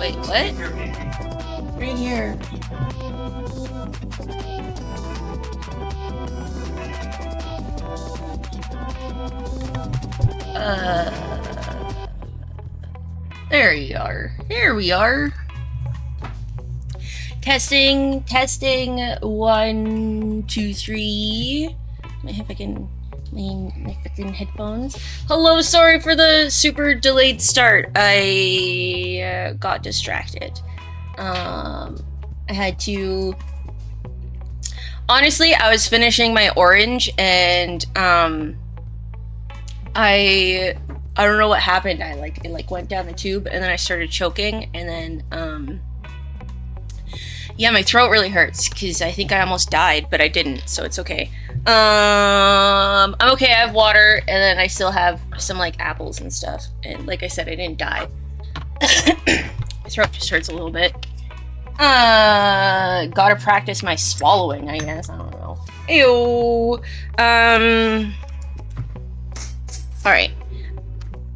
Wait, what? Right here. There you are. Here we are. Testing. 1, 2, 3. Let me see if I can my freaking headphones. Hello, sorry for the super delayed start. I got distracted. I had to. Honestly, I was finishing my orange and I don't know what happened. It went down the tube and then I started choking and then yeah, my throat really hurts because I think I almost died, but I didn't, so it's okay. I'm okay. I have water and then I still have some like apples and stuff. And like I said, I didn't die. My throat just hurts a little bit. Gotta practice my swallowing, I guess. I don't know. Ew. Alright.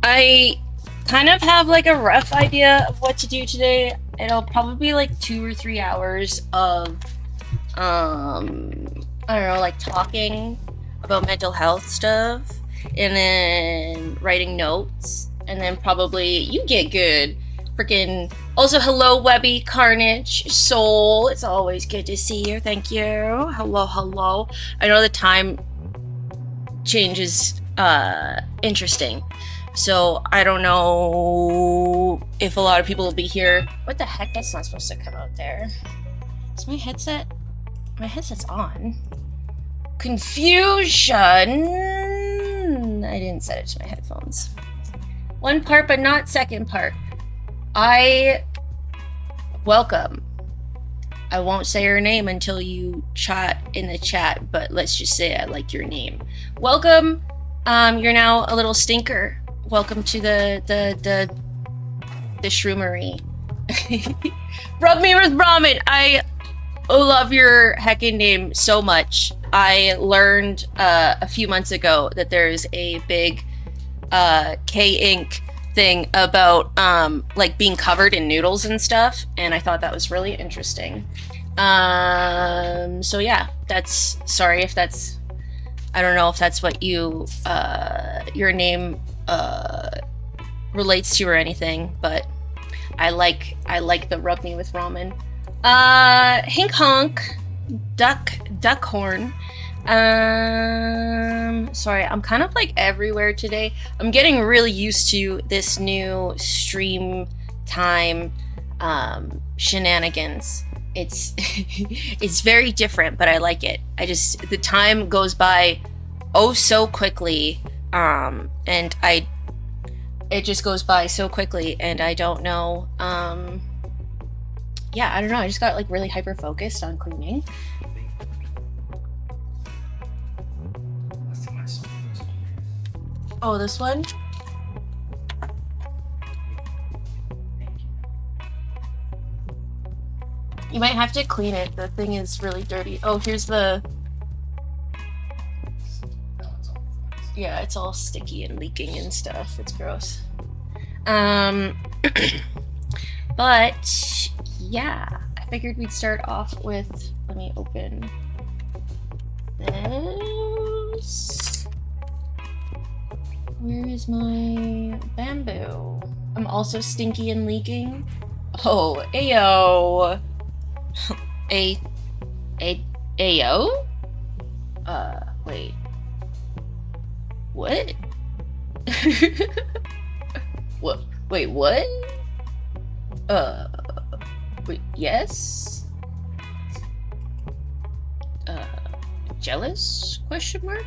I kind of have like a rough idea of what to do today. It'll probably be like 2 or 3 hours of, I don't know, like talking about mental health stuff, and then writing notes, and then probably, you get good. Freaking, also hello Webby, Carnage, Soul, it's always good to see you, thank you. Hello. I know the time change is interesting, so I don't know if a lot of people will be here. What the heck, that's not supposed to come out there. Is my headset? My headset's on. Confusion! I didn't set it to my headphones. One part, but not second part. Welcome. I won't say your name until you chat in the chat, but let's just say I like your name. Welcome. You're now a little stinker. Welcome to the shroomery. Rub me with ramen. I love your heckin' name so much. I learned a few months ago that there's a big K-Ink thing about like being covered in noodles and stuff, and I thought that was really interesting. So yeah, sorry if that's, I don't know if that's what your name relates to or anything, but I like the rub me with ramen. Hink honk, duck horn. Sorry, I'm kind of like everywhere today. I'm getting really used to this new stream time shenanigans. It's it's very different, but I like it. The time goes by oh so quickly, and it just goes by so quickly, and I don't know. Yeah, I don't know. I just got like really hyper focused on cleaning. Oh, this one? You might have to clean it. The thing is really dirty. Oh, here's the... Yeah, it's all sticky and leaking and stuff. It's gross. But, yeah. I figured we'd start off with... Let me open this. Where is my bamboo? I'm also stinky and leaking. Oh, ayo. Ayo? Wait. What? What? Wait, what? Wait, yes? Jealous? Question mark?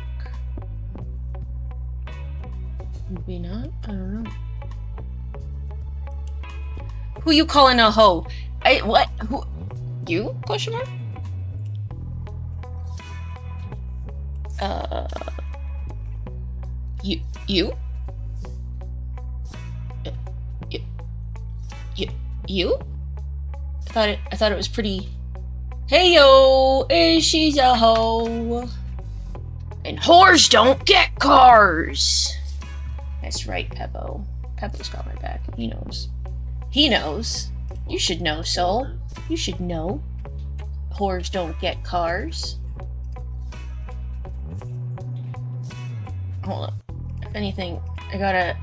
Maybe not. I don't know. Who you calling a hoe? What? Who? You? Question mark? You? You? I thought it was pretty. Hey yo, she's a hoe. And whores don't get cars. That's right, Pebbo. Pebbo's got my back. He knows. You should know, so. You should know. Whores don't get cars. Hold up. If anything, I gotta...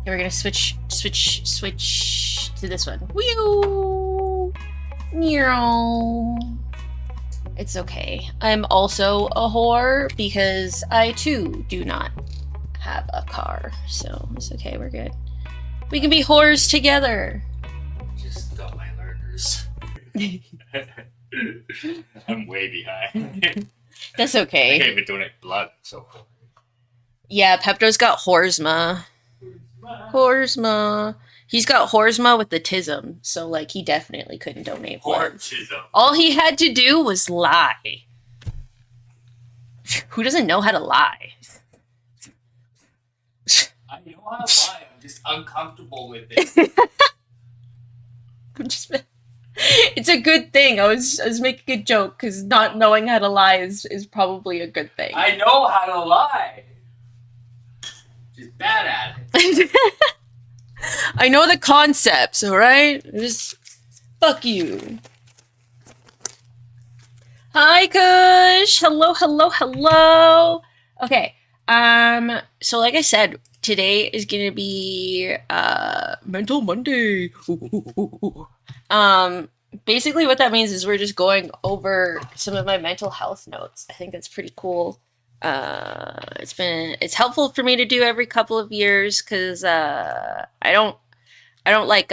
Okay, we're gonna switch to this one. Whew! Meow. It's okay. I'm also a whore because I too do not have a car. So it's okay, we're good. We can be whores together. Just got my learners. I'm way behind. That's okay. I can't even donate blood, so. Yeah, Pepto's got Horsma. Horsma. He's got Horsma with the tism, so like he definitely couldn't donate blood. Hortism. All he had to do was lie. Who doesn't know how to lie? I know how to lie, I'm just uncomfortable with it. I'm just... It's a good thing. I was making a joke because not knowing how to lie is probably a good thing. I know how to lie. Just bad at it. I know the concepts, alright? Just fuck you. Hi, Kush! Hello, hello, hello! Okay, so like I said, today is gonna be, Mental Monday. Basically what that means is we're just going over some of my mental health notes. I think that's pretty cool. It's helpful for me to do every couple of years because I don't like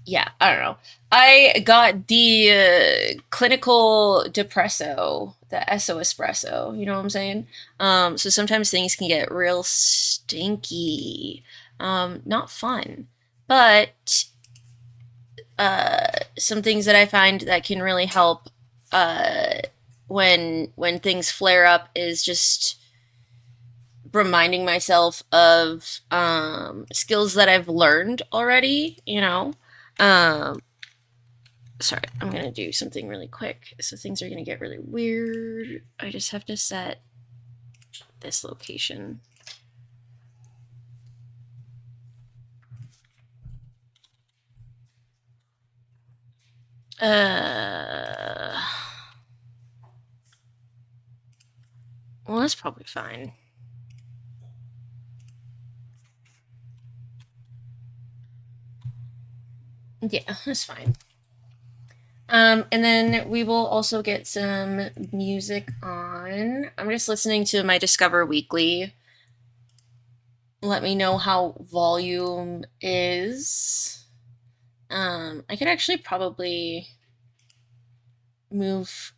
yeah, I don't know. I got the clinical depresso, the SO espresso, you know what I'm saying? So sometimes things can get real stinky. Not fun. But some things that I find that can really help when things flare up is just reminding myself of skills that I've learned already, you know. Sorry, I'm gonna do something really quick, so things are gonna get really weird. I just have to set this location. Well, that's probably fine. Yeah, that's fine. And then we will also get some music on. I'm just listening to my Discover Weekly. Let me know how volume is. I could actually probably move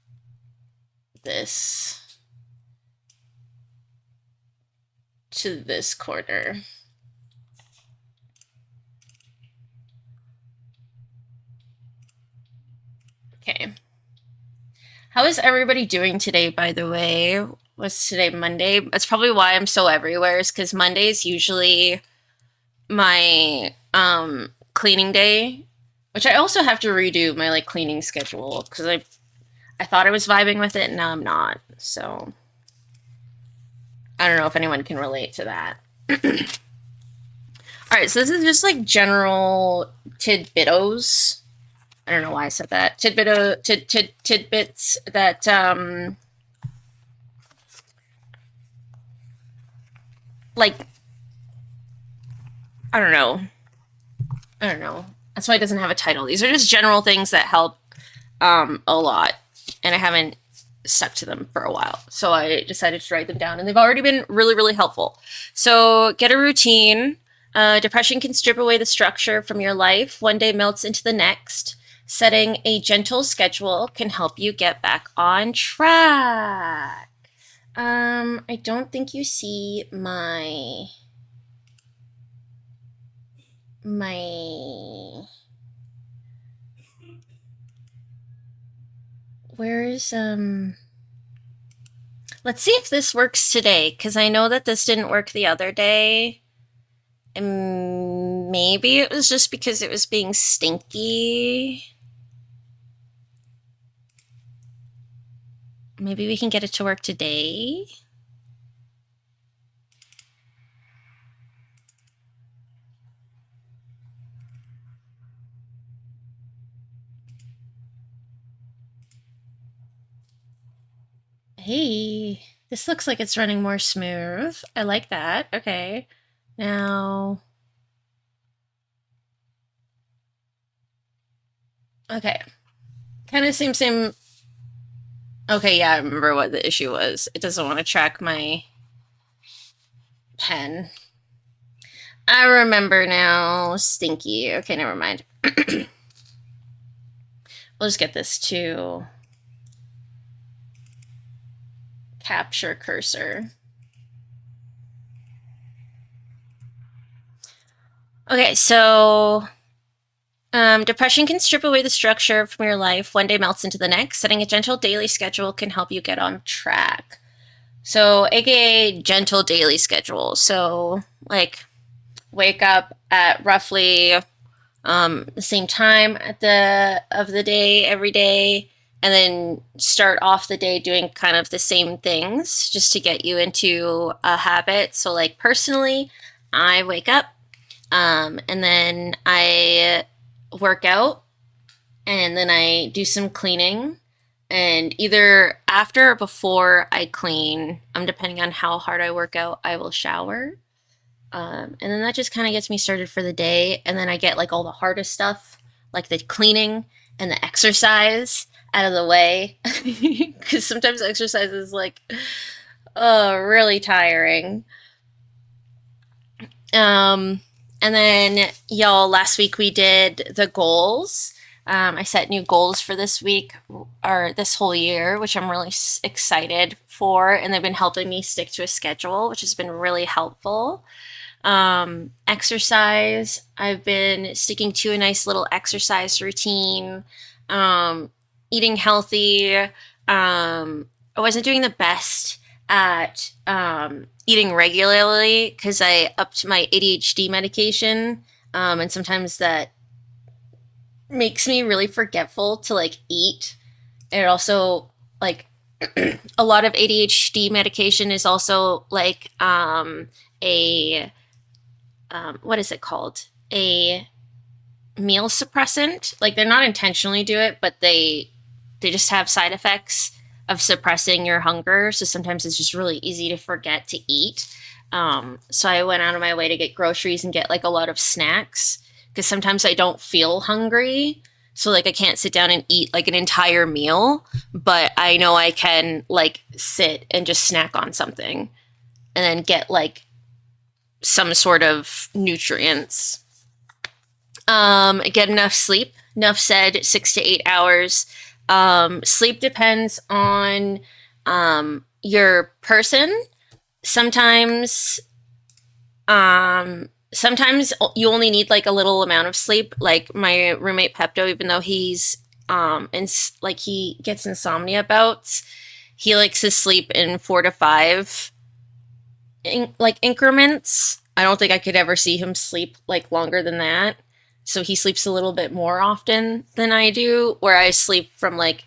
this to this corner. Okay. How is everybody doing today, by the way? What's today, Monday? That's probably why I'm so everywhere, is because Monday is usually my cleaning day, which I also have to redo my like cleaning schedule because I thought I was vibing with it and now I'm not. So I don't know if anyone can relate to that. All right, so this is just like general tidbitos. I don't know why I said that. Tidbits that like I don't know. That's why it doesn't have a title. These are just general things that help a lot, and I haven't stuck to them for a while. So I decided to write them down, and they've already been really, really helpful. So get a routine. Depression can strip away the structure from your life. One day melts into the next. Setting a gentle schedule can help you get back on track. I don't think you see my where's let's see if this works today, because I know that this didn't work the other day. And maybe it was just because it was being stinky. Maybe we can get it to work today. Hey, this looks like it's running more smooth. I like that. Okay. Now, okay. Kind of same. Okay, yeah, I remember what the issue was. It doesn't want to track my pen. I remember now. Stinky. Okay, never mind. We'll just get this to capture cursor. Okay, so depression can strip away the structure from your life. One day melts into the next. Setting a gentle daily schedule can help you get on track. So, AKA gentle daily schedule. So, like, wake up at roughly the same time at the of the day every day, and then start off the day doing kind of the same things just to get you into a habit. So, like, personally, I wake up, and then I work out, and then I do some cleaning. And either after or before I clean, depending on how hard I work out, I will shower. And then that just kind of gets me started for the day. And then I get like all the hardest stuff, like the cleaning and the exercise, out of the way. Because sometimes exercise is like, oh, really tiring. Um, and then, y'all, last week we did the goals. I set new goals for this week or this whole year, which I'm really excited for. And they've been helping me stick to a schedule, which has been really helpful. Exercise, I've been sticking to a nice little exercise routine. Eating healthy. I wasn't doing the best at eating regularly because I upped my ADHD medication. And sometimes that makes me really forgetful to like eat. And it also, like, a lot of ADHD medication is also like a what is it called? A meal suppressant. Like, they're not intentionally do it, but they just have side effects of suppressing your hunger. So sometimes it's just really easy to forget to eat. So I went out of my way to get groceries and get like a lot of snacks because sometimes I don't feel hungry. So like I can't sit down and eat like an entire meal, but I know I can like sit and just snack on something and then get like some sort of nutrients. Get enough sleep. Enough said, 6 to 8 hours. Sleep depends on your person. Sometimes, sometimes you only need like a little amount of sleep. Like my roommate Pepto, even though he's like he gets insomnia bouts, he likes to sleep in 4 to 5 like increments. I don't think I could ever see him sleep like longer than that. So he sleeps a little bit more often than I do, where I sleep from like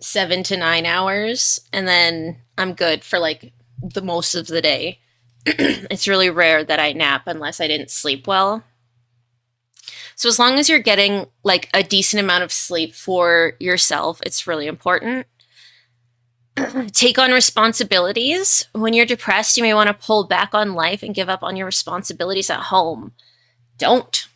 7 to 9 hours and then I'm good for like the most of the day. It's really rare that I nap unless I didn't sleep well. So as long as you're getting like a decent amount of sleep for yourself, it's really important. Take on responsibilities. When you're depressed, you may want to pull back on life and give up on your responsibilities at home. Don't.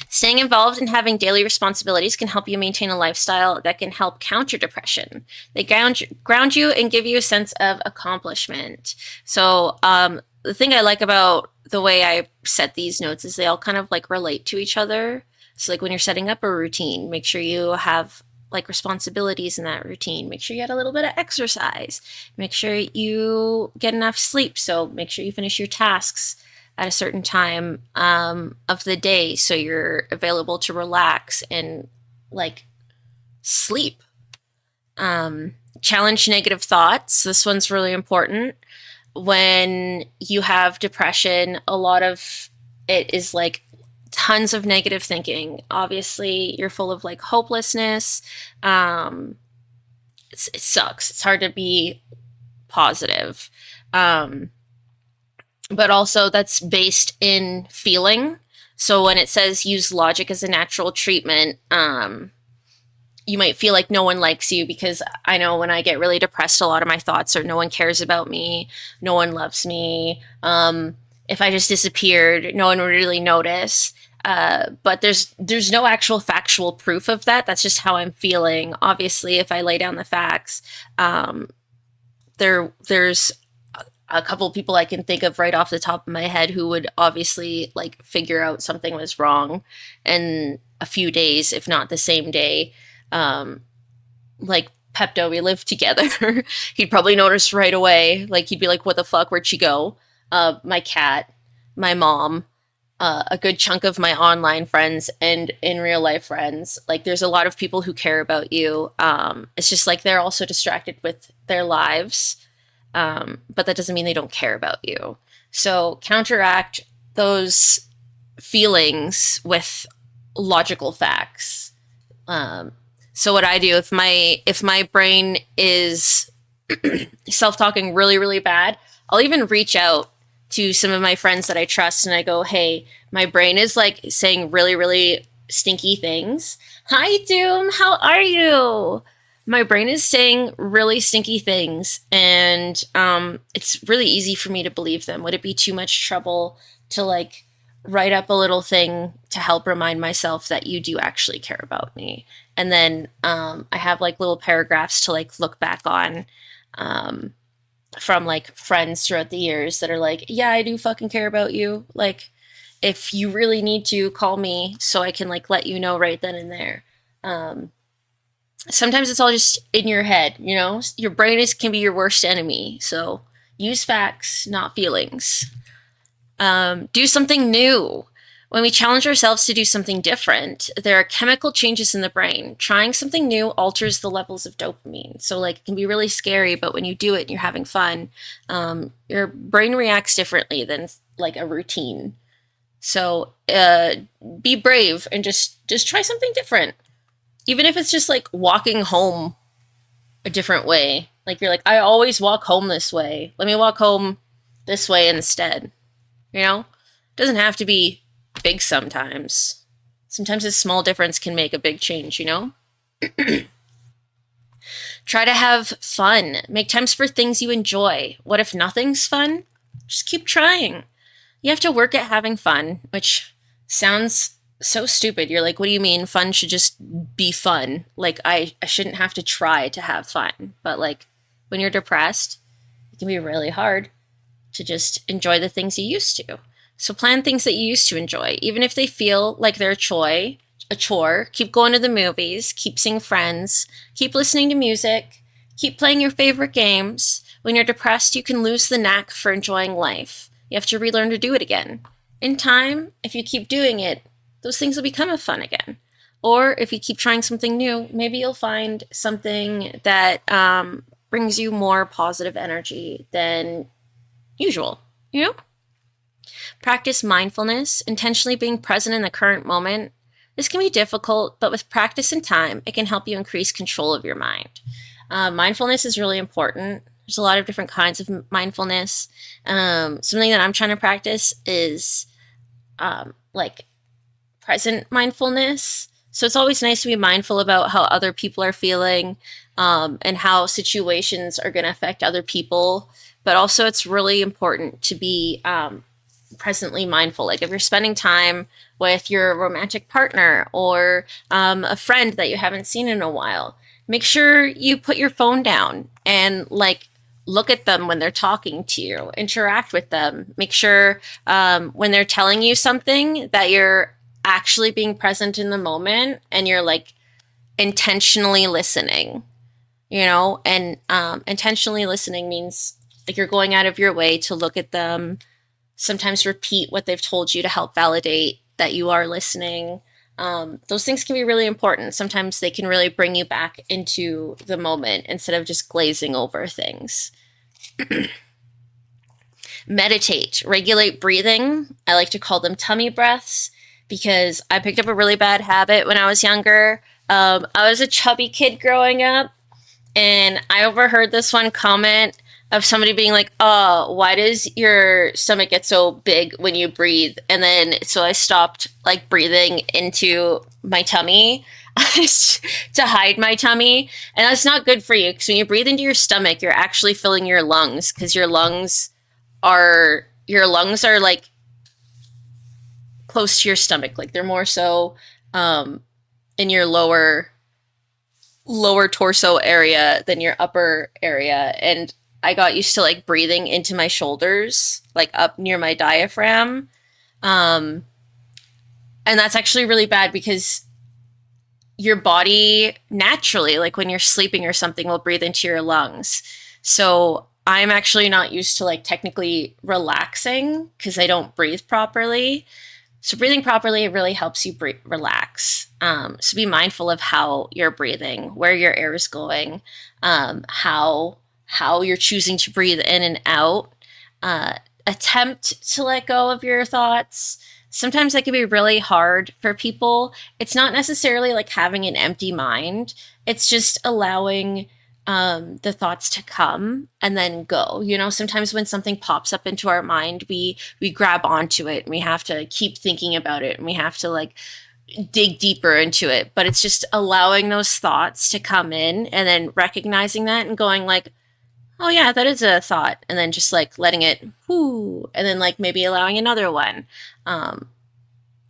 Staying involved and having daily responsibilities can help you maintain a lifestyle that can help counter depression. They ground you and give you a sense of accomplishment. So, the thing I like about the way I set these notes is they all kind of like relate to each other. So, like when you're setting up a routine, make sure you have like responsibilities in that routine. Make sure you get a little bit of exercise. Make sure you get enough sleep. So, make sure you finish your tasks at a certain time of the day so you're available to relax and like sleep. Challenge negative thoughts. This one's really important. When you have depression, a lot of it is like tons of negative thinking. Obviously, you're full of like hopelessness. It sucks. It's hard to be positive. But also that's based in feeling. So when it says use logic as a natural treatment, you might feel like no one likes you, because I know when I get really depressed, a lot of my thoughts are no one cares about me, no one loves me. If I just disappeared, no one would really notice. But there's no actual factual proof of that. That's just how I'm feeling. Obviously, if I lay down the facts, um, there's a couple people I can think of right off the top of my head who would obviously like figure out something was wrong in a few days, if not the same day. Um, like Pepto, we lived together. He'd probably notice right away. Like he'd be like, "What the fuck? Where'd she go?" My cat, my mom, a good chunk of my online friends and in real life friends. Like there's a lot of people who care about you. It's just like they're also distracted with their lives, but that doesn't mean they don't care about you. So counteract those feelings with logical facts. So what I do, if my brain is self talking really really bad, I'll even reach out to some of my friends that I trust, and I go, "Hey, my brain is like saying really really stinky things. Hi Doom, how are you? My brain is saying really stinky things, and it's really easy for me to believe them. Would it be too much trouble to like write up a little thing to help remind myself that you do actually care about me?" And then I have like little paragraphs to like look back on, um, from like friends throughout the years that are like, "Yeah, I do fucking care about you. Like, if you really need to, call me so I can like let you know right then and there." Um, Sometimes it's all just in your head, you know? Your brain is can be your worst enemy. So use facts, not feelings. Do something new. When we challenge ourselves to do something different, there are chemical changes in the brain. Trying something new alters the levels of dopamine. So, like, it can be really scary, but when you do it and you're having fun, your brain reacts differently than like a routine. So, be brave and just try something different, even if it's just like walking home a different way. Like you're like, I always walk home this way. Let me walk home this way instead. You know? It doesn't have to be big sometimes. Sometimes a small difference can make a big change, you know? Try to have fun. Make times for things you enjoy. What if nothing's fun? Just keep trying. You have to work at having fun, which sounds so stupid. You're like, what do you mean fun should just be fun? Like, I shouldn't have to try to have fun. But, like, when you're depressed, it can be really hard to just enjoy the things you used to. So plan things that you used to enjoy, even if they feel like they're a chore. Keep going to the movies, keep seeing friends, keep listening to music, keep playing your favorite games. When you're depressed, you can lose the knack for enjoying life. You have to relearn to do it again. In time, if you keep doing it, those things will become fun again. Or if you keep trying something new, maybe you'll find something that brings you more positive energy than usual, you know? Practice mindfulness, intentionally being present in the current moment. This can be difficult, but with practice and time, it can help you increase control of your mind. Mindfulness is really important. There's a lot of different kinds of mindfulness. Something that I'm trying to practice is like present mindfulness. So it's always nice to be mindful about how other people are feeling, and how situations are going to affect other people. But also, it's really important to be presently mindful. Like if you're spending time with your romantic partner or a friend that you haven't seen in a while, make sure you put your phone down and like look at them when they're talking to you, interact with them. Make sure when they're telling you something that you're actually being present in the moment and you're like intentionally listening, you know? And intentionally listening means like you're going out of your way to look at them, sometimes repeat what they've told you to help validate that you are listening. Those things can be really important. Sometimes they can really bring you back into the moment instead of just glazing over things. Meditate, regulate breathing. I like to call them tummy breaths because I picked up a really bad habit when I was younger. I was a chubby kid growing up, and I overheard this one comment of somebody being like, "Oh, why does your stomach get so big when you breathe?" And then so I stopped like breathing into my tummy. to hide my tummy. And that's not good for you because when you breathe into your stomach, you're actually filling your lungs because your lungs are like close to your stomach. Like they're more so in your lower torso area than your upper area. And I got used to like breathing into my shoulders, like up near my diaphragm. Um, and that's actually really bad because your body naturally, like when you're sleeping or something, will breathe into your lungs. So I'm actually not used to like technically relaxing because I don't breathe properly. So breathing properly really helps you relax. So be mindful of how you're breathing, where your air is going, how you're choosing to breathe in and out. Uh, Attempt to let go of your thoughts. Sometimes that can be really hard for people. It's not necessarily like having an empty mind. It's just allowing the thoughts to come and then go. You know, sometimes when something pops up into our mind, we grab onto it and we have to keep thinking about it and we have to like dig deeper into it. But it's just allowing those thoughts to come in and then recognizing that and going like, oh yeah, that is a thought, and then just like letting it whoo, and then like maybe allowing another one. And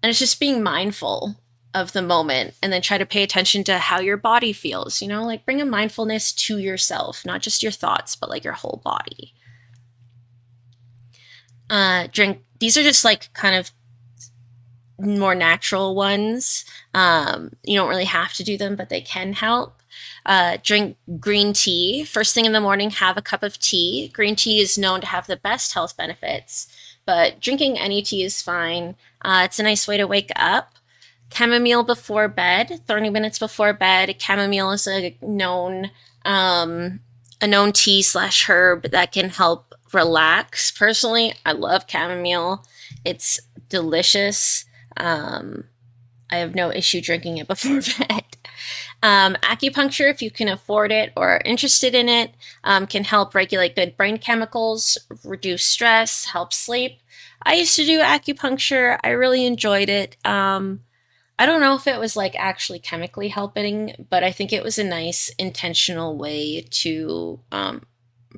it's just being mindful of the moment and then try to pay attention to how your body feels, you know, like bring a mindfulness to yourself, not just your thoughts, but like your whole body. Drink, these are just like kind of more natural ones. You don't really have to do them, but they can help. Drink green tea. First thing in the morning, have a cup of tea. Green tea is known to have the best health benefits, but drinking any tea is fine. It's a nice way to wake up. Chamomile before bed, 30 minutes before bed. Chamomile is a known tea slash herb that can help relax. Personally, I love chamomile. It's delicious. I have no issue drinking it before bed. Acupuncture, if you can afford it or are interested in it, can help regulate good brain chemicals, reduce stress, help sleep. I used to do acupuncture. I really enjoyed it. I don't know if it was like actually chemically helping, but I think it was a nice intentional way to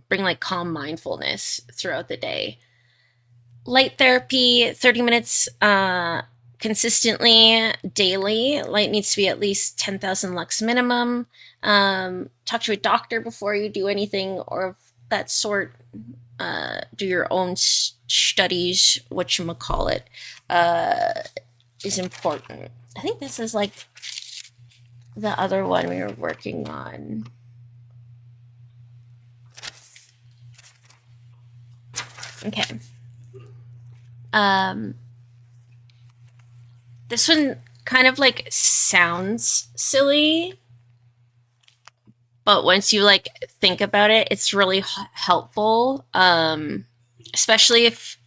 bring like calm mindfulness throughout the day. Light therapy, 30 minutes consistently daily. Light needs to be at least 10,000 lux minimum. Talk to a doctor before you do anything or of that sort. Do your own studies, whatchamacallit, is important. I think this is like the other one we were working on. Okay. This one kind of like sounds silly, but once you like think about it, it's really helpful. Especially if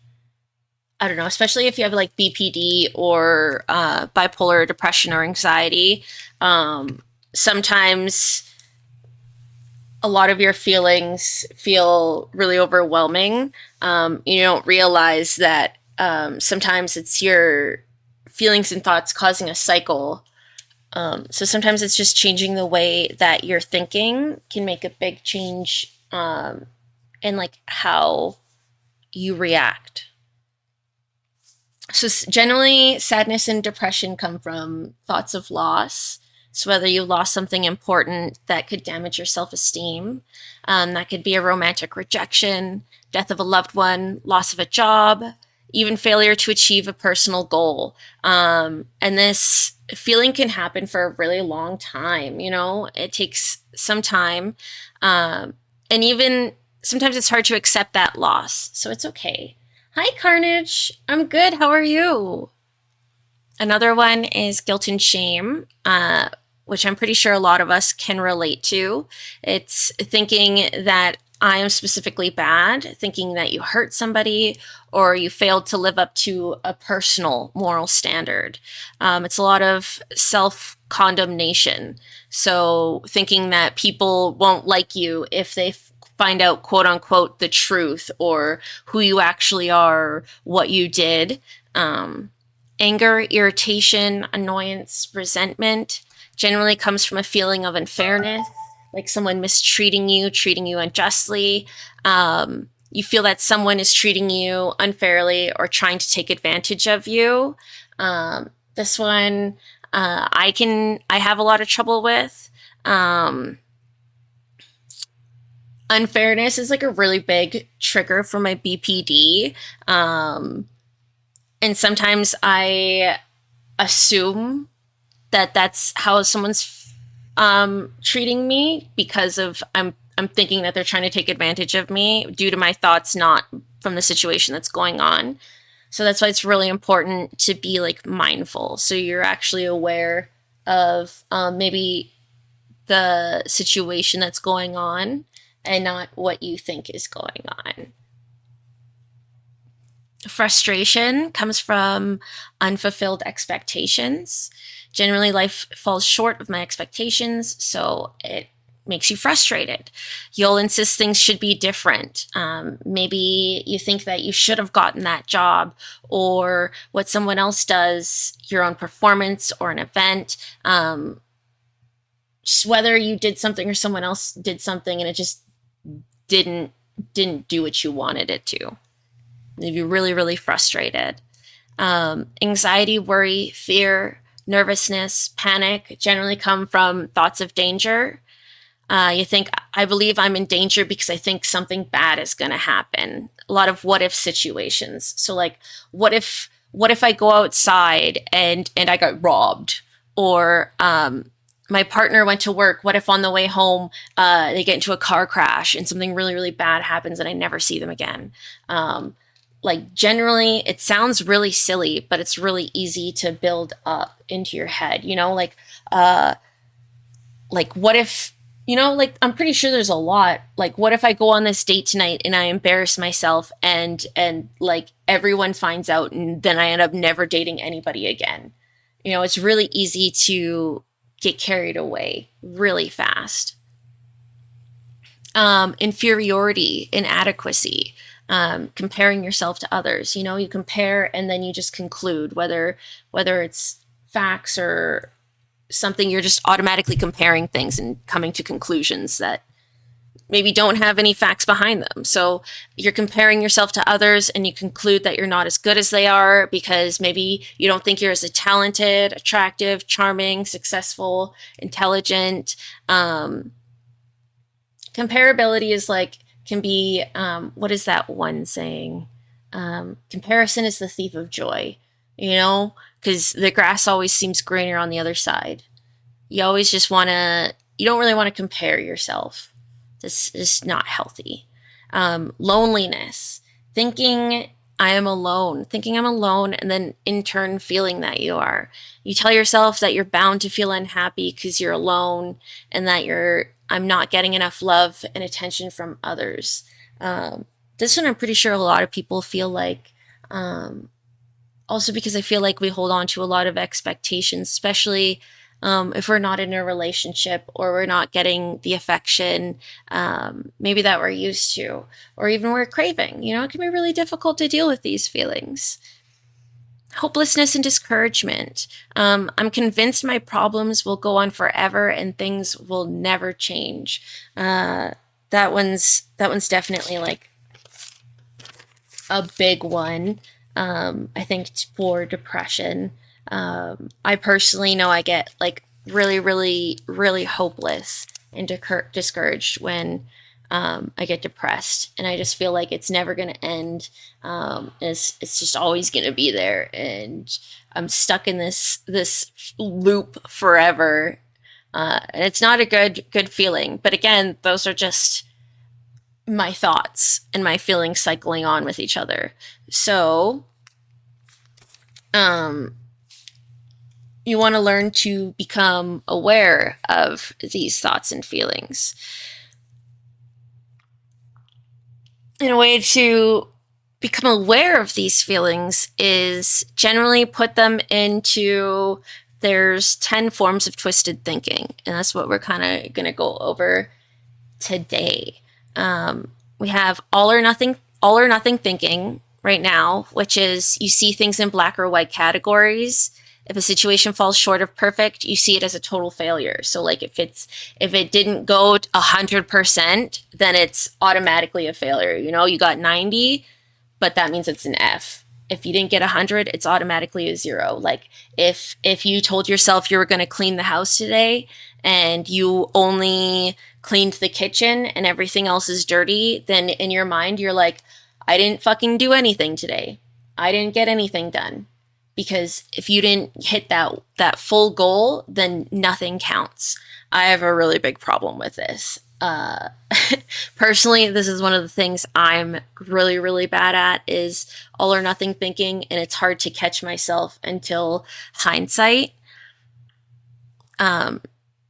I don't know, especially if you have like BPD or bipolar depression or anxiety. Sometimes a lot of your feelings feel really overwhelming. You don't realize that sometimes it's your feelings and thoughts causing a cycle. So sometimes it's just changing the way that you're thinking can make a big change in like how you react. So generally, sadness and depression come from thoughts of loss. So whether you lost something important that could damage your self-esteem, that could be a romantic rejection, death of a loved one, loss of a job, even failure to achieve a personal goal. And this feeling can happen for a really long time. You know, it takes some time. And even sometimes it's hard to accept that loss. So it's okay. Hi, Carnage. I'm good. How are you? Another one is guilt and shame, which I'm pretty sure a lot of us can relate to. It's thinking that I am specifically bad, thinking that you hurt somebody or you failed to live up to a personal moral standard. It's a lot of self-condemnation. So thinking that people won't like you if they find out, quote unquote, the truth or who you actually are, what you did. Anger, irritation, annoyance, resentment, generally comes from a feeling of unfairness, like someone mistreating you, treating you unjustly. You feel that someone is treating you unfairly or trying to take advantage of you. This one I have a lot of trouble with. Unfairness is like a really big trigger for my BPD. And sometimes I assume that that's how someone's treating me because of I'm thinking that they're trying to take advantage of me due to my thoughts, not from the situation that's going on. So that's why it's really important to be like mindful. So you're actually aware of maybe the situation that's going on and not what you think is going on. Frustration comes from unfulfilled expectations. Generally, life falls short of my expectations, so it makes you frustrated. You'll insist things should be different. Maybe you think that you should have gotten that job, or what someone else does, your own performance or an event. Whether you did something or someone else did something and it just didn't do what you wanted it to. You're really, really frustrated. Anxiety, worry, fear, nervousness, panic generally come from thoughts of danger. You think, I believe I'm in danger because I think something bad is going to happen. A lot of what if situations. So like, what if I go outside and I got robbed? Or my partner went to work. What if on the way home they get into a car crash and something really, really bad happens and I never see them again? Like generally it sounds really silly, but it's really easy to build up into your head, like what if, like I'm pretty sure there's a lot, like what if I go on this date tonight and I embarrass myself and like everyone finds out and then I end up never dating anybody again. It's really easy to get carried away really fast. Inferiority, inadequacy. Comparing yourself to others. You compare and then you just conclude whether it's facts or something. You're just automatically comparing things and coming to conclusions that maybe don't have any facts behind them. So you're comparing yourself to others and you conclude that you're not as good as they are because maybe you don't think you're as talented, attractive, charming, successful, intelligent. Comparability is like, can be, what is that one saying? Comparison is the thief of joy, because the grass always seems greener on the other side. You always just you don't really want to compare yourself. This is not healthy. Loneliness, thinking I'm alone, and then in turn feeling that you are. You tell yourself that you're bound to feel unhappy because you're alone and that I'm not getting enough love and attention from others. This one I'm pretty sure a lot of people feel like, also because I feel like we hold on to a lot of expectations, especially if we're not in a relationship or we're not getting the affection maybe that we're used to, or even we're craving. It can be really difficult to deal with these feelings. Hopelessness and discouragement. I'm convinced my problems will go on forever and things will never change. That one's definitely like a big one. I think for depression. I personally know I get like really, really, really hopeless and discouraged when I get depressed, and I just feel like it's never going to end. It's just always going to be there, and I'm stuck in this loop forever. And it's not a good feeling. But again, those are just my thoughts and my feelings cycling on with each other. So, you want to learn to become aware of these thoughts and feelings. And a way to become aware of these feelings is generally put them into, there's 10 forms of twisted thinking. And that's what we're kind of going to go over today. We have all or nothing thinking right now, which is you see things in black or white categories. If a situation falls short of perfect, you see it as a total failure. So like if it didn't go 100%, then it's automatically a failure. You know, you got 90, but that means it's an F. If you didn't get 100, it's automatically a 0. Like if you told yourself you were going to clean the house today and you only cleaned the kitchen and everything else is dirty, then in your mind you're like, I didn't fucking do anything today. I didn't get anything done. Because if you didn't hit that full goal, then nothing counts. I have a really big problem with this. Personally, this is one of the things I'm really, really bad at is all or nothing thinking, and it's hard to catch myself until hindsight.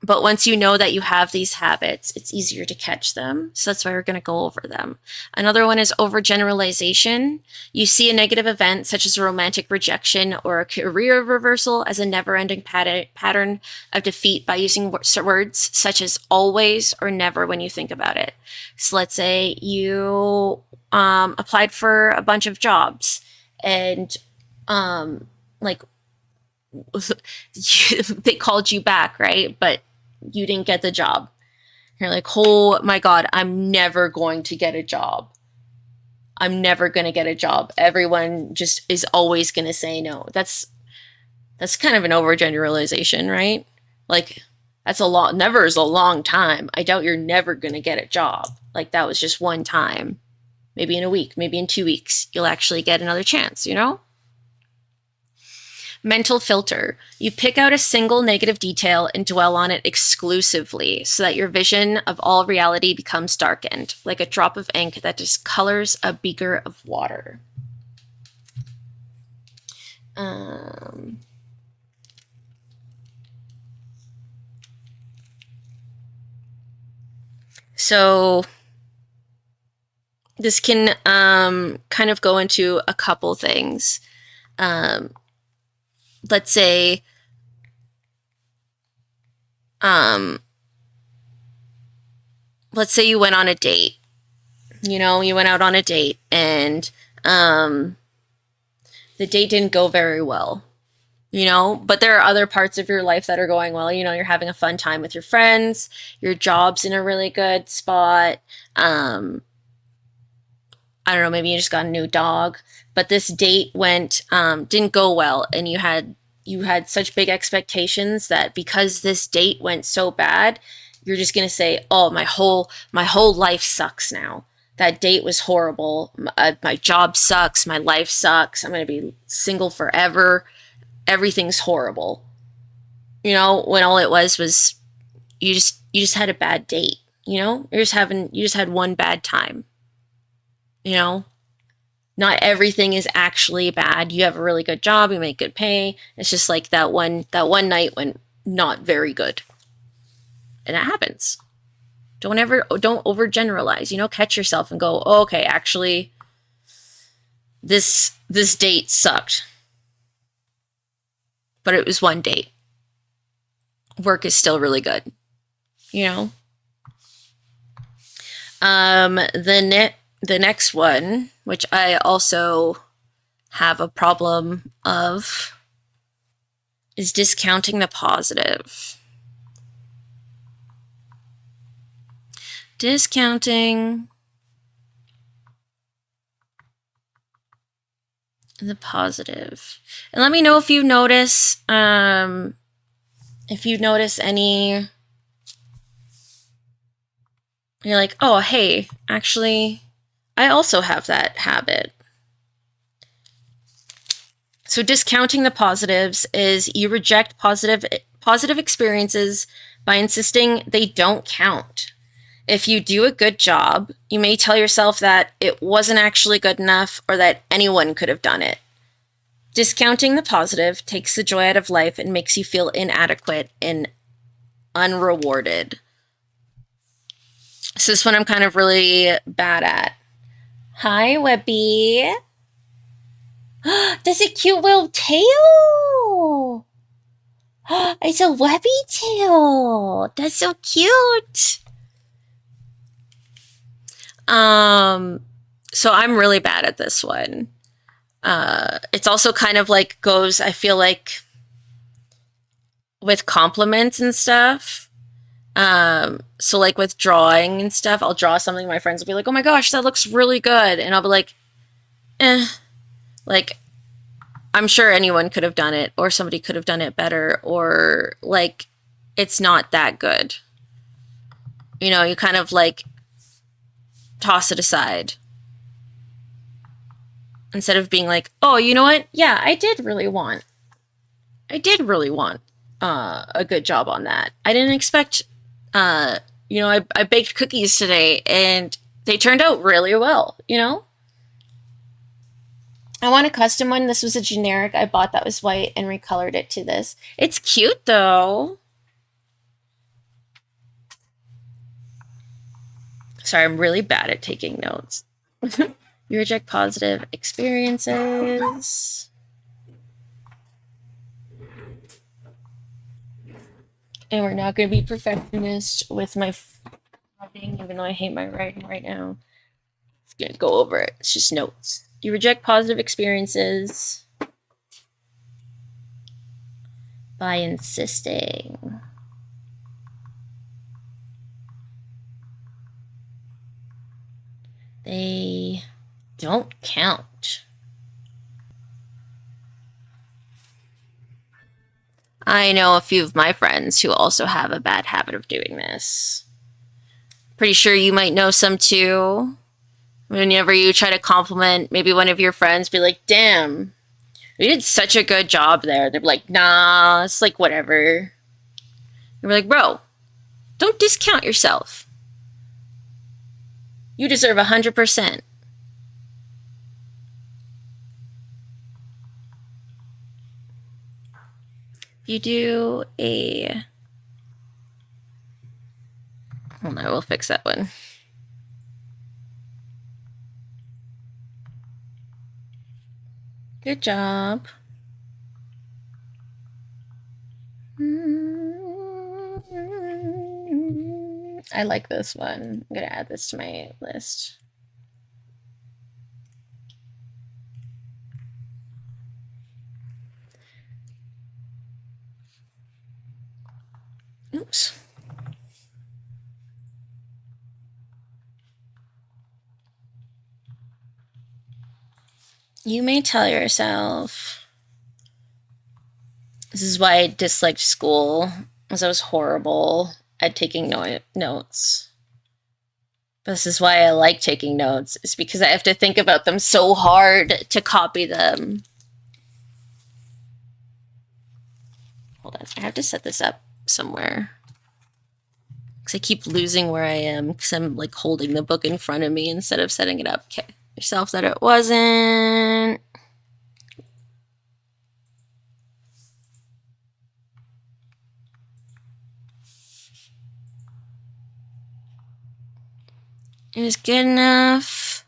But once you know that you have these habits, it's easier to catch them. So that's why we're going to go over them. Another one is overgeneralization. You see a negative event such as a romantic rejection or a career reversal as a never-ending pattern of defeat by using words such as always or never when you think about it. So let's say you applied for a bunch of jobs and like they called you back, right? But you didn't get the job. You're like, oh my God, I'm never going to get a job. I'm never going to get a job. Everyone just is always going to say no. That's kind of an overgeneralization, right? Like that's never is a long time. I doubt you're never going to get a job. Like that was just one time. Maybe in a week, maybe in 2 weeks, you'll actually get another chance, you know? Mental filter. You pick out a single negative detail and dwell on it exclusively so that your vision of all reality becomes darkened, like a drop of ink that discolors a beaker of water. So this can kind of go into a couple things. Let's say you went on a date. You know, you went out on a date and the date didn't go very well. You know, but there are other parts of your life that are going well. You know, you're having a fun time with your friends, your job's in a really good spot. I don't know, maybe you just got a new dog, but this date didn't go well, and you had such big expectations that because this date went so bad, you're just gonna say, "Oh, my whole life sucks now. That date was horrible. My job sucks. My life sucks. I'm gonna be single forever. Everything's horrible." You know, when all it was you just had a bad date. You know, you just had one bad time. You know, not everything is actually bad. You have a really good job, you make good pay. It's just like that one night went not very good. And that happens. Don't overgeneralize, you know, catch yourself and go, oh, okay, actually this date sucked. But it was one date. Work is still really good. You know? The next one, which I also have a problem of, is discounting the positive. Discounting the positive. And let me know if you notice any. You're like, oh, hey, actually, I also have that habit. So discounting the positives is you reject positive experiences by insisting they don't count. If you do a good job, you may tell yourself that it wasn't actually good enough or that anyone could have done it. Discounting the positive takes the joy out of life and makes you feel inadequate and unrewarded. So this one I'm kind of really bad at. Hi, Webby. That's a cute little tail. It's a Webby tail. That's so cute. So I'm really bad at this one. It's also kind of like I feel like with compliments and stuff. So like with drawing and stuff, I'll draw something, my friends will be like, "Oh my gosh, that looks really good." And I'll be like, "Eh." Like I'm sure anyone could have done it or somebody could have done it better or like it's not that good. You know, you kind of like toss it aside instead of being like, "Oh, you know what? Yeah, I did really want a good job on that. I didn't expect, uh, I baked cookies today and they turned out really well, you know? I want a custom one. This was a generic I bought that was white and recolored it to this. It's cute though. Sorry, I'm really bad at taking notes. You reject positive experiences. And we're not going to be perfectionist with my writing, even though I hate my writing right now. It's going to go over it. It's just notes. You reject positive experiences by insisting. They don't count. I know a few of my friends who also have a bad habit of doing this. Pretty sure you might know some too. Whenever you try to compliment maybe one of your friends, be like, "Damn, you did such a good job there." They're like, "Nah, it's like whatever." You're like, "Bro, don't discount yourself. You deserve 100%. You do a. Hold on, we'll fix that one. Good job. I like this one. I'm going to add this to my list. Oops. You may tell yourself, this is why I disliked school, because I was horrible at taking notes. This is why I like taking notes. It's because I have to think about them so hard to copy them. Hold on, I have to set this up somewhere. Because I keep losing where I am because I'm like holding the book in front of me instead of setting it up. Okay, yourself that it wasn't. It was good enough.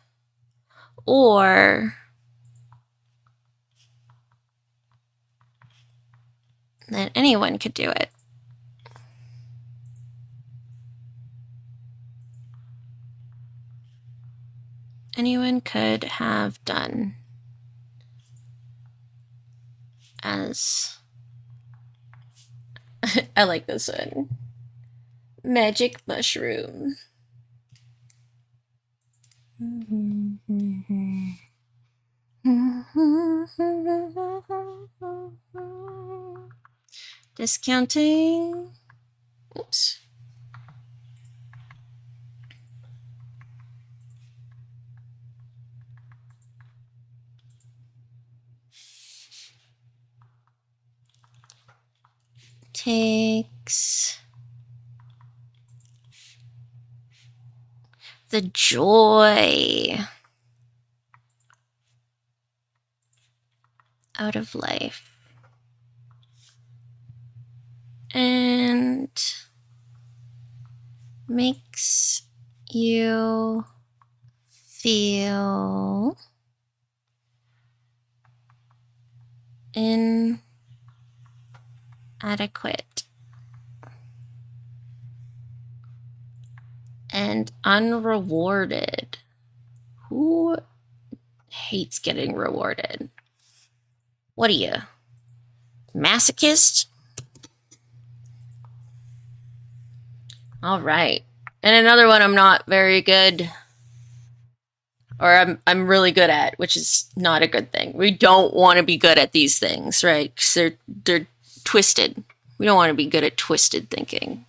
Or that anyone could do it. Anyone could have done as. I like this one. Magic mushroom. Discounting. Oops. Takes the joy out of life and makes you feel inadequate and unrewarded. Who hates getting rewarded? What are you, masochist? All right. And another one I'm not very good, or I'm really good at, which is not a good thing. We don't want to be good at these things, right? Because they're twisted. We don't want to be good at twisted thinking.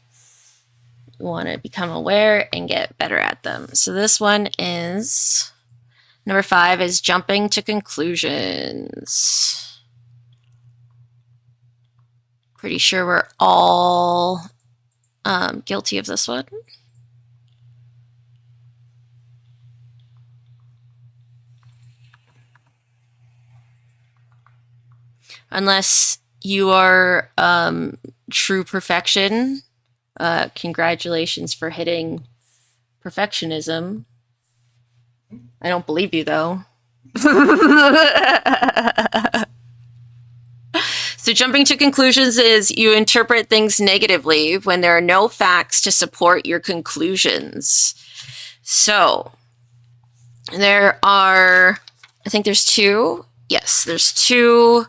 We want to become aware and get better at them. So this one is number 5 is jumping to conclusions. Pretty sure we're all guilty of this one. Unless you are true perfection. Congratulations for hitting perfectionism. I don't believe you, though. So jumping to conclusions is you interpret things negatively when there are no facts to support your conclusions. So there are, I think there's 2. Yes, there's 2.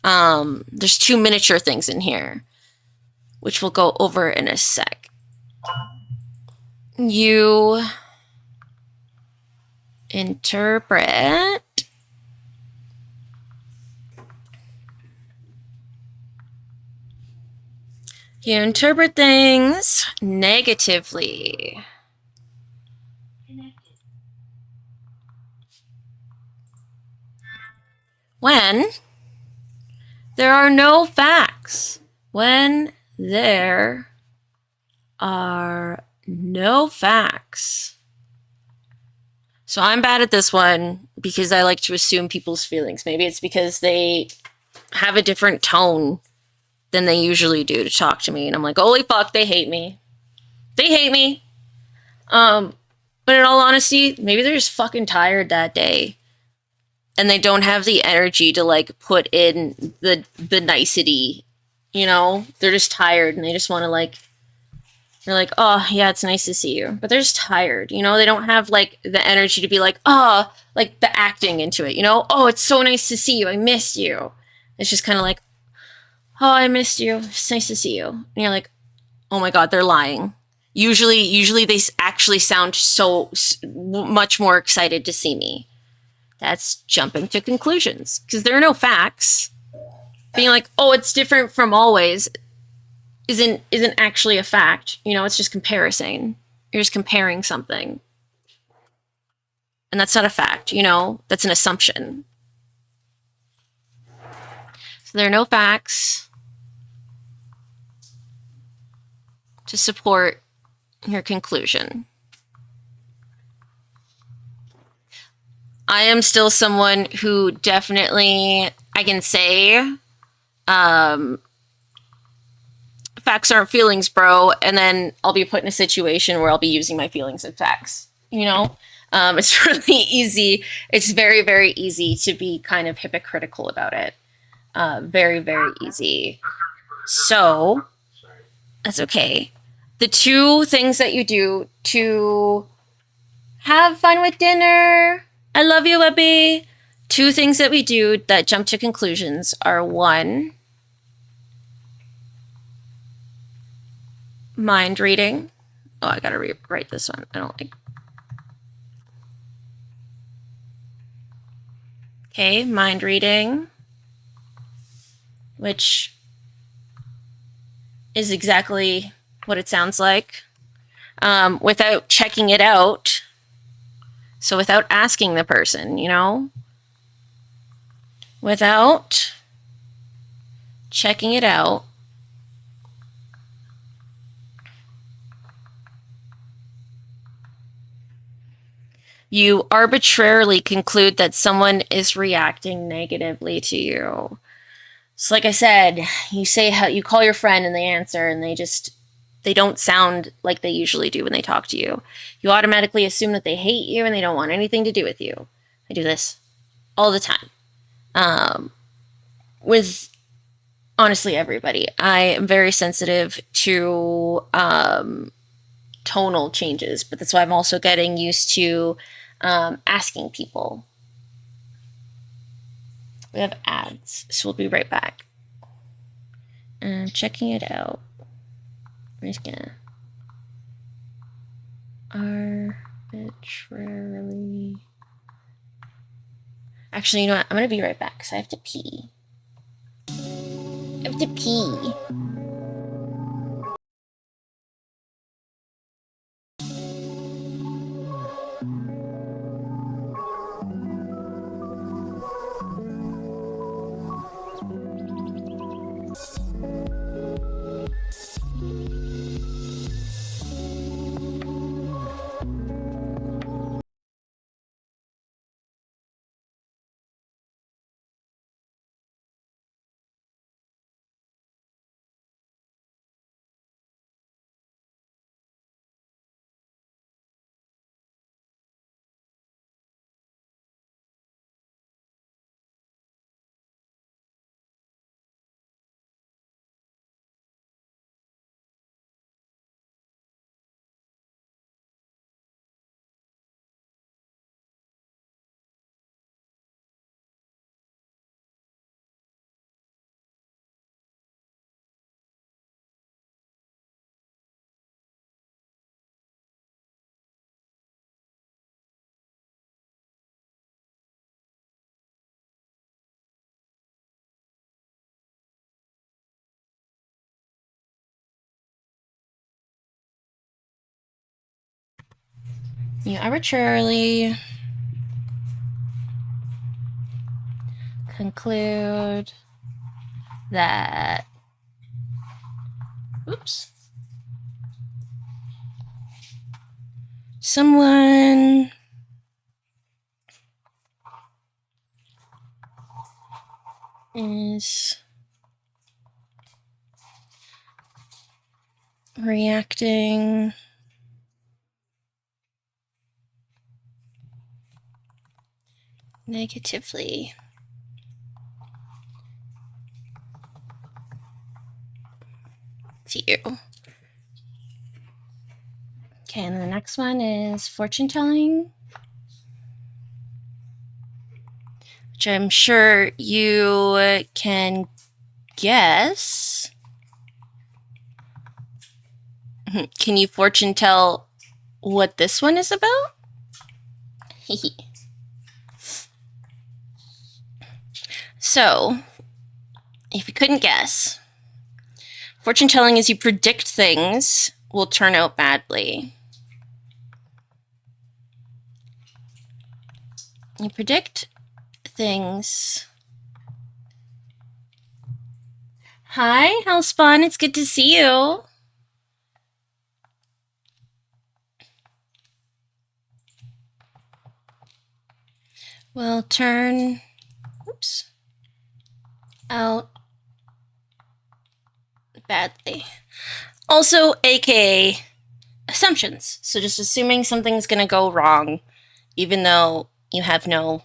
There's 2 miniature things in here, which we'll go over in a sec. You interpret things negatively when there are no facts. When there are no facts. So I'm bad at this one because I like to assume people's feelings. Maybe it's because they have a different tone than they usually do to talk to me. And I'm like, holy fuck, they hate me. They hate me. But in all honesty, maybe they're just fucking tired that day. And they don't have the energy to like put in the nicety. You know? They're just tired and they just want to like, they're like, oh yeah, it's nice to see you. But they're just tired, you know? They don't have like the energy to be like, oh, like the acting into it, you know? Oh, it's so nice to see you. I missed you. It's just kind of like, oh, I missed you. It's nice to see you. And you're like, oh my God, they're lying. Usually they actually sound so much more excited to see me. That's jumping to conclusions because there are no facts. Being like, oh, it's different from always isn't actually a fact. You know, it's just comparison. You're just comparing something. And that's not a fact, you know? That's an assumption. So there are no facts to support your conclusion. I am still someone who definitely, I can say, facts aren't feelings, bro, and then I'll be put in a situation where I'll be using my feelings as facts, you know? It's really easy. It's very, very easy to be kind of hypocritical about it. Very, very easy. So, that's okay. The 2 things that you do to have fun with dinner. I love you, Webby. 2 things that we do that jump to conclusions are 1, mind reading. Oh, I gotta rewrite this one. I don't like. Okay, mind reading, which is exactly what it sounds like, without checking it out. So without asking the person, you know? Without checking it out. You arbitrarily conclude that someone is reacting negatively to you. So like I said, you say how you call your friend and they answer and they don't sound like they usually do when they talk to you. You automatically assume that they hate you and they don't want anything to do with you. I do this all the time. With honestly everybody. I am very sensitive to tonal changes, but that's why I'm also getting used to asking people. We have ads, so we'll be right back. Checking it out. I'm just gonna arbitrarily. Actually, you know what? I'm gonna be right back because I have to pee. I have to pee. You arbitrarily conclude that someone is reacting negatively to you. Okay, and the next one is fortune telling, which I'm sure you can guess. Can you fortune tell what this one is about? So, if you couldn't guess, fortune telling is you predict things will turn out badly. You predict things. Hi, Hellspawn. It's good to see you. Will turn out badly. Also, aka assumptions. So just assuming something's going to go wrong, even though you have no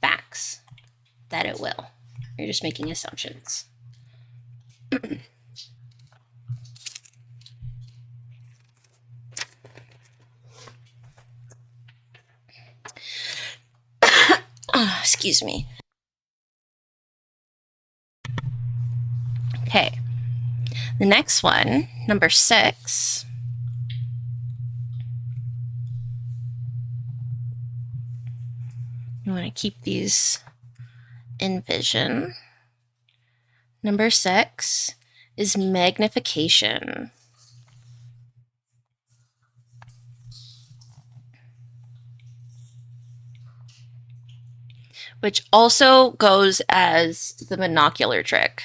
facts that it will. You're just making assumptions. Excuse me. Okay. The next one, number 6. You want to keep these in vision. Number 6 is magnification. Which also goes as the binocular trick.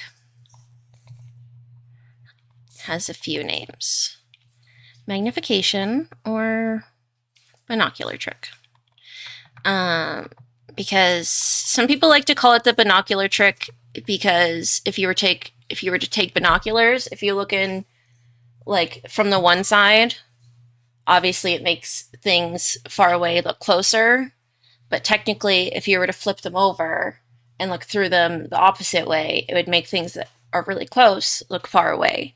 Has a few names. Magnification or binocular trick. Because some people like to call it the binocular trick because if you were to take binoculars, if you look in like from the one side, obviously it makes things far away look closer. But technically, if you were to flip them over and look through them the opposite way, it would make things that are really close look far away.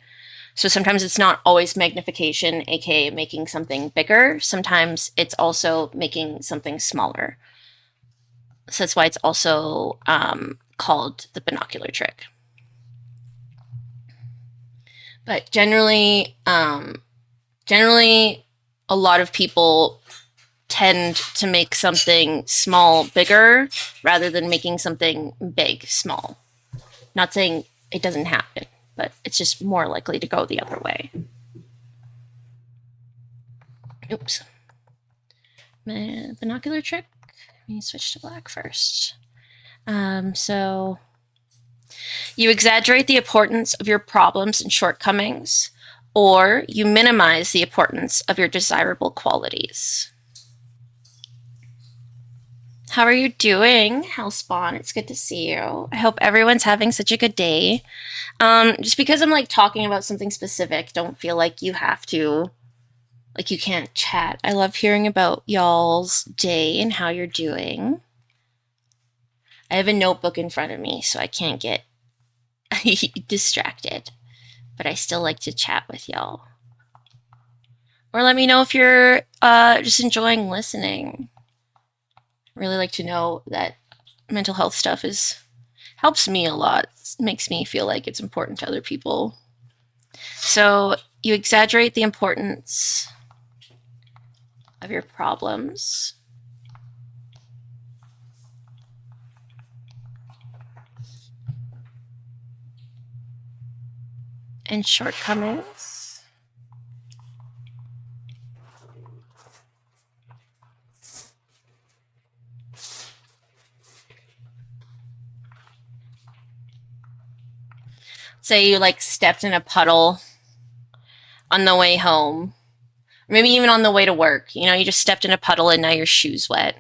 So sometimes it's not always magnification, aka making something bigger. Sometimes it's also making something smaller. So that's why it's also called the binocular trick. But generally, a lot of people tend to make something small bigger rather than making something big small. Not saying it doesn't happen, but it's just more likely to go the other way. Oops. My binocular trick. Let me switch to black first. So you exaggerate the importance of your problems and shortcomings, or you minimize the importance of your desirable qualities. How are you doing, Hellspawn? It's good to see you. I hope everyone's having such a good day. Just because I'm like talking about something specific, don't feel like you have to, like you can't chat. I love hearing about y'all's day and how you're doing. I have a notebook in front of me, so I can't get distracted, but I still like to chat with y'all. Or let me know if you're just enjoying listening. I really like to know that mental health stuff helps me a lot. It makes me feel like it's important to other people. So you exaggerate the importance of your problems. And shortcomings. Say you like stepped in a puddle on the way home, or maybe even on the way to work. You know, you just stepped in a puddle and now your shoe's wet.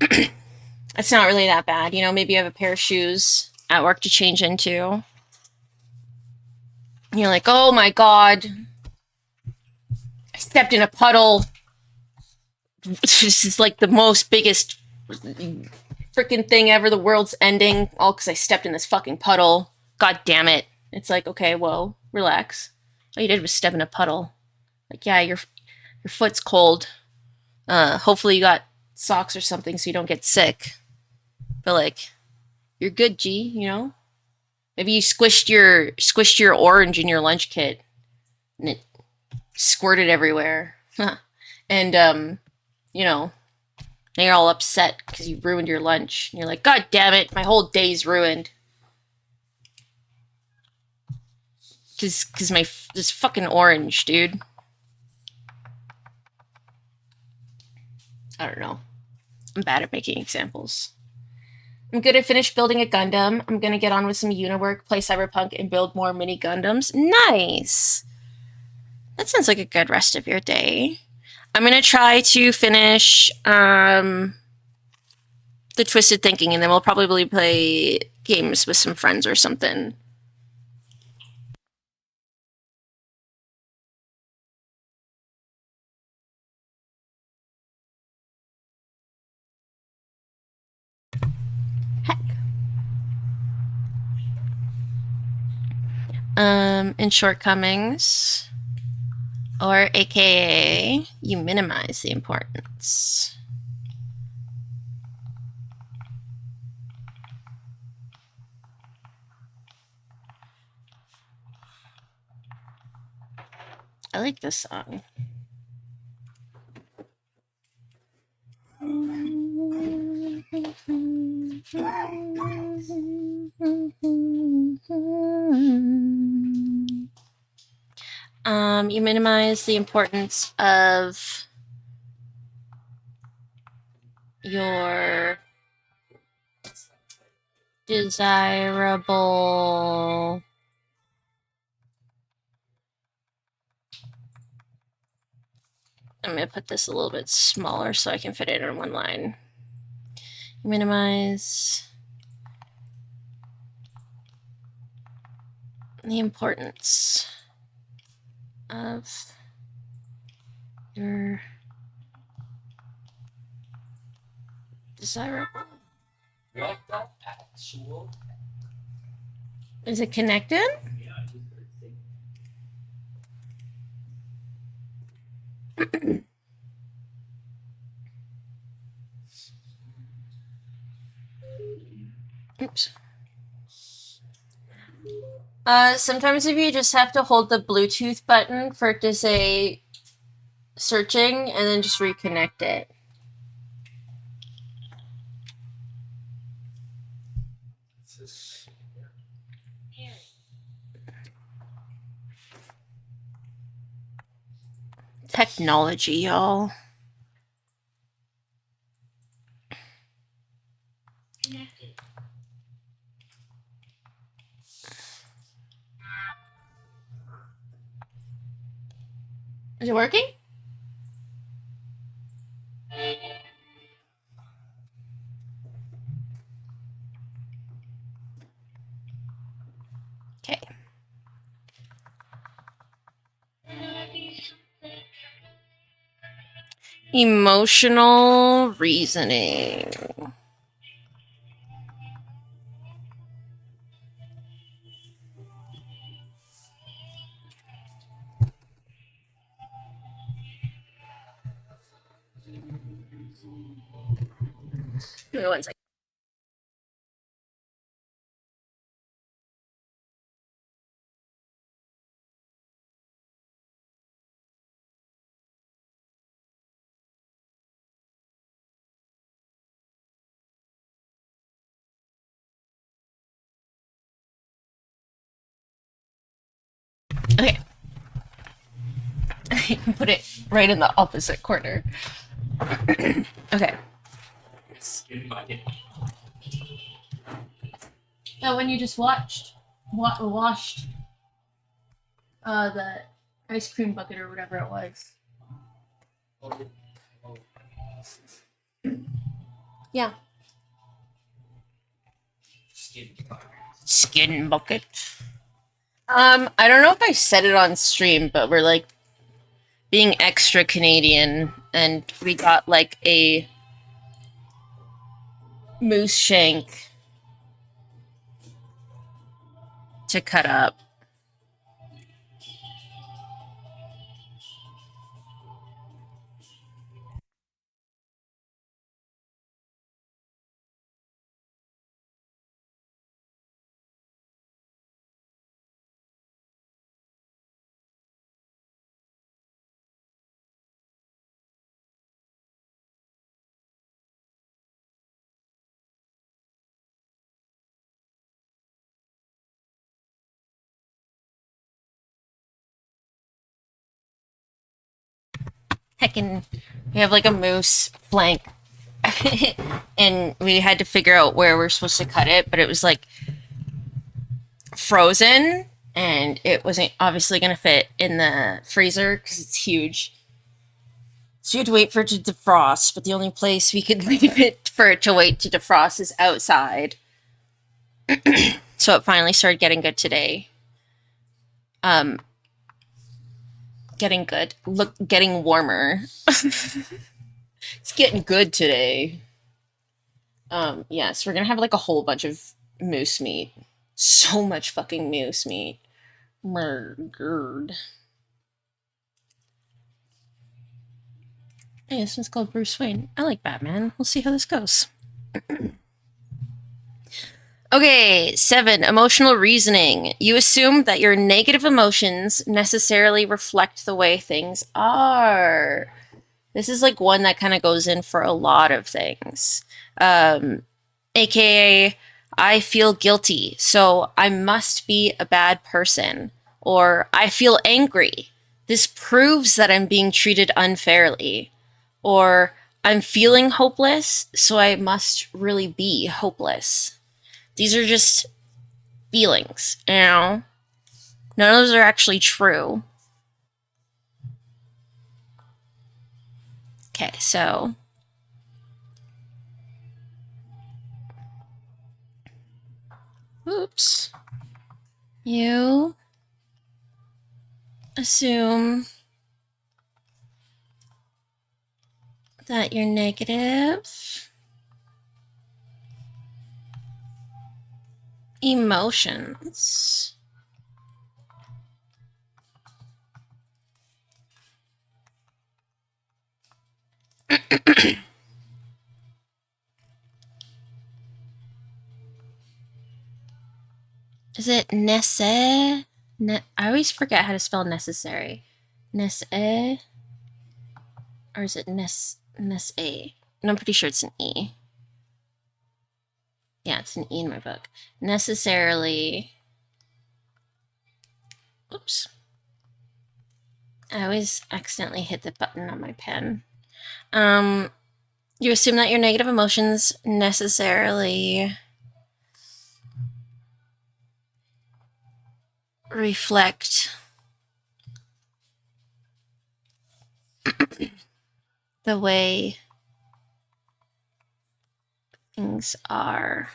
It's not really that bad. You know, maybe you have a pair of shoes at work to change into. And you're like, oh my God, I stepped in a puddle. This is like the most biggest freaking thing ever. The world's ending, all because I stepped in this fucking puddle. God damn it. It's like, okay, well, relax. All you did was step in a puddle. Like, yeah, your foot's cold. Hopefully you got socks or something so you don't get sick. But like, you're good, G, you know? Maybe you squished your orange in your lunch kit and it squirted everywhere. And you know, now you're all upset because you ruined your lunch. And you're like, God damn it, my whole day's ruined. Cause this fucking orange, dude. I don't know. I'm bad at making examples. I'm gonna finish building a Gundam. I'm gonna get on with some Uniwork, play Cyberpunk, and build more mini Gundams. Nice! That sounds like a good rest of your day. I'm gonna try to finish the Twisted Thinking, and then we'll probably play games with some friends or something. Heck. In shortcomings, or AKA, you minimize the importance. I like this song. You minimize the importance of your desirable I'm going to put this a little bit smaller so I can fit it in one line. Minimize the importance of your desirable. What the actual? Is it connected? Yeah, I just heard singing. Oops. Sometimes if you just have to hold the Bluetooth button for it to say searching and then just reconnect it. Technology, y'all. Is it working? Okay. Emotional reasoning. Give me 1 second. Okay. I can put it right in the opposite corner. Okay. The one you just washed the ice cream bucket or whatever it was. Yeah. Skin bucket. I don't know if I said it on stream, but we're like being extra Canadian and we got like a moose shank to cut up. Heckin', we have like a moose flank. And we had to figure out where we're supposed to cut it, but it was like frozen and it wasn't obviously going to fit in the freezer because it's huge. So we had to wait for it to defrost, but the only place we could leave it for it to wait to defrost is outside. So it finally started getting good today. Getting good. Look, getting warmer. It's getting good today. Yeah, so we're gonna have like a whole bunch of moose meat. So much fucking moose meat. Murdered. Hey, this one's called Bruce Wayne. I like Batman. We'll see how this goes. Okay, 7. Emotional reasoning. You assume that your negative emotions necessarily reflect the way things are. This is like one that kind of goes in for a lot of things. AKA, I feel guilty, so I must be a bad person. Or I feel angry. This proves that I'm being treated unfairly. Or I'm feeling hopeless, so I must really be hopeless. These are just feelings, you know? None of those are actually true. Okay, so. Oops. You assume that you're negative emotions is it I always forget how to spell necessary. or is it Ness-A? No, I'm pretty sure it's an E. Yeah, it's an E in my book. Necessarily. Oops. I always accidentally hit the button on my pen. You assume that your negative emotions necessarily reflect the way things are.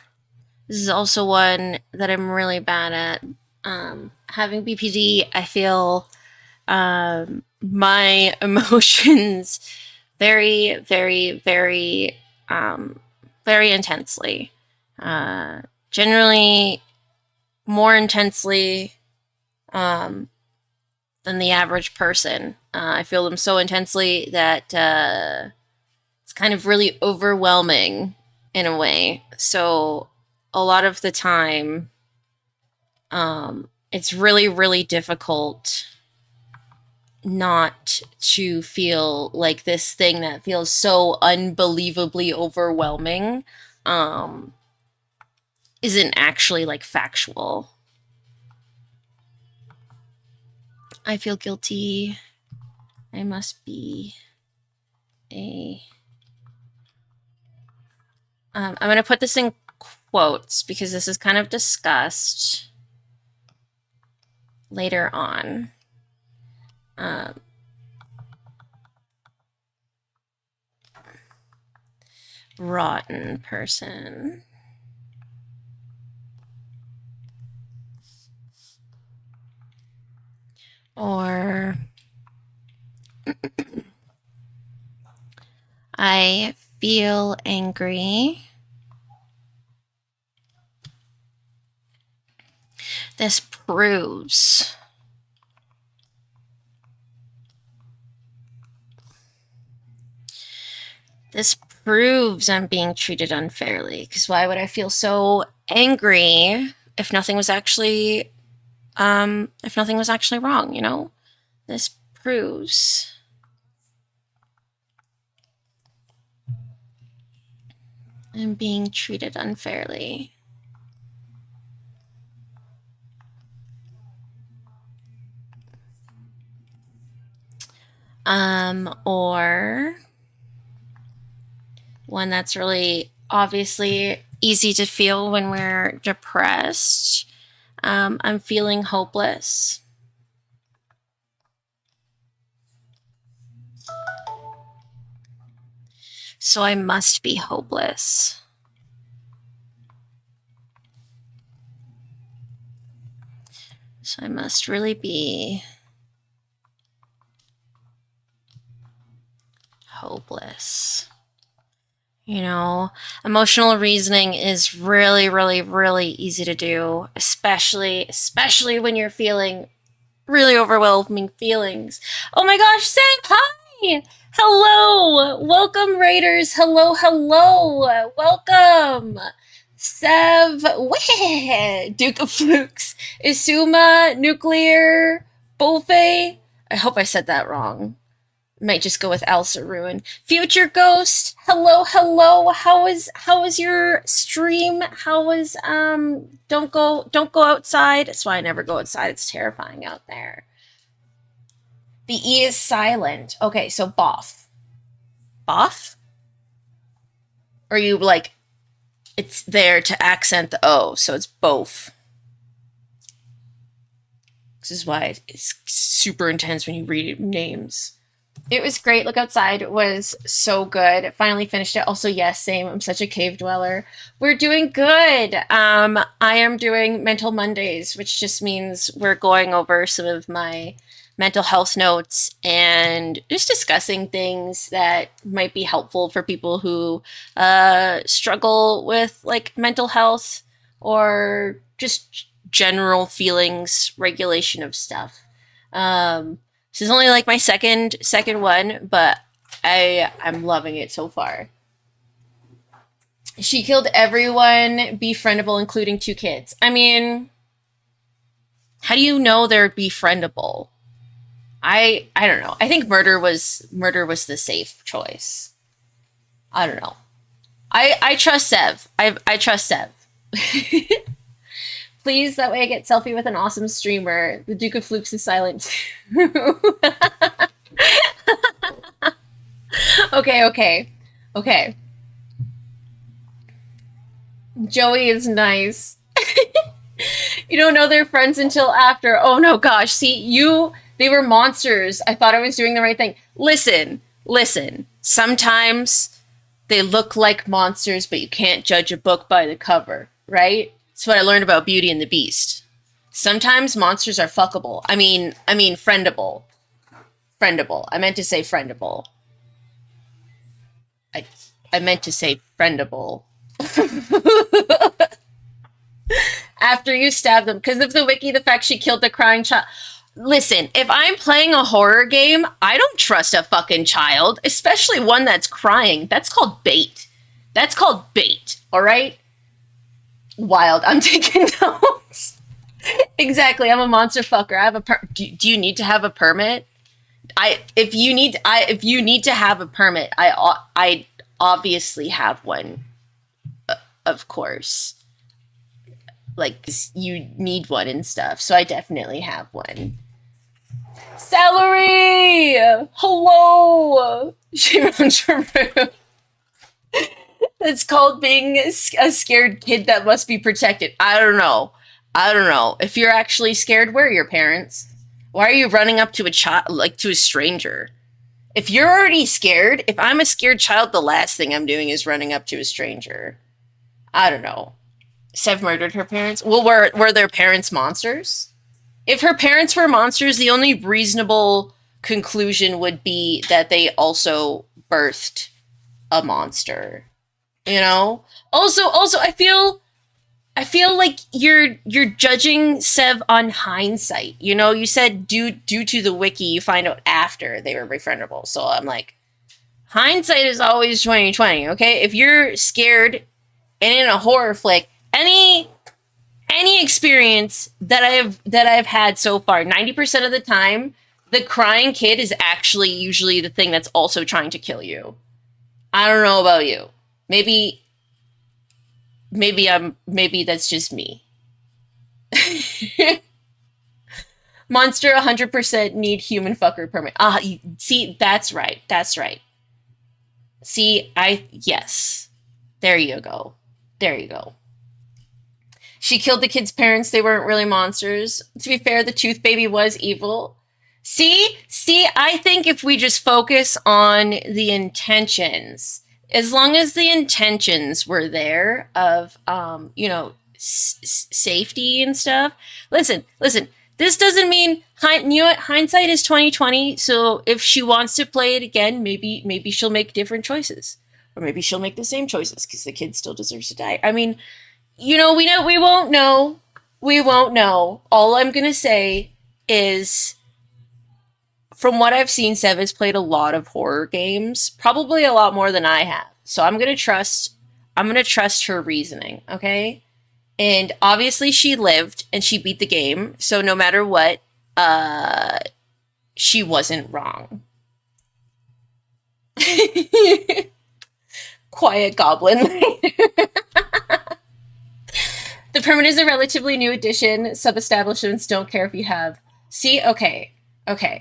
This is also one that I'm really bad at. Having BPD, I feel my emotions very, very, very, very intensely. Generally, more intensely than the average person. I feel them so intensely that it's kind of really overwhelming in a way. So a lot of the time, it's really, really difficult not to feel like this thing that feels so unbelievably overwhelming isn't actually like factual. I feel guilty. I must be a. I'm going to put this in quotes because this is kind of discussed later on. Rotten person. Or I feel angry. This proves I'm being treated unfairly. Because why would I feel so angry if nothing was actually wrong, you know? This proves I'm being treated unfairly. Or one that's really obviously easy to feel when we're depressed. I'm feeling hopeless. So I must be hopeless. So I must really be hopeless. You know, emotional reasoning is really, really, really easy to do, especially when you're feeling really overwhelming feelings. Oh my gosh, Sam, hi! Hello! Welcome, Raiders! Hello, hello! Welcome! Sev, Duke of Flukes, Isuma, Nuclear, Bolfe. I hope I said that wrong. Might just go with Elsa Ruin. Future Ghost, hello, hello. How was your stream? How was don't go outside. That's why I never go outside. It's terrifying out there. The E is silent. Okay, so boff. Boff? Or you like it's there to accent the O, so it's both. This is why it's super intense when you read names. It was great. Look Outside was so good. Finally finished it. Also, yes, same. I'm such a cave dweller. We're doing good. I am doing Mental Mondays, which just means we're going over some of my mental health notes and just discussing things that might be helpful for people who struggle with like mental health or just general feelings regulation of stuff. This is only like my second one, but I'm loving it so far. She killed everyone befriendable, including 2 kids. I mean, how do you know they're befriendable? I don't know. I think murder was the safe choice. I don't know. I trust Sev. I trust Sev. Please, that way I get selfie with an awesome streamer. The Duke of Flukes is silent too. Okay, okay, okay. Joey is nice. You don't know they're friends until after. Oh no, gosh. See, they were monsters. I thought I was doing the right thing. Listen, listen. Sometimes they look like monsters, but you can't judge a book by the cover, right? That's what I learned about Beauty and the Beast. Sometimes monsters are fuckable. I mean, friendable. Friendable. I meant to say friendable. I, I meant to say friendable. After you stab them, because of the wiki, the fact she killed the crying child. Listen, if I'm playing a horror game, I don't trust a fucking child, especially one that's crying. That's called bait. That's called bait, all right? Wild. I'm taking notes. Exactly. I'm a monster fucker. I have do you need to have a permit? If you need to have a permit, I obviously have one. Of course. Like you need one and stuff. So I definitely have one. Celery! Hello! She runs her room. That's called being a scared kid that must be protected. I don't know. I don't know. If you're actually scared, where are your parents? Why are you running up to a child, like to a stranger? If you're already scared, if I'm a scared child, the last thing I'm doing is running up to a stranger. I don't know. Sev murdered her parents? Well, were their parents monsters? If her parents were monsters, the only reasonable conclusion would be that they also birthed a monster. You know? Also, I feel like you're judging Sev on hindsight. You know, you said due to the wiki, you find out after they were befriendable. So I'm like, hindsight is always 2020. Okay, if you're scared and in a horror flick, any experience that I've had so far, 90% of the time, the crying kid is actually usually the thing that's also trying to kill you. I don't know about you. Maybe that's just me. Monster 100% need human fucker permit. See, that's right. That's right. See, yes. There you go. There you go. She killed the kid's parents. They weren't really monsters. To be fair, the tooth baby was evil. See, I think if we just focus on the intentions, as long as the intentions were there of, safety and stuff. Listen. This doesn't mean hindsight is 2020. So if she wants to play it again, maybe she'll make different choices, or maybe she'll make the same choices because the kid still deserves to die. I mean, we won't know. We won't know. All I'm gonna say is, from what I've seen, Sev has played a lot of horror games, probably a lot more than I have. So I'm gonna trust her reasoning, okay? And obviously she lived and she beat the game, so no matter what, she wasn't wrong. Quiet goblin. The permit is a relatively new addition. Sub-establishments don't care if you have. See, okay.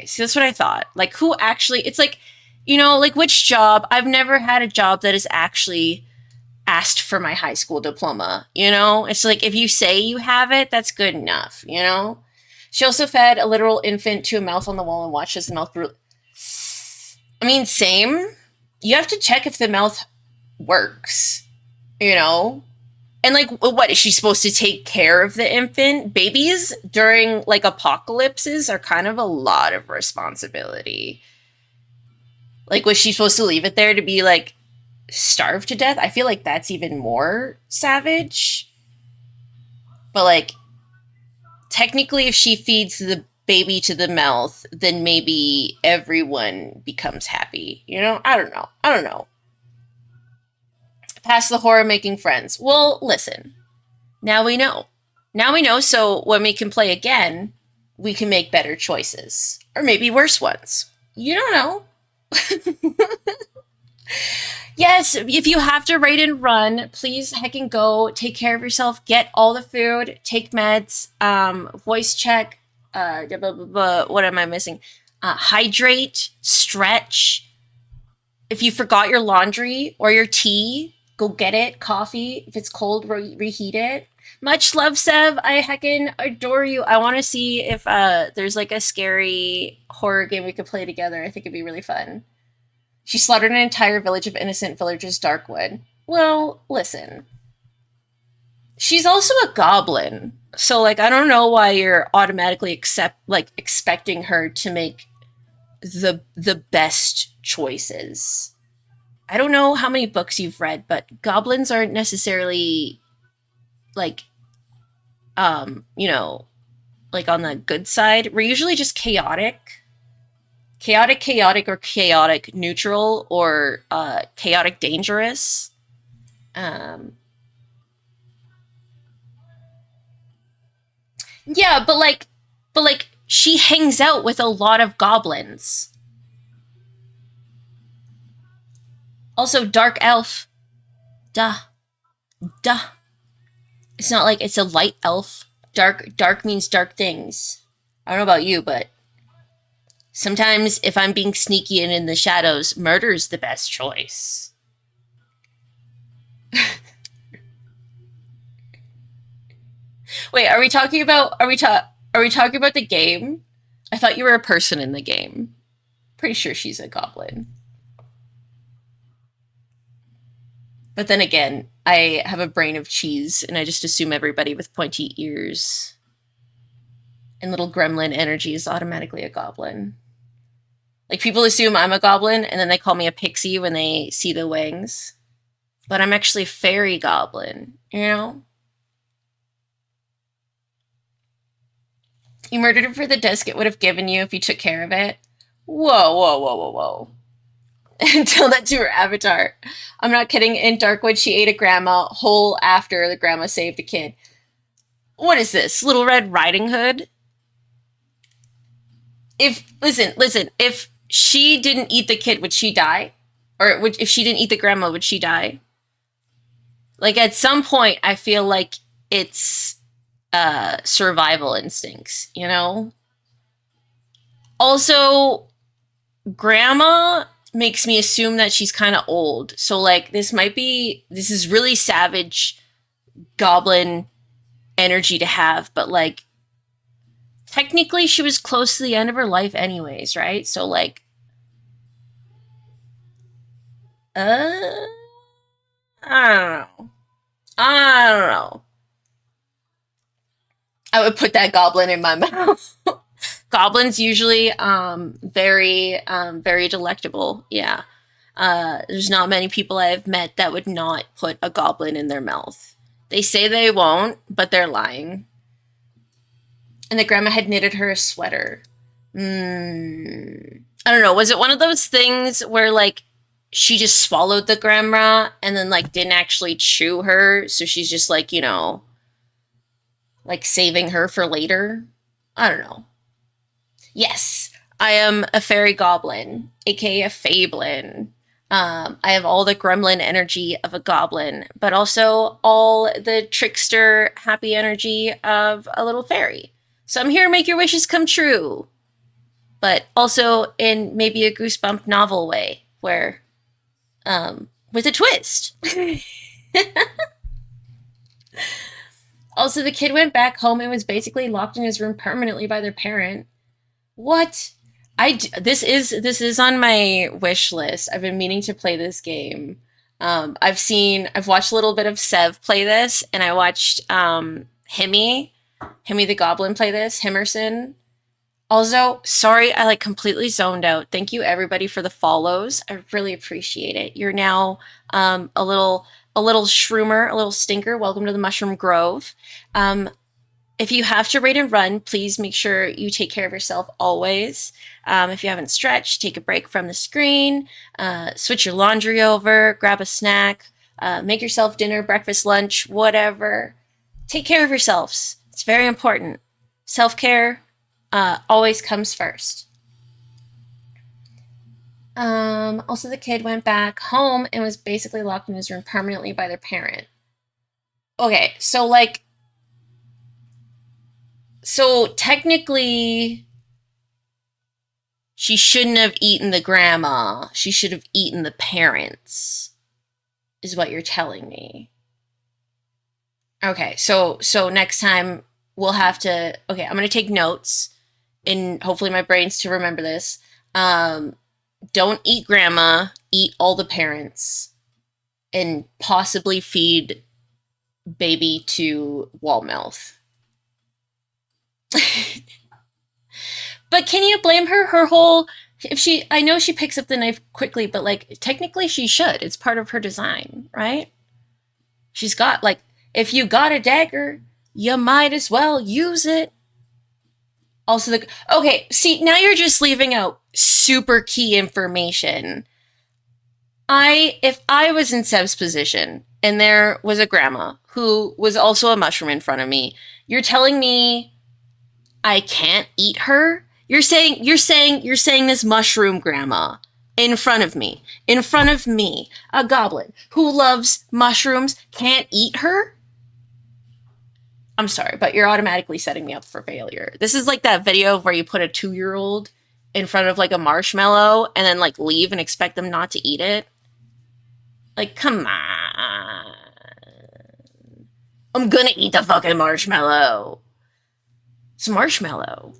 So that's what I thought. Like, who actually, it's like, like which job? I've never had a job that has actually asked for my high school diploma. It's like, if you say you have it, that's good enough, She also fed a literal infant to a mouth on the wall and watched as the mouth grew. I mean, same. You have to check if the mouth works, And like, what is she supposed to take care of the infant? Babies during like apocalypses are kind of a lot of responsibility. Like, was she supposed to leave it there to be like starved to death? I feel like that's even more savage. But like, technically, if she feeds the baby to the mouth, then maybe everyone becomes happy. I don't know. Past the horror making friends. Well, listen. Now we know. So when we can play again, we can make better choices. Or maybe worse ones. You don't know. Yes, if you have to rate and run, please heck and go. Take care of yourself. Get all the food. Take meds. Voice check. Blah, blah, blah, blah. What am I missing? Hydrate. Stretch. If you forgot your laundry or your tea, go get it. Coffee. If it's cold, reheat it. Much love, Sev. I heckin' adore you. I want to see if there's like a scary horror game we could play together. I think it'd be really fun. She slaughtered an entire village of innocent villagers, Darkwood. Well, listen. She's also a goblin. So like I don't know why you're automatically expecting her to make the best choices. I don't know how many books you've read, but goblins aren't necessarily like you know, like on the good side. We're usually just chaotic, or chaotic neutral, or chaotic dangerous. Um, yeah, but like she hangs out with a lot of goblins. Also, dark elf. Duh, duh. It's not like it's a light elf. Dark means dark things. I don't know about you, but sometimes if I'm being sneaky and in the shadows, murder's the best choice. Wait, are we talking about the game? I thought you were a person in the game. Pretty sure she's a goblin. But then again, I have a brain of cheese and I just assume everybody with pointy ears and little gremlin energy is automatically a goblin. Like people assume I'm a goblin and then they call me a pixie when they see the wings. But I'm actually a fairy goblin, you know? You murdered it for the disc it would have given you if you took care of it. Whoa, whoa, whoa, whoa, whoa. And tell that to her avatar. I'm not kidding. In Darkwood, she ate a grandma whole after the grandma saved the kid. What is this? Little Red Riding Hood? Listen, if she didn't eat the kid, would she die? Or if she didn't eat the grandma, would she die? Like at some point, I feel like it's survival instincts, you know? Also, grandma makes me assume that she's kind of old. So like this is really savage goblin energy to have, but like technically she was close to the end of her life anyways, right? So like uh I don't know. I don't know. I would put that goblin in my mouth. Goblins usually very delectable. Yeah. There's not many people I've met that would not put a goblin in their mouth. They say they won't, but they're lying. And the grandma had knitted her a sweater. I don't know. Was it one of those things where like she just swallowed the grandma and then like didn't actually chew her, so she's just like, you know, like saving her for later? I don't know. Yes, I am a fairy goblin, aka a faeblin. I have all the gremlin energy of a goblin, but also all the trickster happy energy of a little fairy. So I'm here to make your wishes come true, but also in maybe a goosebump novel way, where with a twist. Also, the kid went back home and was basically locked in his room permanently by their parent. What? This is on my wish list. I've been meaning to play this game. I've watched a little bit of Sev play this, and I watched Himmy the Goblin play this, Himerson. Also, sorry, I like completely zoned out. Thank you everybody for the follows. I really appreciate it. You're now a little shroomer, a little stinker. Welcome to the Mushroom Grove. If you have to rate and run, please make sure you take care of yourself always. If you haven't stretched, take a break from the screen, switch your laundry over, grab a snack, make yourself dinner, breakfast, lunch, whatever. Take care of yourselves. It's very important. Self care, always comes first. Also, the kid went back home and was basically locked in his room permanently by their parent. Okay, so like, so technically, she shouldn't have eaten the grandma. She should have eaten the parents, is what you're telling me. Okay, so next time we'll have to. Okay, I'm gonna take notes, and hopefully my brain's to remember this. Um, don't eat grandma. Eat all the parents, and possibly feed baby to wall mouth. But can you blame her? Her whole if she I know she picks up the knife quickly, but like technically she should. It's part of her design, right? She's got like if you got a dagger, you might as well use it. Also the okay, see, now you're just leaving out super key information. I if I was in Sev's position and there was a grandma who was also a mushroom in front of me, you're telling me I can't eat her? You're saying this mushroom grandma in front of me, a goblin who loves mushrooms can't eat her? I'm sorry, but you're automatically setting me up for failure. This is like that video where you put a 2-year-old in front of like a marshmallow and then like leave and expect them not to eat it. Like, come on. I'm gonna eat the fucking marshmallow. It's marshmallow.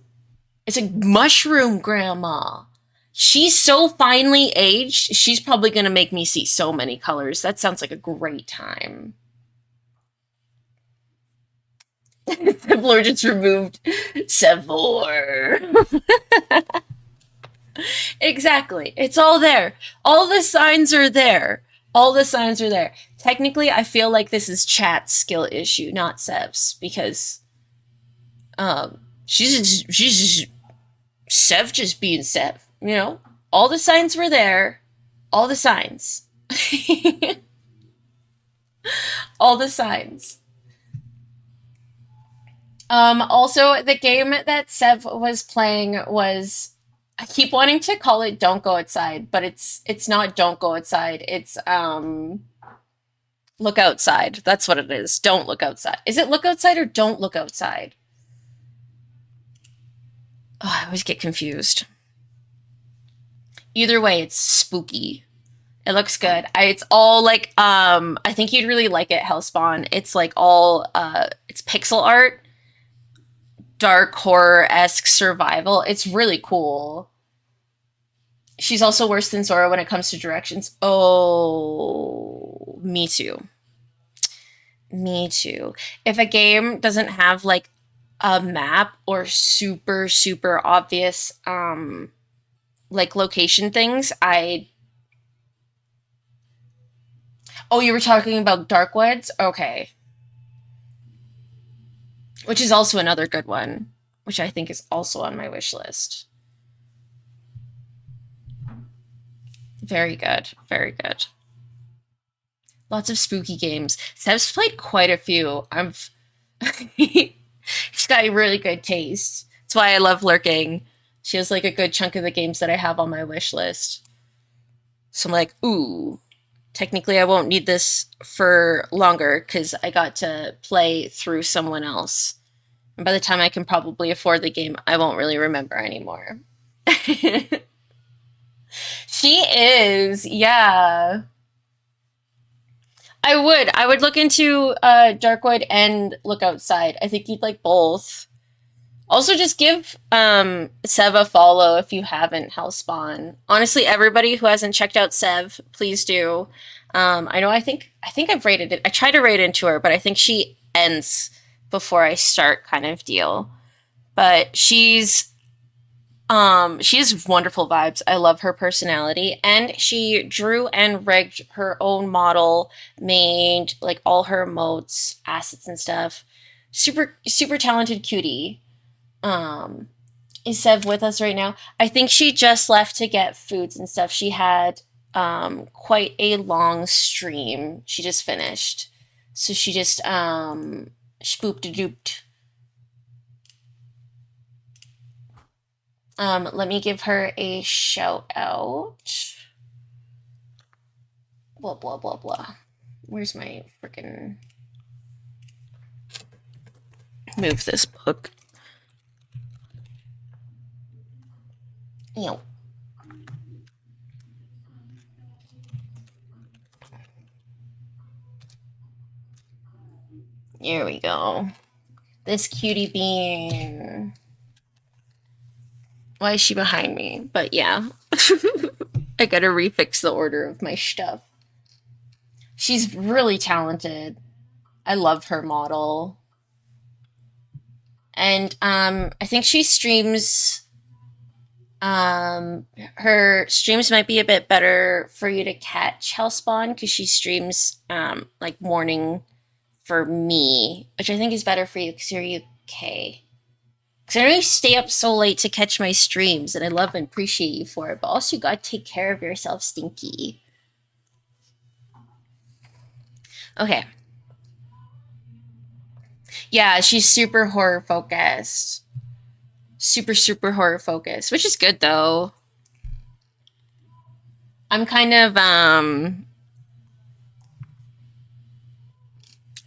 It's a mushroom grandma. She's so finely aged, she's probably gonna make me see so many colors. That sounds like a great time. Blur just removed Sevor. Exactly. It's all there. All the signs are there. All the signs are there. Technically, I feel like this is chat's skill issue, not Sev's, because she's just Sev just being Sev, you know? All the signs were there. All the signs. All the signs. Also, the game that Sev was playing was I keep wanting to call it "Don't Go Outside," but it's not "Don't Go Outside." It's "Look Outside." That's what it is. Don't look outside. Is it "Look Outside" or "Don't Look Outside"? Oh, I always get confused. Either way, it's spooky. It looks good. It's all like I think you'd really like it, Hellspawn. It's like all it's pixel art, dark horror-esque survival. It's really cool. She's also worse than Zora when it comes to directions. Oh, me too. Me too. If a game doesn't have like a map or super super obvious like location things, I Oh, you were talking about Darkwoods? Okay. Which is also another good one, which I think is also on my wish list. Very good. Very good. Lots of spooky games. Seb's played quite a few. She's got a really good taste. That's why I love lurking. She has like a good chunk of the games that I have on my wish list. So I'm like, ooh, technically I won't need this for longer because I got to play through someone else. And by the time I can probably afford the game, I won't really remember anymore. She is, yeah. I would look into Darkwood and Look Outside. I think you'd like both. Also, just give Sev a follow if you haven't, Hellspawn. Honestly, everybody who hasn't checked out Sev, please do. I know. I think I've rated it. I tried to rate into her, but I think she ends before I start, kind of deal. But she has wonderful vibes. I love her personality, and she drew and rigged her own model, made like all her emotes, assets, and stuff. Super super talented cutie. Um, is Sev with us right now? I think she just left to get foods and stuff. She had quite a long stream. She just finished. So she just spooped a dooped. Let me give her a shout out. Blah blah blah blah. Where's my freaking move this book? Ew. Here we go. This cutie bean. Why is she behind me? But yeah. I gotta refix the order of my stuff. She's really talented. I love her model. And I think she streams her streams might be a bit better for you to catch Hellspawn because she streams like morning for me, which I think is better for you because you're UK. Because I know you stay up so late to catch my streams, and I love and appreciate you for it. But also, you gotta take care of yourself, Stinky. Okay. Yeah, she's super horror focused. Super horror focused, which is good though. I'm kind of I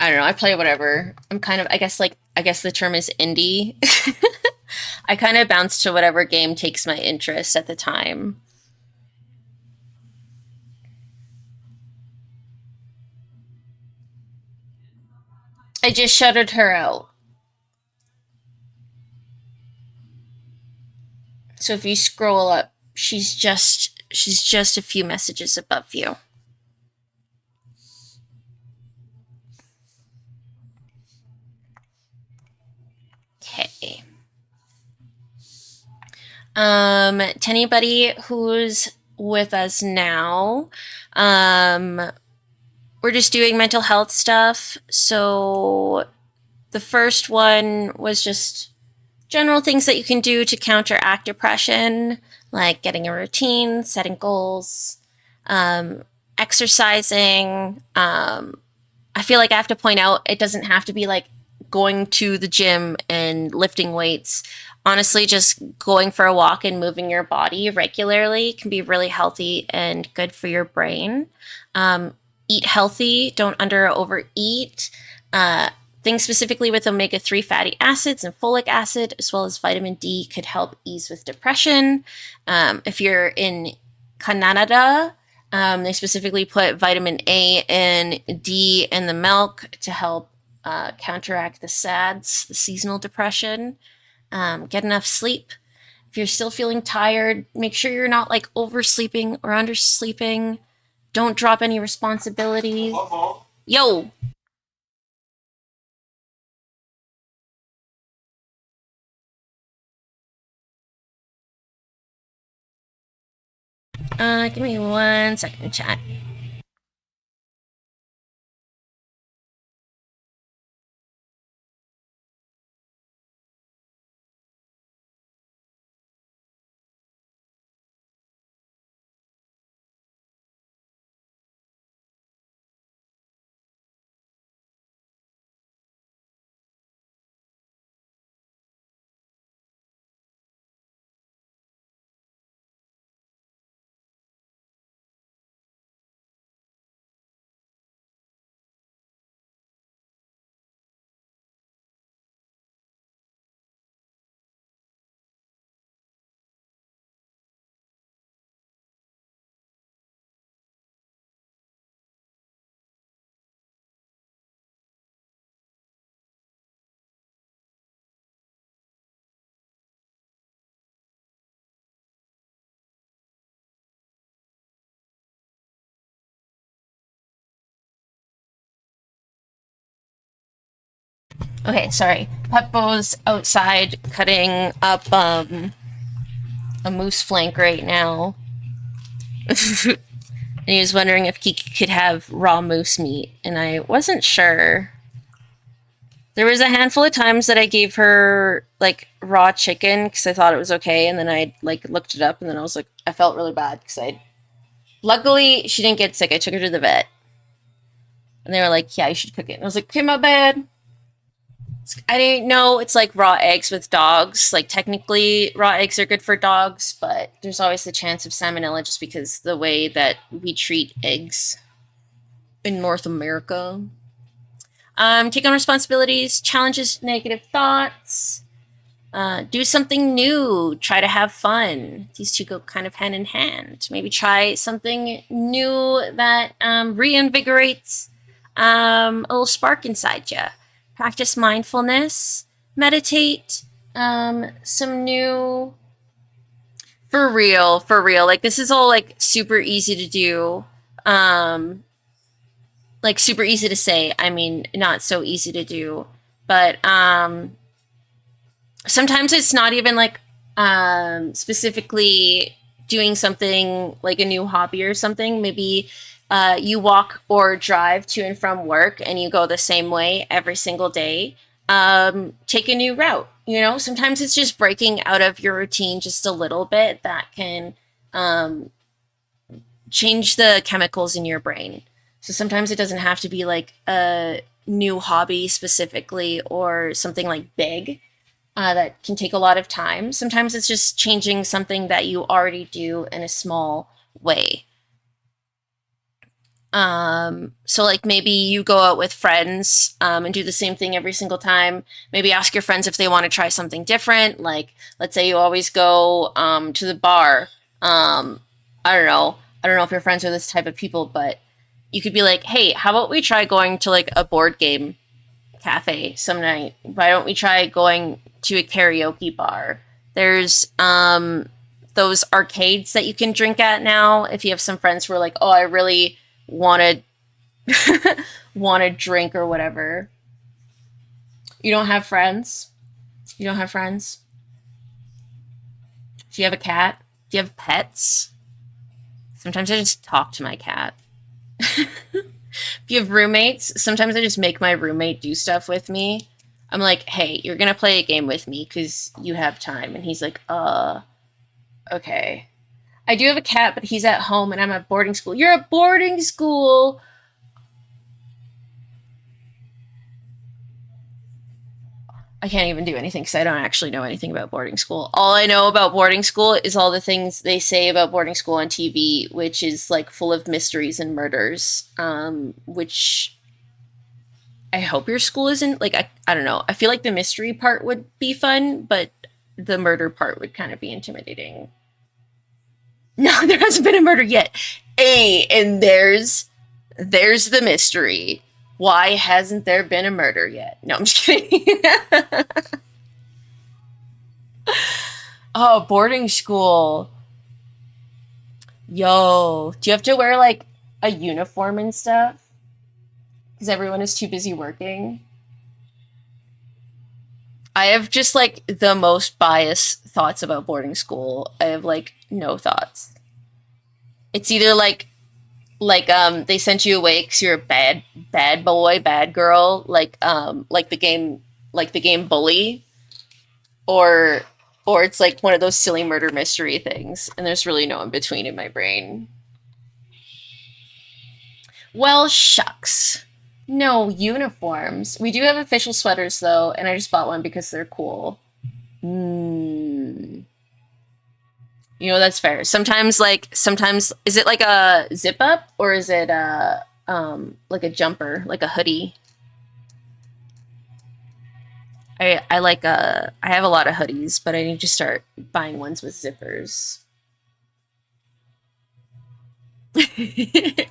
don't know, I play whatever. I'm kind of I guess the term is indie. I kind of bounce to whatever game takes my interest at the time. I just shuttered her out. So if you scroll up, she's just a few messages above you. Okay. To anybody who's with us now, we're just doing mental health stuff. So the first one was just general things that you can do to counteract depression, like getting a routine, setting goals, exercising. I feel like I have to point out it doesn't have to be like going to the gym and lifting weights. Honestly, just going for a walk and moving your body regularly can be really healthy and good for your brain. Um, Eat healthy, don't under or overeat. Things specifically with omega-3 fatty acids and folic acid, as well as vitamin D, could help ease with depression. If you're in Canada, they specifically put vitamin A and D in the milk to help counteract the SADS, the seasonal depression. Get enough sleep. If you're still feeling tired, make sure you're not like oversleeping or undersleeping. Don't drop any responsibilities. Yo, give me 1 second, chat. Okay, sorry. Peppo's outside cutting up a moose flank right now. And he was wondering if Kiki could have raw moose meat, and I wasn't sure. There was a handful of times that I gave her like raw chicken because I thought it was okay, and then I like looked it up, and then I was like, I felt really bad because I. Luckily, she didn't get sick. I took her to the vet, and they were like, "Yeah, you should cook it." And I was like, "Okay, my bad." I didn't know it's like raw eggs with dogs. Like technically raw eggs are good for dogs, but there's always the chance of salmonella just because the way that we treat eggs in North America. Take on responsibilities, challenges negative thoughts, do something new, try to have fun. These two go kind of hand in hand. Maybe try something new that reinvigorates a little spark inside you. Practice mindfulness, meditate, some new. For real. Like, this is all like super easy to do. Um, like, super easy to say. I mean, not so easy to do. But sometimes it's not even like specifically doing something like a new hobby or something. Maybe you walk or drive to and from work and you go the same way every single day. Take a new route. You know, sometimes it's just breaking out of your routine just a little bit that can um, change the chemicals in your brain. So sometimes it doesn't have to be like a new hobby specifically or something like big that can take a lot of time. Sometimes it's just changing something that you already do in a small way. So like maybe you go out with friends and do the same thing every single time. Maybe ask your friends if they want to try something different. Like let's say you always go to the bar. Um, I don't know. I don't know if your friends are this type of people, but you could be like, hey, how about we try going to like a board game cafe some night? Why don't we try going to a karaoke bar? There's those arcades that you can drink at now if you have some friends who are like, oh, I really want to want to drink or whatever. You don't have friends? You don't have friends? Do you have a cat? Do you have pets? Sometimes I just talk to my cat. If you have roommates, sometimes I just make my roommate do stuff with me. I'm like, hey, you're gonna play a game with me because you have time. And he's like, okay. I do have a cat, but he's at home and I'm at boarding school. You're at boarding school. I can't even do anything because I don't actually know anything about boarding school. All I know about boarding school is all the things they say about boarding school on TV, which is like full of mysteries and murders. Which I hope your school isn't like. I don't know. I feel like the mystery part would be fun, but the murder part would kind of be intimidating. No, there hasn't been a murder yet. Hey, and there's the mystery. Why hasn't there been a murder yet? No, I'm just kidding. Oh, boarding school. Yo, do you have to wear like a uniform and stuff? Because everyone is too busy working. I have just like the most biased thoughts about boarding school. I have like no thoughts. It's either they sent you away because you're a bad boy, bad girl, like the game Bully, or or it's like one of those silly murder mystery things, and there's really no in between in my brain. Well, shucks. No uniforms. We do have official sweaters though, and I just bought one because they're cool. Mm. You know, that's fair. Sometimes is it like a zip up or is it like a jumper, like a hoodie? I like I have a lot of hoodies, but I need to start buying ones with zippers. I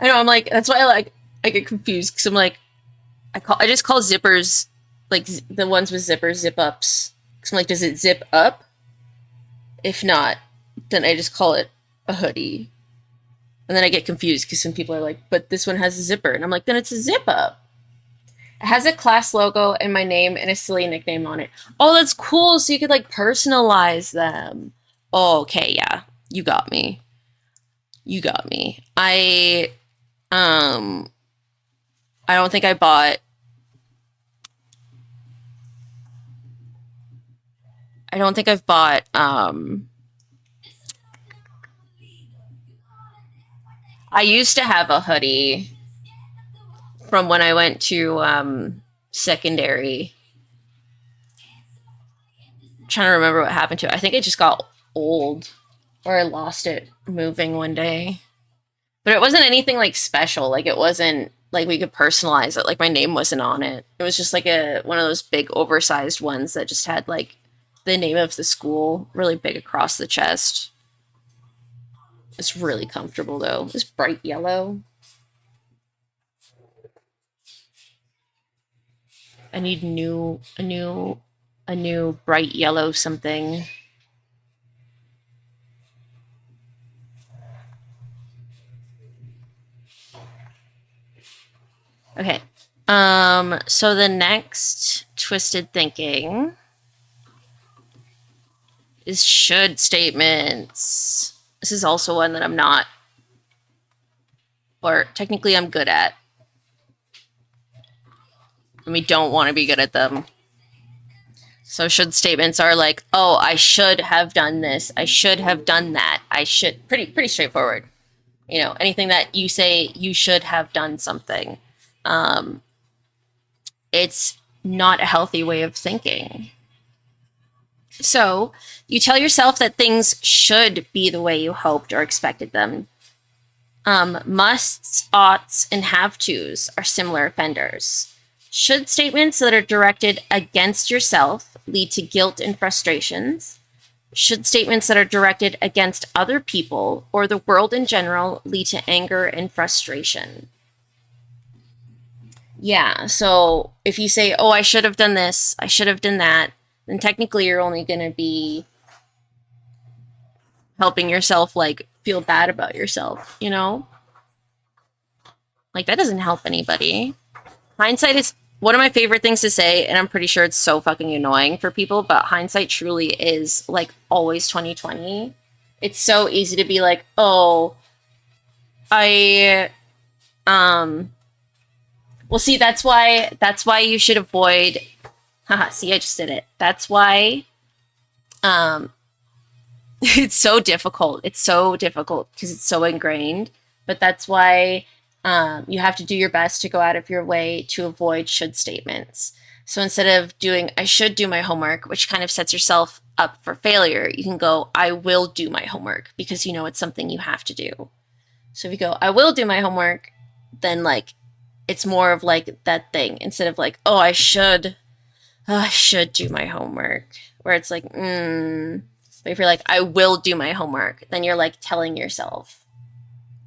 know, I'm like that's why I get confused because I'm like I just call zippers like the ones with zippers zip ups. Cause I'm like, does it zip up? If not, then I just call it a hoodie. And then I get confused because some people are like, but this one has a zipper. And I'm like, then it's a zip up. It has a class logo and my name and a silly nickname on it. Oh, that's cool. So you could like personalize them. Oh, okay, yeah. You got me. You got me. Um I don't think I bought I don't think I've bought I used to have a hoodie. from when I went to secondary. I'm trying to remember what happened to it. I think it just got old, or I lost it moving one day. But it wasn't anything like special. Like it wasn't like we could personalize it. Like my name wasn't on it. It was just like a one of those big oversized ones that just had like the name of the school really big across the chest. It's really comfortable though. It's bright yellow. I need a new bright yellow something. Okay. So the next twisted thinking is should statements. This is also one that I'm not, or technically I'm good at. And we don't want to be good at them. So should statements are like, oh, I should have done this. I should have done that. I should, pretty straightforward. You know, anything that you say you should have done something. It's not a healthy way of thinking. So you tell yourself that things should be the way you hoped or expected them. Musts, oughts, and have tos are similar offenders. Should statements that are directed against yourself lead to guilt and frustrations? Should statements that are directed against other people or the world in general lead to anger and frustration? Yeah, so if you say, oh, I should have done this, I should have done that, then technically you're only going to be helping yourself, like, feel bad about yourself, you know? Like, that doesn't help anybody. Hindsight is one of my favorite things to say, and I'm pretty sure it's so fucking annoying for people, but hindsight truly is, like, always 2020. It's so easy to be like, oh, well, see, that's why you should avoid, haha, see, I just did it. That's why, it's so difficult. It's so difficult because it's so ingrained, but that's why you have to do your best to go out of your way to avoid should statements. So instead of doing, I should do my homework, which kind of sets yourself up for failure, you can go, I will do my homework, because you know it's something you have to do. So if you go, I will do my homework, then like, it's more of like that thing instead of like, oh, I should do my homework, where it's like, But if you're like, I will do my homework, then you're like telling yourself.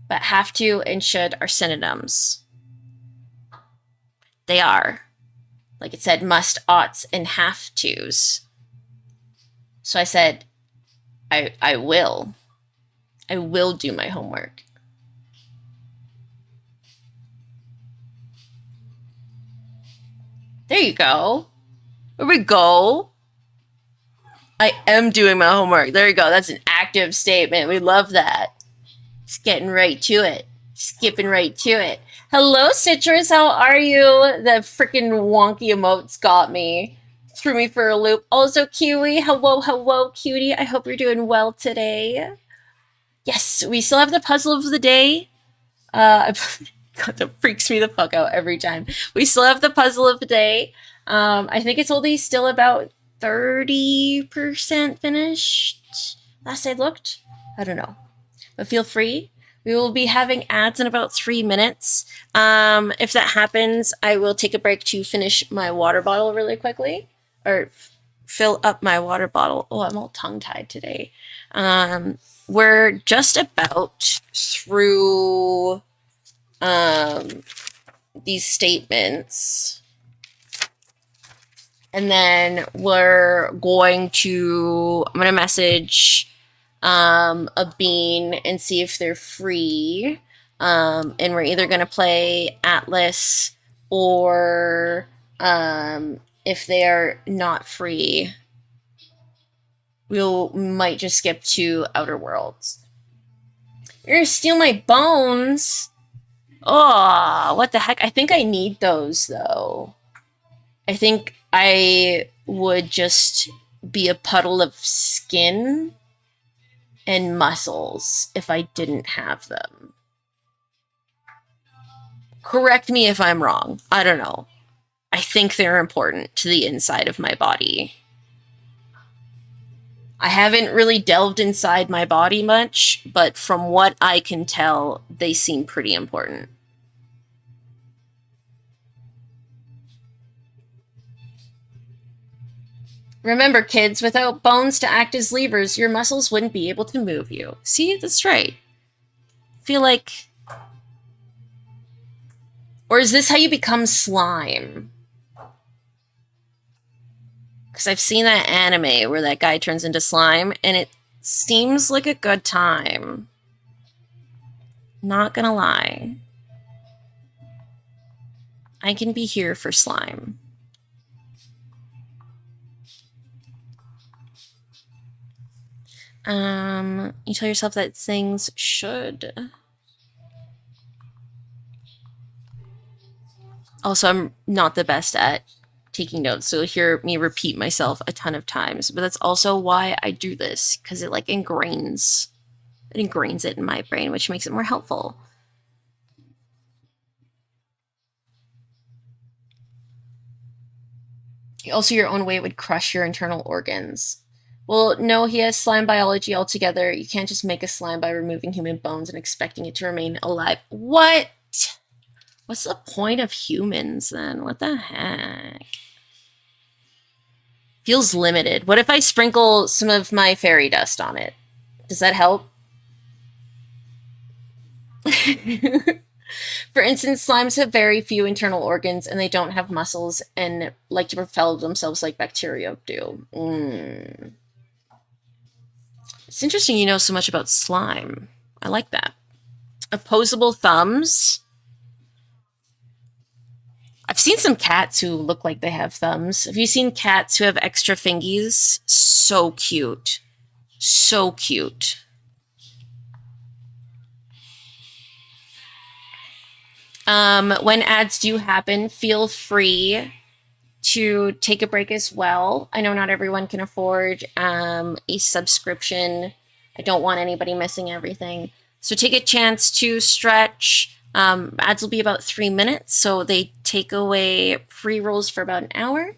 But have to and should are synonyms. They are. Like it said, must, oughts, and have tos. So I said, I will. I will do my homework. There you go. There we go. I am doing my homework. There you go. That's an active statement. We love that. Just getting right to it. Skipping right to it. Hello, Citrus. How are you? The freaking wonky emotes got me. Threw me for a loop. Also, Kiwi. Hello, cutie. I hope you're doing well today. Yes, we still have the puzzle of the day. God, that freaks me the fuck out every time. We still have the puzzle of the day. I think it's only still about 30% finished. Last I looked. I don't know. But feel free. We will be having ads in about 3 minutes. If that happens, I will take a break to finish my water bottle really quickly. Or fill up my water bottle. Oh, I'm all tongue-tied today. We're just about through these statements. And then I'm going to message a bean and see if they're free. And we're either going to play Atlas or if they are not free, we might just skip to Outer Worlds. You're going to steal my bones? Oh, what the heck? I think I need those, though. I think I would just be a puddle of skin and muscles if I didn't have them. Correct me if I'm wrong. I don't know. I think they're important to the inside of my body. I haven't really delved inside my body much, but from what I can tell, they seem pretty important. Remember, kids, without bones to act as levers, your muscles wouldn't be able to move you. See, that's right. Feel like. Or is this how you become slime? Because I've seen that anime where that guy turns into slime, and it seems like a good time. Not gonna lie. I can be here for slime. You tell yourself that things should. Also, I'm not the best at taking notes, so you'll hear me repeat myself a ton of times. But that's also why I do this, because it like ingrains it in my brain, which makes it more helpful. Also, your own weight would crush your internal organs. Well, no, he has slime biology altogether. You can't just make a slime by removing human bones and expecting it to remain alive. What? What's the point of humans then? What the heck? Feels limited. What if I sprinkle some of my fairy dust on it? Does that help? For instance, slimes have very few internal organs and they don't have muscles and like to propel themselves like bacteria do. It's interesting you know so much about slime. I like that. Opposable thumbs. I've seen some cats who look like they have thumbs. Have you seen cats who have extra fingies? So cute. So cute. When ads do happen, feel free to take a break as well. I know not everyone can afford a subscription. I don't want anybody missing everything. So take a chance to stretch. Ads will be about 3 minutes, so they take away pre rolls for about an hour.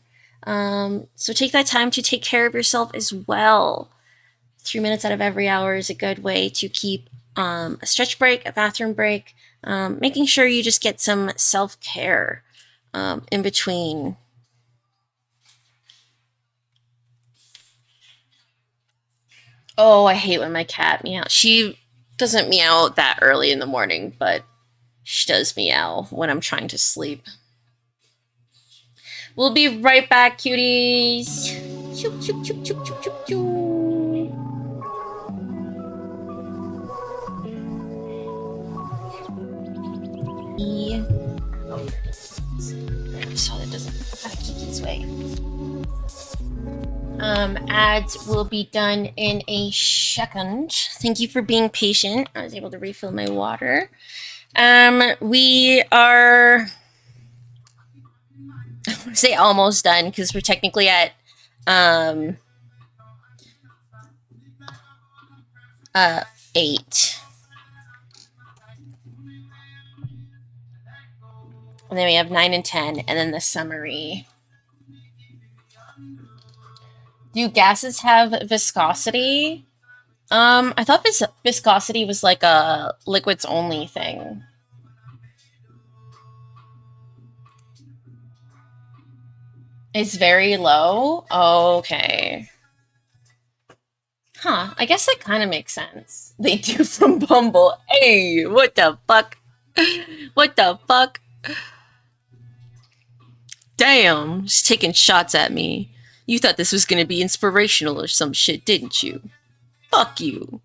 So take that time to take care of yourself as well. 3 minutes out of every hour is a good way to keep a stretch break, a bathroom break, making sure you just get some self care in between. Oh, I hate when my cat meows. She doesn't meow that early in the morning, but she does meow when I'm trying to sleep. We'll be right back, cuties. Choo, choo, choo, choo, choo, choo, choo. So that doesn't kind of keep this way. Ads will be done in a second. Thank you for being patient. I was able to refill my water. We are, I want to say almost done because we're technically at 8. And then we have 9 and 10, and then the summary. Do gases have viscosity? I thought viscosity was like a liquids only thing. It's very low? Okay. Huh, I guess that kind of makes sense. They do from Bumble. Hey, what the fuck? What the fuck? Damn, just taking shots at me. You thought this was gonna be inspirational or some shit, didn't you? Fuck you.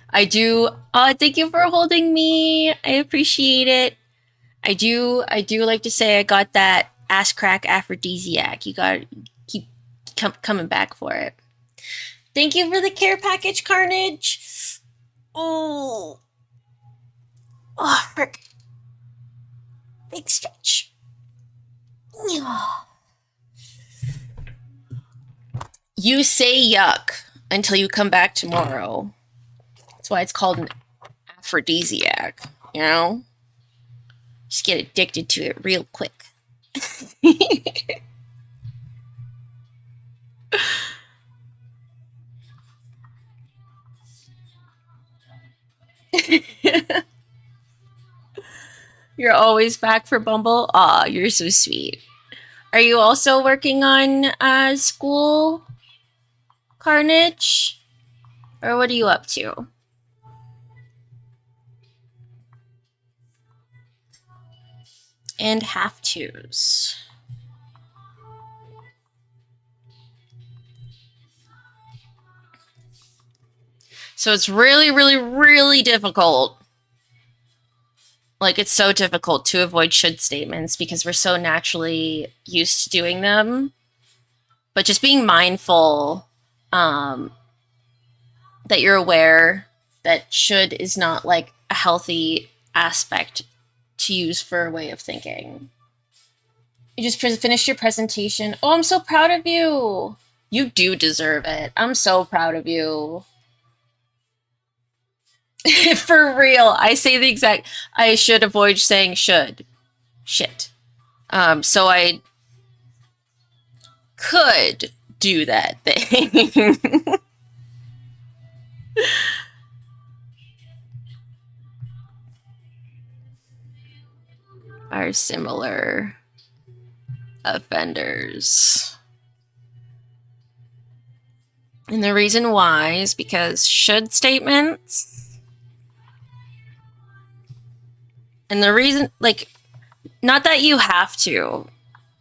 I do. Thank you for holding me. I appreciate it. I do like to say I got that ass crack aphrodisiac. You got to keep coming back for it. Thank you for the care package, Carnage. Oh, frick. Big stretch. You say yuck until you come back tomorrow. That's why it's called an aphrodisiac, you know? Just get addicted to it real quick. You're always back for Bumble? Aw, you're so sweet. Are you also working on school carnage? Or what are you up to? And have tos. So it's really, really, really difficult. Like, it's so difficult to avoid should statements because we're so naturally used to doing them. But just being mindful that you're aware that should is not like a healthy aspect to use for a way of thinking. You just finished your presentation. Oh, I'm so proud of you. You do deserve it. I'm so proud of you. For real, I say the exact. I should avoid saying should. Shit. So I could do that thing. Are similar offenders. And the reason why is because should statements. And the reason, like, not that you have to.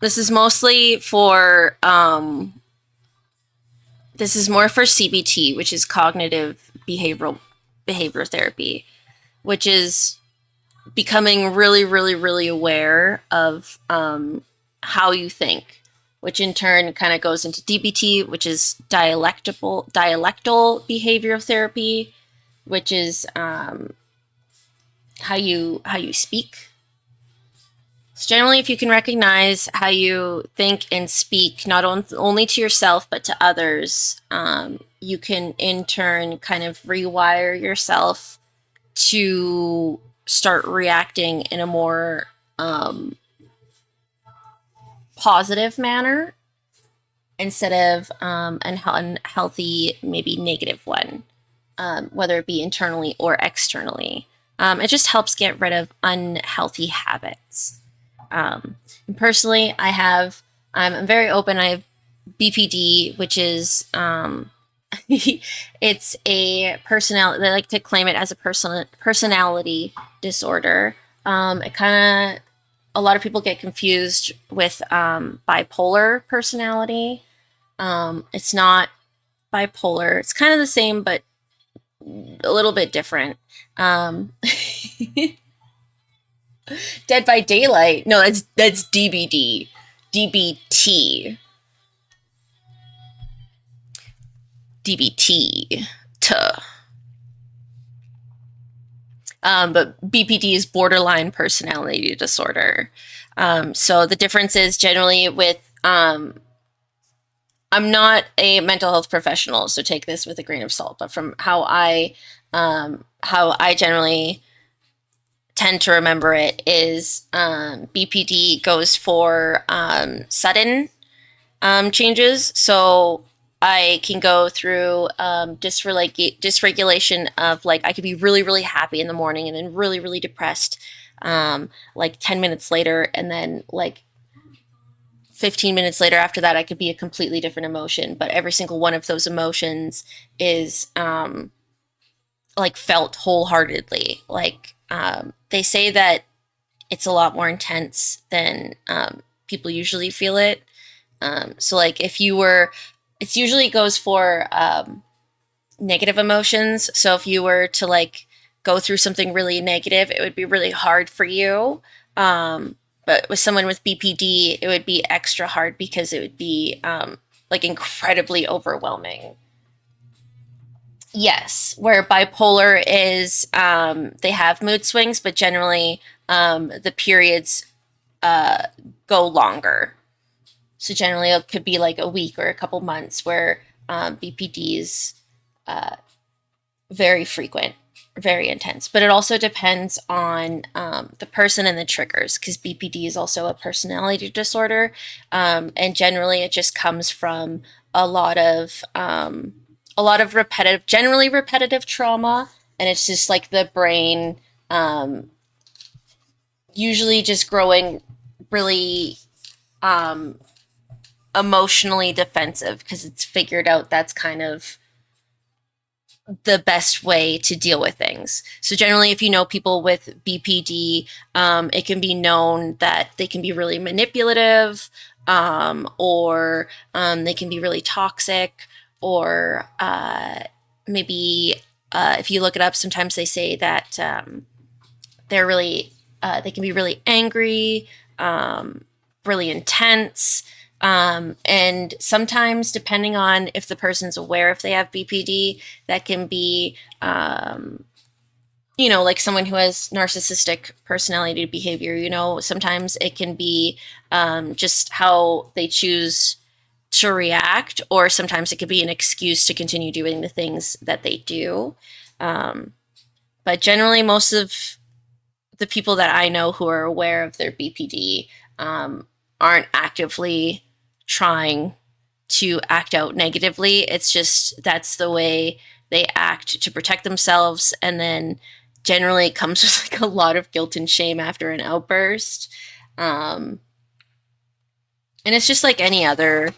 This is mostly for, this is more for CBT, which is cognitive behavior therapy, which is becoming really, really, really aware of how you think, which in turn kind of goes into DBT, which is dialectal behavioral therapy, which is how you speak. So generally, if you can recognize how you think and speak, not only to yourself but to others, you can in turn kind of rewire yourself to start reacting in a more positive manner instead of an unhealthy, maybe negative one, whether it be internally or externally. It just helps get rid of unhealthy habits. And personally, I'm very open. I have BPD, which is it's a personality. They like to claim it as a personality disorder. It kind of a lot of people get confused with bipolar personality. It's not bipolar. It's kind of the same, but a little bit different. Dead by Daylight. No, that's DBD. DBT. DBT. Tuh. But BPD is borderline personality disorder. So the difference is generally with I'm not a mental health professional, so take this with a grain of salt. But from how I generally tend to remember it is BPD goes for sudden changes. So I can go through dysregulation of like I could be really, really happy in the morning and then really, really depressed like 10 minutes later, and then like 15 minutes later after that I could be a completely different emotion, but every single one of those emotions is like felt wholeheartedly. Like they say that it's a lot more intense than people usually feel it. So like if you were, it usually goes for negative emotions. So if you were to like go through something really negative, it would be really hard for you. But with someone with BPD, it would be extra hard because it would be like incredibly overwhelming. Yes, where bipolar is, they have mood swings, but generally the periods go longer. So generally it could be like a week or a couple months where BPDs very frequent, very intense. But it also depends on the person and the triggers, because BPD is also a personality disorder, and generally it just comes from a lot of repetitive, generally repetitive trauma, and it's just like the brain usually just growing really emotionally defensive because it's figured out that's kind of the best way to deal with things. So generally, if you know people with BPD, it can be known that they can be really manipulative, or they can be really toxic, or maybe if you look it up, sometimes they say that they're really they can be really angry, really intense. And sometimes, depending on if the person's aware if they have BPD, that can be, like someone who has narcissistic personality behavior. Sometimes it can be just how they choose to react, or sometimes it could be an excuse to continue doing the things that they do. But generally, most of the people that I know who are aware of their BPD aren't actively trying to act out negatively. It's just that's the way they act to protect themselves, and then generally it comes with like a lot of guilt and shame after an outburst. And it's just like any other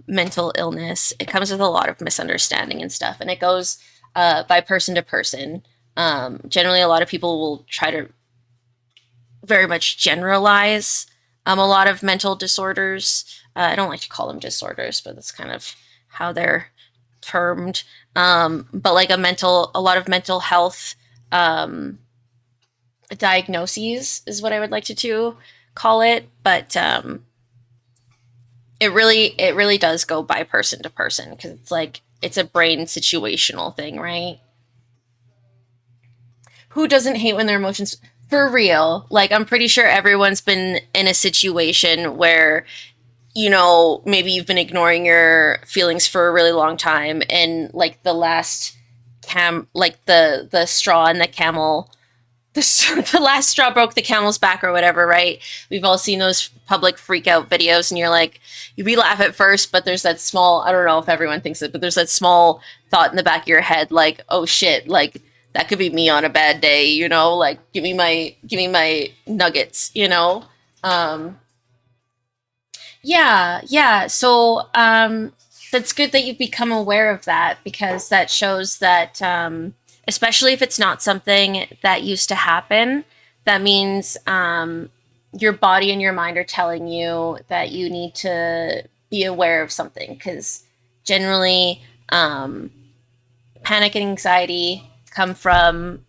mental illness. It comes with a lot of misunderstanding and stuff, and it goes by person to person. Generally, a lot of people will try to very much generalize a lot of mental disorders. I don't like to call them disorders, but that's kind of how they're termed. But like a lot of mental health diagnoses is what I would like to call it. But it really does go by person to person, because it's a brain situational thing, right? Who doesn't hate when their emotions, for real? Like, I'm pretty sure everyone's been in a situation where maybe you've been ignoring your feelings for a really long time, and like the last like the straw in the camel, the last straw broke the camel's back or whatever, right? We've all seen those public freak out videos, and you're like, we laugh at first, but there's that small, I don't know if everyone thinks it, but there's that small thought in the back of your head, like, oh shit, like that could be me on a bad day, like give me my nuggets, yeah. So that's good that you've become aware of that, because that shows that, especially if it's not something that used to happen, that means your body and your mind are telling you that you need to be aware of something. Because generally, panic and anxiety come from,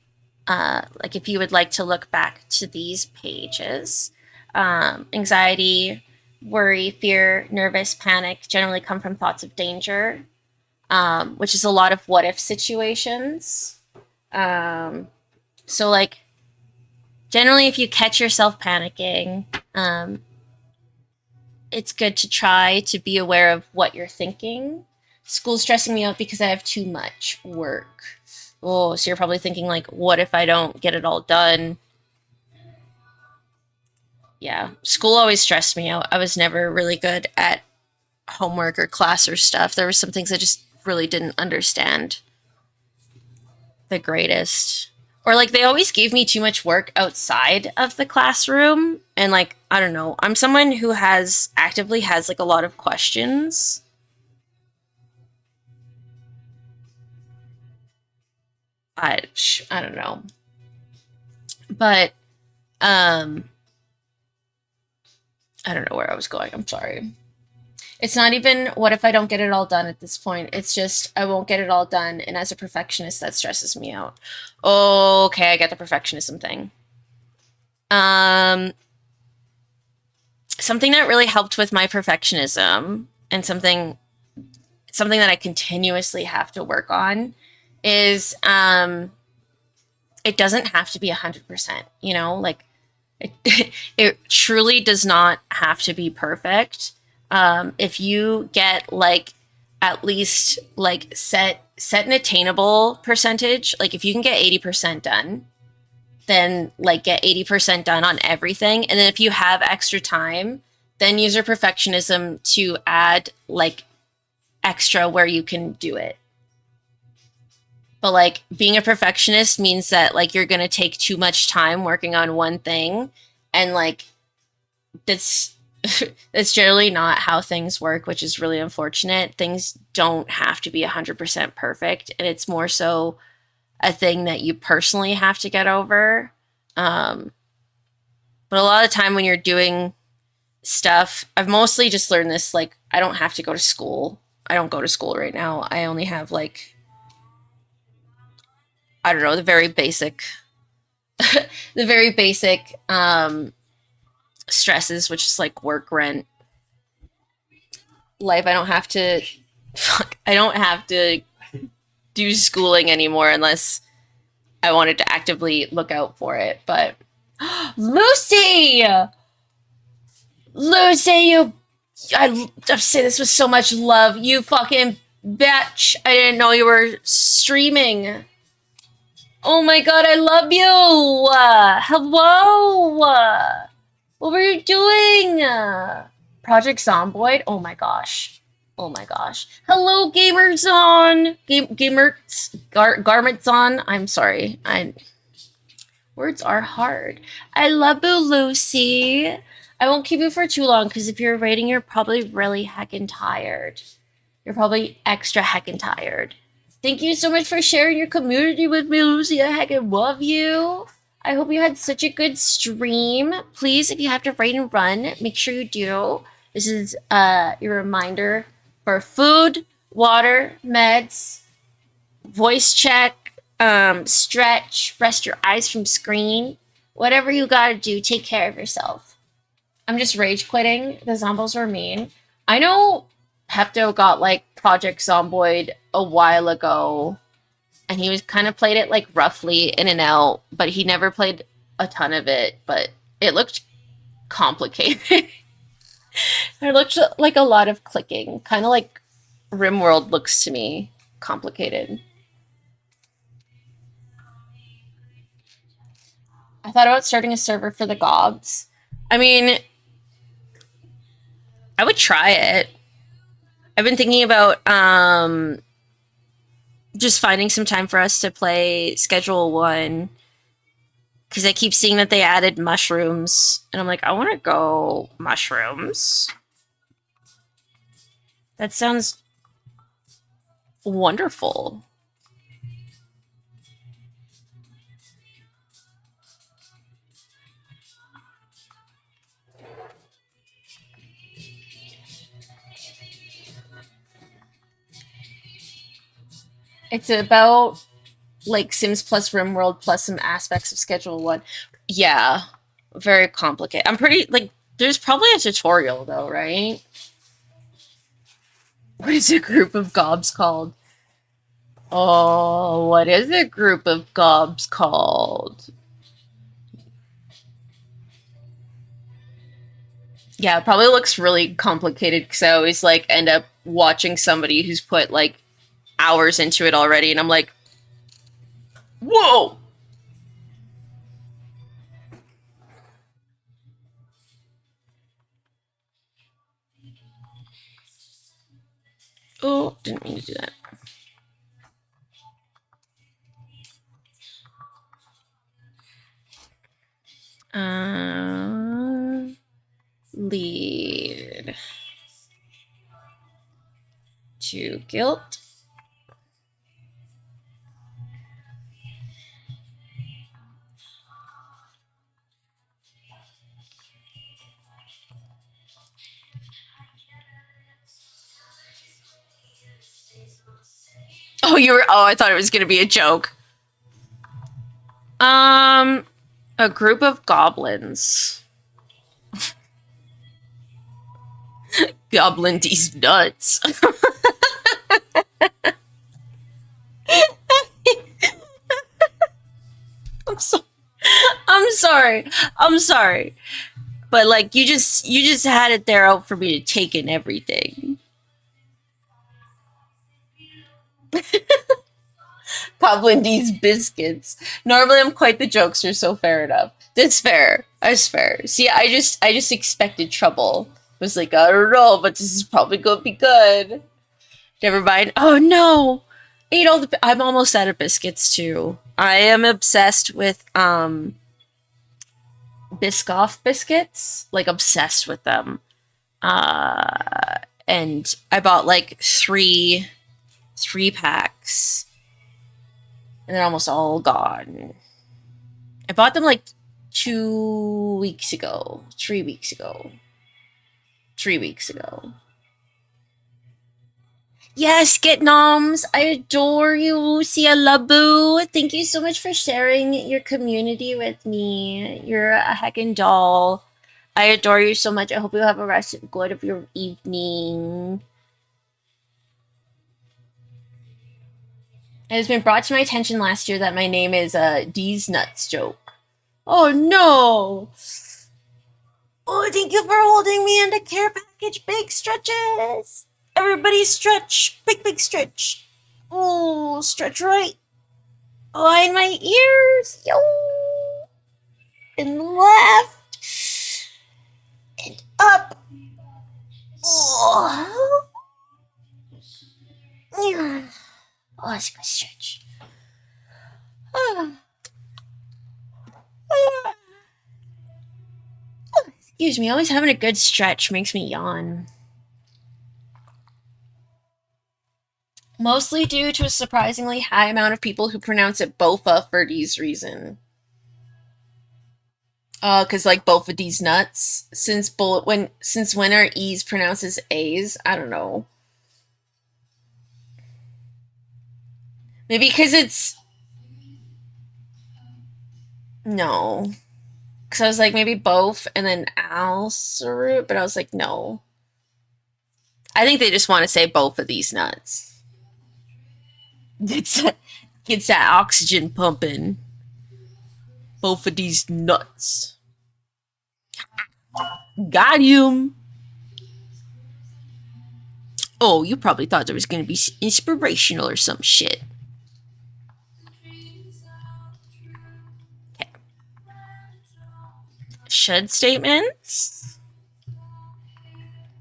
like, if you would like to look back to these pages, anxiety, worry, fear, nervous, panic generally come from thoughts of danger, which is a lot of what if situations. So, like, generally, if you catch yourself panicking, it's good to try to be aware of what you're thinking. School's stressing me out because I have too much work. Oh, so you're probably thinking, like, what if I don't get it all done? Yeah, school always stressed me out. I was never really good at homework or class or stuff. There were some things I just really didn't understand the greatest. Or like they always gave me too much work outside of the classroom, and like I don't know, I'm someone who has actively has like a lot of questions. I don't know. But um I don't know where I was going. I'm sorry. It's not even what if I don't get it all done at this point. It's just I won't get it all done, and as a perfectionist that stresses me out. Okay, I get the perfectionism thing. Um Something that really helped with my perfectionism, and something that I continuously have to work on, is it doesn't have to be 100%, like it truly does not have to be perfect. If you get like at least like set an attainable percentage. Like if you can get 80% done, then like get 80% done on everything. And then if you have extra time, then use your perfectionism to add like extra where you can do it. But like being a perfectionist means that like you're going to take too much time working on one thing, and like that's that's generally not how things work, which is really unfortunate. Things don't have to be 100% perfect, and it's more so a thing that you personally have to get over. Um, but a lot of the time when you're doing stuff, I've mostly just learned this like I don't have to go to school. I don't go to school right now. I only have like I don't know, the very basic the very basic stresses, which is like work, rent, life. I don't have to fuck, I don't have to do schooling anymore unless I wanted to actively look out for it. But Lucy! Lucy, you I say this with so much love. You fucking bitch. I didn't know you were streaming. Oh my god, I love you! Hello! What were you doing? Project Zomboid? Oh my gosh. Oh my gosh. Hello, Gamers On! Garments On. I'm sorry. Words are hard. I love you, Lucy. I won't keep you for too long because if you're rating, you're probably really heckin' tired. You're probably extra heckin' tired. Thank you so much for sharing your community with me, Lucy. I heckin' love you. I hope you had such a good stream. Please, if you have to rate and run, make sure you do. This is your reminder for food, water, meds, voice check, stretch, rest your eyes from screen. Whatever you gotta do, take care of yourself. I'm just rage quitting. The Zombos were mean. I know Pepto got like Project Zomboid a while ago, and he was kind of played it like roughly in and out, but he never played a ton of it. But it looked complicated. It looked like a lot of clicking, kind of like RimWorld looks to me complicated. I thought about starting a server for the gobs. I mean, I would try it. I've been thinking about just finding some time for us to play Schedule 1 because I keep seeing that they added mushrooms, and I'm like, I want to go mushrooms. That sounds wonderful. It's about like Sims plus RimWorld plus some aspects of Schedule 1. Yeah, very complicated. I'm pretty like there's probably a tutorial though, right? What is a group of gobs called? Oh, what is a group of gobs called? Yeah, it probably looks really complicated because I always like end up watching somebody who's put like hours into it already, and I'm like, whoa! Oh, didn't mean to do that. Lead to guilt. Oh, you were. Oh, I thought it was gonna be a joke. A group of goblins. Goblin these nuts. I'm so. I'm sorry. I'm sorry. But like you just had it there out for me to take in everything. Cobbling these biscuits. Normally, I'm quite the jokester, so fair enough. That's fair. That's fair. See, I just expected trouble. Was like, I don't know, but this is probably gonna be good. Never mind. Oh no! Ate all the. I'm almost out of biscuits too. I am obsessed with Biscoff biscuits. Like obsessed with them. And I bought like three packs, and they're almost all gone. I bought them like 2 weeks ago, 3 weeks ago, 3 weeks ago. Yes, get noms. I adore you, Lucia Labu. Thank you so much for sharing your community with me. You're a heckin' doll. I adore you so much. I hope you have a rest good of your evening. It has been brought to my attention last year that my name is D's Nuts joke. Oh no! Oh, thank you for holding me in the care package. Big stretches. Everybody stretch. Big, big stretch. Oh, stretch right. Line my ears. Yo. And left. And up. Oh. Oh, that's a good stretch. Excuse me, always having a good stretch makes me yawn. Mostly due to a surprisingly high amount of people who pronounce it bofa for these reason. Cause like both of these nuts. Since when are E's pronounced as A's? I don't know. Maybe because it's no. Cause I was like maybe both and then Alsaroot, but I was like no. I think they just want to say both of these nuts. Gets that oxygen pumping. Both of these nuts. Got him. Oh, you probably thought there was going to be inspirational or some shit. Okay. Should statements?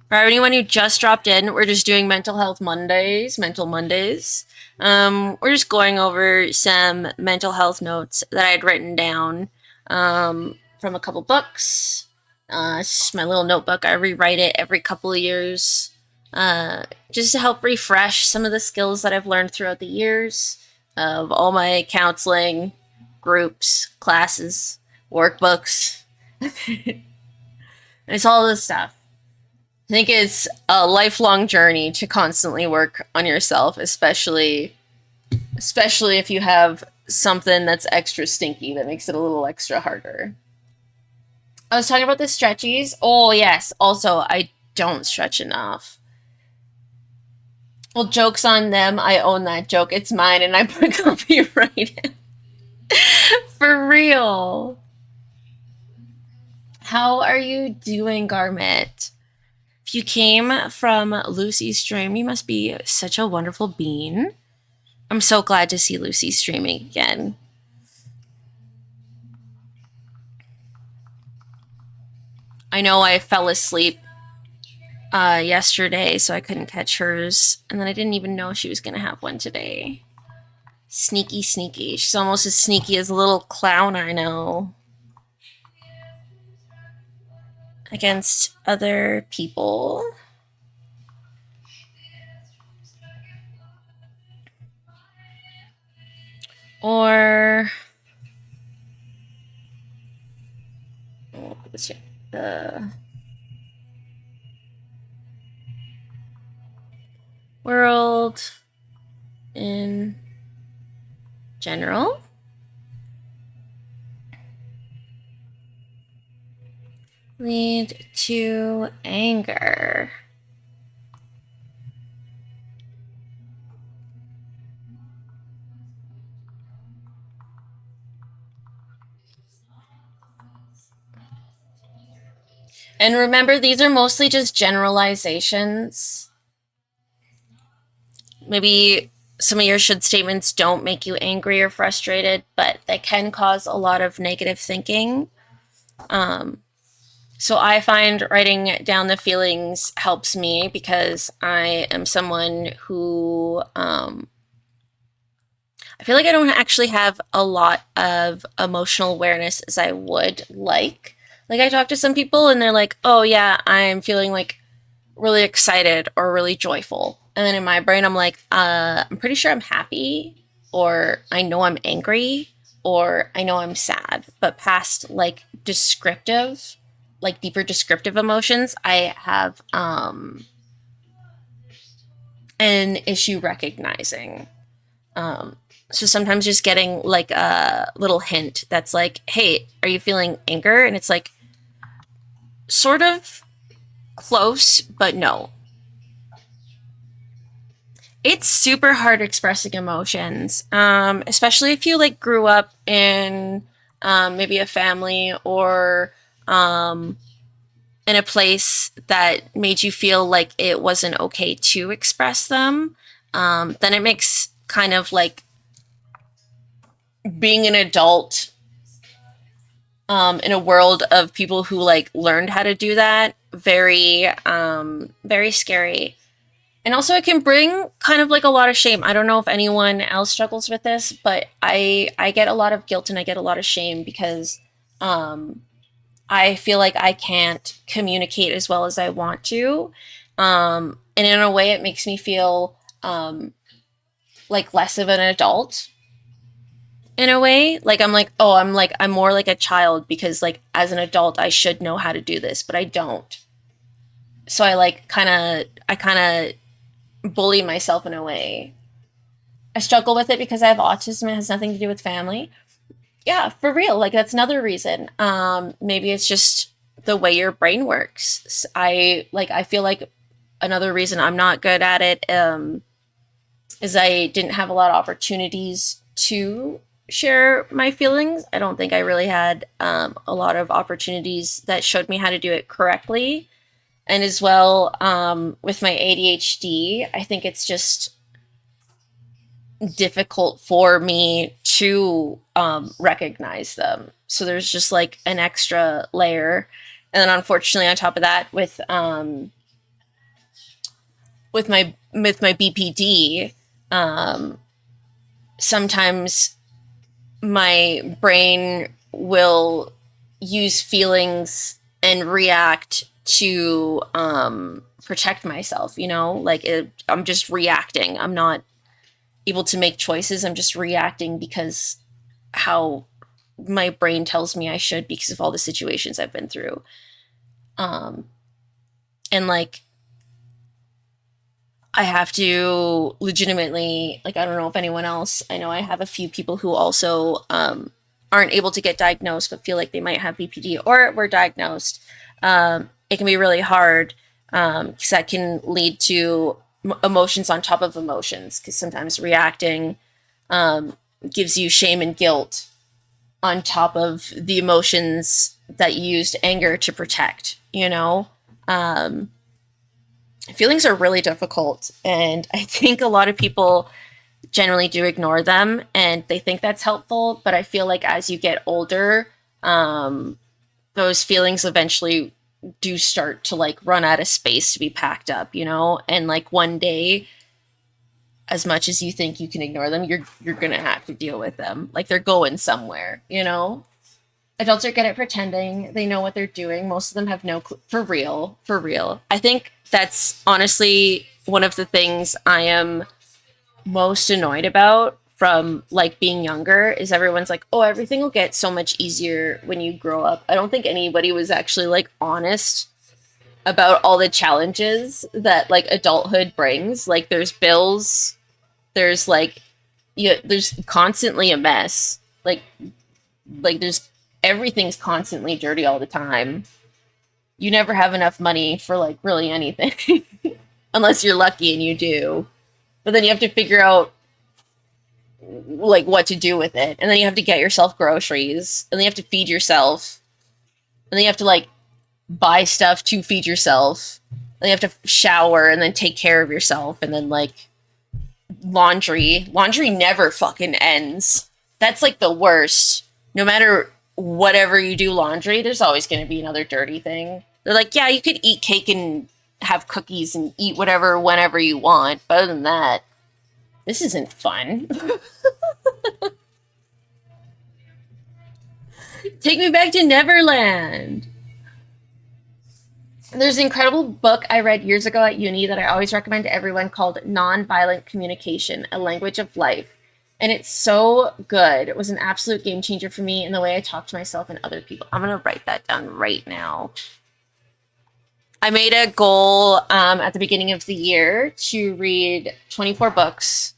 For anyone who just dropped in, we're just doing Mental Health Mondays, Mental Mondays. We're just going over some mental health notes that I had written down from a couple books. It's my little notebook. I rewrite it every couple of years just to help refresh some of the skills that I've learned throughout the years of all my counseling, groups, classes, workbooks. It's all this stuff. I think it's a lifelong journey to constantly work on yourself, especially if you have something that's extra stinky that makes it a little extra harder. I was talking about the stretchies. Oh, yes. Also, I don't stretch enough. Well, joke's on them. I own that joke. It's mine, and I put copyright. For real. How are you doing, Garmet? If you came from Lucy's stream, you must be such a wonderful bean. I'm so glad to see Lucy streaming again. I know I fell asleep yesterday, so I couldn't catch hers. And then I didn't even know she was going to have one today. Sneaky, sneaky. She's almost as sneaky as a little clown I know. Against other people. Or let's check the world in general. Lead to anger. And remember, these are mostly just generalizations. Maybe some of your should statements don't make you angry or frustrated, but they can cause a lot of negative thinking. Um, so I find writing down the feelings helps me because I am someone who I feel like I don't actually have a lot of emotional awareness as I would like. Like I talk to some people and they're like, "Oh yeah, I'm feeling like really excited or really joyful." And then in my brain I'm like, I'm pretty sure I'm happy or I know I'm angry or I know I'm sad. But past like descriptive, like deeper descriptive emotions, I have an issue recognizing. Um, so sometimes just getting like a little hint that's like, hey, are you feeling anger? And it's like, sort of close, but no. It's super hard expressing emotions, especially if you like grew up in maybe a family or um, in a place that made you feel like it wasn't okay to express them. Then it makes kind of like being an adult in a world of people who like learned how to do that very very scary. And also it can bring kind of like a lot of shame. I don't know if anyone else struggles with this, but I get a lot of guilt and I get a lot of shame because um I feel like I can't communicate as well as I want to. And in a way it makes me feel like less of an adult in a way. Like I'm like, oh, I'm more like a child because like as an adult I should know how to do this, but I don't. So I kind of bully myself in a way. I struggle with it because I have autism. It has nothing to do with family. Yeah, for real. Like that's another reason. Maybe it's just the way your brain works. I feel like another reason I'm not good at it is I didn't have a lot of opportunities to share my feelings. I don't think I really had a lot of opportunities that showed me how to do it correctly. And as well, with my ADHD, I think it's just difficult for me to recognize them. So there's just like an extra layer. And then unfortunately on top of that with my BPD, um, sometimes my brain will use feelings and react to protect myself, you know? I'm just reacting. I'm not able to make choices. I'm just reacting because how my brain tells me I should because of all the situations I've been through. Um, and like I have to legitimately, like, I don't know if anyone else, I know I have a few people who also aren't able to get diagnosed but feel like they might have BPD or were diagnosed. It can be really hard because that can lead to emotions on top of emotions because sometimes reacting um, gives you shame and guilt on top of the emotions that you used anger to protect, you know? Um, Feelings are really difficult, and I think a lot of people generally do ignore them and they think that's helpful, but I feel like as you get older, um, those feelings eventually do start to like run out of space to be packed up, you know? And like one day, as much as you think you can ignore them, you're gonna have to deal with them. Like they're going somewhere, you know? Adults are good at pretending they know what they're doing. Most of them have no clue. For real, for real. I think that's honestly one of the things I am most annoyed about from like being younger is everyone's like, oh, everything will get so much easier when you grow up. I don't think anybody was actually like honest about all the challenges that like adulthood brings. Like there's bills, there's like yeah, there's constantly a mess. There's everything's constantly dirty all the time. You never have enough money for like really anything unless you're lucky and you do. But then you have to figure out like what to do with it. And then you have to get yourself groceries and then you have to feed yourself. And then you have to like buy stuff to feed yourself. And you have to shower and then take care of yourself and then like laundry. Laundry never fucking ends. That's like the worst. No matter whatever you do laundry, there's always going to be another dirty thing. They're like, yeah, you could eat cake and have cookies and eat whatever whenever you want. But other than that, this isn't fun. Take me back to Neverland. There's an incredible book I read years ago at uni that I always recommend to everyone called Nonviolent Communication, A Language of Life. And it's so good. It was an absolute game changer for me in the way I talk to myself and other people. I'm going to write that down right now. I made a goal at the beginning of the year to read 24 books.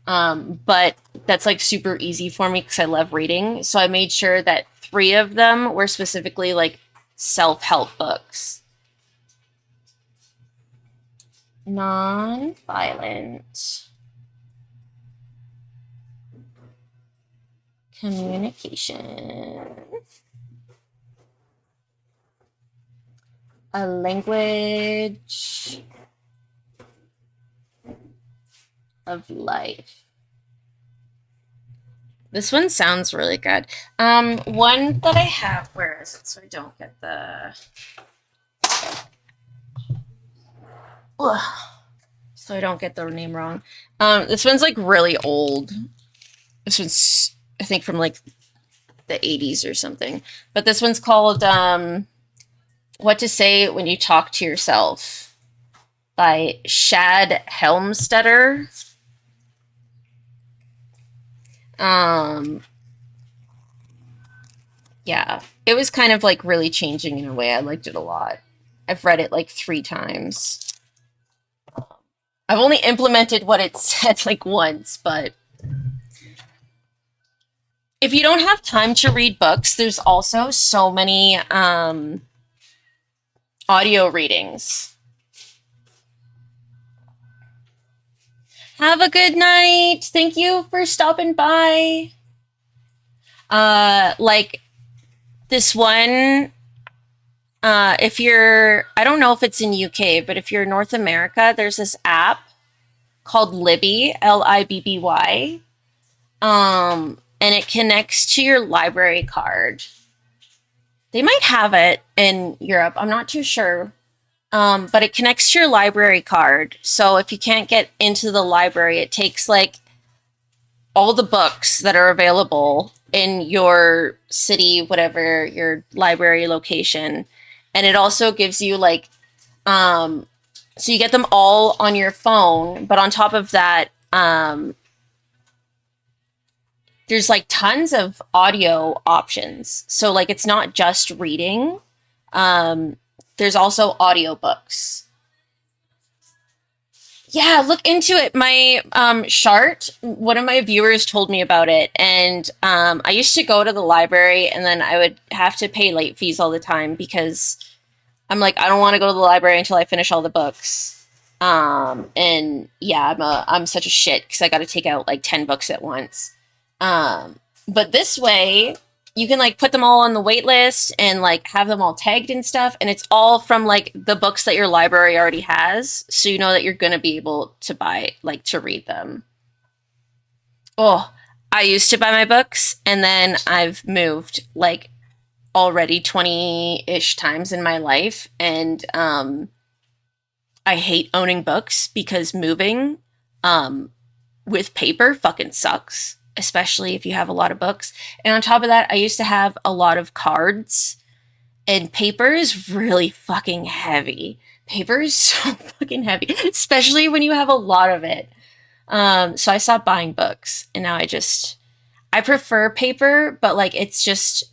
But that's like super easy for me because I love reading. So I made sure that 3 of them were specifically like self-help books. Non-violent communication. A language of life. This one sounds really good. One that I have, where is it? So I don't get the. Ugh. So I don't get the name wrong. This one's like really old. This one's, I think, from like the 80s or something. But this one's called What to Say When You Talk to Yourself by Shad Helmstetter. Yeah, it was kind of like really changing in a way. I liked it a lot. I've read it like 3 times. I've only implemented what it said like once, but if you don't have time to read books, there's also so many audio readings. Have a good night. Thank you for stopping by. Like this one, if you're, I don't know if it's in UK, but if you're in North America, there's this app called Libby, Libby. And it connects to your library card. They might have it in Europe. I'm not too sure. But it connects to your library card. So if you can't get into the library, it takes like all the books that are available in your city, whatever your library location. And it also gives you like, so you get them all on your phone. But on top of that, there's like tons of audio options. So like it's not just reading. There's also audiobooks. Yeah, look into it. My Shart, one of my viewers told me about it, and I used to go to the library, and then I would have to pay late fees all the time because I'm like, I don't want to go to the library until I finish all the books. And yeah, I'm such a shit because I got to take out like 10 books at once. But this way, you can like put them all on the wait list and like have them all tagged and stuff, and it's all from like the books that your library already has, so you know that you're going to be able to buy, like, to read them. Oh, I used to buy my books, and then I've moved like already 20-ish times in my life, and I hate owning books because moving with paper fucking sucks, especially if you have a lot of books. And on top of that, I used to have a lot of cards, and paper is really fucking heavy. Paper is so fucking heavy, especially when you have a lot of it. So I stopped buying books, and now I prefer paper, but like it's just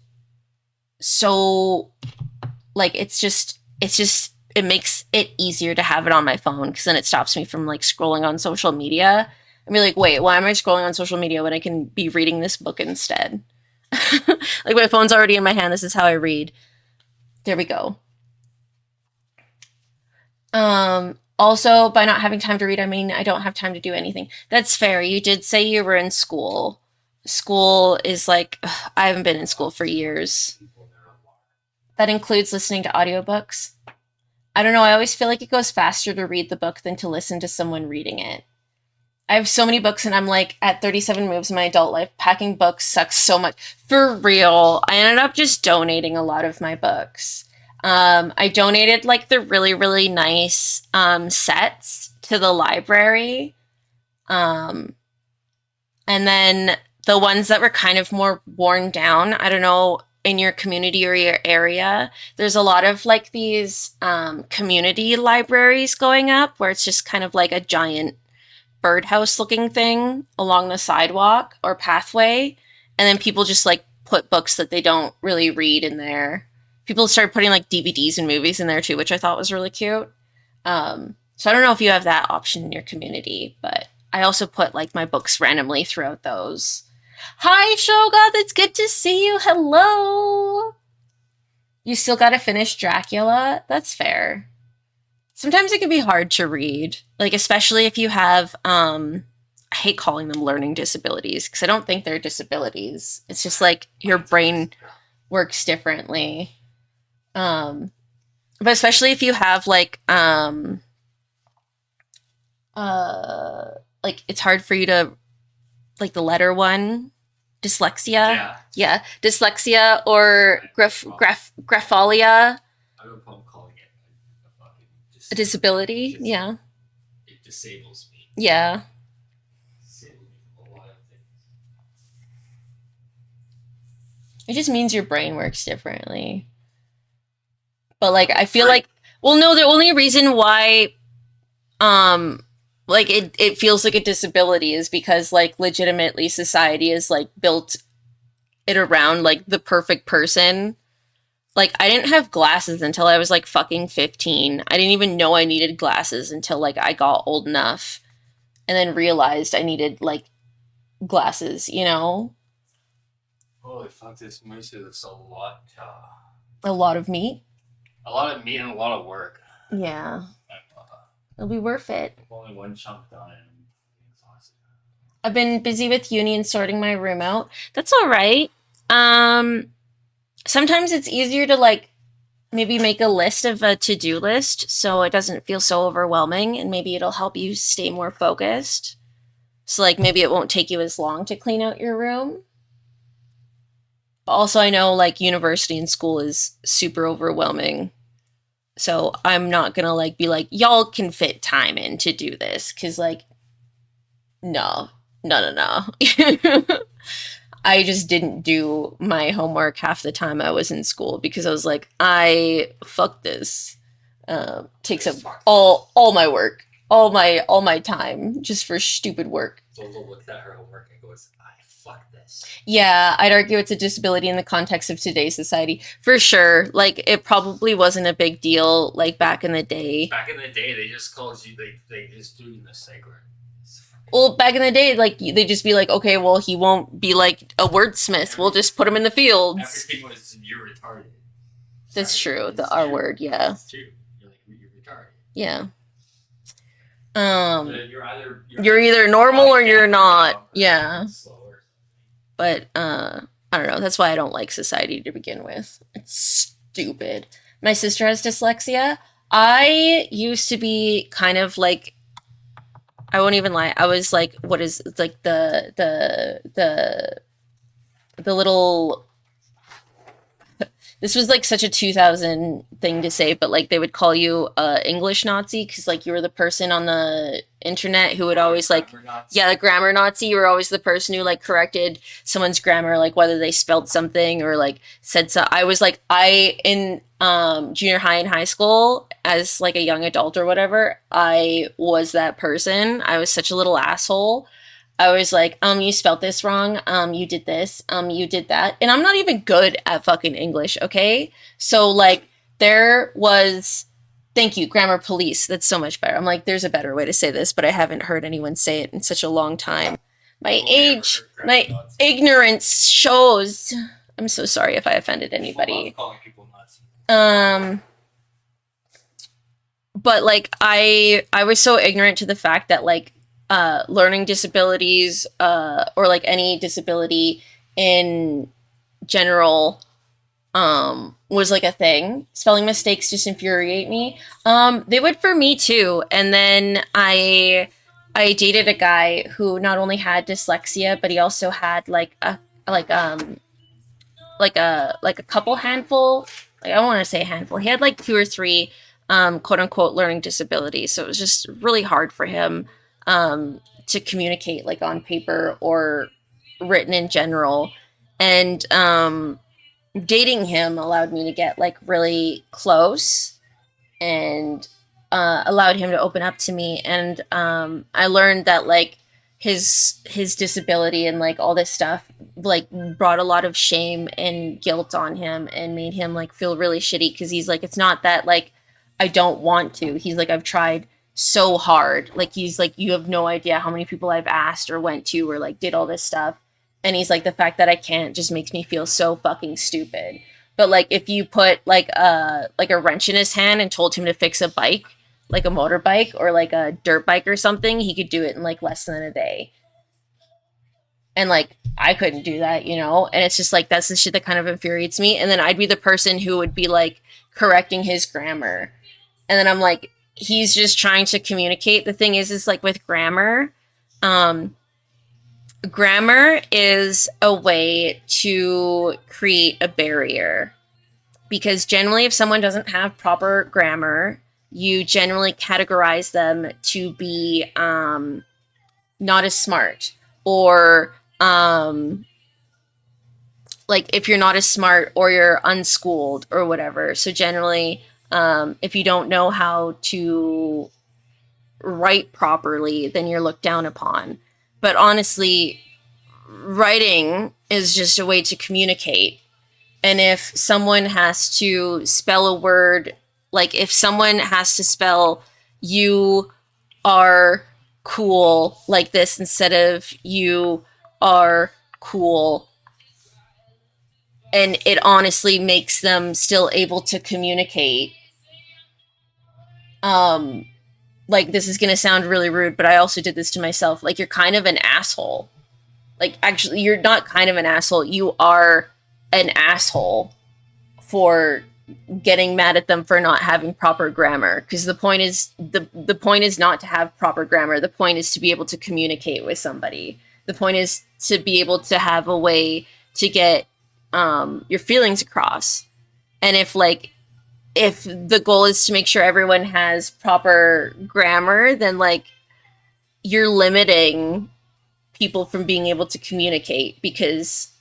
so like it makes it easier to have it on my phone because then it stops me from like scrolling on social media and be like, wait, why am I scrolling on social media when I can be reading this book instead? Like my phone's already in my hand. This is how I read. There we go. Also, by not having time to read, I mean I don't have time to do anything. That's fair. You did say you were in school. School is like, ugh, I haven't been in school for years. That includes listening to audiobooks. I don't know. I always feel like it goes faster to read the book than to listen to someone reading it. I have so many books, and I'm like at 37 moves in my adult life. Packing books sucks so much. For real. I ended up just donating a lot of my books. I donated like the really, really nice sets to the library. Um, and then the ones that were kind of more worn down, I don't know, in your community or your area, there's a lot of like these community libraries going up where it's just kind of like a giant birdhouse looking thing along the sidewalk or pathway. And then people just like put books that they don't really read in there. People started putting like DVDs and movies in there too, which I thought was really cute. So I don't know if you have that option in your community, but I also put like my books randomly throughout those. Hi, Shogoth. It's good to see you. Hello. You still got to finish Dracula? That's fair. Sometimes it can be hard to read, like especially if you have I hate calling them learning disabilities because I don't think they're disabilities. It's just like your brain works differently. Um but especially if you have uh like it's hard for you to like the letter one, dyslexia. Yeah. Yeah, dyslexia or grapholia, I don't know if I'm calling it a fucking a disability. Dis- Yeah. It disables me. Yeah. Disables me from a lot of things. It just means your brain works differently. But like I feel like well no, the only reason why um like it feels like a disability is because like legitimately society is like built it around like the perfect person. Like I didn't have glasses until I was like fucking 15. I didn't even know I needed glasses until like I got old enough and then realized I needed like glasses, you know? Holy fuck, this moose is a lot. A lot of meat. A lot of meat and a lot of work. Yeah. It'll be worth it. Only one chunk done and I'm exhausted. I've been busy with uni and sorting my room out. That's all right. Um Sometimes it's easier to like maybe make a list of a to-do list so it doesn't feel so overwhelming and maybe it'll help you stay more focused. So like maybe it won't take you as long to clean out your room. But also I know like university and school is super overwhelming. So I'm not going to like be like y'all can fit time in to do this cuz like no. No, no, no. I just didn't do my homework half the time I was in school because I was like, I fuck this. Takes up all my work, all my time just for stupid work. Lola looks at her homework and goes, I fuck this. Yeah, I'd argue it's a disability in the context of today's society for sure. Like it probably wasn't a big deal like back in the day. Back in the day, they just called you. They just threw you in the sacred. Well, back in the day, like they just be like, okay, well, he won't be like a wordsmith. We'll just put him in the fields. Everything was you're retarded. That's true. The R word, yeah. That's true. You're like you're retarded. Yeah. You're either normal or you're not. Yeah. But I don't know. That's why I don't like society to begin with. It's stupid. My sister has dyslexia. I used to be kind of like I won't even lie. I was like, what is like the little. This was like such a 2000 thing to say, but like they would call you English Nazi because like you were the person on the internet who would always like, yeah, the grammar Nazi. You were always the person who like corrected someone's grammar, like whether they spelled something or like said so. I was like, I in junior high and high school as like a young adult or whatever, I was that person. I was such a little asshole. I was like, you spelt this wrong. You did this. You did that. And I'm not even good at fucking English, okay? So, like, there was, thank you, grammar police. That's so much better. I'm like, there's a better way to say this, but I haven't heard anyone say it in such a long time. My age, my ignorance shows. I'm so sorry if I offended anybody. But, like, I was so ignorant to the fact that, like, learning disabilities or like any disability in general was like a thing. Spelling mistakes just infuriate me. They would for me too. And then I I dated a guy who not only had dyslexia, but he also had like um like a couple handful. Like, I don't want to say a handful. He had like two or three quote unquote learning disabilities. So it was just really hard for him to communicate like on paper or written in general. And dating him allowed me to get like really close and allowed him to open up to me. And I learned that like his disability and like all this stuff like brought a lot of shame and guilt on him and made him like feel really shitty because he's like, it's not that like I don't want to. He's like, I've tried so hard. Like he's like, you have no idea how many people I've asked or went to or like did all this stuff. And he's like, the fact that I can't just makes me feel so fucking stupid. But like if you put like a wrench in his hand and told him to fix a bike, like a motorbike or like a dirt bike or something, he could do it in like less than a day. And like I couldn't do that, you know? And it's just like that's the shit that kind of infuriates me. And then I'd be the person who would be like correcting his grammar. And then I'm like, he's just trying to communicate. The thing is like with grammar, um, grammar is a way to create a barrier because generally if someone doesn't have proper grammar, you generally categorize them to be not as smart or like if you're not as smart or you're unschooled or whatever. So generally if you don't know how to write properly, then you're looked down upon. But honestly, writing is just a way to communicate. And if someone has to spell a word, like if someone has to spell you are cool like this instead of you are cool, and it honestly makes them still able to communicate. Um, like this is gonna sound really rude, but I also did this to myself. Like you're kind of an asshole. Like actually, you're not kind of an asshole. You are an asshole for getting mad at them for not having proper grammar because the point is not to have proper grammar. The point is to be able to communicate with somebody. The point is to be able to have a way to get your feelings across. And if the goal is to make sure everyone has proper grammar, then like you're limiting people from being able to communicate because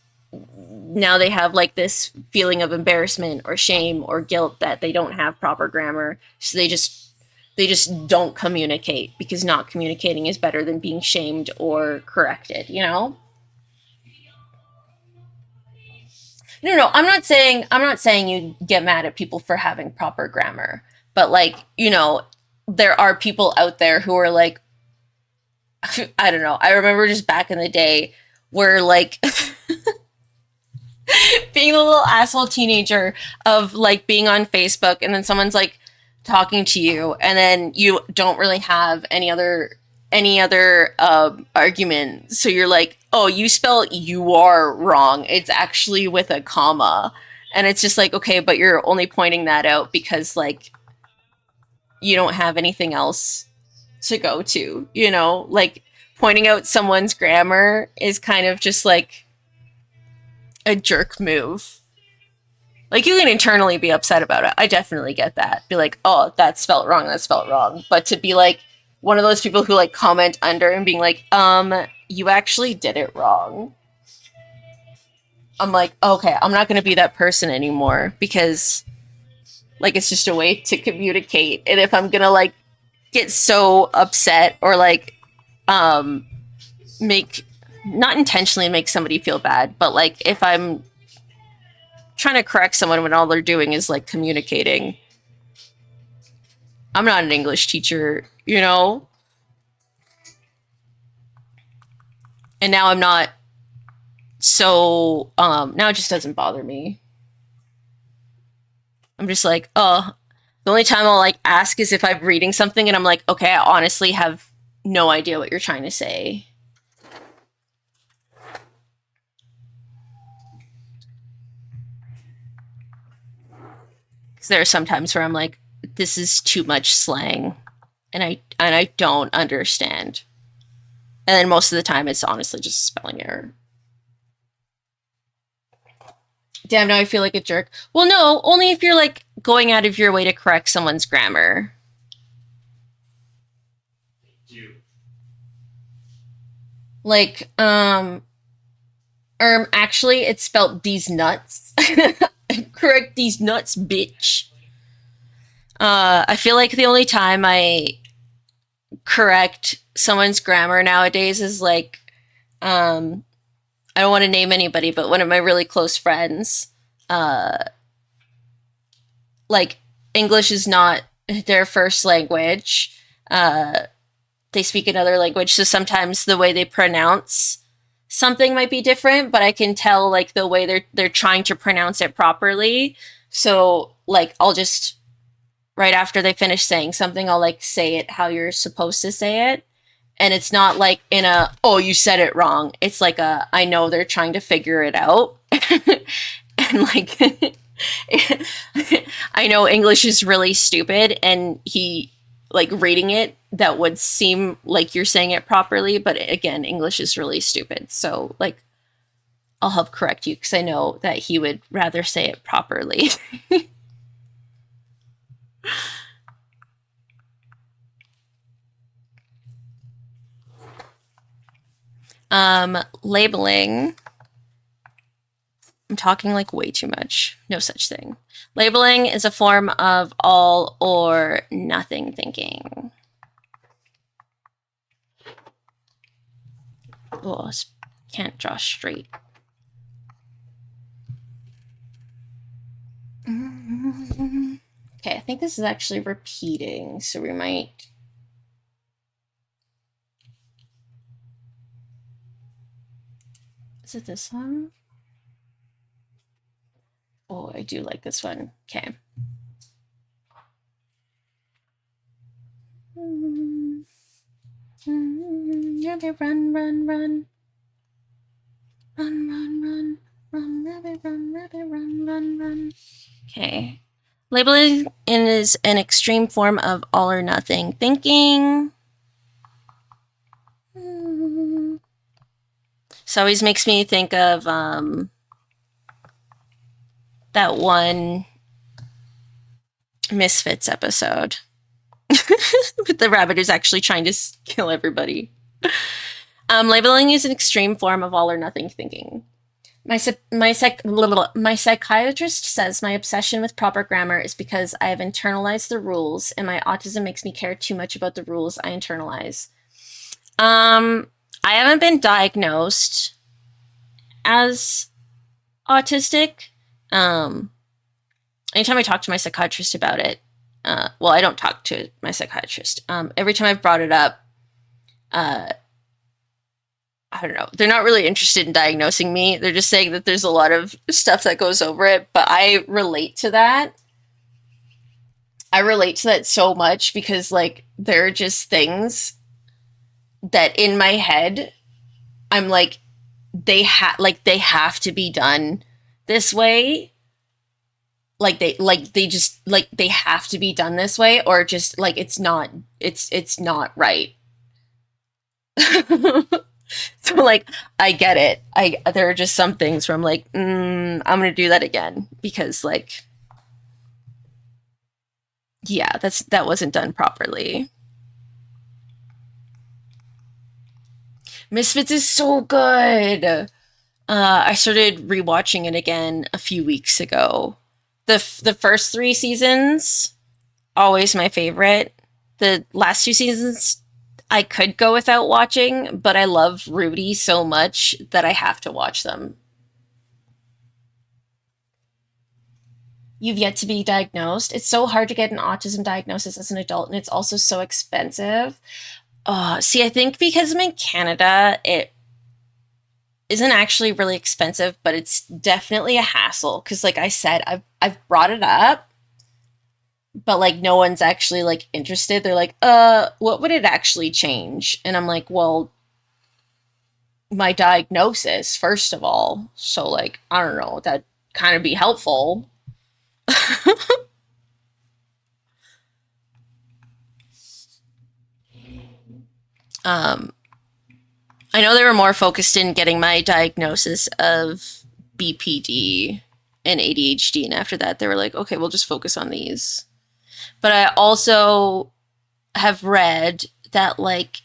now they have like this feeling of embarrassment or shame or guilt that they don't have proper grammar, so they just don't communicate because not communicating is better than being shamed or corrected, you know? No, I'm not saying you get mad at people for having proper grammar, but like, you know, there are people out there who are like I don't know. I remember just back in the day where like being a little asshole teenager of like being on Facebook and then someone's like talking to you and then you don't really have any other argument. So you're like, oh, you spell you are wrong. It's actually with a comma. And it's just like, okay, but you're only pointing that out because like you don't have anything else to go to, you know? Like pointing out someone's grammar is kind of just like a jerk move. Like you can internally be upset about it. I definitely get that. Be like, oh, that's spelled wrong, that's spelled wrong. But to be like one of those people who like comment under and being like, you actually did it wrong. I'm like, okay, I'm not gonna be that person anymore because like it's just a way to communicate. And if I'm gonna like get so upset or like um make not intentionally make somebody feel bad, but like if I'm trying to correct someone when all they're doing is like communicating. I'm not an English teacher, you know? And now I'm not so now it just doesn't bother me. I'm just like, oh, the only time I'll like ask is if I'm reading something and I'm like, okay, I honestly have no idea what you're trying to say. Because there are some times where I'm like, this is too much slang and I don't understand. And then most of the time, it's honestly just a spelling error. Damn, now I feel like a jerk. Well, no, only if you're like going out of your way to correct someone's grammar. You. Like, actually, it's spelled these nuts. Correct these nuts, bitch. I feel like the only time I correct someone's grammar nowadays is like, um, I don't want to name anybody, but one of my really close friends, uh, like English is not their first language. Uh, they speak another language, so sometimes the way they pronounce something might be different, but I can tell like the way they're trying to pronounce it properly. So like I'll just right after they finish saying something, I'll like say it how you're supposed to say it. And it's not like in a, oh, you said it wrong. It's like a, I know they're trying to figure it out. And like, I know English is really stupid and he, like reading it, that would seem like you're saying it properly. But again, English is really stupid. So like, I'll help correct you because I know that he would rather say it properly. Labeling. I'm talking like way too much. No such thing. Labeling is a form of all or nothing thinking. Oh, can't draw straight. Okay, I think this is actually repeating, so we might. Is it this one? Oh, I do like this one. Okay. Rabbit, run, run, run. Run, run, run. Run, rabbit, run, rabbit, run, run, run. Okay. Labeling is an extreme form of all or nothing thinking. This always makes me think of that one Misfits episode with the rabbit who's actually trying to kill everybody. Labeling is an extreme form of all or nothing thinking. My psychiatrist says my obsession with proper grammar is because I have internalized the rules, and my autism makes me care too much about the rules I internalize. I haven't been diagnosed as autistic. Anytime I talk to my psychiatrist about it, well, I don't talk to my psychiatrist. Every time I've brought it up, I don't know. They're not really interested in diagnosing me. They're just saying that there's a lot of stuff that goes over it, but I relate to that. I relate to that so much because like there are just things that in my head I'm like they have to be done this way. They just like they have to be done this way or just like it's not right. So like I get it. I there are just some things where I'm like, I'm gonna do that again because like yeah, that wasn't done properly. Misfits is so good. I started rewatching it again a few weeks ago. The first three seasons, always my favorite. The last two seasons, I could go without watching, but I love Rudy so much that I have to watch them. You've yet to be diagnosed. It's so hard to get an autism diagnosis as an adult, and it's also so expensive. See, I think because I'm in Canada, it isn't actually really expensive, but it's definitely a hassle. Because, like I said, I've brought it up, but like no one's actually like interested. They're like, what would it actually change? And I'm like, well, my diagnosis first of all. So like, I don't know, that kind of be helpful. um, I know they were more focused in getting my diagnosis of BPD and ADHD, and after that, they were like, okay, we'll just focus on these. But I also have read that, like,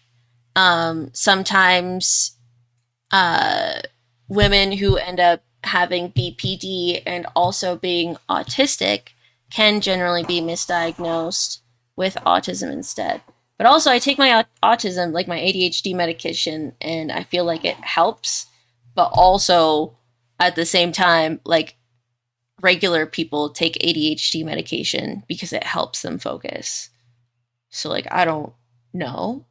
sometimes uh, women who end up having BPD and also being autistic can generally be misdiagnosed with autism instead. But also, I take my autism, like my ADHD medication, and I feel like it helps. But also, at the same time, like regular people take ADHD medication because it helps them focus. So, like, I don't know.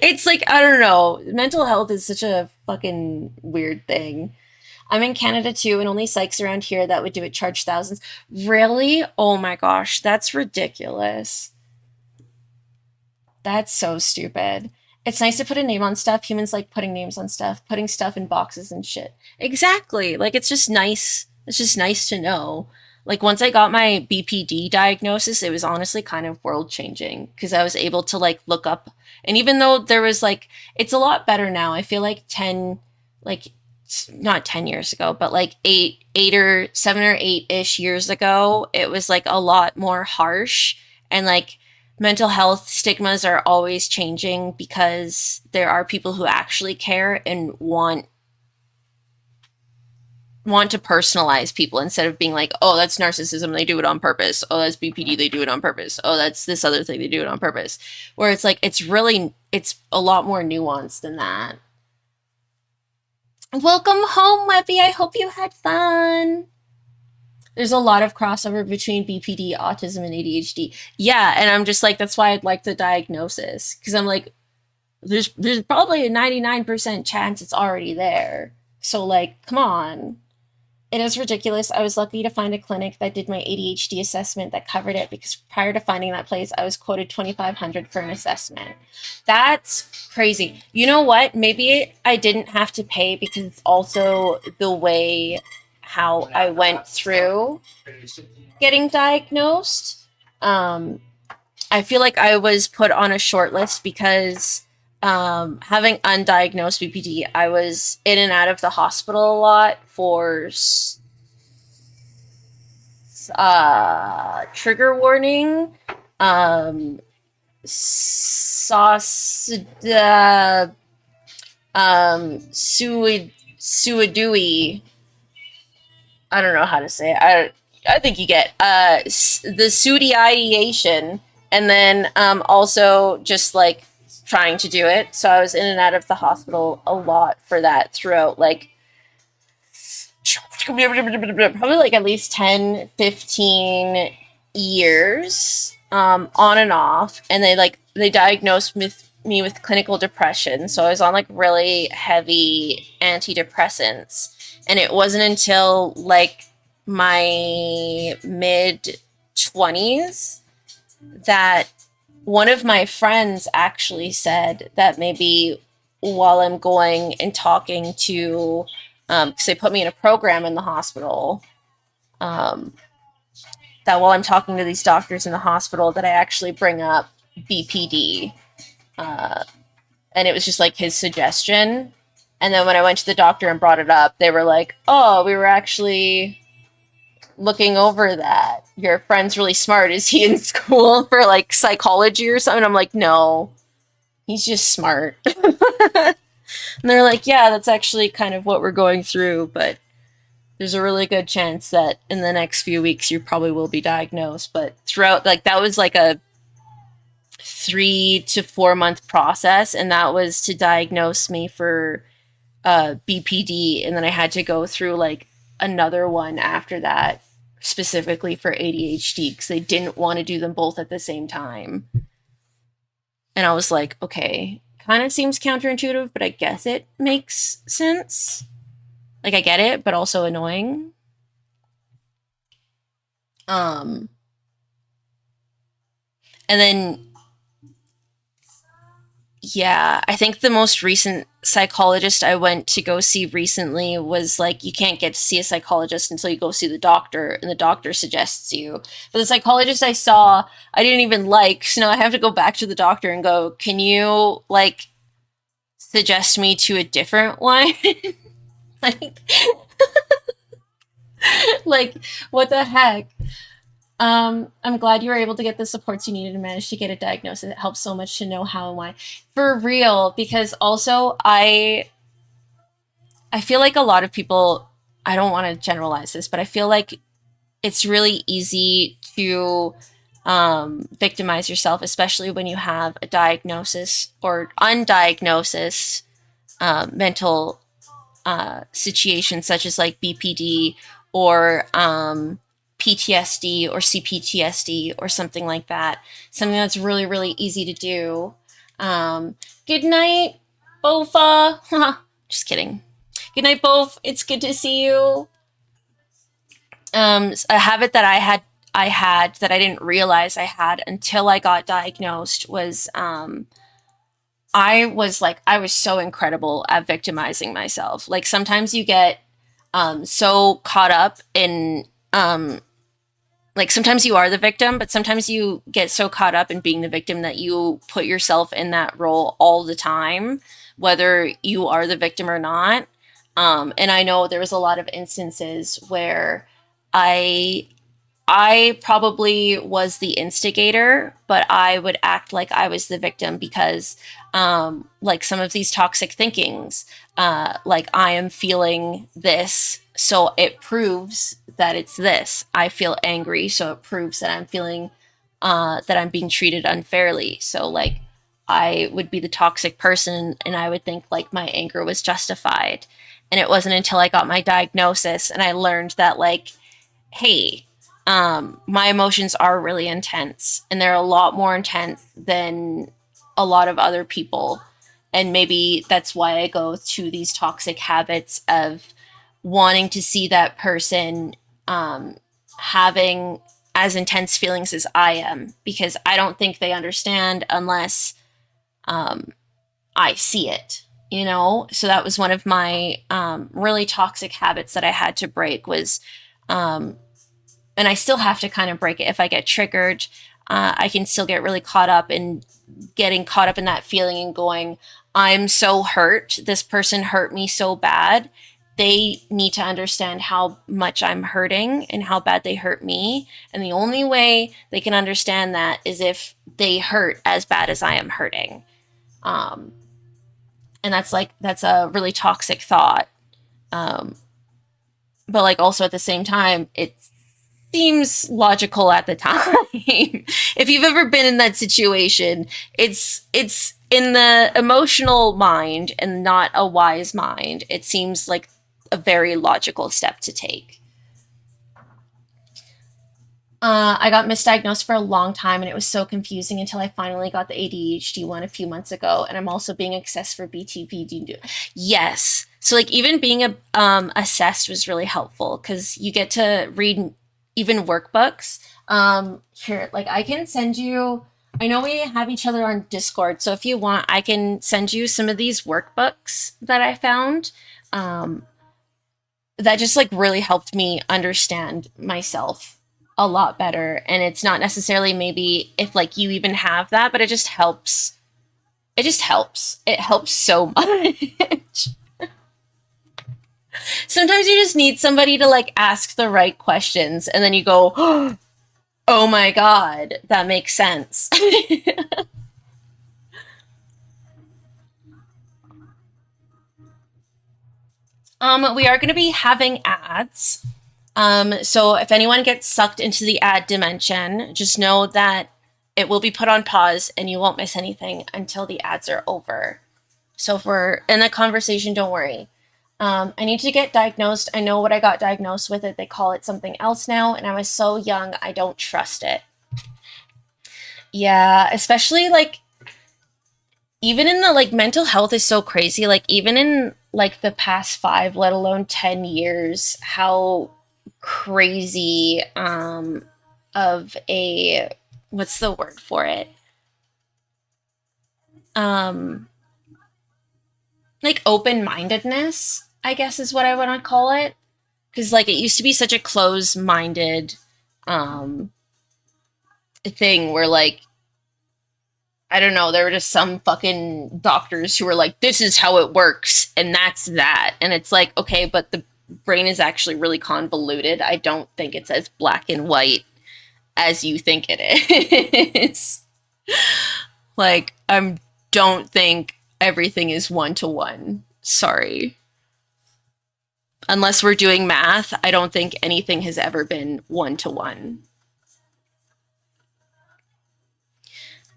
It's like, I don't know. Mental health is such a fucking weird thing. I'm in Canada too, and only psychs around here that would do it charge thousands. Really? Oh my gosh, that's ridiculous. That's so stupid. It's nice to put a name on stuff. Humans like putting names on stuff, putting stuff in boxes and shit. Exactly. Like, it's just nice. It's just nice to know. Like, once I got my BPD diagnosis, it was honestly kind of world changing because I was able to like look up. And even though there was like, it's a lot better now. I feel like 10, like, not 10 years ago, but like eight or 7 or 8 ish years ago, it was like a lot more harsh. And like, mental health stigmas are always changing because there are people who actually care and want to personalize people instead of being like, oh, that's narcissism, they do it on purpose. Oh, that's BPD, they do it on purpose. Oh, that's this other thing, they do it on purpose. Where it's like, it's a lot more nuanced than that. Welcome home, Webby. I hope you had fun. There's a lot of crossover between BPD, autism, and ADHD. Yeah, and I'm just like, that's why I'd like the diagnosis. Because I'm like, there's probably a 99% chance it's already there. So like, come on. It is ridiculous. I was lucky to find a clinic that did my ADHD assessment that covered it because prior to finding that place, I was quoted 2,500 for an assessment. That's crazy. You know what? Maybe I didn't have to pay because it's also the way how I went through getting diagnosed. Um, I feel like I was put on a short list because having undiagnosed BPD, I was in and out of the hospital a lot for trigger warning, um, sauce, suadui. I don't know how to say it. I think you get the suidiation, and then also just like trying to do it. So I was in and out of the hospital a lot for that throughout like probably like at least 10, 15 years, on and off. And they diagnosed me with clinical depression. So I was on like really heavy antidepressants. And it wasn't until like my mid 20s that one of my friends actually said that maybe while I'm going and talking to, because they put me in a program in the hospital, um, that while I'm talking to these doctors in the hospital, that I actually bring up BPD. Uh, and it was just like his suggestion. And then when I went to the doctor and brought it up, they were like, oh, we were actually looking over that. Your friend's really smart. Is he in school for like psychology or something? I'm like, no, he's just smart. And they're like, yeah, that's actually kind of what we're going through, but there's a really good chance that in the next few weeks you probably will be diagnosed. But throughout, like, that was like a 3 to 4 month process, and that was to diagnose me for BPD, and then I had to go through like another one after that, specifically for ADHD, because they didn't want to do them both at the same time. And I was like, okay, kind of seems counterintuitive, but I guess it makes sense. Like, I get it, but also annoying. Um, and then, Yeah, I think the most recent psychologist I went to go see recently was like, you can't get to see a psychologist until you go see the doctor, and the doctor suggests you. But the psychologist I saw, I didn't even like, so now I have to go back to the doctor and go, can you, like, suggest me to a different one? like, like, what the heck? I'm glad you were able to get the supports you needed and manage to get it diagnosed. It helps so much to know how and why. For real, because also I feel like a lot of people, I don't want to generalize this, but I feel like it's really easy to victimize yourself, especially when you have a diagnosis or undiagnosis mental situations such as like BPD or PTSD or CPTSD or something like that. Something that's really, really easy to do. Good night, Bofa. Just kidding. Good night, Bof. It's good to see you. A habit that I had that I didn't realize I had until I got diagnosed was I was so incredible at victimizing myself. Like sometimes you get so caught up in like sometimes you are the victim, but sometimes you get so caught up in being the victim that you put yourself in that role all the time, whether you are the victim or not. And I know there was a lot of instances where I I probably was the instigator, but I would act like I was the victim because, like some of these toxic thinkings, like I am feeling this, so it proves that it's this. I feel angry, so it proves that I'm feeling, that I'm being treated unfairly. So, like, I would be the toxic person and I would think like my anger was justified. And it wasn't until I got my diagnosis and I learned that, like, hey, my emotions are really intense and they're a lot more intense than a lot of other people. And maybe that's why I go to these toxic habits of wanting to see that person having as intense feelings as I am, because I don't think they understand unless um, I see it. So that was one of my really toxic habits that I had to break was um, and I still have to kind of break it if I get triggered. I can still get really caught up in getting caught up in that feeling and going, I'm so hurt. This person hurt me so bad. They need to understand how much I'm hurting and how bad they hurt me. And the only way they can understand that is if they hurt as bad as I am hurting. Um, and that's a really toxic thought. Um, but like also at the same time, it seems logical at the time. If you've ever been in that situation, it's in the emotional mind and not a wise mind. It seems like a very logical step to take. I got misdiagnosed for a long time and it was so confusing until I finally got the ADHD one a few months ago. And I'm also being assessed for BTPD. Yes. So, like, even being assessed was really helpful because you get to read even workbooks. Here, like, I can send you, I know we have each other on Discord. So, if you want, I can send you some of these workbooks that I found. Um, that just like really helped me understand myself a lot better, and it's not necessarily maybe if like you even have that, but it helps so much. Sometimes you just need somebody to like ask the right questions and then you go, oh my god, that makes sense. We are going to be having ads. So if anyone gets sucked into the ad dimension, just know that it will be put on pause and you won't miss anything until the ads are over. So if we're in the conversation, don't worry. I need to get diagnosed. I know what I got diagnosed with it. They call it something else now, and I was so young, I don't trust it. Yeah, especially like even in the like mental health is so crazy. Like even in like the past 5, let alone 10 years, how crazy of a what's the word for it? um like open-mindedness, I guess is what I want to call it. Because like it used to be such a closed-minded um thing where like I don't know, there were just some fucking doctors who were like, this is how it works, and that's that. And it's like, okay, but the brain is actually really convoluted. I don't think it's as black and white as you think it is. Like, I don't think everything is one to one. Sorry. Unless we're doing math, I don't think anything has ever been one to one.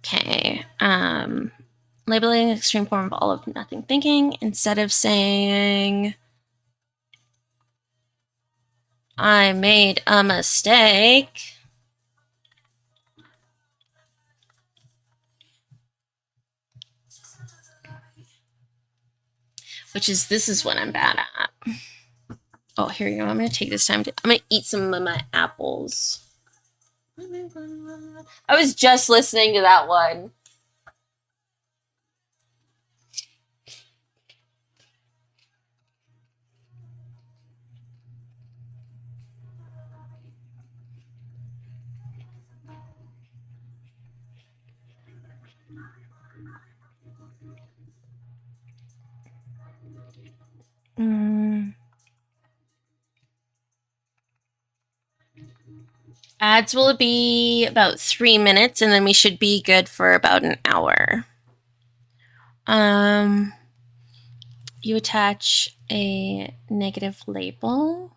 Okay. Labeling an extreme form of all of nothing thinking instead of saying I made a mistake. Which is, this is what I'm bad at. Oh, here you go. I'm going to take this time I'm going to eat some of my apples. I was just listening to that one. Ads will be about 3 minutes, and then we should be good for about an hour. You attach a negative label.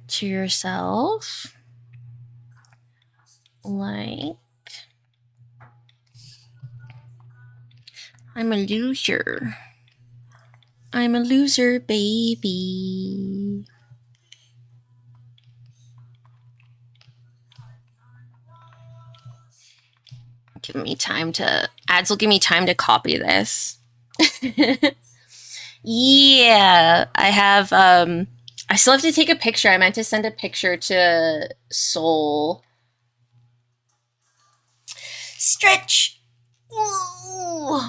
To yourself. Like, I'm a loser. I'm a loser, baby. Give me time to, ads will give me time to copy this. Yeah, I have, I still have to take a picture. I meant to send a picture to Soul. Stretch. Ooh.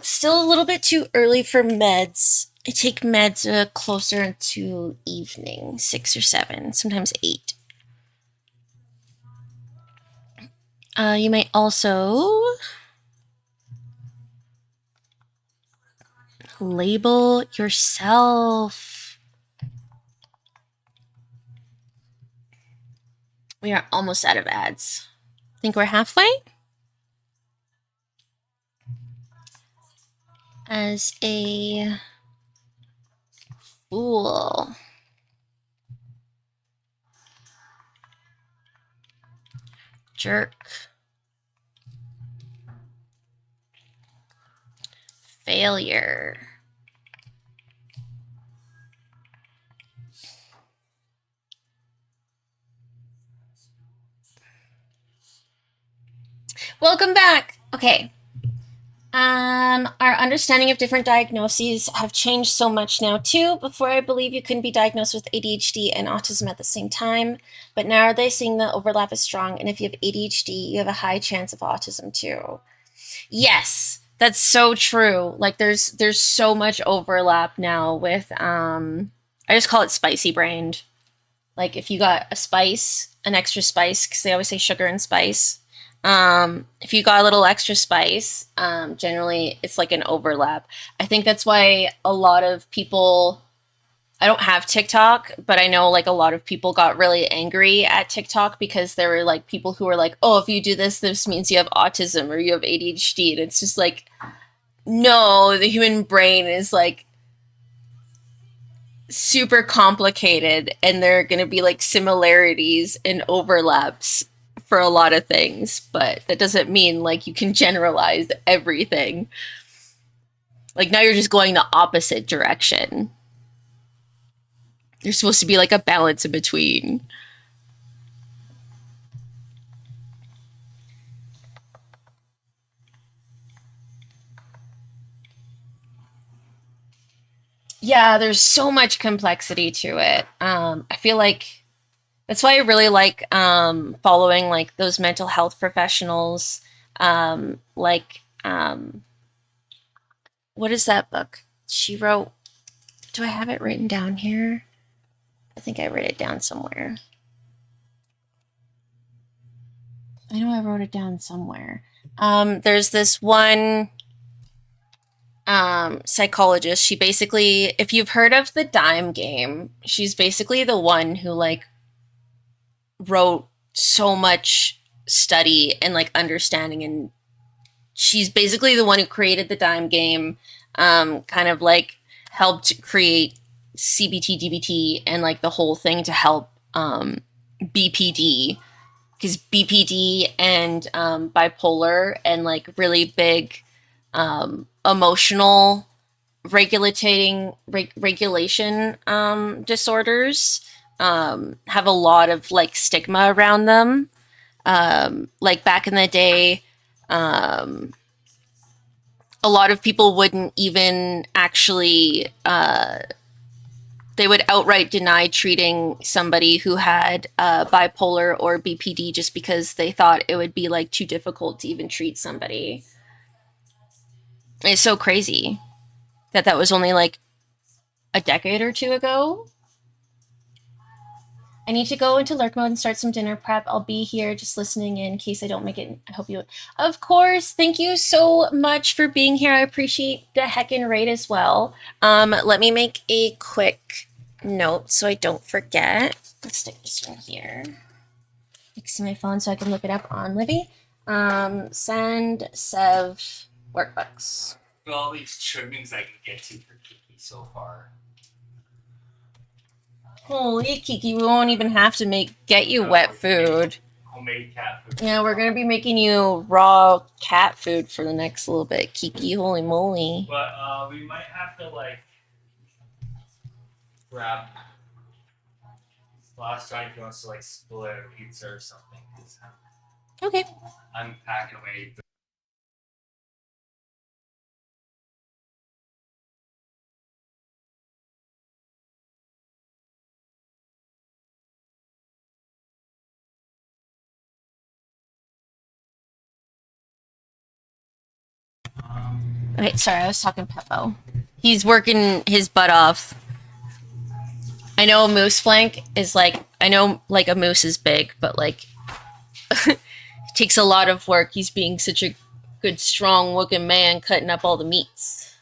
Still a little bit too early for meds. I take meds closer to evening, 6 or 7, sometimes 8. You might also label yourself. We are almost out of ads. Think we're halfway? As a fool. Jerk. Failure. Welcome back. Okay. Our understanding of different diagnoses have changed so much now too. Before, I believe you couldn't be diagnosed with ADHD and autism at the same time, but now they're seeing the overlap is strong, and if you have ADHD, you have a high chance of autism too. Yes, that's so true. Like there's so much overlap now with I just call it spicy brained. Like if you got a spice, an extra spice, because they always say sugar and spice. If you got a little extra spice, generally it's like an overlap. I think that's why a lot of people, I don't have TikTok, but I know like a lot of people got really angry at TikTok because there were like people who were like, oh, if you do this, this means you have autism or you have ADHD. And it's just like, no, the human brain is like super complicated and there are going to be like similarities and overlaps for a lot of things, but that doesn't mean like you can generalize everything. Like now you're just going the opposite direction. There's supposed to be like a balance in between. Yeah, there's so much complexity to it. I feel like that's why I really like following like those mental health professionals. Like what is that book she wrote? Do I have it written down here? I think I wrote it down somewhere. I know I wrote it down somewhere. There's this one psychologist. She basically, if you've heard of the Dime Game, she's basically the one who like wrote so much study and like understanding, and she's basically the one who created the Dime Game, kind of like helped create CBT, DBT, and like the whole thing to help BPD, because BPD and bipolar and like really big emotional regulation disorders have a lot of like stigma around them. Like back in the day, um, a lot of people wouldn't even actually they would outright deny treating somebody who had bipolar or BPD just because they thought it would be like too difficult to even treat somebody. It's so crazy that that was only like a decade or two ago. I need to go into lurk mode and start some dinner prep. I'll be here just listening in case I don't make it. I hope you. Of course. Thank you so much for being here. I appreciate the heckin' rate as well. Let me make a quick note so I don't forget. Let's stick this one here. Fixing my phone so I can look it up on Livy. Send Sev workbooks. All these trimmings I can get to for Kiki so far. Holy Kiki, we won't even have to get you wet food. Homemade cat food. Yeah, we're gonna be making you raw cat food for the next little bit, Kiki. Holy moly! But we might have to like grab last time if he wants to like split a pizza or something. Okay. I'm packing away. Okay, sorry, I was talking Peppo. He's working his butt off. I know a moose flank is like, I know like a moose is big, but like it takes a lot of work. He's being such a good, strong looking man cutting up all the meats.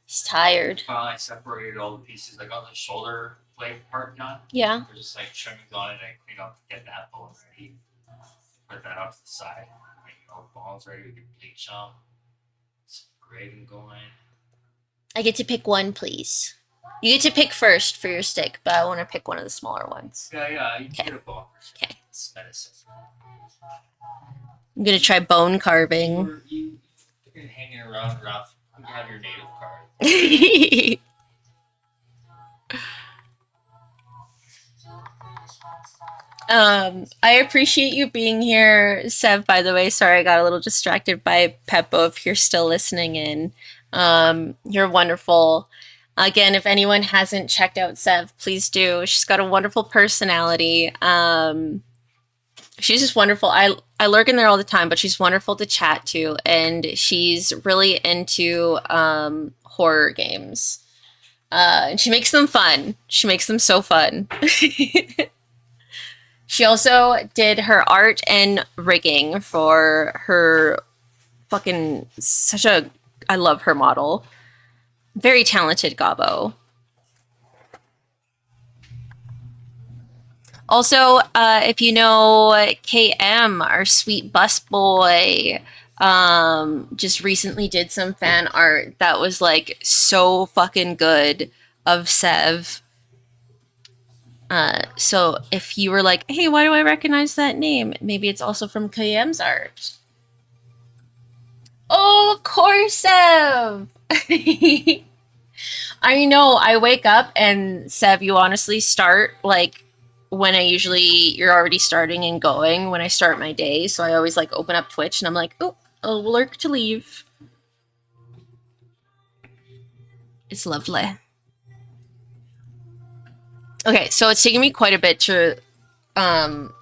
He's tired. I separated all the pieces. I got the shoulder blade part done. Yeah. There's just like trimmings on it. I clean up, get that bone ready. Put that off to the side. Make all the bones ready. We can bleach them. Some graving going. I get to pick one, please. You get to pick first for your steak, but I want to pick one of the smaller ones. Yeah, you can get a bone. Okay. It's medicine. I'm gonna try bone carving. You're hanging around rough. You have your native card. I appreciate you being here, Sev, by the way. Sorry, I got a little distracted by Peppo. If you're still listening in, you're wonderful. Again, if anyone hasn't checked out Sev, please do. She's got a wonderful personality. She's just wonderful. I lurk in there all the time, but she's wonderful to chat to, and she's really into horror games. And she makes them fun. She makes them so fun. She also did her art and rigging for her fucking such a I love her model. Very talented Gabo. Also, if you know KM, our sweet bus boy, just recently did some fan art that was like so fucking good of Sev. So if you were like, hey, why do I recognize that name? Maybe it's also from KM's art. Oh, of course, Sev! I know, I wake up and Sev, you honestly start like when you're already starting and going when I start my day. So I always like open up Twitch and I'm like, oh, alert to leave. It's lovely. Okay, so it's taking me quite a bit to um,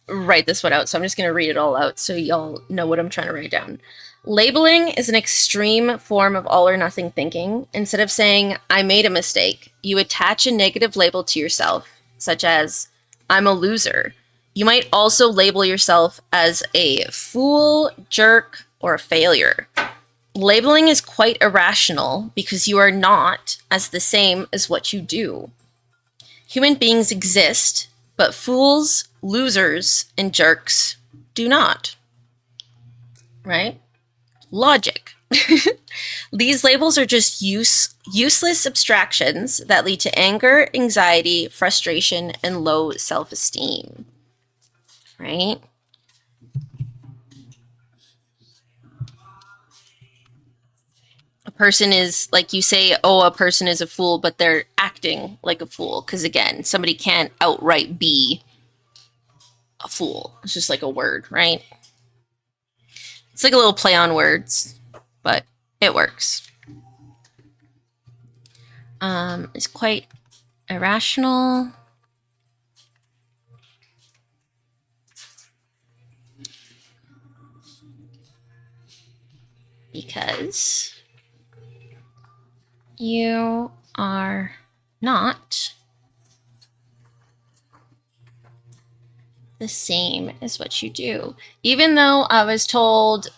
write this one out, so I'm just going to read it all out so y'all know what I'm trying to write down. Labeling is an extreme form of all or nothing thinking. Instead of saying, I made a mistake, you attach a negative label to yourself, such as, I'm a loser. You might also label yourself as a fool, jerk, or a failure. Labeling is quite irrational because you are not as the same as what you do. Human beings exist, but fools, losers, and jerks do not. Right? Logic. These labels are just useless abstractions that lead to anger, anxiety, frustration, and low self esteem. Right? A person is, like you say, oh, a person is a fool, but they're acting like a fool. Because again, somebody can't outright be a fool. It's just like a word, right? It's like a little play on words, but it works. It's quite irrational. Because you are not the same as what you do. Even though I was told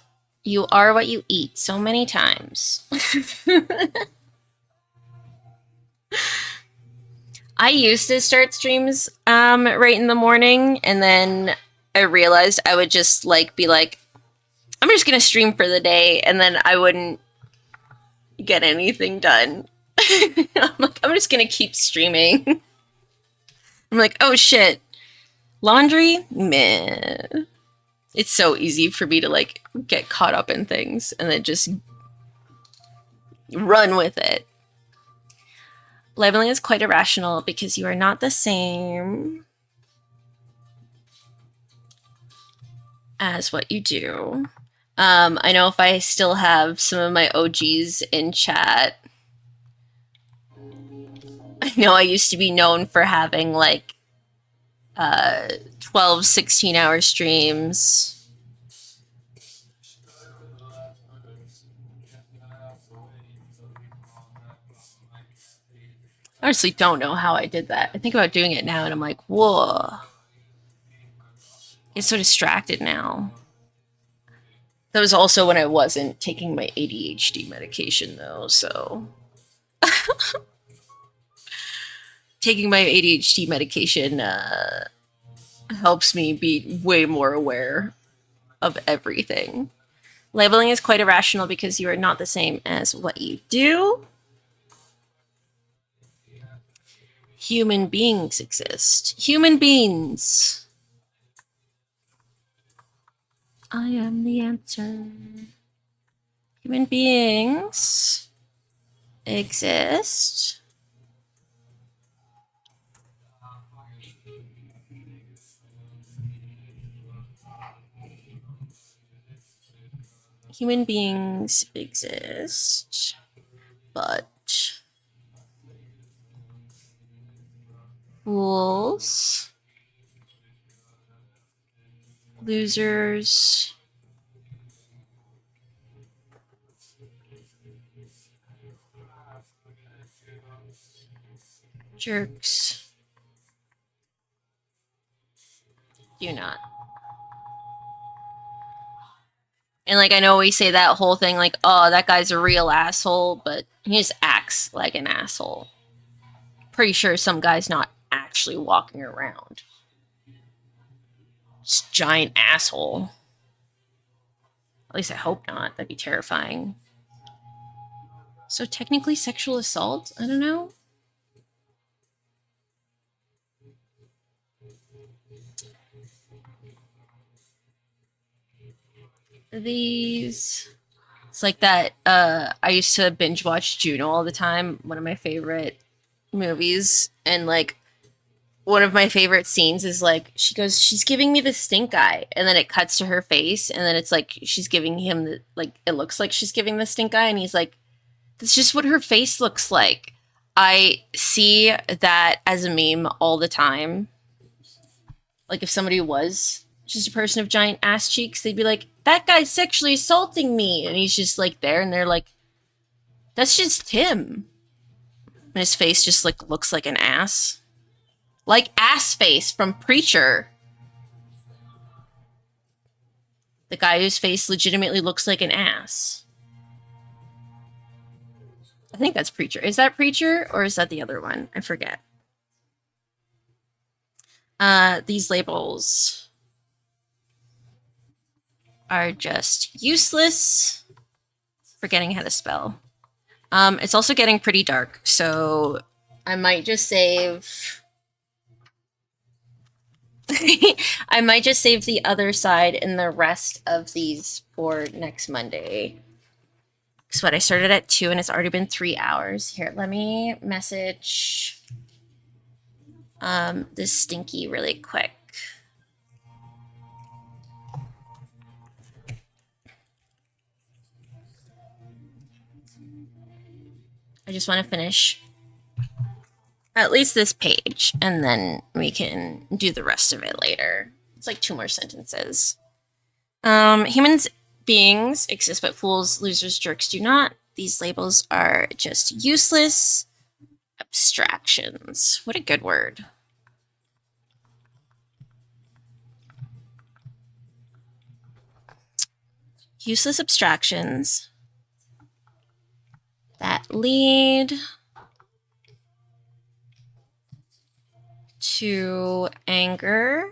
you are what you eat so many times. I used to start streams right in the morning, and then I realized I would just like be like, I'm just gonna stream for the day, and then I wouldn't get anything done. I'm like, I'm just gonna keep streaming. I'm like, oh shit, laundry? Meh. It's so easy for me to like get caught up in things and then just run with it. Labeling is quite irrational because you are not the same as what you do. I know if I still have some of my OGs in chat, I know I used to be known for having like 12, 16-hour streams. I honestly don't know how I did that. I think about doing it now and I'm like, whoa. Get so distracted now. That was also when I wasn't taking my ADHD medication, though, so. Taking my ADHD medication helps me be way more aware of everything. Labeling is quite irrational because you are not the same as what you do. Human beings exist. Human beings. I am the answer. Human beings exist. Human beings exist, but fools, losers, jerks do not. And like I know we say that whole thing like, oh, that guy's a real asshole, but he just acts like an asshole. Pretty sure some guy's not actually walking around. Just giant asshole. At least I hope not. That'd be terrifying. So technically sexual assault? I don't know. These. It's like that. I used to binge watch Juno all the time. One of my favorite movies. And like one of my favorite scenes is like she goes, she's giving me the stink eye, and then it cuts to her face, and then it's like she's giving him the like it looks like she's giving the stink eye, and he's like, that's just what her face looks like. I see that as a meme all the time. Like if somebody was just a person of giant ass cheeks, they'd be like, "That guy's sexually assaulting me," and he's just like there, and they're like, "That's just him," and his face just like looks like an ass, like ass face from Preacher. The guy whose face legitimately looks like an ass. I think that's Preacher. Is that Preacher or is that the other one? I forget. These labels are just useless. Forgetting how to spell. It's also getting pretty dark, so I might just save. I might just save the other side and the rest of these for next Monday. Because what I started at 2 and it's already been 3 hours. Here, let me message this Stinky really quick. I just want to finish at least this page, and then we can do the rest of it later. It's like 2 more sentences. Humans beings exist, but fools, losers, jerks do not. These labels are just useless abstractions. What a good word. Useless abstractions that lead to anger,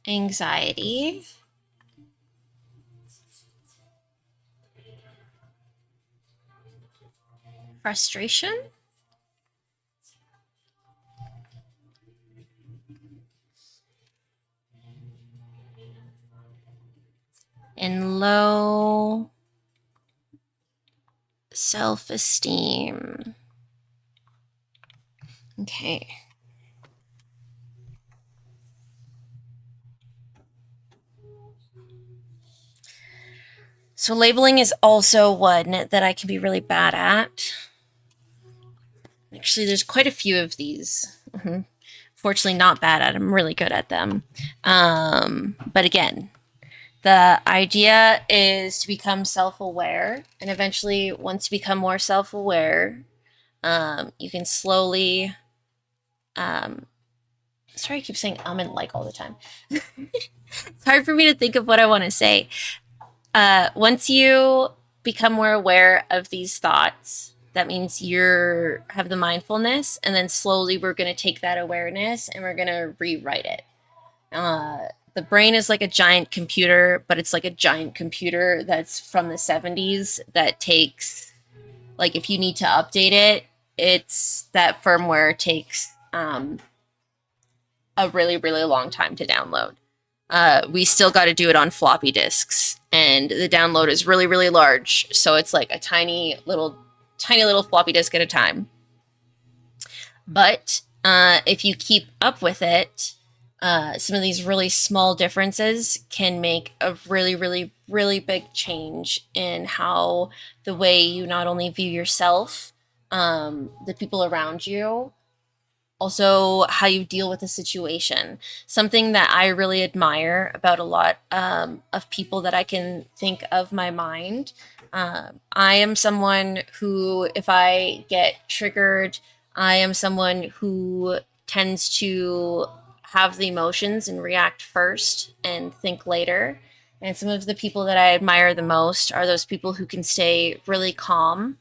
anxiety, frustration, and low self-esteem. Okay. So labeling is also one that I can be really bad at. Actually, there's quite a few of these. Mm-hmm. Fortunately, not bad at them. I'm really good at them. But again, the idea is to become self-aware, and eventually, once you become more self-aware, you can slowly. Sorry, I keep saying and like all the time. It's hard for me to think of what I want to say. Once you become more aware of these thoughts, that means you have the mindfulness, and then slowly we're going to take that awareness and we're going to rewrite it. The brain is like a giant computer, but it's like a giant computer that's from the 70s that takes, like, if you need to update it, it's that firmware takes a really, really long time to download. We still got to do it on floppy disks, and the download is really, really large. So it's like a tiny little floppy disk at a time. But if you keep up with it, some of these really small differences can make a really, really, really big change in how the way you not only view yourself, the people around you, also how you deal with a situation. Something that I really admire about a lot of people that I can think of my mind. I am someone who, if I get triggered, I am someone who tends to have the emotions and react first and think later. And some of the people that I admire the most are those people who can stay really calm,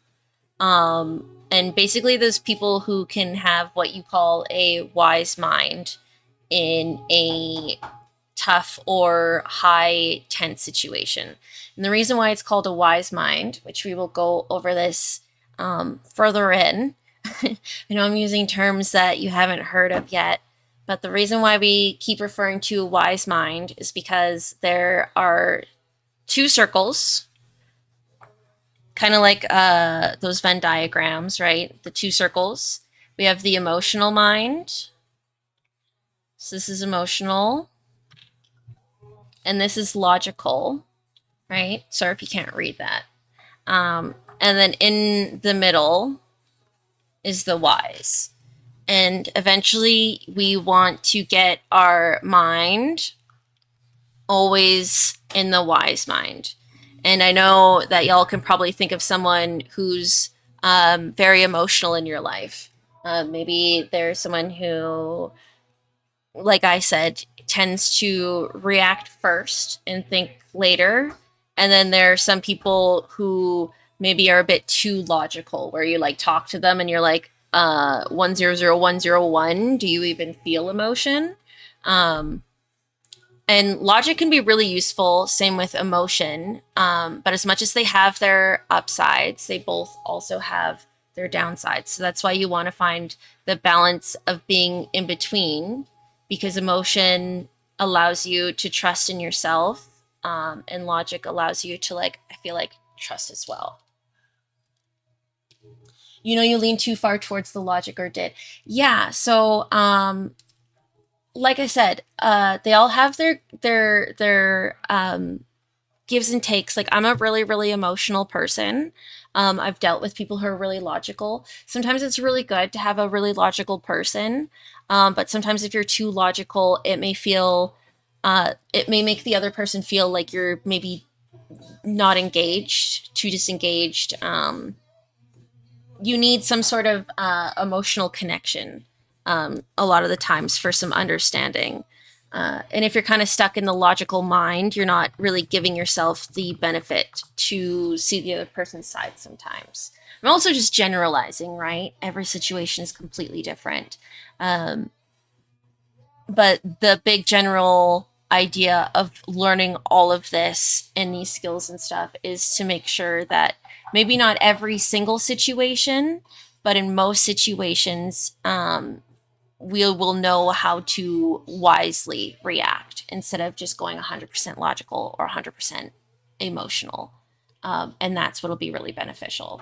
and basically those people who can have what you call a wise mind in a tough or high tense situation. And the reason why it's called a wise mind, which we will go over this further in, I know I'm using terms that you haven't heard of yet, but the reason why we keep referring to a wise mind is because there are 2 circles, kind of like those Venn diagrams, right? The 2 circles. We have the emotional mind, So this is emotional, and this is logical, right? Sorry if you can't read that. And then in the middle is the wise. And eventually, we want to get our mind always in the wise mind. And I know that y'all can probably think of someone who's very emotional in your life. Maybe there's someone who, like I said, tends to react first and think later. And then there are some people who maybe are a bit too logical, where you like talk to them and you're like, 100101, do you even feel emotion? Um, and logic can be really useful, same with emotion. But as much as they have their upsides, they both also have their downsides. So that's why you want to find the balance of being in between, because emotion allows you to trust in yourself, and logic allows you to, like, I feel like, trust as well. You know, you lean too far towards the logic, or did. Yeah. So, like I said, they all have their gives and takes. Like, I'm a really, really emotional person. I've dealt with people who are really logical. Sometimes it's really good to have a really logical person, but sometimes if you're too logical, it may make the other person feel like you're maybe not engaged, too disengaged. You need some sort of emotional connection, a lot of the times, for some understanding. And if you're kind of stuck in the logical mind, you're not really giving yourself the benefit to see the other person's side sometimes. I'm also just generalizing, right? Every situation is completely different. Um, but the big general idea of learning all of this and these skills and stuff is to make sure that maybe not every single situation, but in most situations, we will know how to wisely react instead of just going 100% logical or 100% emotional. And that's what'll be really beneficial.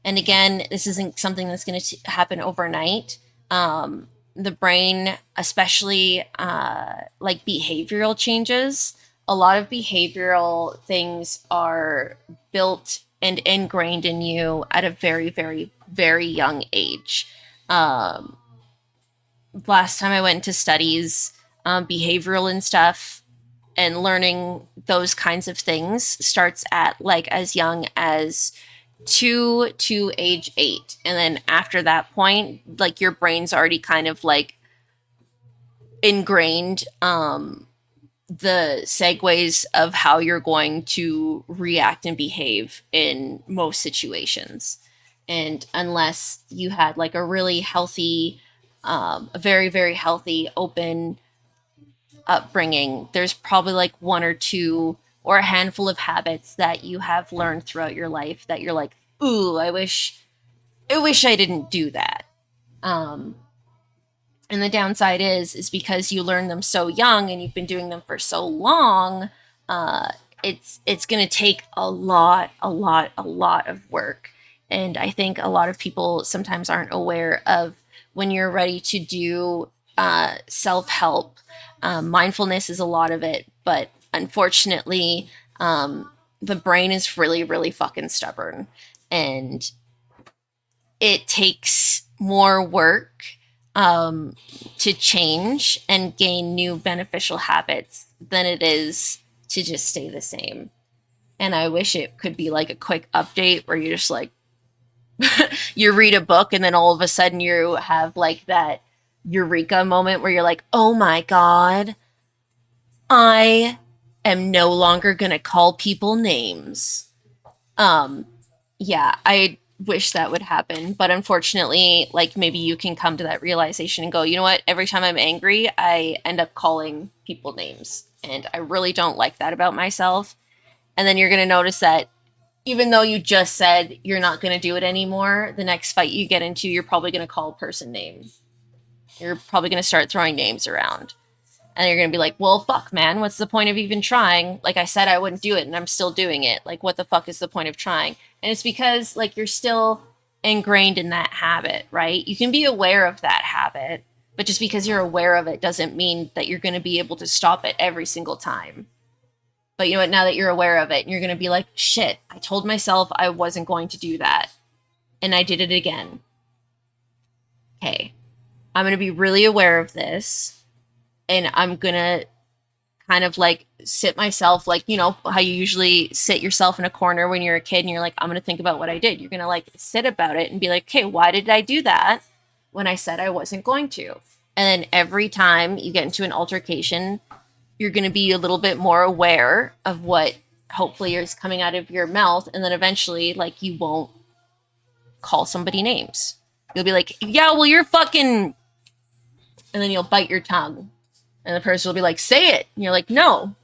And again, this isn't something that's going to happen overnight. The brain, especially like behavioral changes, a lot of behavioral things are built and ingrained in you at a very, very, very young age. Um, Last time I went into studies, behavioral and stuff, and learning those kinds of things starts at like as young as 2 to age 8. And then after that point, like, your brain's already kind of like ingrained the segues of how you're going to react and behave in most situations. And unless you had like a really healthy, a very, very healthy, open upbringing, there's probably like one or two or a handful of habits that you have learned throughout your life that you're like, ooh, I wish I didn't do that. Um, and the downside is because you learn them so young and you've been doing them for so long, uh, it's going to take a lot of work. And I think a lot of people sometimes aren't aware of when you're ready to do self help. Mindfulness is a lot of it, but unfortunately, the brain is really, really fucking stubborn, and it takes more work to change and gain new beneficial habits than it is to just stay the same. And I wish it could be like a quick update where you're just like, you read a book and then all of a sudden you have like that eureka moment where you're like, oh my God, I am no longer going to call people names. Um, yeah, I wish that would happen. But unfortunately, like, maybe you can come to that realization and go, you know what? Every time I'm angry, I end up calling people names. And I really don't like that about myself. And then you're going to notice that even though you just said you're not going to do it anymore, the next fight you get into, you're probably going to call a person name. You're probably going to start throwing names around. And you're going to be like, well, fuck, man, what's the point of even trying? Like, I said I wouldn't do it and I'm still doing it. Like, what the fuck is the point of trying? And it's because, like, you're still ingrained in that habit, right? You can be aware of that habit, But just because you're aware of it doesn't mean that you're going to be able to stop it every single time. But you know what? Now that you're aware of it, you're going to be like, shit, I told myself I wasn't going to do that. And I did it again. Okay. I'm going to be really aware of this. And I'm going to kind of like sit myself, like, you know, how you usually sit yourself in a corner when you're a kid and you're like, I'm going to think about what I did. You're going to like sit about it and be like, okay, why did I do that when I said I wasn't going to? And then every time you get into an altercation, you're going to be a little bit more aware of what hopefully is coming out of your mouth. And then eventually, like, you won't call somebody names. You'll be like, yeah, well, you're fucking. And then you'll bite your tongue. And the person will be like, say it. And you're like, no,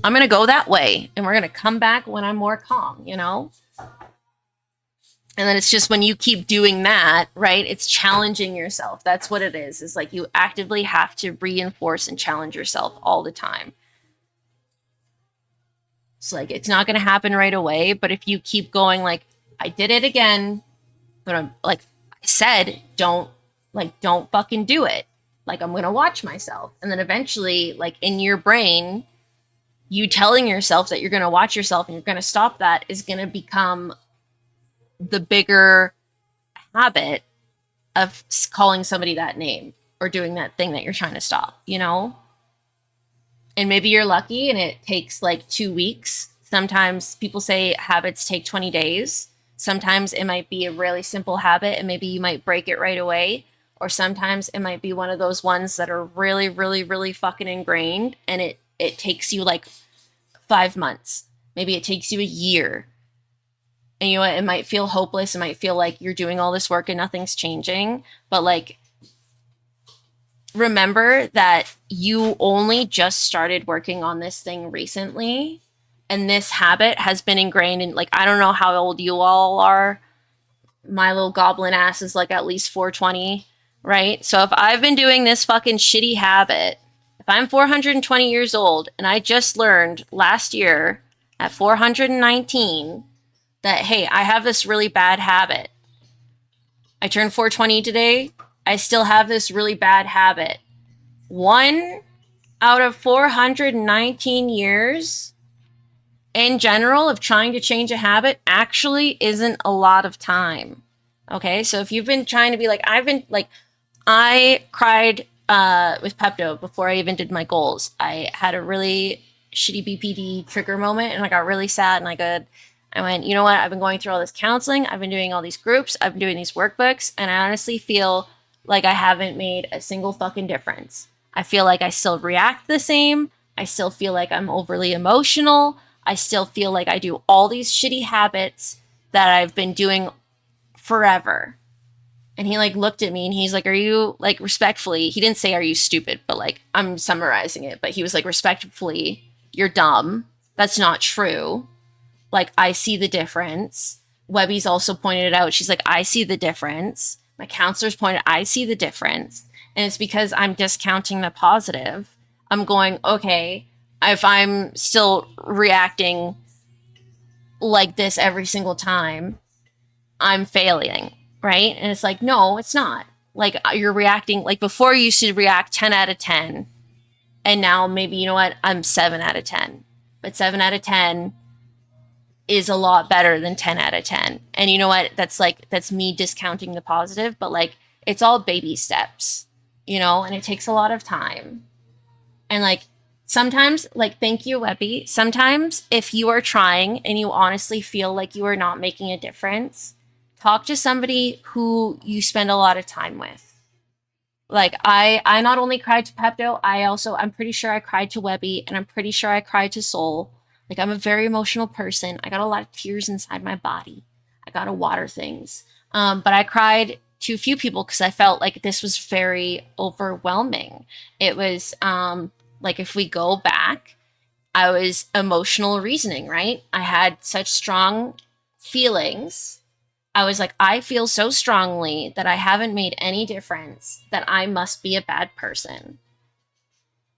I'm going to go that way. And we're going to come back when I'm more calm, you know? And then it's just when you keep doing that, right? It's challenging yourself. That's what it is. It's like you actively have to reinforce and challenge yourself all the time. It's like it's not going to happen right away. But if you keep going, like, I did it again, but I'm like I said, don't fucking do it. Like, I'm going to watch myself. And then eventually, like, in your brain, you telling yourself that you're going to watch yourself and you're going to stop that is going to become the bigger habit of calling somebody that name or doing that thing that you're trying to stop, you know? And maybe you're lucky and it takes like 2 weeks. Sometimes people say habits take 20 days. Sometimes it might be a really simple habit and maybe you might break it right away. Or sometimes it might be one of those ones that are really, really, really fucking ingrained and it takes you like 5 months. Maybe it takes you a year. And you know what? It might feel hopeless. It might feel like you're doing all this work and nothing's changing. But like, remember that you only just started working on this thing recently. And this habit has been ingrained in, like, I don't know how old you all are. My little goblin ass is like at least 420, right? So if I've been doing this fucking shitty habit, if I'm 420 years old and I just learned last year at 419 that, hey, I have this really bad habit. I turned 420 today. I still have this really bad habit. 1 out of 419 years in general of trying to change a habit actually isn't a lot of time. Okay, so if you've been trying to be like, I cried with Pepto before I even did my goals. I had a really shitty BPD trigger moment and I got really sad and I went, you know what? I've been going through all this counseling. I've been doing all these groups. I've been doing these workbooks. And I honestly feel like I haven't made a single fucking difference. I feel like I still react the same. I still feel like I'm overly emotional. I still feel like I do all these shitty habits that I've been doing forever. And he like looked at me and he's like, are you like respectfully? He didn't say, are you stupid? But like, I'm summarizing it. But he was like, respectfully, you're dumb. That's not true. Like, I see the difference. Webby's also pointed it out. She's like, I see the difference. My counselor's pointed, I see the difference. And it's because I'm discounting the positive. I'm going, okay, if I'm still reacting like this every single time, I'm failing, right? And it's like, no, it's not. Like, you're reacting, like before you used to react 10 out of 10. And now maybe, you know what, I'm 7 out of 10. But 7 out of 10 is a lot better than 10 out of 10. And you know what? That's me discounting the positive, but like, it's all baby steps, you know, and it takes a lot of time. And like, sometimes, like, thank you, Webby. Sometimes if you are trying and you honestly feel like you are not making a difference, talk to somebody who you spend a lot of time with. Like, I not only cried to Pepto, I'm pretty sure I cried to Webby and I'm pretty sure I cried to Soul. Like, I'm a very emotional person. I got a lot of tears inside my body. I got to water things. But I cried to a few people because I felt like this was very overwhelming. It was like, if we go back, I was emotional reasoning, right? I had such strong feelings. I was like, I feel so strongly that I haven't made any difference, that I must be a bad person.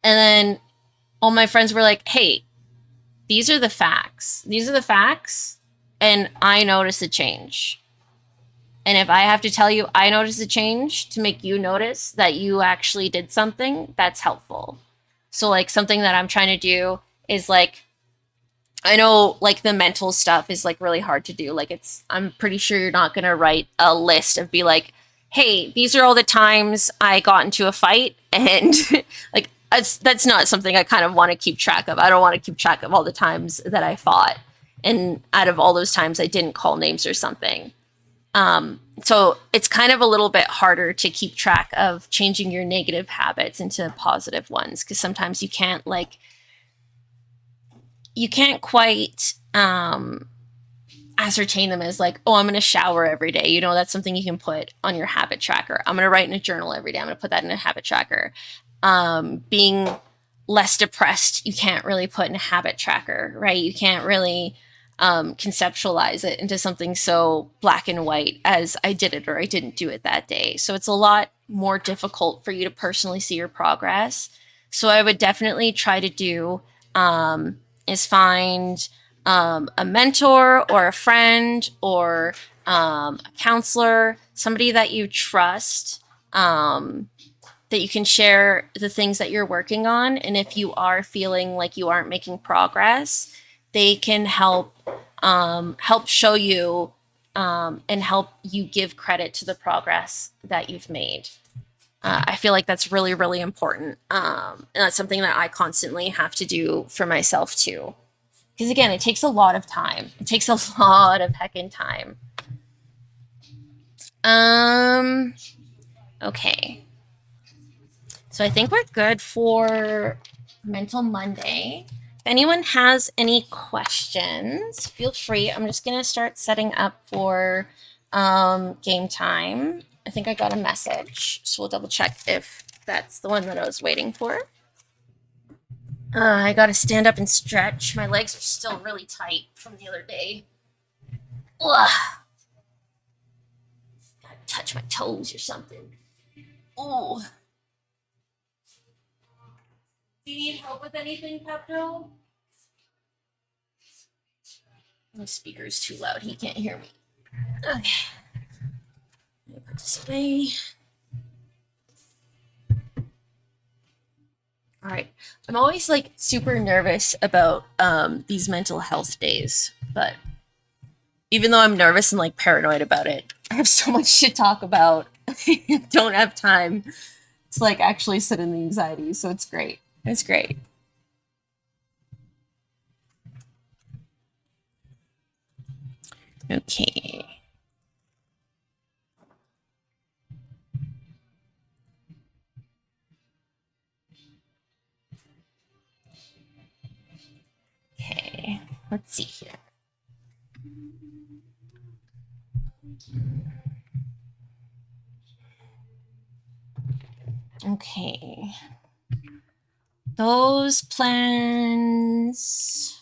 And then all my friends were like, hey, these are the facts. These are the facts. And I noticed a change. And if I have to tell you I noticed a change to make you notice that you actually did something, that's helpful. So, like, something that I'm trying to do is like, I know like the mental stuff is like really hard to do. Like, I'm pretty sure you're not going to write a list of be like, hey, these are all the times I got into a fight. And like, that's not something I kind of want to keep track of. I don't want to keep track of all the times that I fought. And out of all those times I didn't call names or something. So it's kind of a little bit harder to keep track of changing your negative habits into positive ones because sometimes you can't quite ascertain them as like, oh, I'm going to shower every day. You know, that's something you can put on your habit tracker. I'm going to write in a journal every day. I'm going to put that in a habit tracker. Being less depressed, you can't really put in a habit tracker, right? You can't really conceptualize it into something so black and white as I did it or I didn't do it that day. So it's a lot more difficult for you to personally see your progress. So I would definitely try to do is find a mentor or a friend or a counselor, somebody that you trust, that you can share the things that you're working on. And if you are feeling like you aren't making progress, they can help show you and help you give credit to the progress that you've made. I feel like that's really, really important. And that's something that I constantly have to do for myself too. Because again, it takes a lot of time. It takes a lot of heckin' time. Um, okay. So I think we're good for Mental Monday. If anyone has any questions, feel free. I'm just going to start setting up for game time. I think I got a message, so we'll double check if that's the one that I was waiting for. I got to stand up and stretch. My legs are still really tight from the other day. Ugh. Gotta touch my toes or something. Oh. Do you need help with anything, Pepto? My speaker's too loud. He can't hear me. Okay. Let me put this away. All right. I'm always like super nervous about these mental health days, but even though I'm nervous and like paranoid about it, I have so much to talk about. I don't have time to like actually sit in the anxiety, so it's great. It's great. Okay. Okay. Let's see here. Okay. Those plans.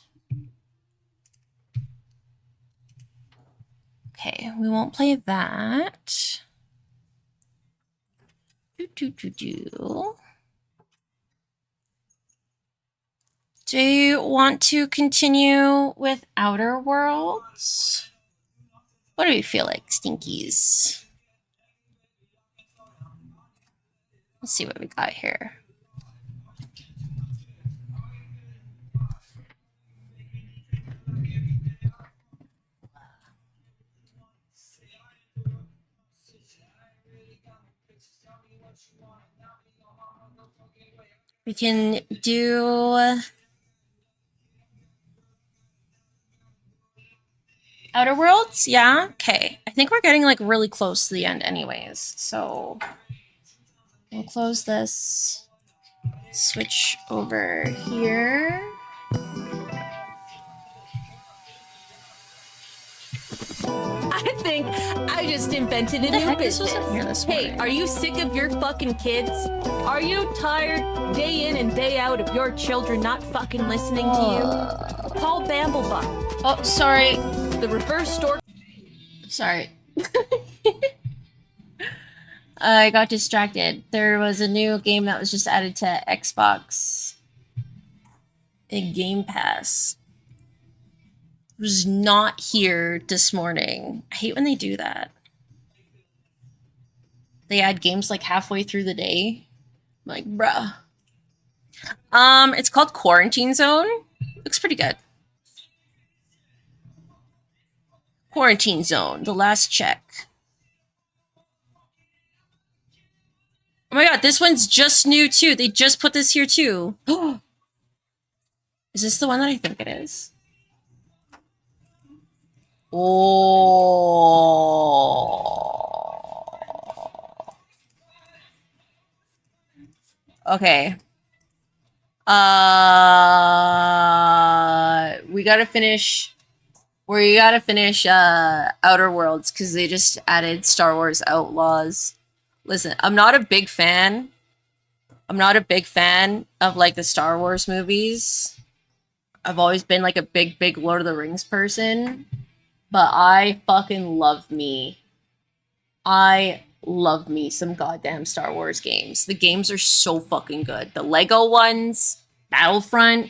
Okay, we won't play that. Do you want to continue with Outer Worlds? What do we feel like, Stinkies? Let's see what we got here. We can do Outer Worlds, yeah? Okay. I think we're getting like really close to the end anyways. So we'll close this. Switch over here. I think I just invented a new business. Hey, are you sick of your fucking kids? Are you tired day in and day out of your children not fucking listening to you? Call Bumble Bane. Oh, sorry. The reverse store. Sorry. I got distracted. There was a new game that was just added to Xbox. A Game Pass. It was not here this morning. I hate when they do that. they add games like halfway through the day. I'm like, bruh. It's called Quarantine Zone. Looks pretty good. Quarantine Zone, the last check. Oh my god, this one's just new too. They just put this here too. Is this the one that I think it is? Oh. Okay. We gotta finish. We gotta finish Outer Worlds because they just added Star Wars Outlaws. Listen, I'm not a big fan. I'm not a big fan of like the Star Wars movies. I've always been like a big Lord of the Rings person. But I fucking love me. I love me some goddamn Star Wars games. The games are so fucking good. The Lego ones, Battlefront.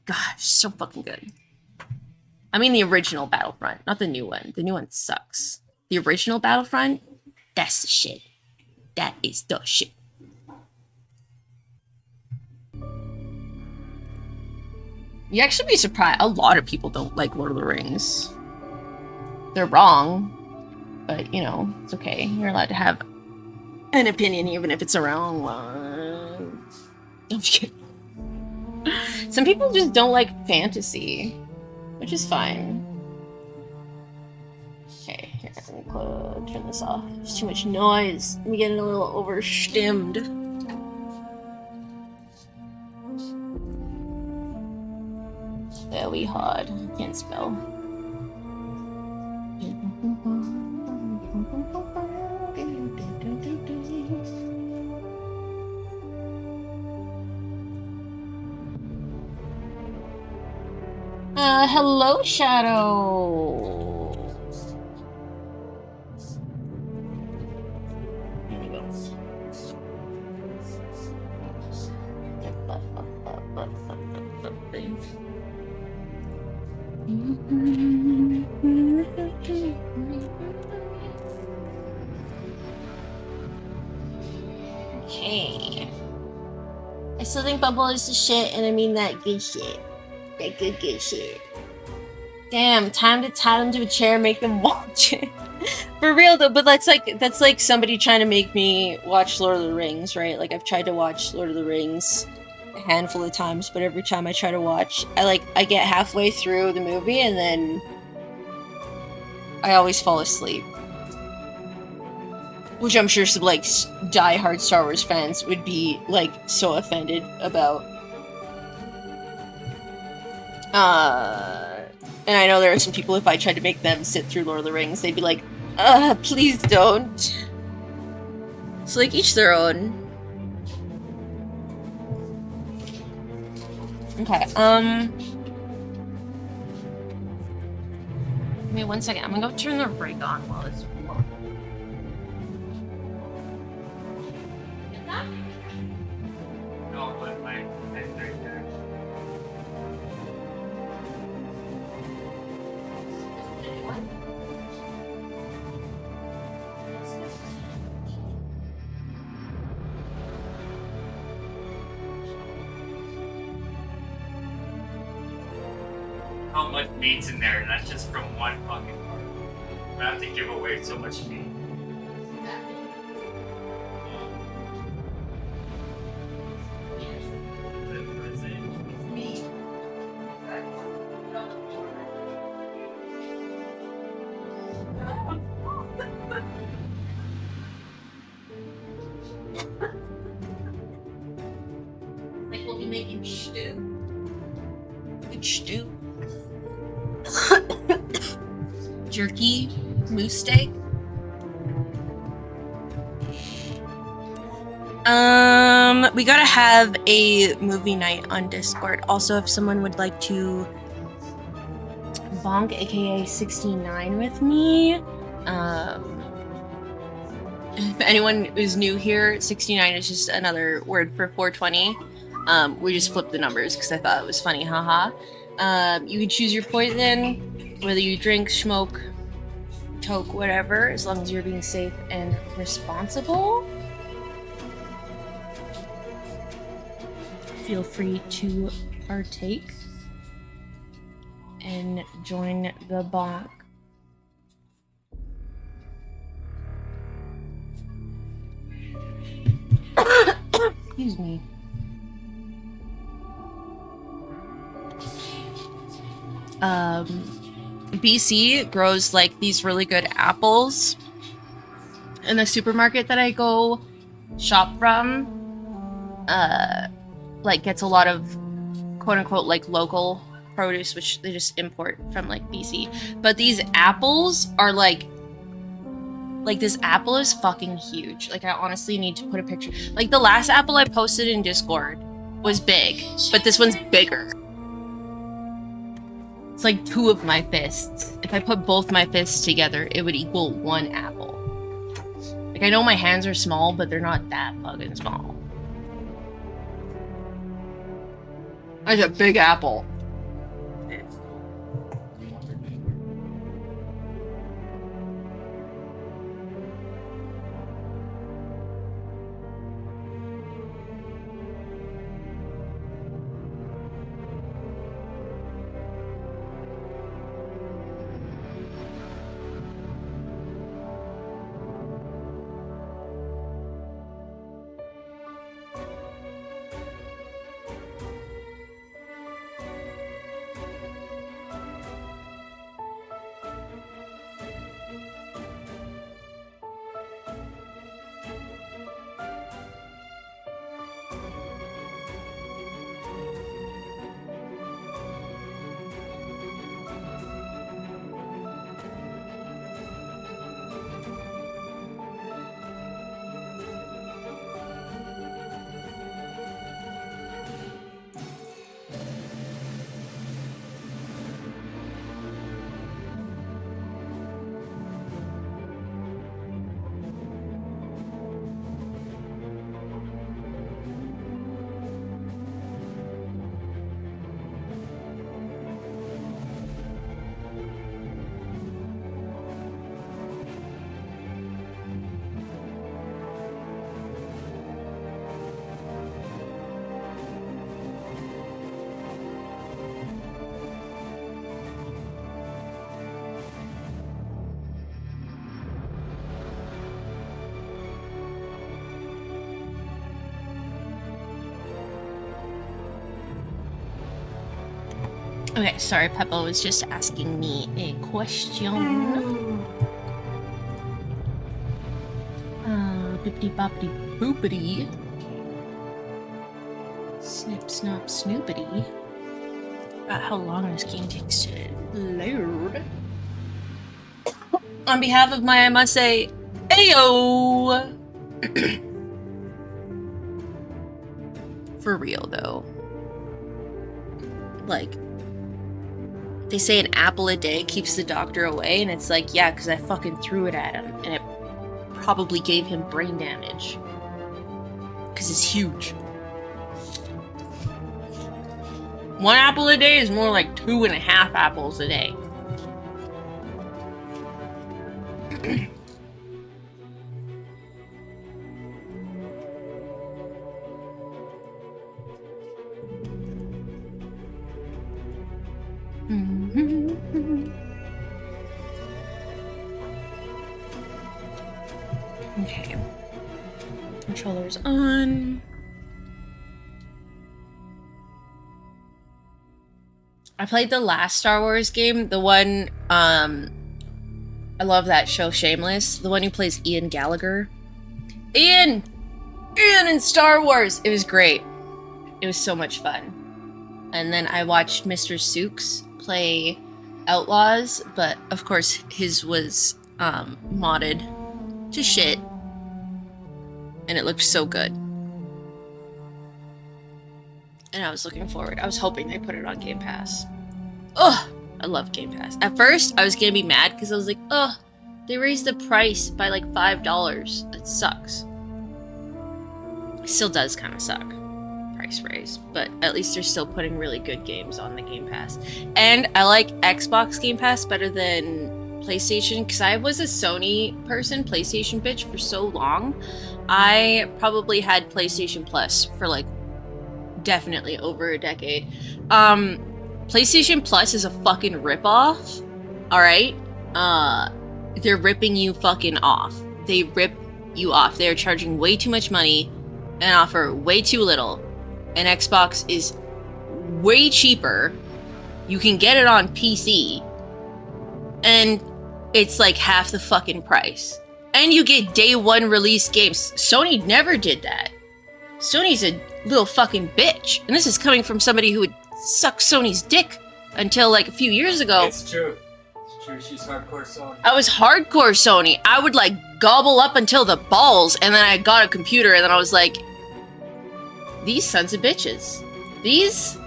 Gosh, so fucking good. I mean the original Battlefront, not the new one. The new one sucks. The original Battlefront, that's the shit. That is the shit. You actually be surprised. A lot of people don't like Lord of the Rings. They're wrong, but you know, it's okay. You're allowed to have an opinion even if it's a wrong one. I'm just kidding. Some people just don't like fantasy, which is fine. Okay, here, I'm gonna turn this off. There's too much noise. I'm getting a little overstimmed. Very hard. Can't spell. Hello, Shadow. Here we go. Okay. I still think Bumble is the shit, and I mean that good shit. That good shit. Damn, time to tie them to a chair and make them watch it. For real though, but that's like somebody trying to make me watch Lord of the Rings, right? Like I've tried to watch Lord of the Rings a handful of times, but every time I try to watch, I get halfway through the movie and then I always fall asleep. Which I'm sure some like die-hard Star Wars fans would be like so offended about. And I know there are some people, if I tried to make them sit through Lord of the Rings, they'd be like, please don't. So like each their own. Okay, wait 1 second, I'm gonna go turn the rig on while it's warm. Get that? No, but my head's right there. How much meat's in there, and that's just from one fucking part. I have to give away so much meat. Like we'll be making stew. Good stew. Jerky, moose steak. We gotta have a movie night on Discord. Also, if someone would like to bonk, aka 69 with me, if anyone is new here, 69 is just another word for 420. We just flipped the numbers because I thought it was funny, haha. You can choose your poison, whether you drink, smoke, toke, whatever, as long as you're being safe and responsible. Feel free to partake and join the bonk. Excuse me. BC grows like these really good apples in the supermarket that I go shop from. Like gets a lot of quote unquote like local produce, which they just import from like BC. But these apples are like this apple is fucking huge. Like I honestly need to put a picture. Like the last apple I posted in Discord was big, but this one's bigger. It's like 2 of my fists. If I put both my fists together, it would equal 1 apple. Like I know my hands are small, but they're not that fucking small. That's a big apple. Okay, sorry, Peppa was just asking me a question. Bippity boppity boopity. Snip snop snoopity. About how long this game takes to load. On behalf of I must say, Ayo! For real though. Like, they say an apple a day keeps the doctor away, and it's like, yeah, because I fucking threw it at him, and it probably gave him brain damage. Because it's huge. 1 apple a day is more like 2.5 apples a day. Okay. Controller's on. I played the last Star Wars game, the one, I love that show, Shameless, the one who plays Ian Gallagher. Ian in Star Wars! It was great. It was so much fun. And then I watched Mr. Sooks play Outlaws, but of course his was modded to shit. And it looked so good. And I was looking forward. I was hoping they put it on Game Pass. Ugh! I love Game Pass. At first, I was gonna be mad because I was like, ugh, they raised the price by like $5. That sucks. It still does kind of suck. Price raise. But at least they're still putting really good games on the Game Pass. And I like Xbox Game Pass better than PlayStation, because I was a Sony person, PlayStation bitch, for so long. I probably had PlayStation Plus for like definitely over a decade. PlayStation Plus is a fucking ripoff. Alright? They're ripping you fucking off. They rip you off. They're charging way too much money and offer way too little. And Xbox is way cheaper. You can get it on PC. And it's like half the fucking price. And you get day one release games. Sony never did that. Sony's a little fucking bitch. And this is coming from somebody who would suck Sony's dick until like a few years ago. It's true. It's true. She's hardcore Sony. I was hardcore Sony. I would like gobble up until the balls, and then I got a computer, and then I was like, these sons of bitches. These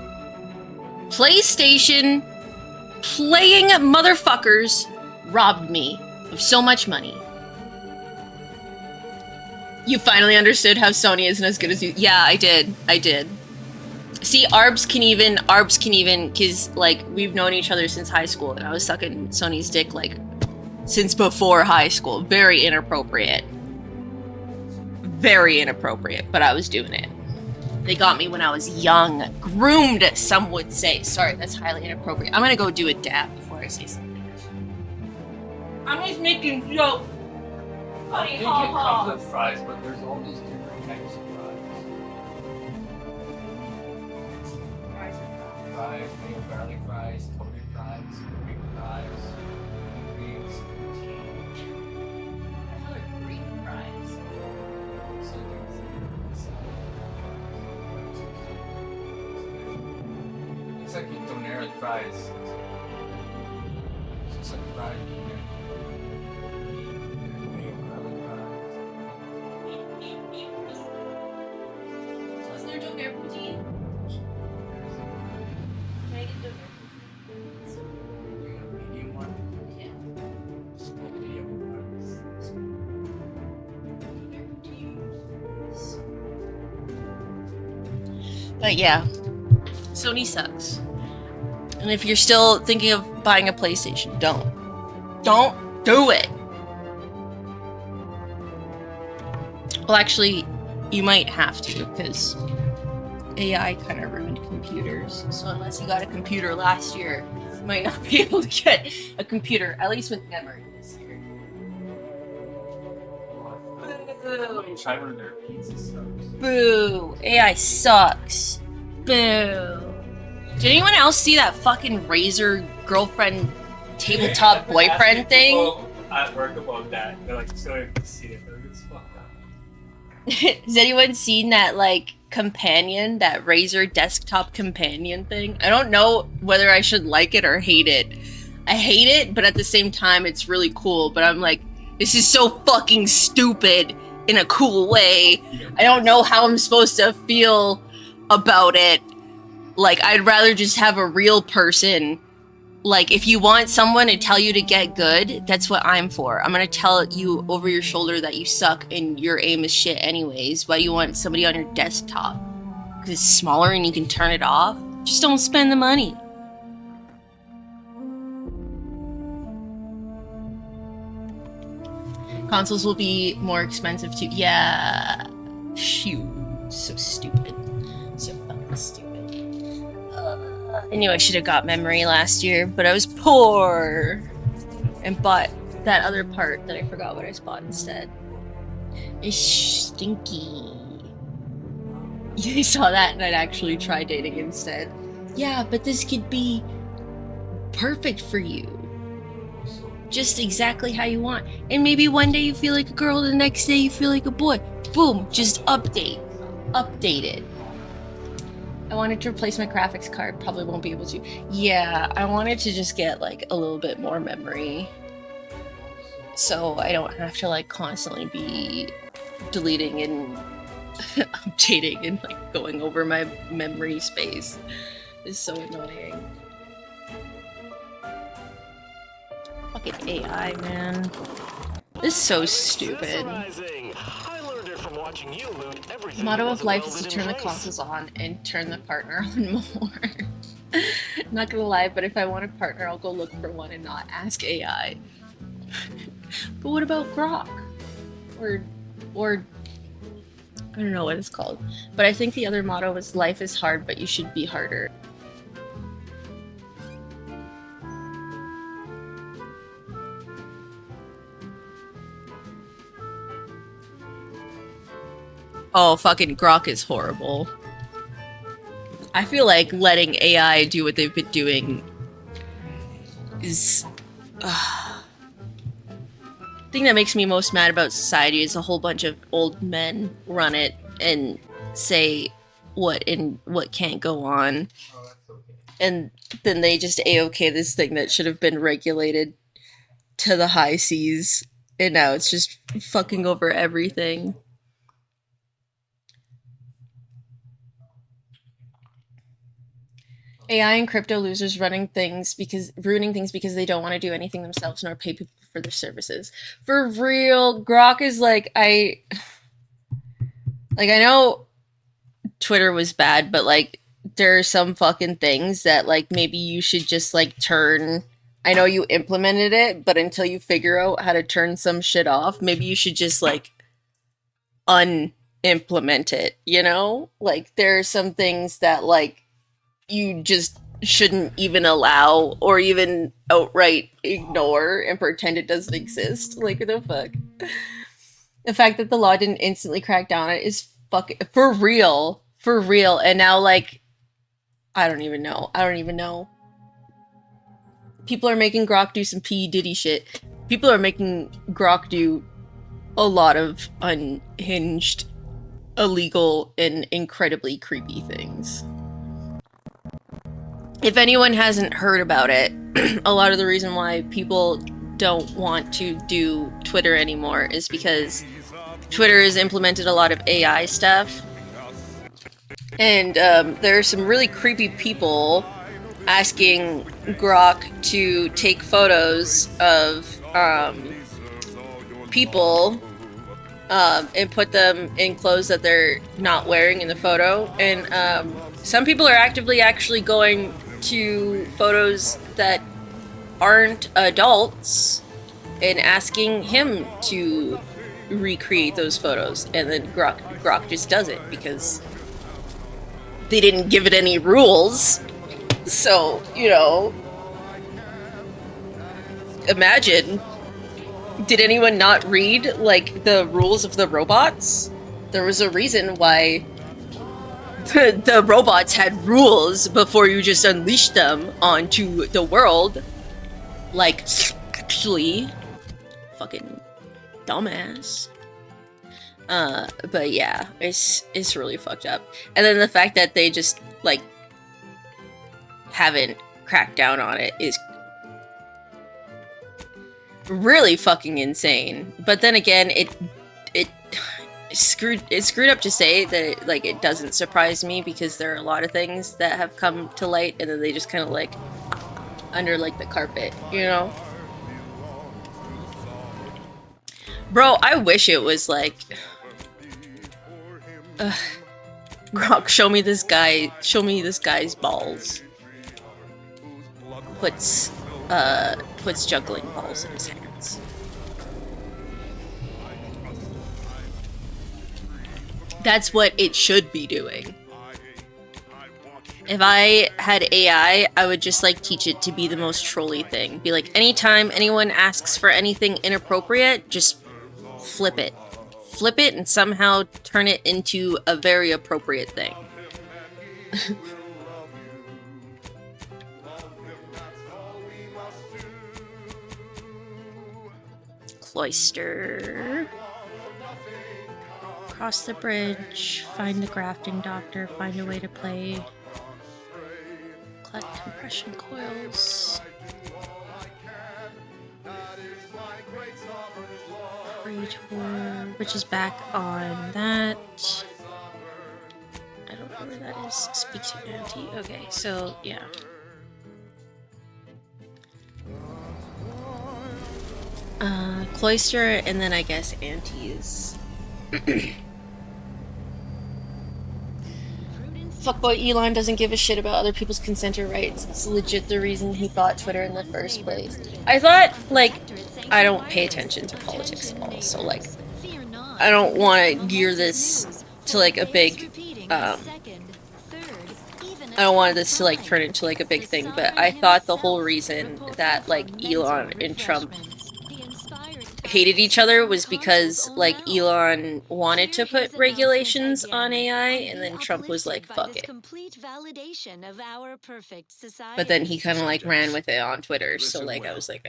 PlayStation playing motherfuckers robbed me of so much money. You finally understood how Sony isn't as good as you. Yeah, I did. See, Arbs can even, cause like, we've known each other since high school, and I was sucking Sony's dick, like, since before high school. Very inappropriate. Very inappropriate, but I was doing it. They got me when I was young. Groomed, some would say. Sorry, that's highly inappropriate. I'm gonna go do a dab before I say something. I'm just making jokes. I think it comes with fries, but there's all these different types of fries. Fries, mayo garlic fries, toasted fries, big fries, beans, I like green fries. so there's it's like donair fries. It's just like fried. Is there donair poutine? Can I get donair Medium one. poutine? Yeah. Medium one. But yeah, Sony sucks. And if you're still thinking of buying a PlayStation, don't. Don't do it. Well, actually, you might have to, because AI kind of ruined computers. So unless you got a computer last year, you might not be able to get a computer, at least with memory this year. Try one of their pizza stuffs. Boo! AI sucks. Boo. Did anyone else see that fucking Razer girlfriend tabletop boyfriend thing? At work about that. They're like, so if you see it, they're like, it's fucked up. Has anyone seen that like companion, that Razer desktop companion thing? I don't know whether I should like it or hate it. I hate it, but at the same time it's really cool. But I'm like, this is so fucking stupid in a cool way. I don't know how I'm supposed to feel about it. Like, I'd rather just have a real person. Like, if you want someone to tell you to get good, that's what I'm for. I'm gonna tell you over your shoulder that you suck and your aim is shit anyways. Why do you want somebody on your desktop? Because it's smaller and you can turn it off? Just don't spend the money. Consoles will be more expensive too. Yeah. Shoot. So stupid. So fucking stupid. I knew I should have got memory last year, but I was poor and bought that other part that I forgot what I bought instead. It's stinky. You saw that and I'd actually try dating instead. Yeah, but this could be perfect for you. Just exactly how you want. And maybe one day you feel like a girl, the next day you feel like a boy. Boom, just update. Update it. I wanted to replace my graphics card, probably won't be able to. Yeah, I wanted to just get like a little bit more memory. So I don't have to like constantly be deleting and updating and like going over my memory space. It's so annoying. Fucking AI, man. This is so stupid. The motto of life is to turn the consoles on and turn the partner on more. Not gonna lie, but if I want a partner, I'll go look for one and not ask AI. But what about Grok? Or I don't know what it's called. But I think the other motto was life is hard, but you should be harder. Oh, fucking Grok is horrible. I feel like letting AI do what they've been doing is... the thing that makes me most mad about society is a whole bunch of old men run it and say what can't go on. And then they just A-OK this thing that should have been regulated to the high seas. And now it's just fucking over everything. AI and crypto losers ruining things because they don't want to do anything themselves nor pay people for their services. For real, Grok is like I know Twitter was bad, but like there are some fucking things that like maybe you should just like turn. I know you implemented it, but until you figure out how to turn some shit off, maybe you should just like unimplement it, you know? Like there are some things that like you just shouldn't even allow or even outright ignore and pretend it doesn't exist. Like, what the fuck? The fact that the law didn't instantly crack down on it is fucking... For real. For real. And now, like... I don't even know. People are making Grok do some P. Diddy shit. People are making Grok do a lot of unhinged, illegal, and incredibly creepy things. If anyone hasn't heard about it, a lot of the reason why people don't want to do Twitter anymore is because Twitter has implemented a lot of AI stuff. And there are some really creepy people asking Grok to take photos of people and put them in clothes that they're not wearing in the photo. And some people are actively actually going to photos that aren't adults and asking him to recreate those photos, and then Grok just does it because they didn't give it any rules. So, you know, imagine, did anyone not read like the rules of the robots? There was a reason why the robots had rules before you just unleashed them onto the world. Like, actually, fucking dumbass. But yeah, it's really fucked up. And then the fact that they just, like, haven't cracked down on it is really fucking insane. But then again, it's screwed up to say that it doesn't surprise me, because there are a lot of things that have come to light and then they just kind of like under like the carpet, you know? Bro, I wish it was like Grok, show me this guy's balls. Puts juggling balls in his hands. That's what it should be doing. If I had AI, I would just like teach it to be the most trolly thing. Be like, anytime anyone asks for anything inappropriate, just flip it. Flip it and somehow turn it into a very appropriate thing. Cloister. Cross the bridge, find the grafting doctor, find a way to play. Collect compression coils. Praetor, which is back on that. I don't know where that is. Speak to Auntie. Okay, so yeah. Cloister, and then I guess Auntie's. fuckboy Elon doesn't give a shit about other people's consent or rights. It's legit the reason he bought Twitter in the first place. I thought, like, I don't pay attention to politics at all, so, like, I don't want to gear this to, like, a big, I don't want this to, like, turn into, like, a big thing, but I thought the whole reason that, like, Elon and Trump hated each other was because, like, Elon wanted to put regulations on AI, and then Trump was like, fuck it. But then he kind of, like, ran with it on Twitter, so, like, I was like,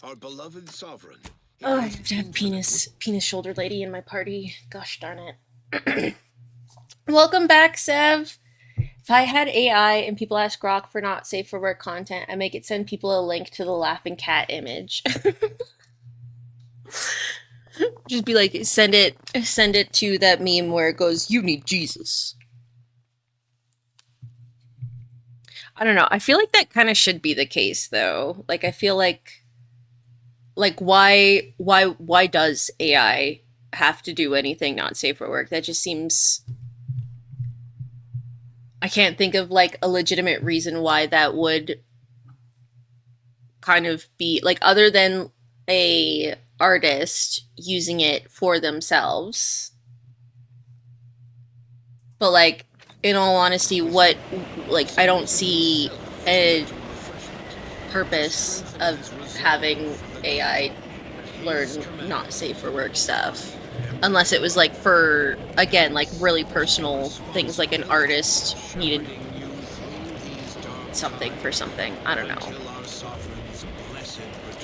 our beloved sovereign. Oh, I have to have penis-shouldered lady in my party. Gosh darn it. Welcome back, Sev. If I had AI and people ask Grok for not safe for work content, I make it send people a link to the laughing cat image. Just be like, send it to that meme where it goes, "You need Jesus." I don't know. I feel like that kind of should be the case, though. Like, I feel like why does AI have to do anything not safe for work? That just seems. I can't think of, like, a legitimate reason why that would kind of be, like, other than a artist using it for themselves. But, like, in all honesty, what, like, I don't see a purpose of having AI learn not safe for work stuff. Unless it was, like, for, again, like, really personal things, like an artist needed something for something. I don't know.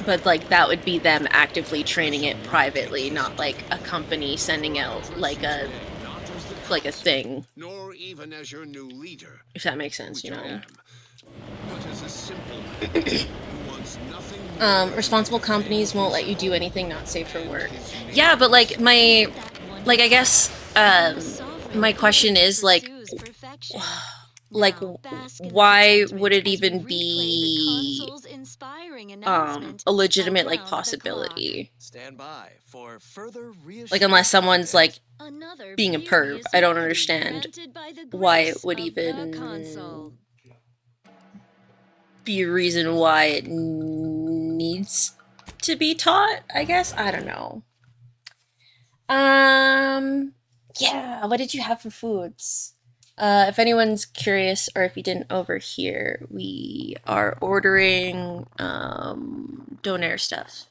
But, like, that would be them actively training it privately, not, like, a company sending out, like a thing. Nor even as your new leader. If that makes sense, you know? Responsible companies won't let you do anything not safe for work. Yeah, but, like, I guess, my question is, like, why would it even be, a legitimate, like, possibility? Like, unless someone's, like, being a perv, I don't understand why it would even be a reason why it needs to be taught, I guess? I don't know. Yeah, what did you have for foods? If anyone's curious, or if you didn't overhear, we are ordering, donair stuff.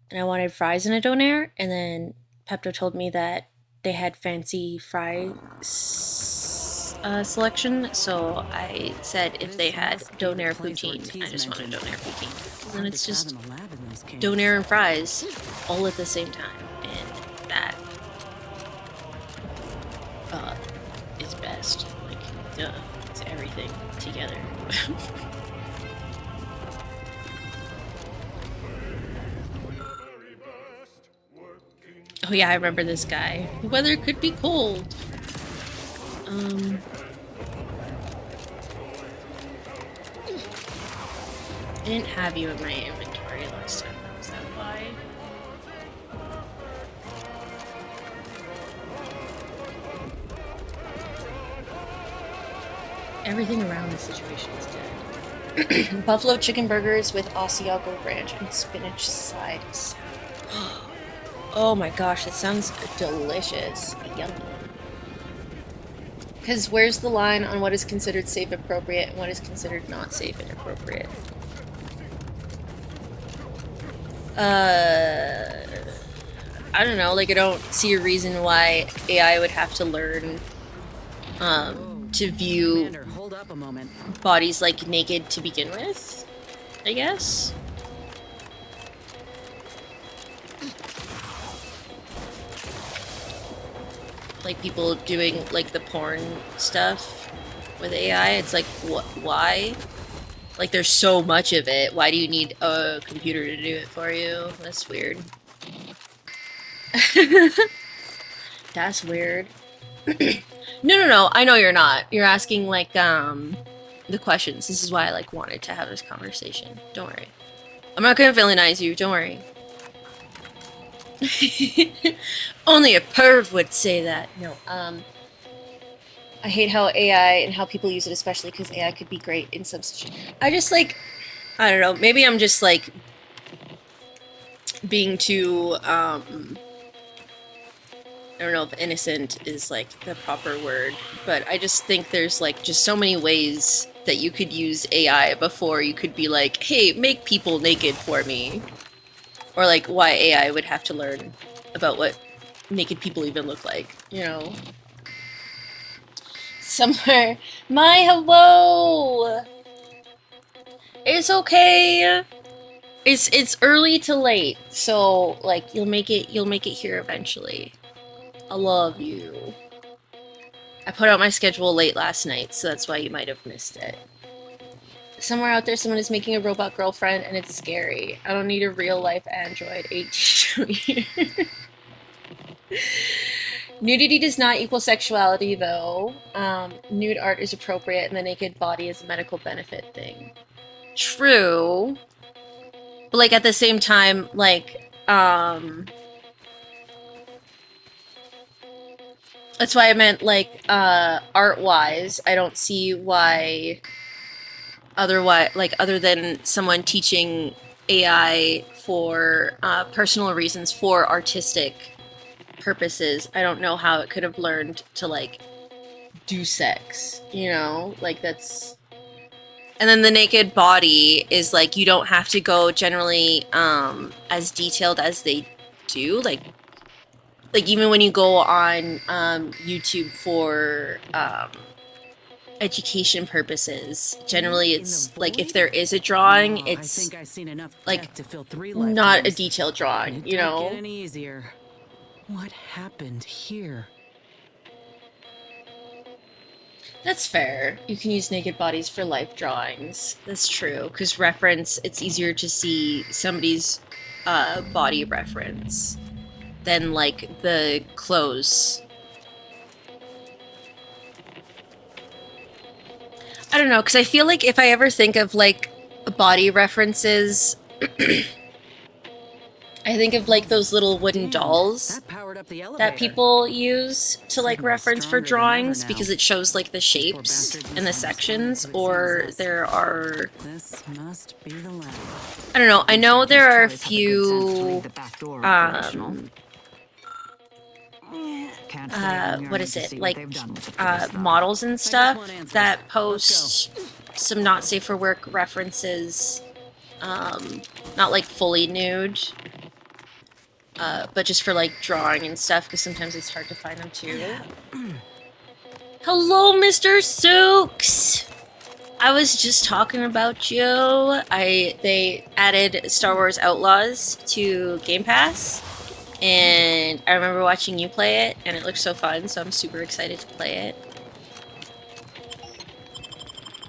And I wanted fries in a donair, and then Pepto told me that they had fancy fry selection, so I said if they had donair poutine, I just wanted donair poutine. And then it's just donair and fries all at the same time, and that is best. Like, duh, it's everything together. Oh yeah, I remember this guy. The weather could be cold. I didn't have you in my inventory last time. Was that why? Everything around the situation is dead. Buffalo chicken burgers with Asiago ranch and spinach side salad. Oh my gosh, that sounds delicious. Yummy. Because where's the line on what is considered safe appropriate and what is considered not safe and appropriate? I don't know, like, I don't see a reason why AI would have to learn to view bodies, like, naked to begin with, I guess. Like, people doing, like, the porn stuff with AI, it's like, why? Like, there's so much of it, why do you need a computer to do it for you? That's weird. That's weird. No, I know you're not. You're asking, like, the questions. This is why I, like, wanted to have this conversation. Don't worry. I'm not gonna villainize you, don't worry. Only a perv would say that. No, I hate how AI and how people use it, especially because AI could be great in some situations. I just like, I don't know, maybe I'm just like being too, I don't know if innocent is like the proper word, but I just think there's like just so many ways that you could use AI before you could be like, hey, make people naked for me. Or like why AI would have to learn about what naked people even look like, you know? Somewhere. My hello! It's okay. It's early to late, so like you'll make it here eventually. I love you. I put out my schedule late last night, so that's why you might have missed it. Somewhere out there, someone is making a robot girlfriend, and it's scary. I don't need a real-life android 18 Nudity does not equal sexuality, though. Nude art is appropriate, and the naked body is a medical benefit thing. True. But, like, at the same time, like, that's why I meant, like, art-wise, I don't see why otherwise, like, other than someone teaching AI for personal reasons for artistic purposes, I don't know how it could have learned to like do sex, you know? Like that's and then the naked body is like you don't have to go generally as detailed as they do. Like even when you go on YouTube for education purposes, generally it's like if there is a drawing, it's like not a detailed drawing, you know? What happened here? That's fair. You can use naked bodies for life drawings. That's true, because reference, it's easier to see somebody's body reference than like the clothes. I don't know, because I feel like if I ever think of like body references, I think of like those little wooden dolls that people use to like reference for drawings because it shows like the shapes and the sections, or there are I don't know, I know there are a few what is it, like models and stuff that post some not safe for work references, not like fully nude, but just for like drawing and stuff, because sometimes it's hard to find them too. Hello, Mr. Sooks! I was just talking about you. They added Star Wars Outlaws to Game Pass, and I remember watching you play it, and it looked so fun, so I'm super excited to play it.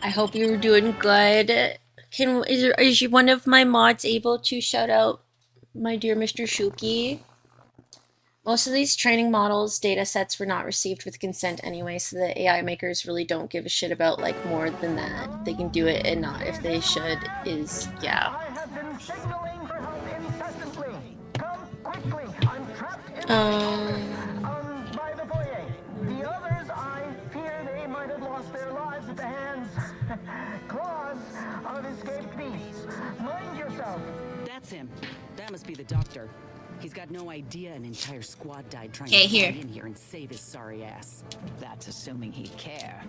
I hope you're doing good. Is one of my mods able to shout out my dear Mr. Shuki? Most of these training models data sets were not received with consent anyway, so the AI makers really don't give a shit about like more than that. They can do it and not if they should is, yeah. By the foyer. The others, I fear they might have lost their lives at the hands, claws of escaped beasts. Mind yourself. That's him. That must be the doctor. He's got no idea an entire squad died trying Okay, to here. get in here and save his sorry ass. That's assuming he'd care.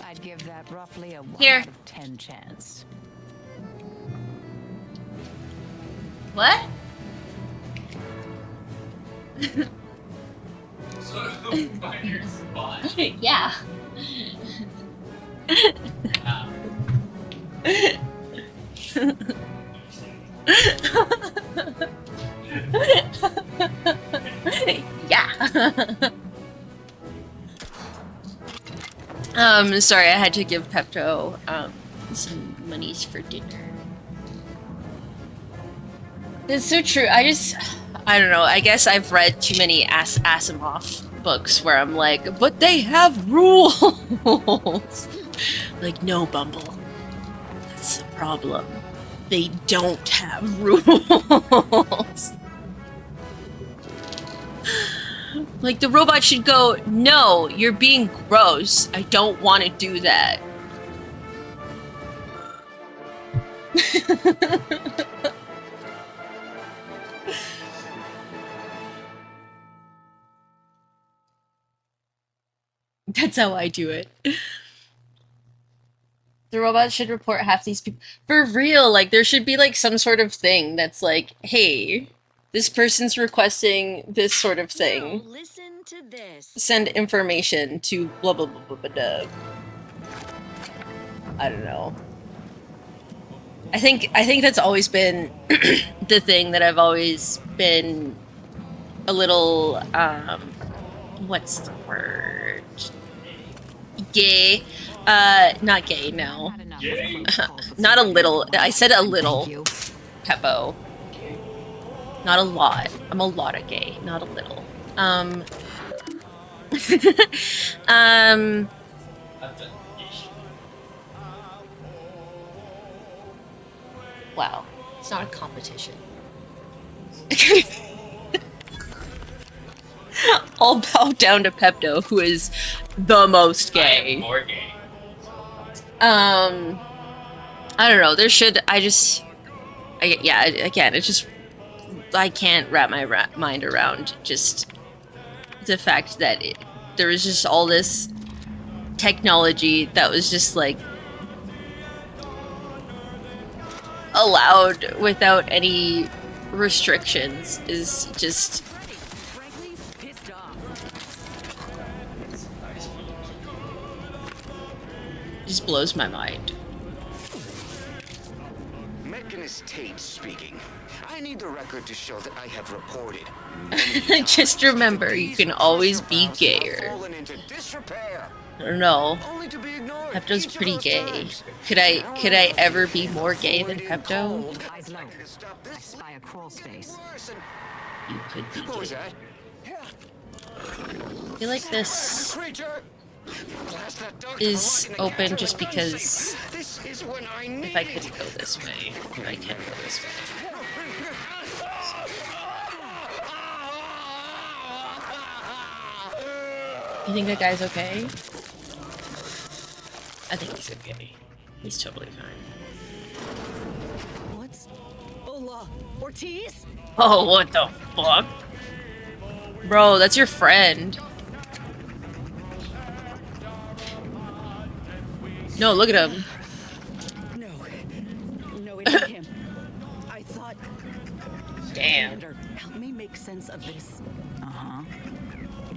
I'd give that roughly a 1 Here. out of 10 chance. What? So find your spot. Yeah. Yeah. Sorry, I had to give Pepto some monies for dinner. It's so true. I don't know. I guess I've read too many Asimov books where I'm like, but they have rules. Like, no, Bumble. That's the problem. They don't have rules. Like, the robot should go, no, you're being gross. I don't want to do that. That's how I do it. The robot should report half these people. For real, like, there should be, like, some sort of thing that's like, hey, this person's requesting this sort of thing. Now listen to this. Send information to blah, blah, blah, blah, blah, blah. I don't know. I think that's always been the thing that I've always been a little, what's the word? Gay. Not gay, no. Not a little. I said a little, Peppo. Not a lot. I'm a lot of gay, not a little. Wow. It's not a competition. I'll bow down to Pepto, who is the most I gay. am more gay. I don't know. There should. Yeah. Again, it's just I can't wrap my mind around just the fact that there was just all this technology that was just like allowed without any restrictions is just. Frankly, pissed off. Just blows my mind. Mechanist Tate speaking. I need the record to show that I have reported. Just remember, you can always be gayer. Fallen into disrepair, I don't know. only to be ignored Pepto's each of pretty those gay. times. Could I ever be more gay than Pepto? Eyes low. I spy a crawl space. You could be What was gay. that? I feel like this Creature! Blast that doctor is for locking the open capture just and because This is when I need if I could go this way, if I can go this way. You think that guy's okay? I think he's okay. He's totally fine. What's Ola Ortiz? Oh, what the fuck? Bro, that's your friend. No, look at him. No, it ain't him. I thought. Damn. Commander, help me make sense of this. Uh-huh.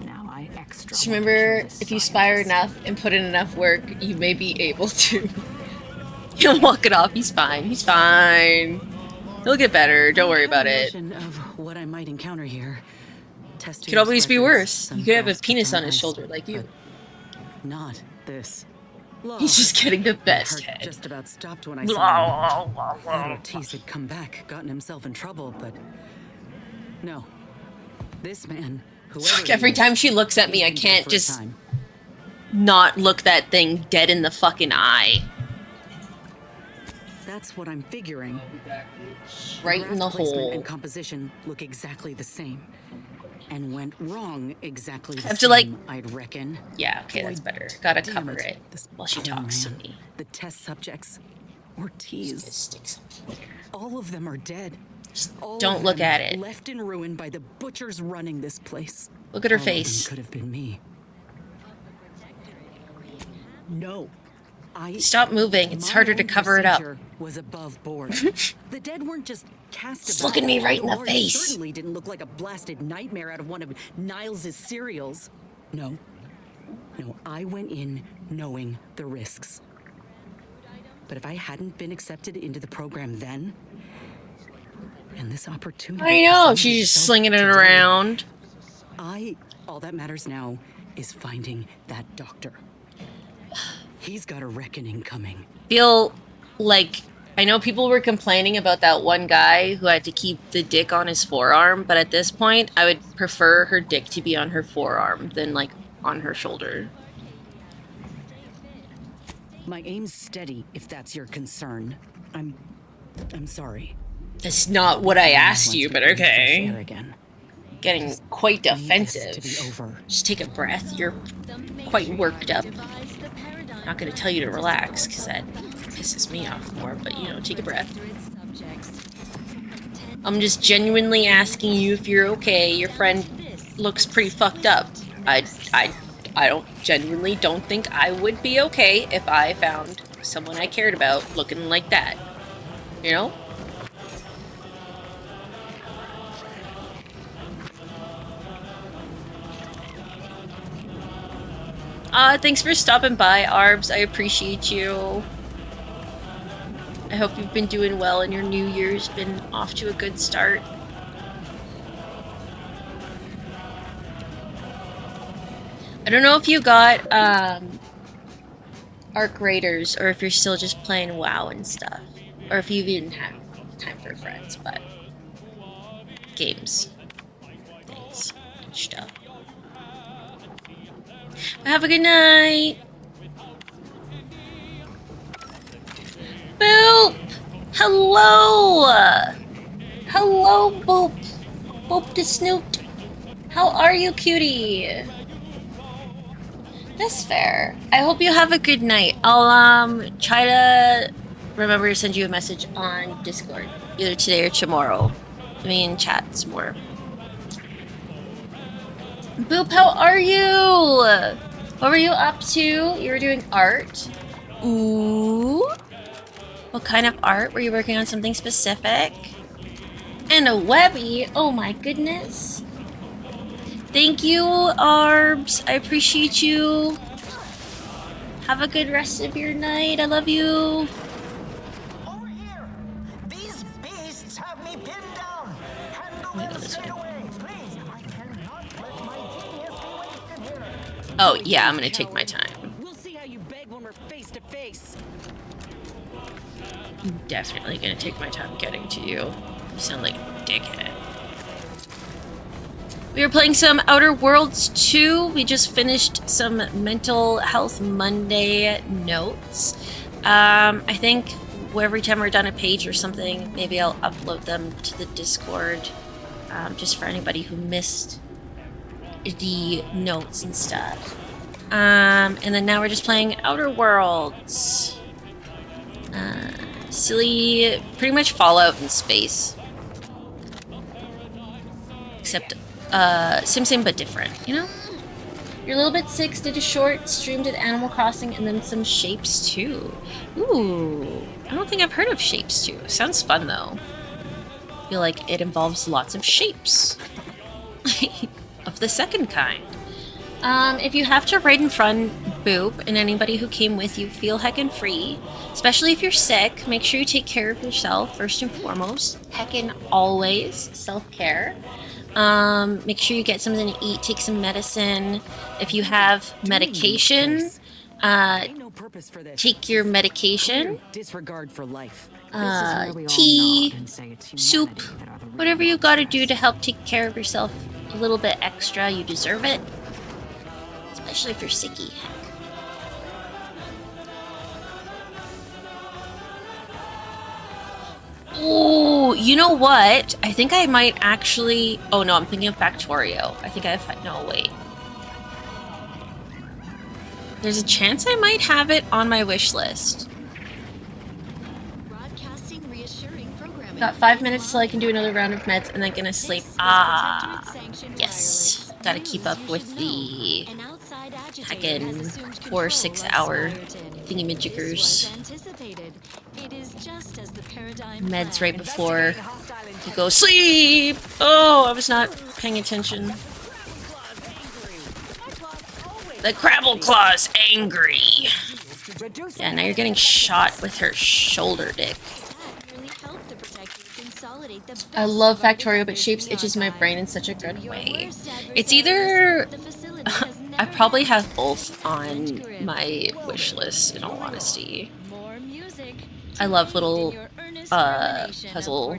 Now I extra. Just want to remember, kill this if you spire scientist. enough and put in enough work, you may be able to. He'll walk it off. He's fine. He's fine. He'll get better. Don't worry about it. Notion of what I might encounter here. Test Could always be records, worse. some You could have a girls penis kept on his ice, shoulder like you. but Not this. He's just getting the My best heart head. just about stopped when I saw him. Thought Ortiz had come back, gotten himself in trouble, but no. This man, whoever Fuck, he every is, time she looks at me, I he's can't been for a just time. not look that thing dead in the fucking eye. That's what I'm figuring. Right in the Graft placement hole. and composition look exactly the same. And went wrong exactly the I have same, to, like- I'd reckon. Yeah, okay, Boy, that's better. Gotta damn cover it this while she poor talks to man. me. The test subjects, Ortiz, Stick something here. all of them are dead. All don't of look them at it. Left in ruin by the butchers running this place. Look at her All of them face. could have been me. No. Stop moving. It's My harder to own cover it up. procedure Was above board. The dead weren't just cast Just about. look at me right in the or face. Certainly didn't look like a blasted nightmare out of one of Niles' cereals. No. No, I went in knowing the risks. But if I hadn't been accepted into the program then, and this opportunity. I know, presented she's just itself slinging it today, around. all that matters now is finding that doctor. He's got a reckoning coming. Feel like I know people were complaining about that one guy who had to keep the dick on his forearm, but at this point, I would prefer her dick to be on her forearm than like on her shoulder. My aim's steady, if that's your concern. I'm sorry. That's not what I asked you, but Once we breathe fresh okay. air again. getting quite I need this defensive. to be over. Just take a breath. You're quite worked up. Not gonna tell you to relax, because that pisses me off more, but you know, take a breath. I'm just genuinely asking you if you're okay. Your friend looks pretty fucked up. I genuinely don't think I would be okay if I found someone I cared about looking like that. You know? Thanks for stopping by, Arbs. I appreciate you. I hope you've been doing well and your new year's been off to a good start. I don't know if you got Arc Raiders or if you're still just playing WoW and stuff. Or if you even have time for friends, but games, things, and stuff. Have a good night. Boop! Hello! Hello, Boop! Boop the Snoot! How are you, cutie? That's fair. I hope you have a good night. I'll try to remember to send you a message on Discord, either today or tomorrow. Let me in chat some more. Boop, how are you? What were you up to? You were doing art. Ooh. What kind of art? Were you working on something specific? And a webby? Oh my goodness. Thank you, Arbs. I appreciate you. Have a good rest of your night. I love you. Over here! These beasts have me pinned down! Handle them straight away, please! I cannot let my genius be wasted here! Oh, yeah, I'm gonna take my time. We'll see how you beg when we're face to face. I'm definitely gonna take my time getting to you. You sound like a dickhead. We were playing some Outer Worlds 2. We just finished some Mental Health Monday notes. I think every time we're done a page or something, maybe I'll upload them to the Discord, just for anybody who missed the notes and stuff. And then now we're just playing Outer Worlds. Silly, pretty much Fallout in space. Except same but different, you know? You're a little bit sick, did a short, streamed at Animal Crossing, and then some Shapes too. Ooh, I don't think I've heard of Shapes too. Sounds fun though. I feel like it involves lots of shapes. Of the second kind. If you have to ride in front, Boop, and anybody who came with you, feel heckin' free. Especially if you're sick, make sure you take care of yourself first and foremost. Heckin' always self-care. Make sure you get something to eat, take some medicine. If you have medication, take your medication. Disregard for life. Tea, soup, whatever you gotta do to help take care of yourself a little bit extra. You deserve it. Especially if you're sicky. Oh, you know what? I think I might actually... Oh, no, I'm thinking of Factorio. I think I've... No, wait. There's a chance I might have it on my wish list. Got 5 minutes till I can do another round of meds and then gonna sleep. Ah, yes. Gotta keep up with the heckin' 4 6-hour thingamajiggers. Meds right before you go sleep. Oh, I was not paying attention. The Crabble Claw's angry. Yeah, now you're getting shot with her shoulder dick. I love Factorio, but Shapes itches my brain in such a good way. It's either... I probably have both on my wish list, in all honesty. I love little puzzle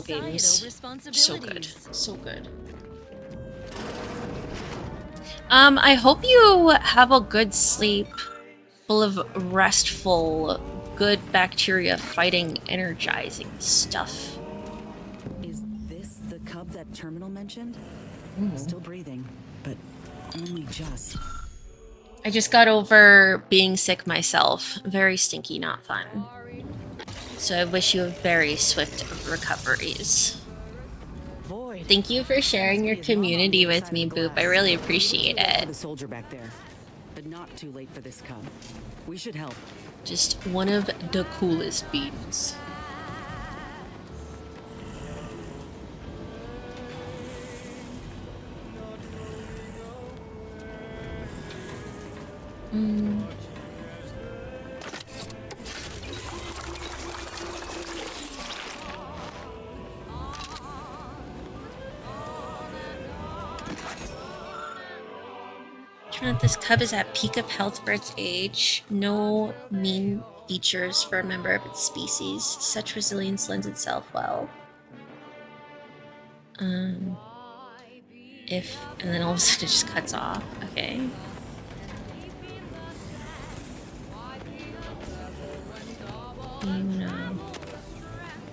games. So good. So good. I hope you have a good sleep, full of restful, good bacteria fighting, energizing stuff. Is this the cub that Terminal mentioned? mentioned? Still breathing, but only just. I just got over being sick myself. Very stinky, not fun. So I wish you a very swift recoveries. Void. Thank you for sharing your community with me, Boop. I really appreciate For it. the soldier back there, but not too late for this cub. We should help. Just one of the coolest beans. Turn out this cub is at peak of health for its age. No mean features for a member of its species. Such resilience lends itself well. If, and then all of a sudden it just cuts off. Okay.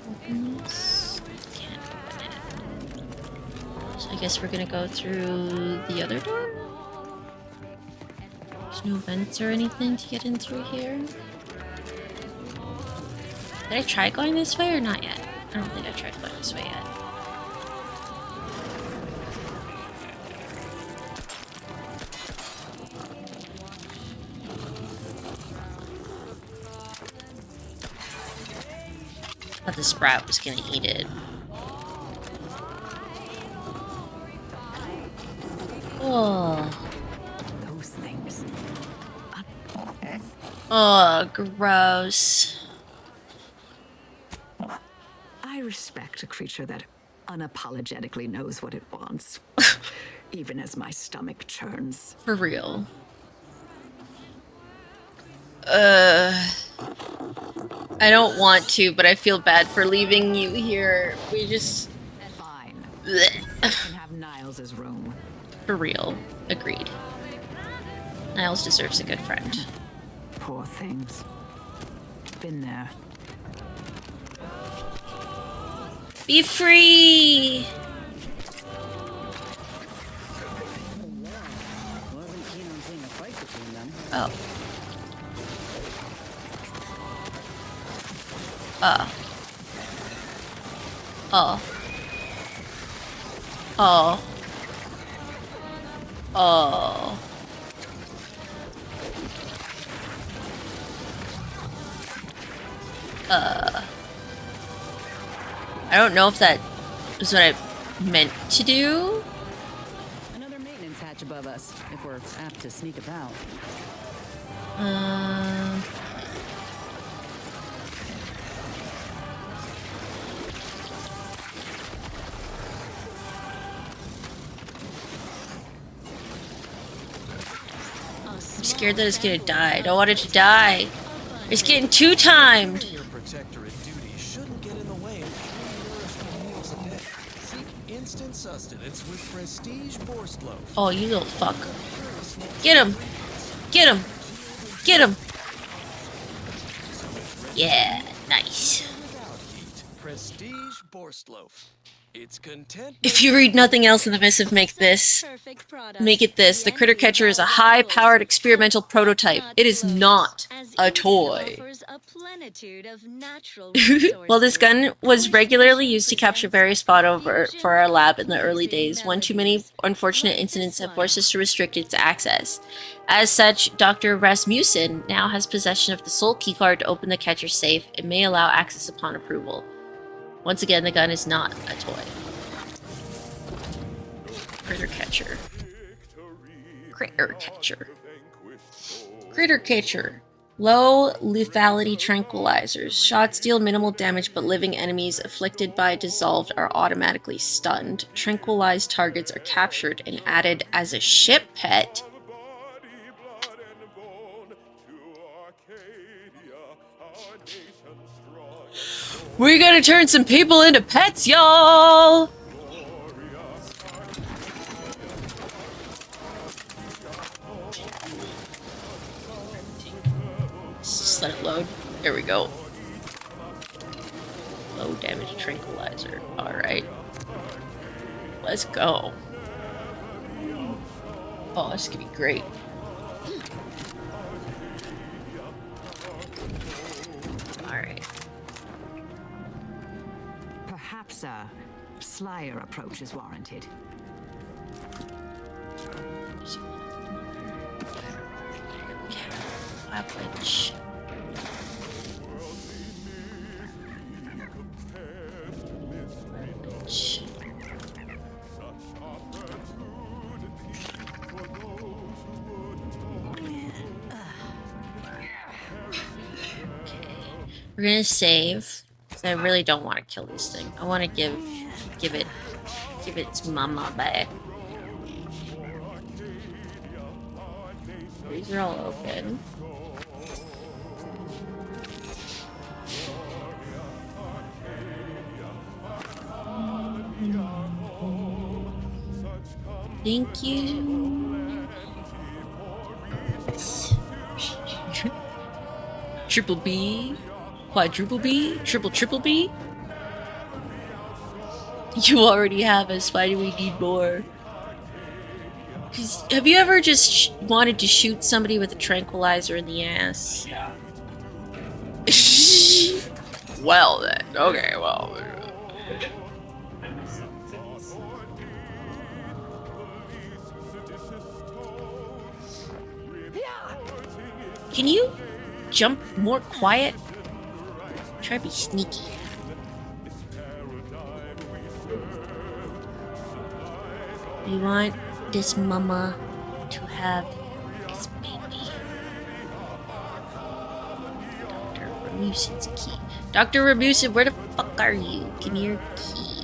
Open this? Can't open it. So I guess we're gonna go through the other door? There's no vents or anything to get in through here. Did I try going this way or not yet? I don't think I tried going this way yet. Thought the sprout was gonna eat it. Oh. Those things. Oh, gross. I respect a creature that unapologetically knows what it wants, even as my stomach churns. For real. I don't want to, but I feel bad for leaving you here. We just... Fine. Blech. You can have Niles' room. For real. Agreed. Niles deserves a good friend. Poor things. Been there. Be free! Wasn't keen on seeing a fight between them. Oh. Oh. Oh. Oh. I don't know if that was what I meant to do. Another maintenance hatch above us, if we're apt to sneak about. I'm scared that it's gonna die. I don't want it to die. It's getting two-timed. Your protectorate duty shouldn't get in the way of 3 nourishing meals a day. Seek instant sustenance with Prestige Borscht Loaf. Oh, you little fuck. Get him! Get him! Get him! Yeah, nice. Without heat. Prestige Borscht Loaf. It's content. If you read nothing else in the missive, make it this. The critter catcher is a high-powered experimental prototype. It is not a toy. While this gun was regularly used to capture various spot over for our lab in the early days, one too many unfortunate incidents have forced us to restrict its access. As such, Dr. Rasmussen now has possession of the sole keycard to open the catcher's safe and may allow access upon approval. Once again, the gun is not a toy. Critter catcher. Critter catcher. Critter catcher. Low lethality tranquilizers. Shots deal minimal damage, but living enemies afflicted by dissolved are automatically stunned. Tranquilized targets are captured and added as a ship pet. We're gonna turn some people into pets, y'all! Just let it load. There we go. Low damage tranquilizer. Alright. let's go. Oh, this could be great. Alright. Perhaps a slyer approach is warranted. Average. We're gonna save, because I really don't want to kill this thing. I want to give it its mama back. These are all open. Thank you. Triple B, quadruple B, triple B. You already have us. Why do we need more? Have you ever just wanted to shoot somebody with a tranquilizer in the ass? Yeah. Well then, okay, well. Can you jump more quiet? Try to be sneaky. We want this mama to have his baby. Dr. Ramusin's key. Dr. Ramusin, where the fuck are you? Give me your key.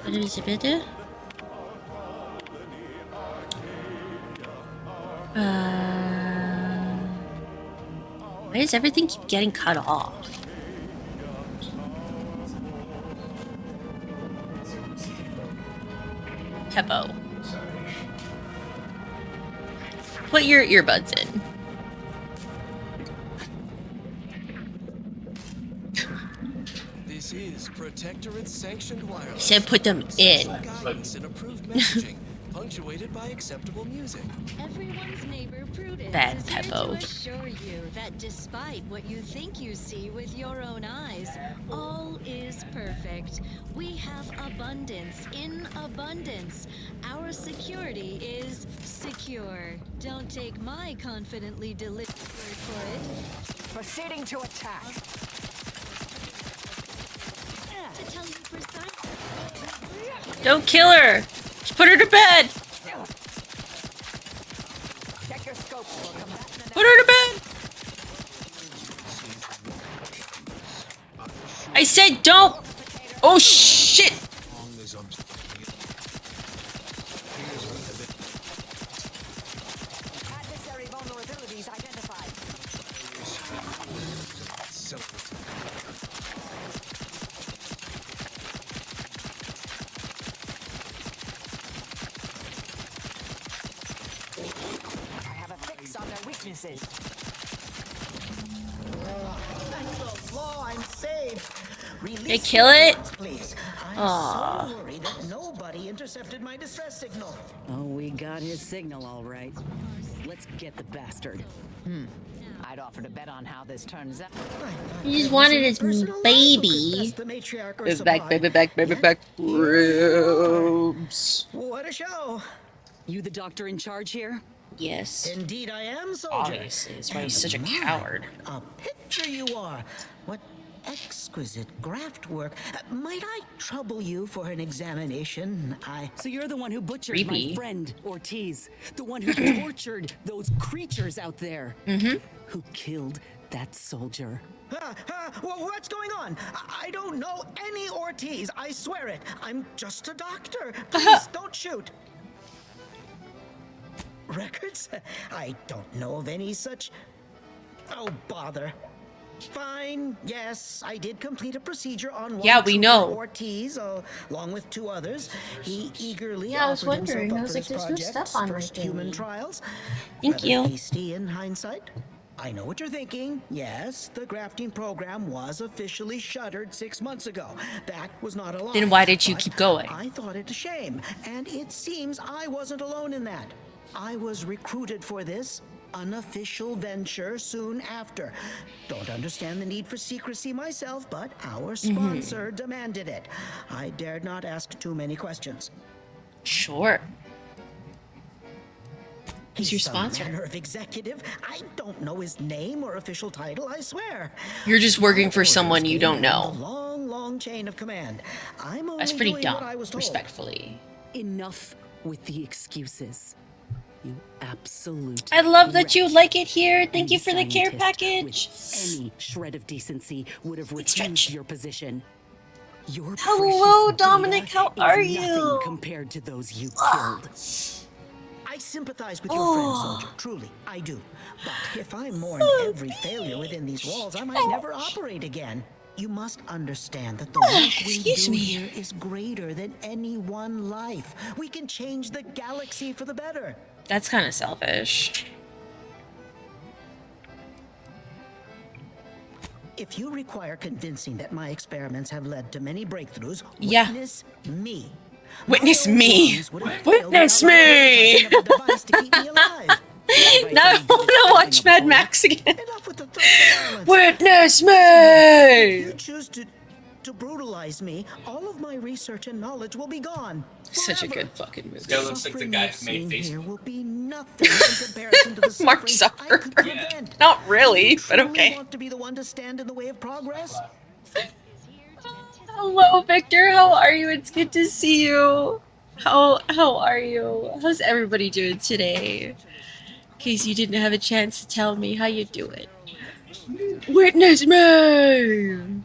What is it better? Why does everything keep getting cut off? Peppo. Put your earbuds in. This is Protectorate sanctioned wireless. He said put them in. Guidance and approved messaging, punctuated by acceptable music. Everyone's neighbor Prudence Bad is here to Peppo. assure you that despite what you think you see with your own eyes, all is perfect. We have abundance in abundance. Our security is secure. Don't take my confidently delivered word for it. Proceeding to attack. To tell you precisely. Don't kill her! Just put her to bed! Check your scopes. We'll come back in the Put her to bed! I said don't! Oh shit! adversary vulnerabilities identified. I have a fix on their weaknesses. Thank the law, I'm saved. They kill it? Please. I'm Aw. so worried that nobody intercepted my distress signal. Oh, we got his signal all right. Let's get the bastard. I'd offer to bet on how this turns out. He just wanted his baby. Back. Ribs. What a show! You the doctor in charge here? Yes. Indeed, I am, soldier. Obviously, that's why he's such a coward. A picture you are. What exquisite graft work. Might I trouble you for an examination? So you're the one who butchered Creepy. my friend, Ortiz. The one who tortured those creatures out there. Who killed that soldier. What's going on? I don't know any Ortiz. I swear it. I'm just a doctor. Please don't shoot. Records? I don't know of any such. Oh, bother. Fine. Yes, I did complete a procedure on one Yeah, we trooper know. Ortiz, along with 2 others. He eagerly Yeah, I was offered himself wondering. up I was for like, this there's no project, stuff on my first human thingy. trials. Thank Rather you. hasty in hindsight. I know what you're thinking. Yes, the grafting program was officially shuttered 6 months ago. That was not a lie. Then why did you But keep going? I thought it a shame, and it seems I wasn't alone in that. I was recruited for this unofficial venture soon after. Don't understand the need for secrecy myself, but our sponsor demanded it. I dared not ask too many questions. Sure. Who's your Some sponsor? manner of executive. I don't know his name or official title, I swear. You're just working for Orders someone you came don't down know. the long chain of command. I'm only That's pretty doing dumb, what I was told. respectfully. Enough with the excuses. You absolute. I love that you wretch. like it here. Thank you Any for the care scientist package. With any shred of decency would have Stretch. refused your position. Your Hello, precious Dominic, data how is are nothing you? compared to those you killed. I sympathize with your friend, soldier. Truly, I do. But if I mourned every failure within these walls, I might never operate again. You must understand that the work we Excuse do me. here is greater than any one life. We can change the galaxy for the better. That's kind of selfish. If you require convincing that my experiments have led to many breakthroughs, Yeah. witness me. Witness My own me. lungs would have failed Witness without my me. prototyping of a device to keep me alive. Now I want to watch Mad Max again. Enough with the threats of violence. Witness If me. you choose to brutalize me, all of my research and knowledge will be gone. Such a Forever. good fucking movie. Still looks like the Suffering guy you've who made seen here Facebook. will be nothing in comparison to the Mark suffering I could Zuckerberg. prevent. Not really, You but truly okay. want to be the one to stand in the way of progress? Hello, Victor. How are you? It's good to see you. How are you? How's everybody doing today? In case you didn't have a chance to tell me how you doing. Witness me.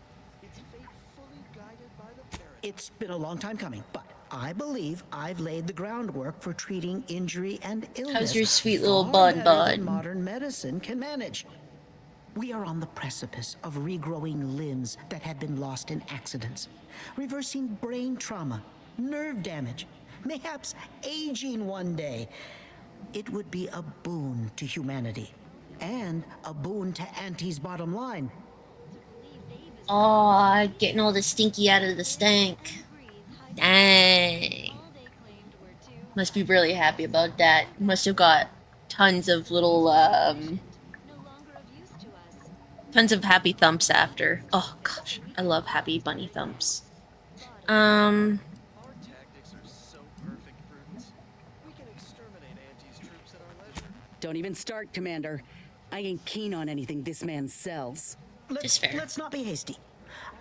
It's been a long time coming, but I believe I've laid the groundwork for treating injury and illness. How's your sweet little far bud, better bud? than modern medicine can manage. We are on the precipice of regrowing limbs that had been lost in accidents, reversing brain trauma, nerve damage, mayhaps aging one day. It would be a boon to humanity, and a boon to Auntie's bottom line. Oh, getting all the stinky out of the stank. Dang. Must be really happy about that. Must have got tons of little, tons of happy thumps after. Oh gosh, I love happy bunny thumps. Our tactics are so perfect, Prudence. We can exterminate Auntie's troops at our leisure. Don't even start, Commander. I ain't keen on anything this man sells. It's fair. Let's not be hasty.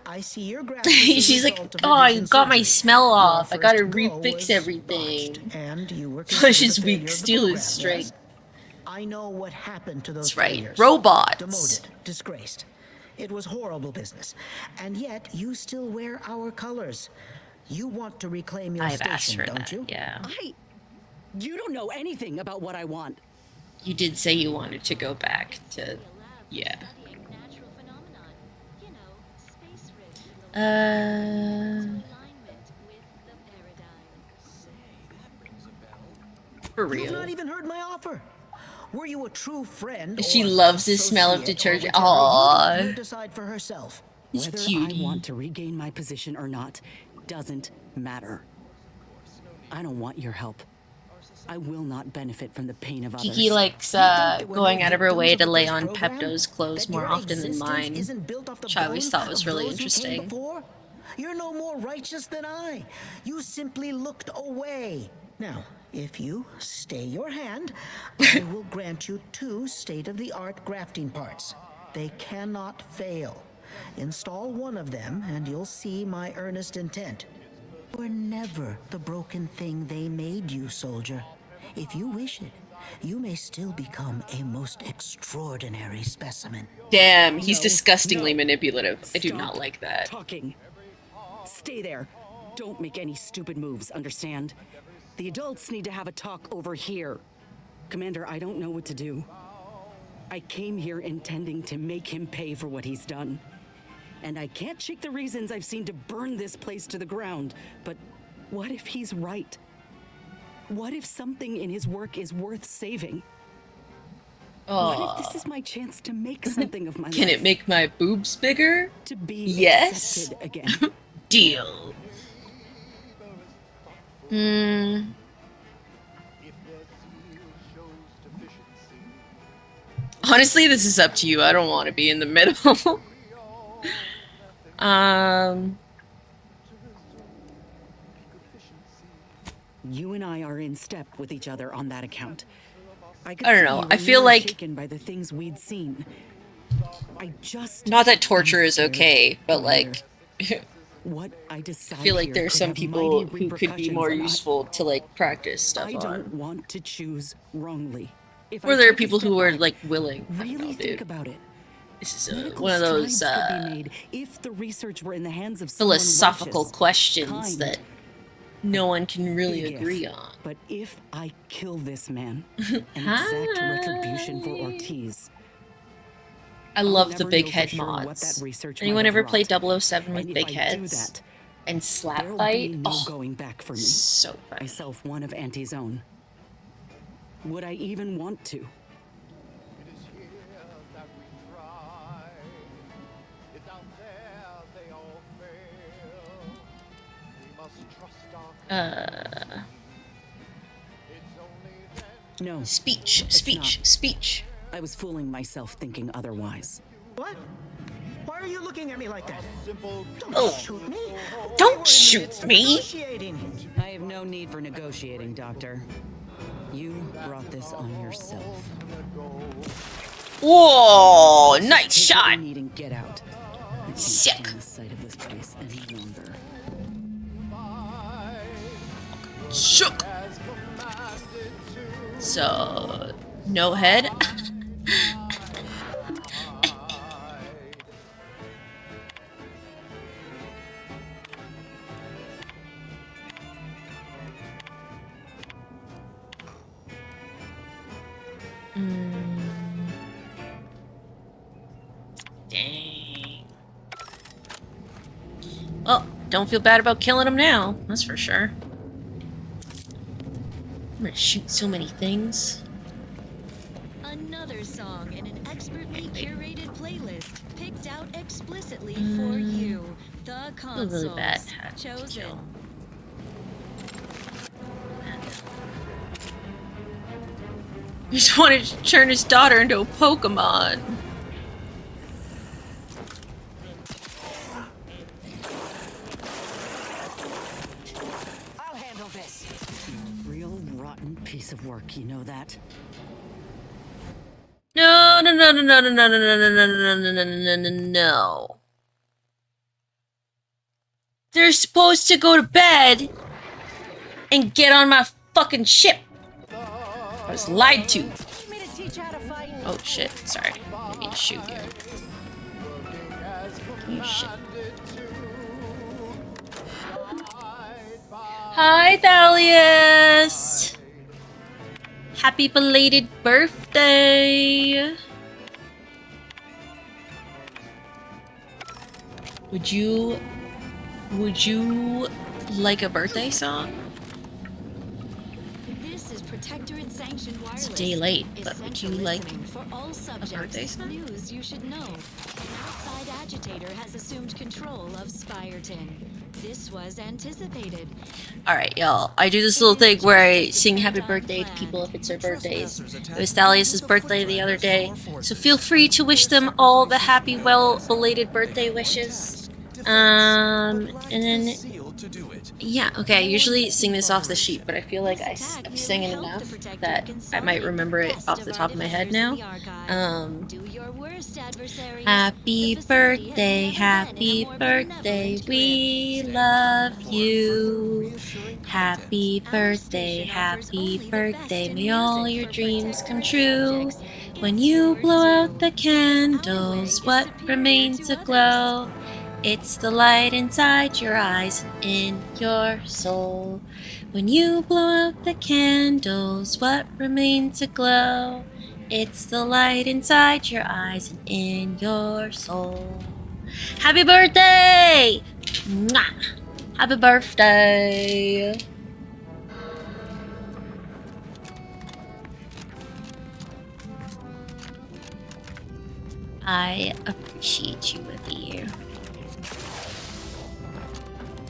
I see your graph. She's like, oh, you got my smell off. I gotta refix everything. And you were Flush considered his a failure weak, of the steal his program, strength. yes? I know what happened to those That's right. failures. Robots. Demoted, disgraced. It was horrible business. And yet you still wear our colors. You want to reclaim your I've asked station, for don't that, you? yeah. You don't know anything about what I want. You did say you wanted to go back to, yeah. For You've real. not even heard my offer. Were you a true friend? She or loves the smell of associate or detergent. whichever, Aww. you can decide for herself. He's Whether cute. I want to regain my position or not doesn't matter. I don't want your help. I will not benefit from the pain of others. Kiki likes going out of her way to lay on Pepto's clothes more often than mine, which I always thought was really interesting. You're no more righteous than I. You simply looked away. Now, if you stay your hand, I will grant you 2 state-of-the-art grafting parts. They cannot fail. Install one of them, and you'll see my earnest intent. You're never the broken thing they made you, soldier. If you wish it, you may still become a most extraordinary specimen. Damn, he's No, disgustingly no. manipulative. I do Stop not like that. Talking. Stay there. Don't make any stupid moves, understand? The adults need to have a talk over here. Commander, I don't know what to do. I came here intending to make him pay for what he's done. And I can't shake the reasons I've seen to burn this place to the ground. But what if he's right? What if something in his work is worth saving? What if this is my chance to make something of my Can life? it make my boobs bigger? To be Yes. accepted again. Deal. Honestly, this is up to you. I don't want to be in the middle. You and I are in step with each other on that account. I don't know. I feel like shaken by the things we'd seen. I just not that torture is okay, but like what I decide I feel like here there's could some have people mighty who could be more repercussions, and useful to like practice stuff I don't on. want to choose wrongly. If Or I there are take a people step who are back, like willing. I don't really know, think dude. about it. This is Medical one of those strides could be made if the research were in the hands of someone philosophical righteous, questions kind, that no one can really big if. agree on. But if I kill this man, an exact retribution for Ortiz. I love the big head mods. Anyone ever play 007 with big heads? And slap fight? No going back for me. So funny. Myself one of Auntie's own. Would I even want to? No. Speech. I was fooling myself thinking otherwise. What? Why are you looking at me like that? Oh. Shoot me. Don't shoot me! Negotiating. I have no need for negotiating, Doctor. You brought this on yourself. Whoa! Nice shot! Needing get out. I can't Sick. stand the sight of this place any longer. Shook. So, no head. Dang. Well, don't feel bad about killing him now. That's for sure. I'm gonna shoot so many things. Another song in an expertly curated playlist picked out explicitly for you. The Feel really consoles bad had to chosen. kill. He just wanted to turn his daughter into a Pokemon. I'll handle this. Real rotten piece of work, you know that? No. They're supposed to go to bed and get on my fucking ship. I was lied to. Oh shit, sorry. I didn't mean to shoot you. You shit. Hi, Thalius! Happy belated birthday! Would you like a birthday song? This is Protectorate sanctioned wireless. It's a day late, but would Essential you like listening for all subjects. birthday song? News you should know. An outside agitator has assumed control of Spyerton. This was anticipated. Alright, y'all. I do this little thing where I sing happy birthday to people if it's their birthdays. It was Thalius' birthday the other day, so feel free to wish them all the happy, well-belated birthday wishes. And then... Yeah, okay, I usually sing this off the sheet, but I feel like I'm singing enough that I might remember it off the top of my head now. Happy birthday, we love you. Happy birthday, may all your dreams come true. When you blow out the candles, what remains aglow? It's the light inside your eyes and in your soul. When you blow out the candles, what remains aglow? It's the light inside your eyes and in your soul. Happy birthday! Mwah! Happy birthday! I appreciate you, Willie.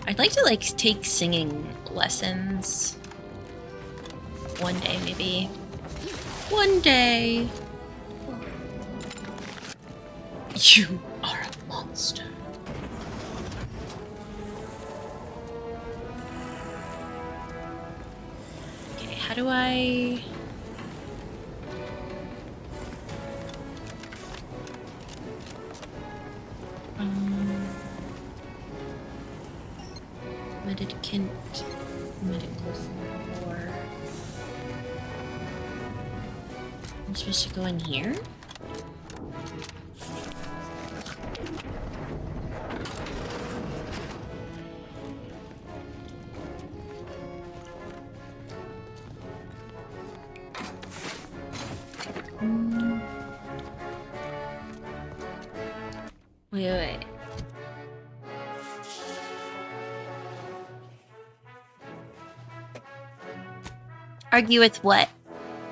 I'd like to like take singing lessons one day, maybe. One day. You are a monster. Okay, how do I... Medicant medical floor. I'm supposed to go in here? Wait. Argue with what?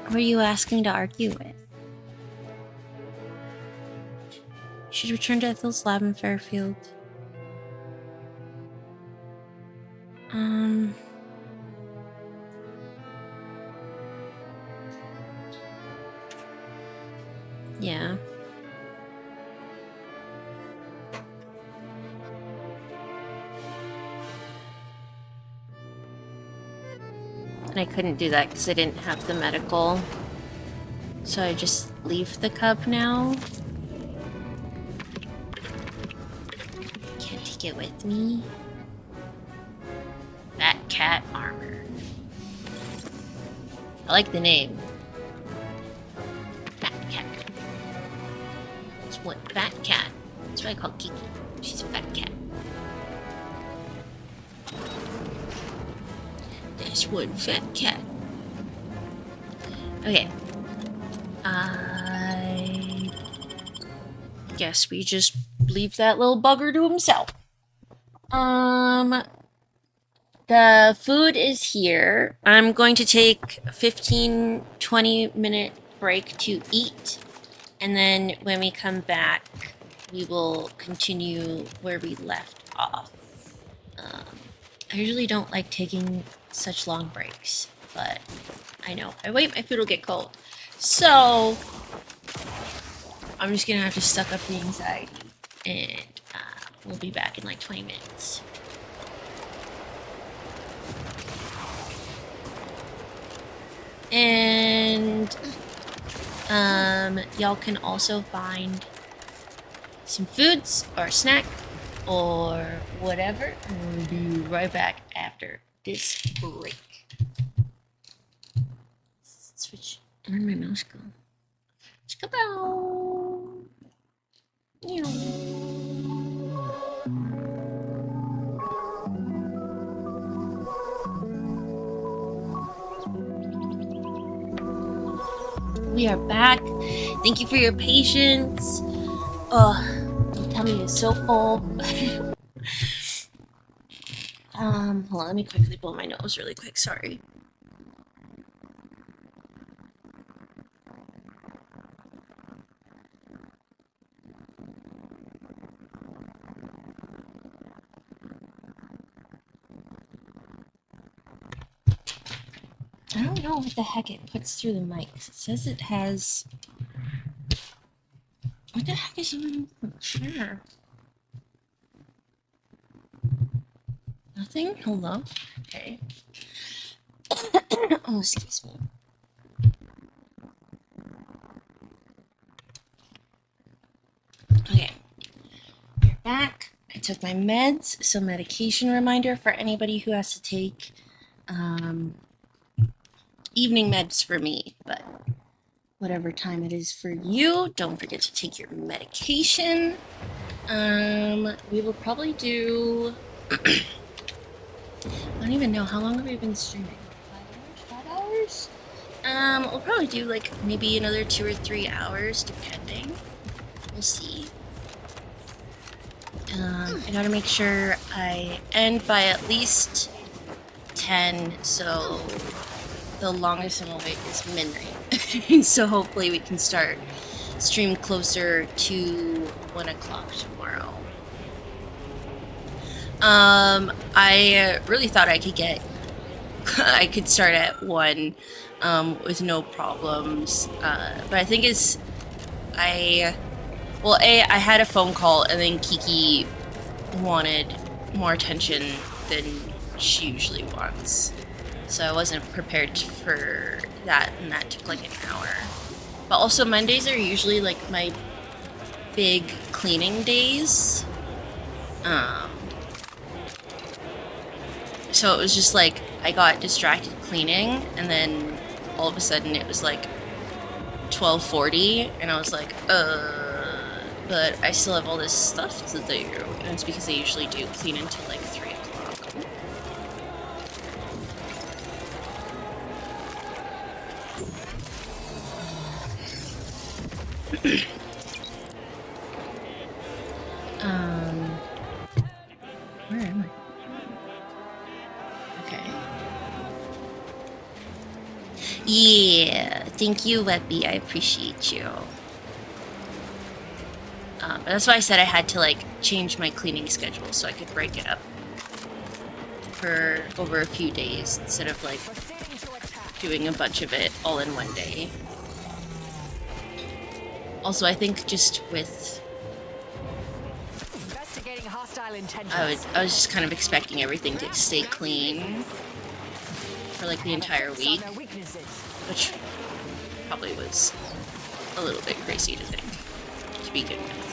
What are you asking to argue with? You should return to Ethel's lab in Fairfield. Yeah. And I couldn't do that because I didn't have the medical. So I just leave the cup now. Can't take it with me. Fat cat armor. I like the name. Fat cat. It's what? Fat cat. That's what I call Kiki. She's a fat cat. That's one fat cat. Okay. I guess we just leave that little bugger to himself. The food is here. I'm going to take a 15-20 minute break to eat. And then when we come back, we will continue where we left off. I usually don't like taking such long breaks, but I know. If I wait, my food will get cold. So, I'm just gonna have to suck up the anxiety. And we'll be back in like 20 minutes. And y'all can also find some foods or a snack or whatever, and we'll be right back after this break. Switch. Where'd my mouse go? Chicka-bow. We are back. Thank you for your patience. My tummy is so full. Hold on, let me quickly blow my nose really quick, sorry. I don't know what the heck it puts through the mics. It says it has... What the heck is even in the chair? Nothing? Hello? Okay. Oh, excuse me. Okay. We're back. I took my meds, so medication reminder for anybody who has to take evening meds for me, but whatever time it is for you, don't forget to take your medication. We will probably do... I don't even know, how long have we been streaming? 5 hours? 5 hours? We'll probably do like maybe another 2 or 3 hours, depending. We'll see. I gotta make sure I end by at least 10, so the longest I'm awake is midnight. So hopefully we can start stream closer to 1 o'clock tomorrow. I really thought I could start at 1 with no problems. But I think I had a phone call, and then Kiki wanted more attention than she usually wants. So I wasn't prepared for that, and that took like an hour. But also Mondays are usually like my big cleaning days. So it was just like I got distracted cleaning, and then all of a sudden it was like 12:40, and I was like, but I still have all this stuff to do, and it's because I usually do clean until like 3 o'clock. Where am I? Okay. Yeah, thank you, Webby. I appreciate you. But that's why I said I had to like change my cleaning schedule so I could break it up for over a few days instead of like doing a bunch of it all in one day. Also, I think just with I was just kind of expecting everything to stay clean for like the entire week, which probably was a little bit crazy to think to begin with.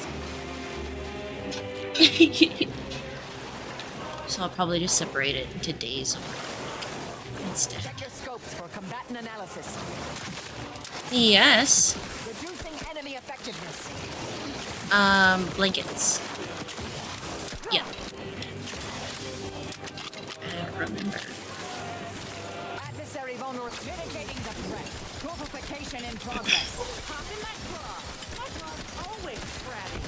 So I'll probably just separate it into days instead. Check your scopes for combatant analysis. Yes. Reducing enemy effectiveness. Blankets. Yeah. I don't remember. Adversary vulnerable. Mitigating the threat. Fortification in progress. Pop in my claw. My claw's always scratty.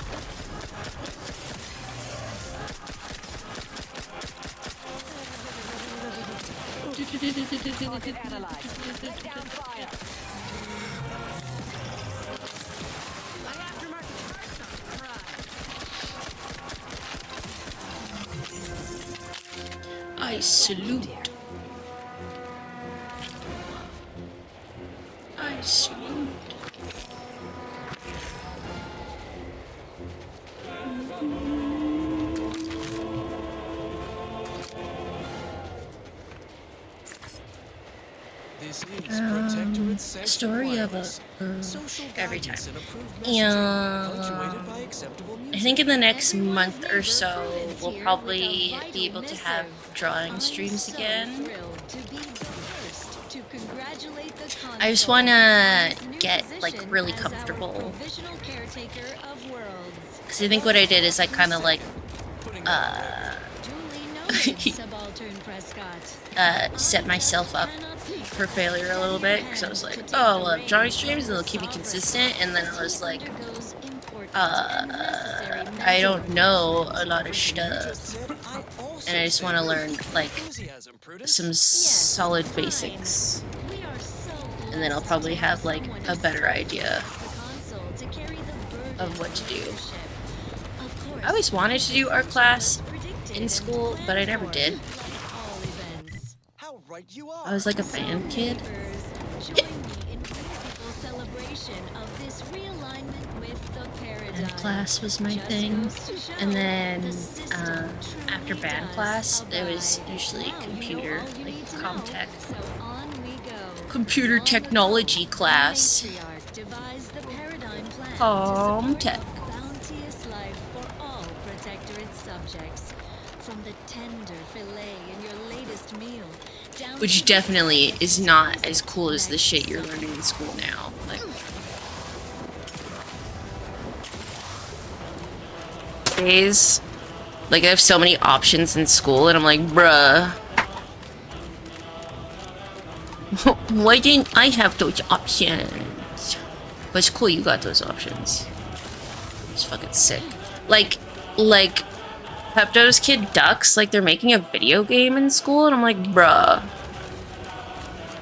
Target analyzed. Let down fire. My aftermarket parts are fried. I salute. I salute. This is Protectorate Sex Story of a every time. And I think in the next month or so we'll probably be able to have drawing streams again. I just want to get like really comfortable, because I think what I did is I kind of like set myself up for failure a little bit, because I was like, oh, well, drawing streams, they'll keep me consistent, and then I was like, I don't know a lot of stuff, and I just want to learn like some solid basics, and then I'll probably have like a better idea of what to do. I always wanted to do art class in school, but I never did. I was like a fan kid. Band class was my thing, and then after band class, it was usually computer, like comtech, computer technology class. Comtech. Which definitely is not as cool as the shit you're learning in school now. Like, days, like I have so many options in school, and I'm like, bruh, why didn't I have those options? But it's cool you got those options. It's fucking sick. Like Pepto's Kid Ducks, like they're making a video game in school, and I'm like, bruh,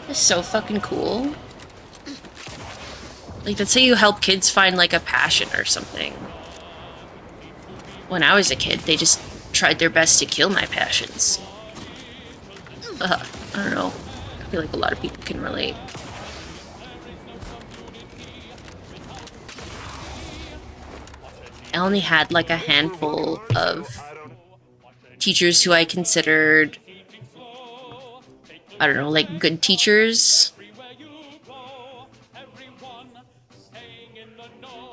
that's so fucking cool. Like, let's say you help kids find, like, a passion or something. When I was a kid, they just tried their best to kill my passions. I don't know. I feel like a lot of people can relate. I only had, like, a handful of teachers who I considered, I don't know, like, good teachers.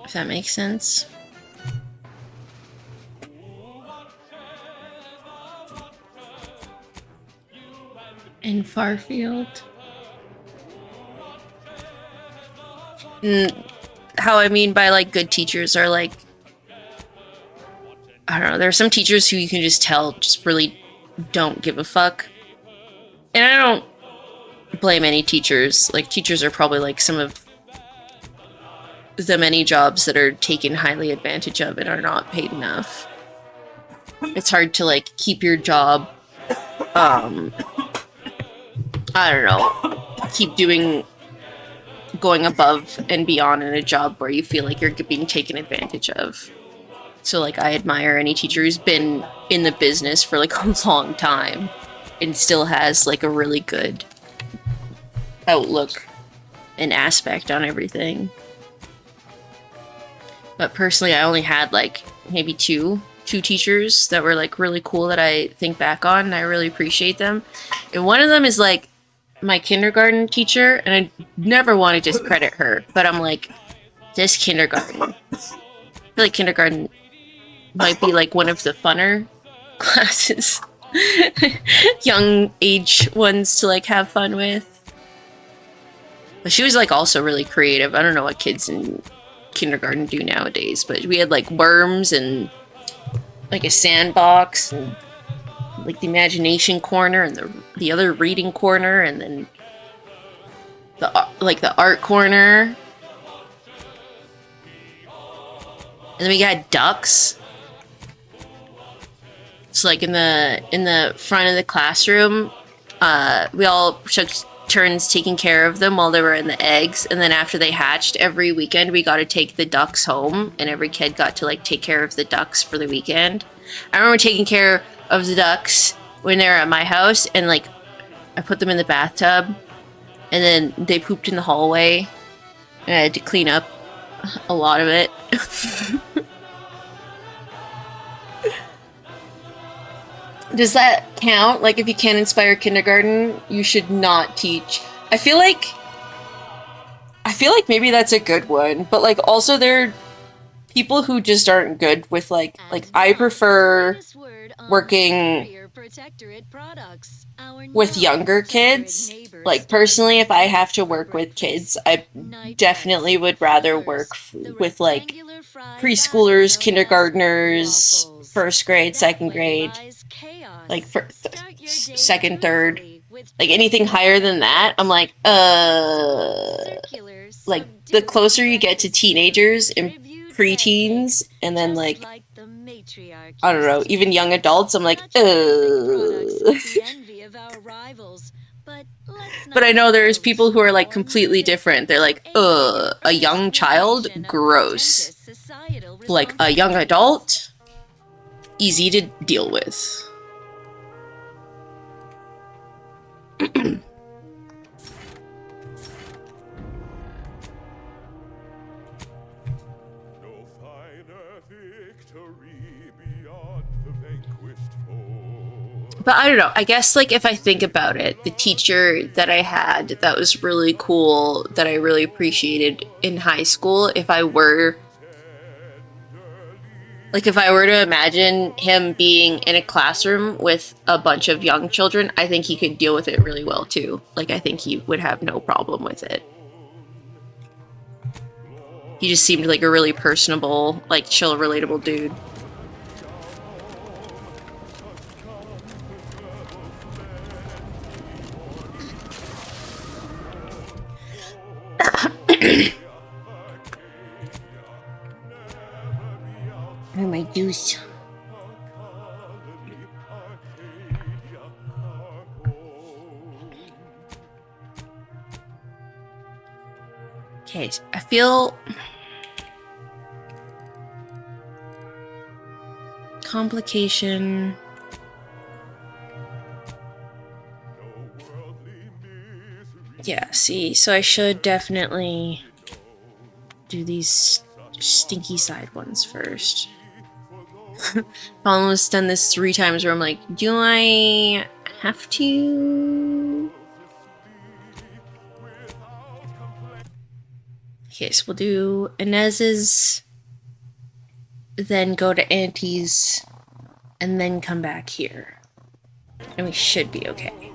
If that makes sense. In Farfield. How I mean by, like, good teachers are, like, I don't know, there are some teachers who you can just tell just really don't give a fuck. And I don't blame any teachers. Like, teachers are probably, like, some of the many jobs that are taken highly advantage of and are not paid enough. It's hard to, like, keep your job, I don't know, keep going above and beyond in a job where you feel like you're being taken advantage of. So, like, I admire any teacher who's been in the business for, like, a long time and still has, like, a really good outlook and aspect on everything. But personally, I only had, like, maybe two teachers that were, like, really cool that I think back on, and I really appreciate them. And one of them is, like, my kindergarten teacher, and I never want to discredit her, but I'm like, this kindergarten. I feel like kindergarten might be, like, one of the funner classes. Young age ones to, like, have fun with. But she was, like, also really creative. I don't know what kids in kindergarten do nowadays, but we had, like, worms and, like, a sandbox and, like, the imagination corner and the other reading corner, and then the art corner. And then we got ducks. So, like, in the front of the classroom, we all took turns taking care of them while they were in the eggs, and then after they hatched, every weekend we got to take the ducks home, and every kid got to, like, take care of the ducks for the weekend. I remember taking care of the ducks when they were at my house, and, like, I put them in the bathtub, and then they pooped in the hallway, and I had to clean up a lot of it. Does that count? Like, if you can't inspire kindergarten, you should not teach. I feel like maybe that's a good one, but, like, also there are people who just aren't good with, like I prefer working with younger kids. Like, personally, if I have to work with kids, I definitely would rather work with, like, preschoolers, kindergartners, first grade, second grade, like, second, third, like, anything higher than that, I'm like, like, the closer you get to teenagers and preteens, and then, like, I don't know, even young adults, I'm like, But I know there's people who are, like, completely different. They're like, a young child? Gross. Like, a young adult? Easy to deal with. But I don't know, I guess, like, if I think about it, the teacher that I had that was really cool, that I really appreciated in high school, if I were to imagine him being in a classroom with a bunch of young children, I think he could deal with it really well, too. Like, I think he would have no problem with it. He just seemed like a really personable, like, chill, relatable dude. Oh, my juice. Okay. Okay, I feel complication. Yeah, see, so I should definitely do these stinky side ones first. I've almost done this 3 times where I'm like, do I have to? Okay, so we'll do Inez's, then go to Auntie's, and then come back here. And we should be okay.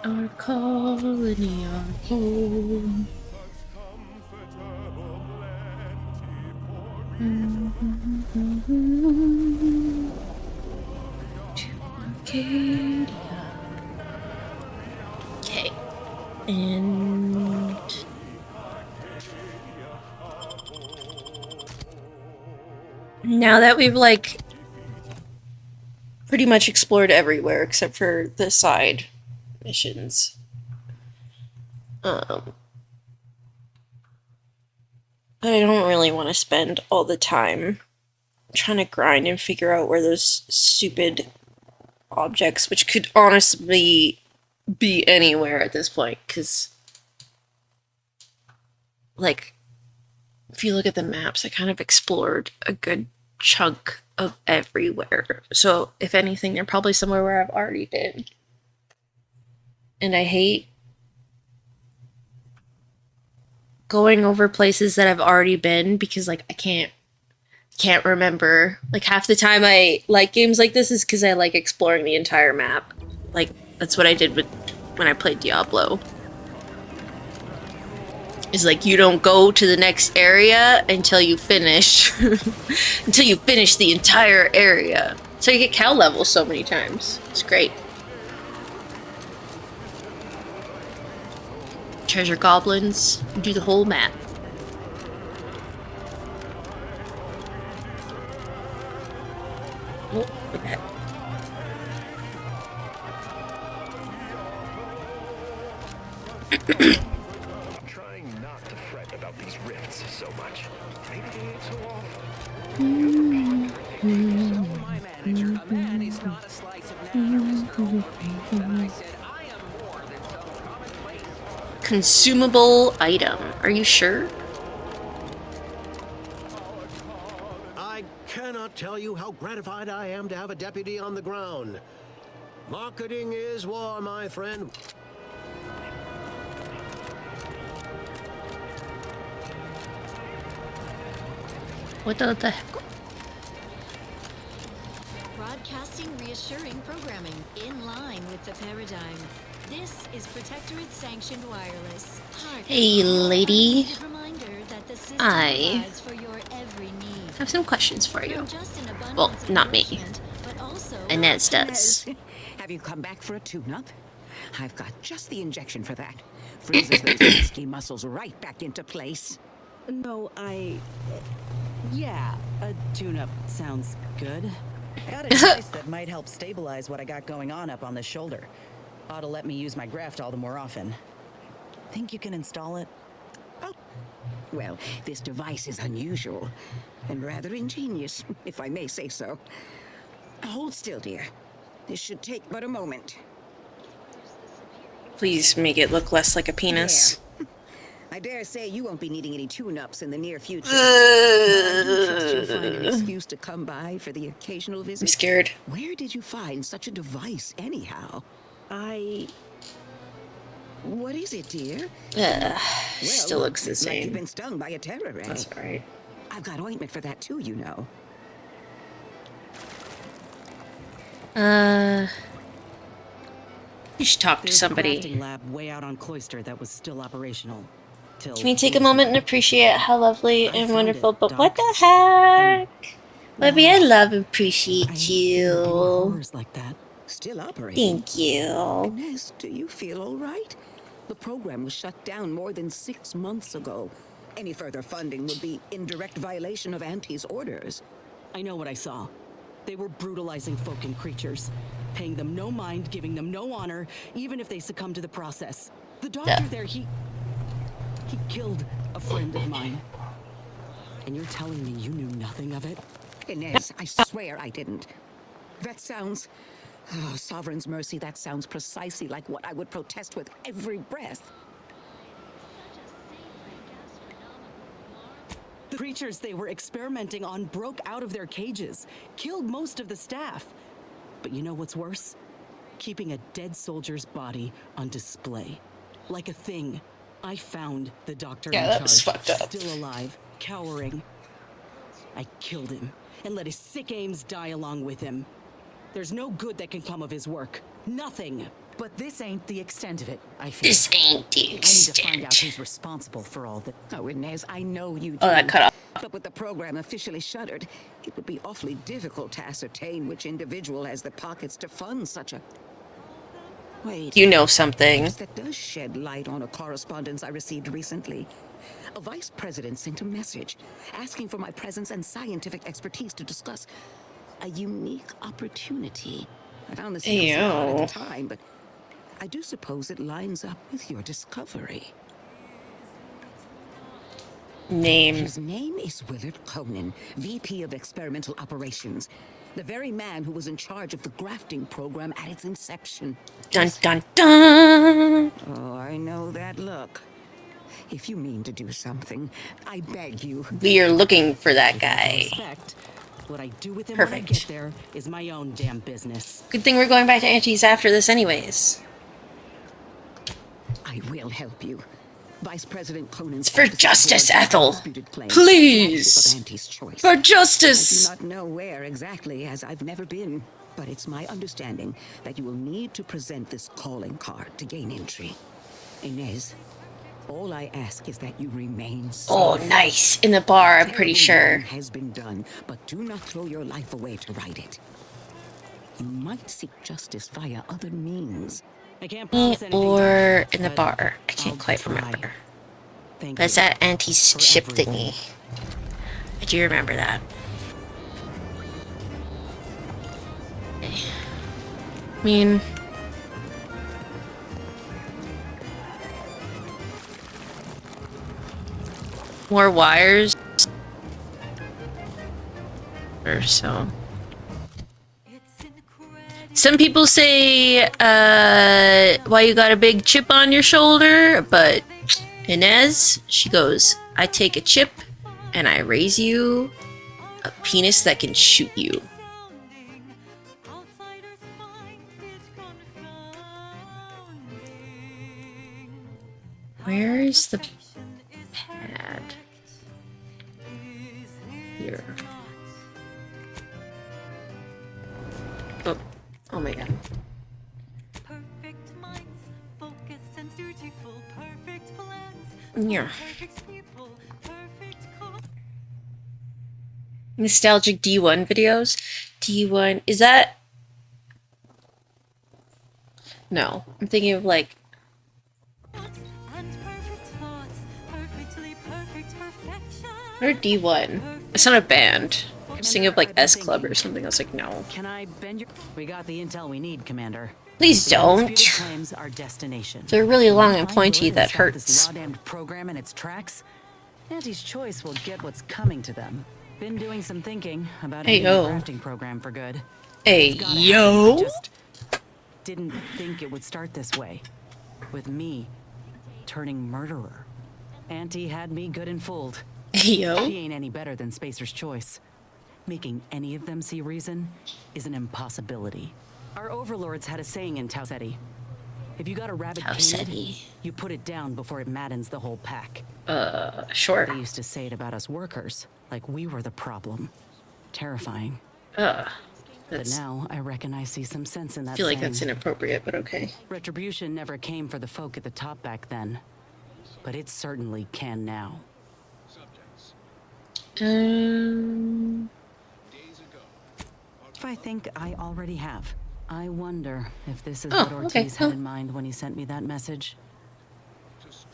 Our colony, our home. To Arcadia. Okay. And now that we've like pretty much explored everywhere except for the side missions. But I don't really want to spend all the time trying to grind and figure out where those stupid objects, which could honestly be anywhere at this point, because like if you look at the maps, I kind of explored a good chunk of everywhere. So if anything, they're probably somewhere where I've already been. And I hate going over places that I've already been because like I can't remember. Like half the time I like games like this is because I like exploring the entire map. Like that's what I did when I played Diablo. It's like you don't go to the next area until you finish until you finish the entire area. So you get cow levels so many times. It's great. Treasure goblins, you do the whole map. Oh, okay. I'm trying not to fret about these rifts so much. Maybe they ain't so awful. So my manager, a man is not a slice of naturalist. I said I am more than some commonplace. Consumable item. Are you sure? I cannot tell you how gratified I am to have a deputy on the ground. Marketing is war, my friend. What the heck? Broadcasting reassuring programming in line with the paradigm. This is Protectorate sanctioned wireless. Hey, lady. Reminder that the system I provides for your every need. have some questions for you. From just an abundance Well, of not me. nourishment, but also Inez does. Have you come back for a tune-up? I've got just the injection for that. Freezes those pesky muscles right back into place. No, yeah, a tune-up sounds good. I got a device that might help stabilize what I got going on up on the shoulder. Ought to let me use my graft all the more often. Think you can install it? Oh, well, this device is unusual and rather ingenious, if I may say so. Hold still, dear. This should take but a moment. Please make it look less like a penis. Yeah. I dare say you won't be needing any tune-ups in the near future. But I do trust you'll find an excuse to come by for the occasional visit. I'm scared. Where did you find such a device, anyhow? What is it, dear? Still looks the Like same. you've been stung by a terror rat. That's alright. I've got ointment for that too, you know. You should talk to There's a somebody. crafting lab way out on Cloister that was still operational. Till Can we take a moment and appreciate how lovely and found wonderful, it, but Doc. what the heck? Baby, I love and appreciate Any you. horrors like that. Still operating. Thank you. Inez, do you feel all right? The program was shut down more than 6 months ago. Any further funding would be in direct violation of Auntie's orders. I know what I saw. They were brutalizing folk and creatures, paying them no mind, giving them no honor, even if they succumb to the process. The doctor there, he killed a friend of mine. And you're telling me you knew nothing of it? Inez, I swear I didn't. That sounds... Oh, Sovereign's mercy, that sounds precisely like what I would protest with every breath. The creatures they were experimenting on broke out of their cages, killed most of the staff. But you know what's worse? Keeping a dead soldier's body on display. Like a thing. I found the doctor in that was charge, fucked up. still alive, cowering. I killed him and let his sick aims die along with him. There's no good that can come of his work. Nothing. But this ain't the extent of it, I feel. This ain't the I need to find out extent. who's responsible for all that. Oh, Inez, I know you do. Oh, that cut off. But with the program officially shuttered, it would be awfully difficult to ascertain which individual has the pockets to fund such a... Wait. You know something. That does shed light on a correspondence I received recently. A vice president sent a message asking for my presence and scientific expertise to discuss a unique opportunity. I found this odd at the time, but I do suppose it lines up with your discovery. Name. His name is Willard Conan, VP of Experimental Operations. The very man who was in charge of the grafting program at its inception. Dun dun dun! Oh, I know that look. If you mean to do something, I beg you. We are looking for that guy. What I do with him when I Perfect. get there is my own damn business. Good thing we're going back to Auntie's after this anyways. I will help you. Vice President Conan's For office justice, reports Ethel. disputed claims, Please. flagship of Auntie's choice. For justice. I do not know where exactly, as I've never been, but it's my understanding that you will need to present this calling card to gain entry. Inez, all I ask is that you remain safe. Oh, nice. In the bar, I'm pretty sure. Has been done, but do not throw your life away to right it. You might seek justice via other means. I can't promise anything. Or in the bar. I can't quite remember. Thank That's you at Auntie's for ship everything. thingy. I do remember that. I mean... more wires. Or so. Some people say, why you got a big chip on your shoulder, but Inez, she goes, I take a chip and I raise you a penis that can shoot you. Where's the pad? Here. Oh, oh my god. Yeah. Nostalgic D1 videos. D1, is that? No, I'm thinking of like. Or D1. It's not a band. I'm just thinking of like S Club or something. I was like, no. Can I bend your... We got the intel we need, Commander. Please don't. Disputed claims our destination. They're really long and I'm pointy. willing to That stop this hurts. law-damned program in its tracks. Auntie's choice will get what's coming to them. Been doing some thinking about Hey, ending the yo. grafting program for good. Hey, It's gotta yo. happen. I just didn't think it would start this way. With me turning murderer. Auntie had me good and fooled. Yo. She ain't any better than Spacer's choice. Making any of them see reason is an impossibility. Our overlords had a saying in Tau Ceti. If you got a rabid Tau canid, Ceti. you put it down before it maddens the whole pack. Sure. They used to say it about us workers, like we were the problem. Terrifying. But That's, now I reckon I see some sense in that I feel like saying. that's inappropriate, but okay. Retribution never came for the folk at the top back then. But it certainly can now. If I think I already have. I wonder if this is Oh, what okay, Ortiz had well. in mind when he sent me that message.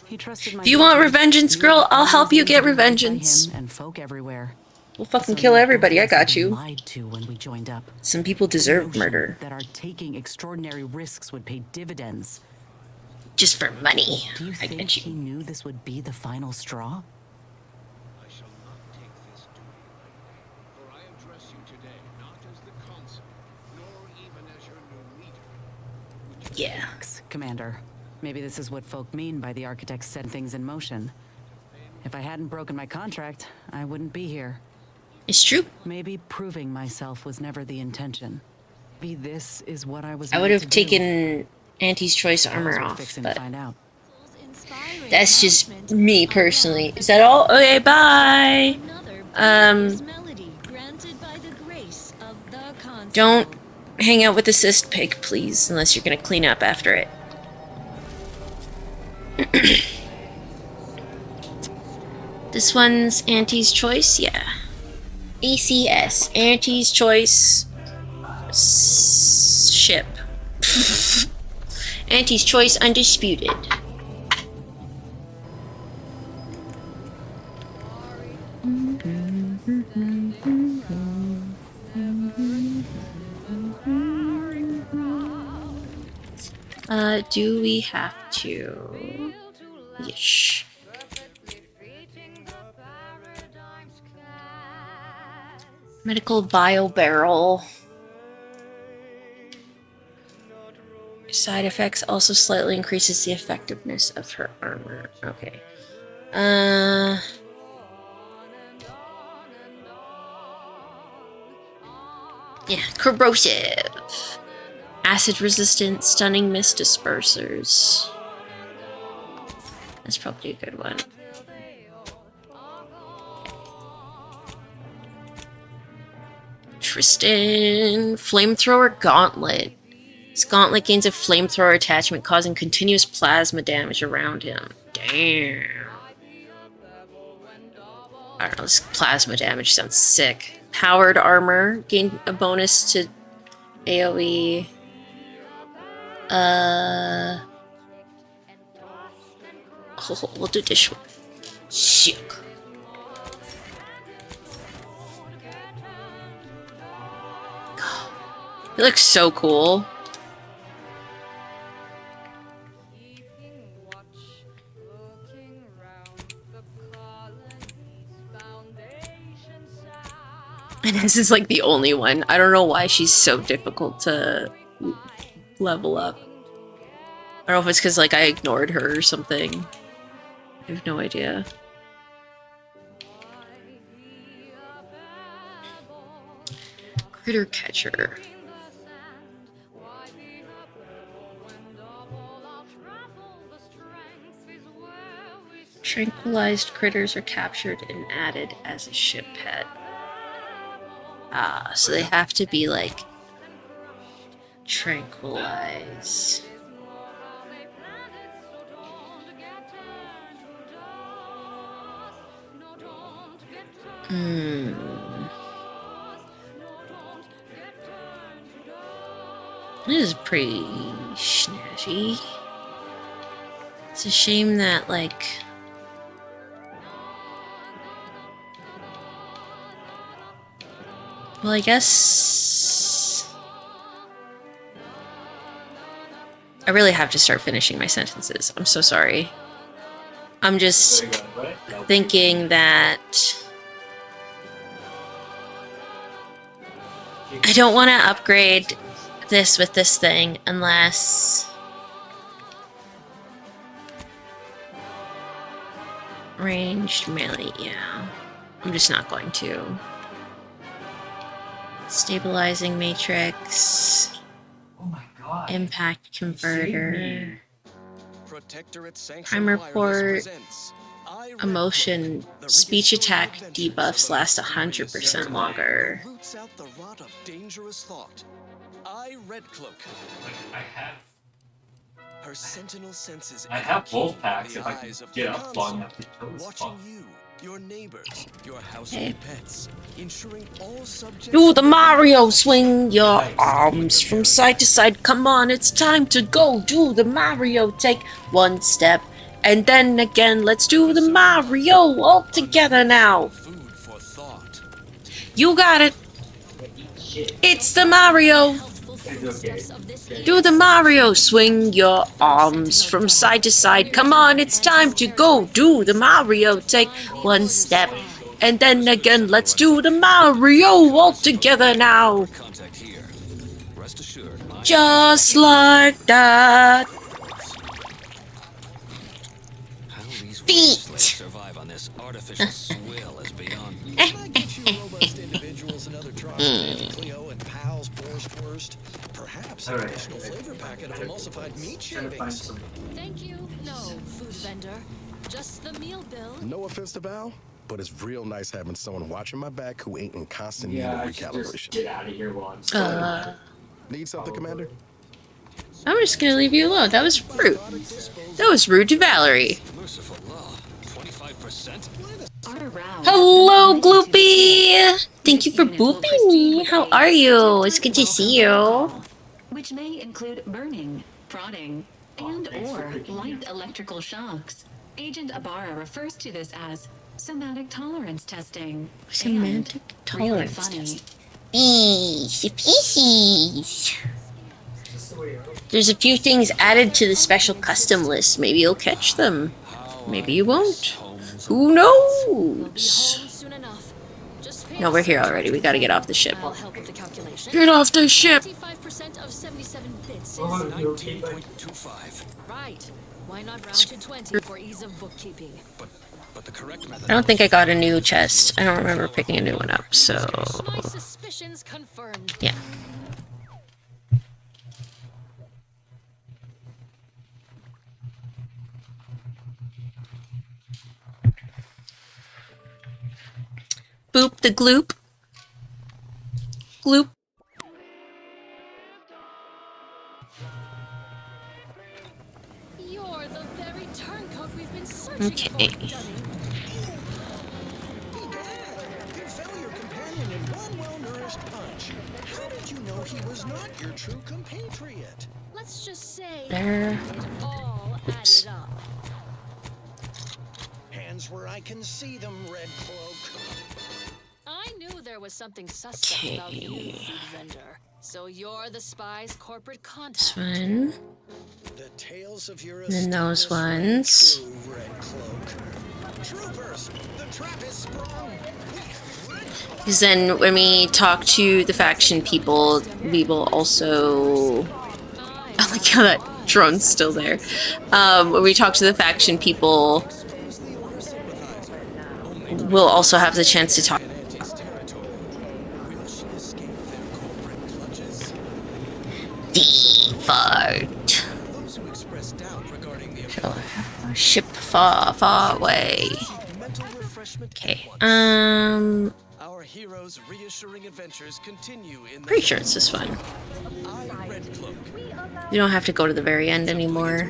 He trusted my If you want judgment, revengeance, knew girl, that I'll I help was you get being used by revengeance. him and folk everywhere. We'll fucking So kill you everybody. I both must have got been you. lied to when we joined up. Some people The deserve notion murder. That our taking extraordinary risks would pay dividends. Just for money. Do you I think get he you. knew this would be the final straw? I shall not take this duty lightly, for I address you today not as the consul, nor even as your new leader. Yeah. Thanks, Commander. Maybe this is what folk mean by the architects set things in motion. If I hadn't broken my contract, I wouldn't be here. It's true. Maybe proving myself was never the intention. Maybe this is what I was I would meant have to do. taken Auntie's choice armor We're off, fixing but to find out. that's just me personally. Is that all? Okay, bye. Don't hang out with the cyst pig, please, unless you're gonna clean up after it. This one's Auntie's choice, yeah. ACS, Auntie's choice ship. Auntie's choice undisputed. Do we have to? Yes. Medical bio barrel. Side effects also slightly increases the effectiveness of her armor. Okay. Yeah, corrosive. Acid resistant, stunning mist dispersers. That's probably a good one. Tristan, flamethrower gauntlet. This gauntlet gains a flamethrower attachment, causing continuous plasma damage around him. Damn. I don't know, this plasma damage sounds sick. Powered armor, gain a bonus to AoE. Oh, we'll do this one. Sick. It looks so cool. And this is like the only one. I don't know why she's so difficult to level up. I don't know if it's because like I ignored her or something. I have no idea. Critter catcher. Tranquilized critters are captured and added as a ship pet. Ah, so they have to be like tranquilized. This is pretty snazzy. It's a shame that, like, well, I guess I really have to start finishing my sentences. I'm so sorry. I'm just thinking that I don't want to upgrade this with this thing unless ranged melee, yeah. I'm just not going to. Stabilizing matrix. Oh my god. Impact converter. Protectorate Primer Sanctuary port. presents Emotion. Speech attack debuffs last 100% longer. roots out the rot of dangerous thought. I Red Cloak. I have Her sentinel senses. I have keen both packs the if I eyes can of get the up long console, enough to kill this watching fuck. you, your neighbors, your household Hey. pets, ensuring all subjects. Do the Mario swing your arms from side to side. Come on, it's time to go. Do the Mario. Take one step and then again. Let's do the Mario all together now. Food for thought. You got it. It's the Mario. Do the Mario. Swing your arms from side to side. Come on, it's time to go. Do the Mario. Take one step. And then again, let's do the Mario all together now. Just like that. Feet. Survive on this artificial swill is beyond. Perhaps an additional flavor packet of emulsified meat shavings. Thank you. No, food vendor. Just the meal bill. No offense to Val, but it's real nice having someone watching my back who ain't in constant need of recalibration. Get out of here while I'm Need something, Commander? I'm just gonna leave you alone. That was rude. That was rude to Valerie. Hello, Gloopy! Thank you for booping me. How are you? It's good to see you. Which may include burning, prodding, and/or light electrical shocks. Agent Ibarra refers to this as somatic tolerance testing. Somatic tolerance testing. Species. There's a few things added to the special custom list. Maybe you'll catch them. Maybe you won't. Who knows? No, we're here already. We gotta get off the ship. Get off the ship! 55% of 77 bits is 19.25. Right. Why not round to 20 for ease of bookkeeping? But the correct method. I don't think I got a new chest. I don't remember picking a new one up, so... My suspicions confirmed. Yeah. Boop the gloop. Gloop. You're the very turncoat we've been searching Okay. for, dummy. You fell your companion in one well-nourished punch. How did you know he was not your true compatriot? Let's just say There. it all Oops. added up. Hands where I can see them, Red Cloak. I knew there was something suspect about you, food vendor. So you're the spy's corporate contact. This one. The tales of your And then those ones. true, Red Cloak. Troopers, the trap is sprung. Because then when we talk to the faction people, we will also... I like how that drone's still there. When we talk to the faction people, we'll also have the chance to talk. Fart. Ship far, far away. Okay, Our heroes' reassuring adventures continue in pretty sure it's this one. You don't have to go to the very end anymore.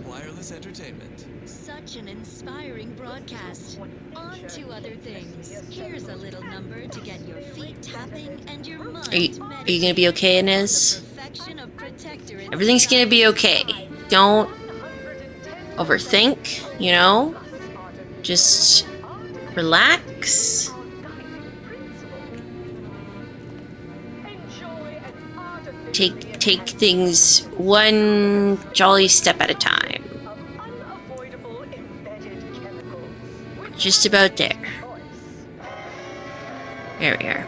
wireless entertainment. Such an inspiring broadcast. On to other things. Here's a little number to get your feet tapping and your mind Are you gonna be okay, Inez? perfection of protectorate. Everything's gonna be okay. Don't overthink, you know? Just relax. Take things one jolly step at a time. Just about there. There we are.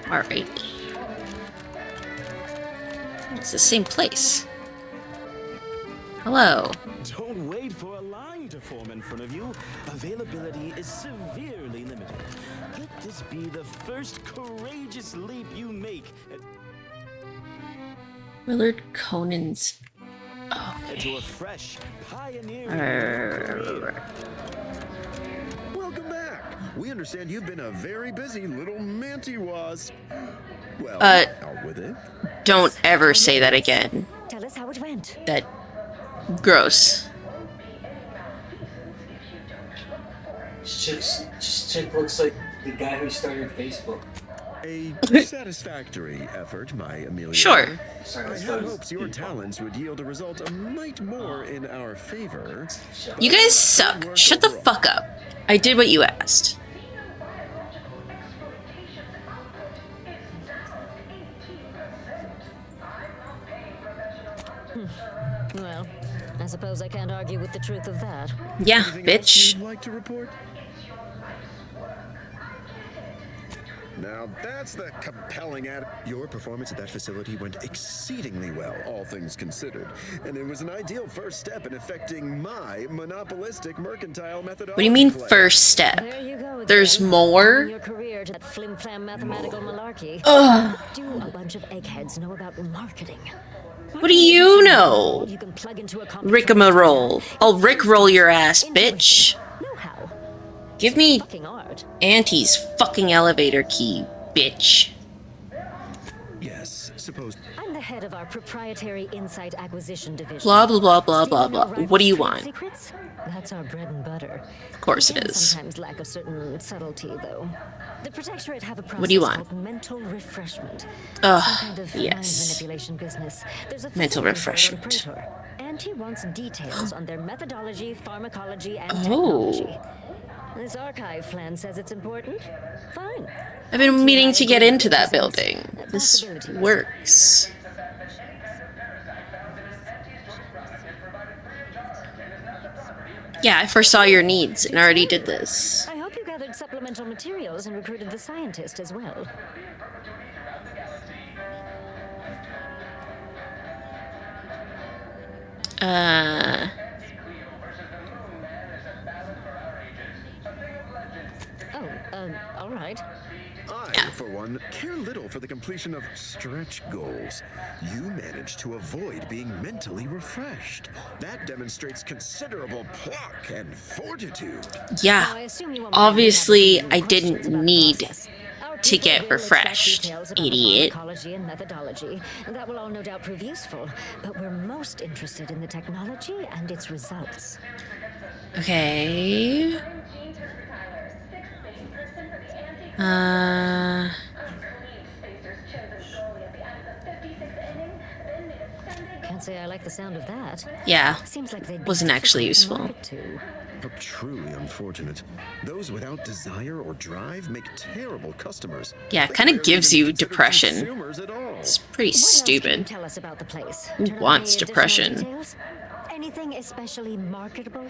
Alright. It's the same place. Hello. Don't wait for a line to form in front of you. Availability is severely limited. Let this be the first courageous leap you make. Willard Conan's. To a fresh, pioneering Welcome back. We understand you've been a very busy little manty wasp. Well, out with it. Don't ever say that again. Tell us how it went. That gross. This chick looks like the guy who started Facebook. A satisfactory effort, my Amelia. Sure. I had hopes your talents would yield a result a mite more in our favor. You guys suck. Shut the fuck up. I did what you asked. Well, I suppose I can't argue with the truth of that. Yeah, bitch. You'd like to report? Now that's the compelling ad. Your performance at that facility went exceedingly well, all things considered. And it was an ideal first step in affecting my monopolistic mercantile methodology. What do you mean first step? There you go again. There's more? Your career to that flim-flam mathematical malarkey. Ugh. Do a bunch of eggheads know about marketing? What do you know? You can plug into a Rickamaroll. I'll rickroll your ass, bitch. know-how. Give me Fucking art. Auntie's fucking elevator key, bitch. Yes, suppose. I'm the head of our proprietary insight acquisition division. Blah, blah, blah, blah, blah, blah. What do you want? Secrets? That's our bread and butter. Of course it Can is. Sometimes lack a certain subtlety, though. The Protectorate have a process What do you want? called mental refreshment. Ugh, Some kind of mind yes. manipulation business. There's a Mental facility for it on refreshment. Praetor, and he wants details on their methodology, pharmacology, and Oh. technology. This archive plan says it's important. Fine. I've been meaning to get into that building. This works. Yeah, I foresaw your needs and already did this. I hope you gathered supplemental materials and recruited the scientist as well. All right. I, for one, care little for the completion of stretch goals. You managed to avoid being mentally refreshed. That demonstrates considerable pluck and fortitude. Yeah, obviously I didn't need to get refreshed, idiot. Pharmacology and methodology. That will all no doubt prove useful, but we're most interested in the technology and its results. Okay. Can't say I like the sound of that. Yeah, Seems like they'd be wasn't actually difficult to useful. market to. How truly unfortunate. Those without desire or drive make terrible customers. Yeah, it They kind of barely gives even you consider depression. consumers at all. It's pretty What else can you stupid. tell us about the place? Who Turn up wants any additional depression? details? Anything especially marketable?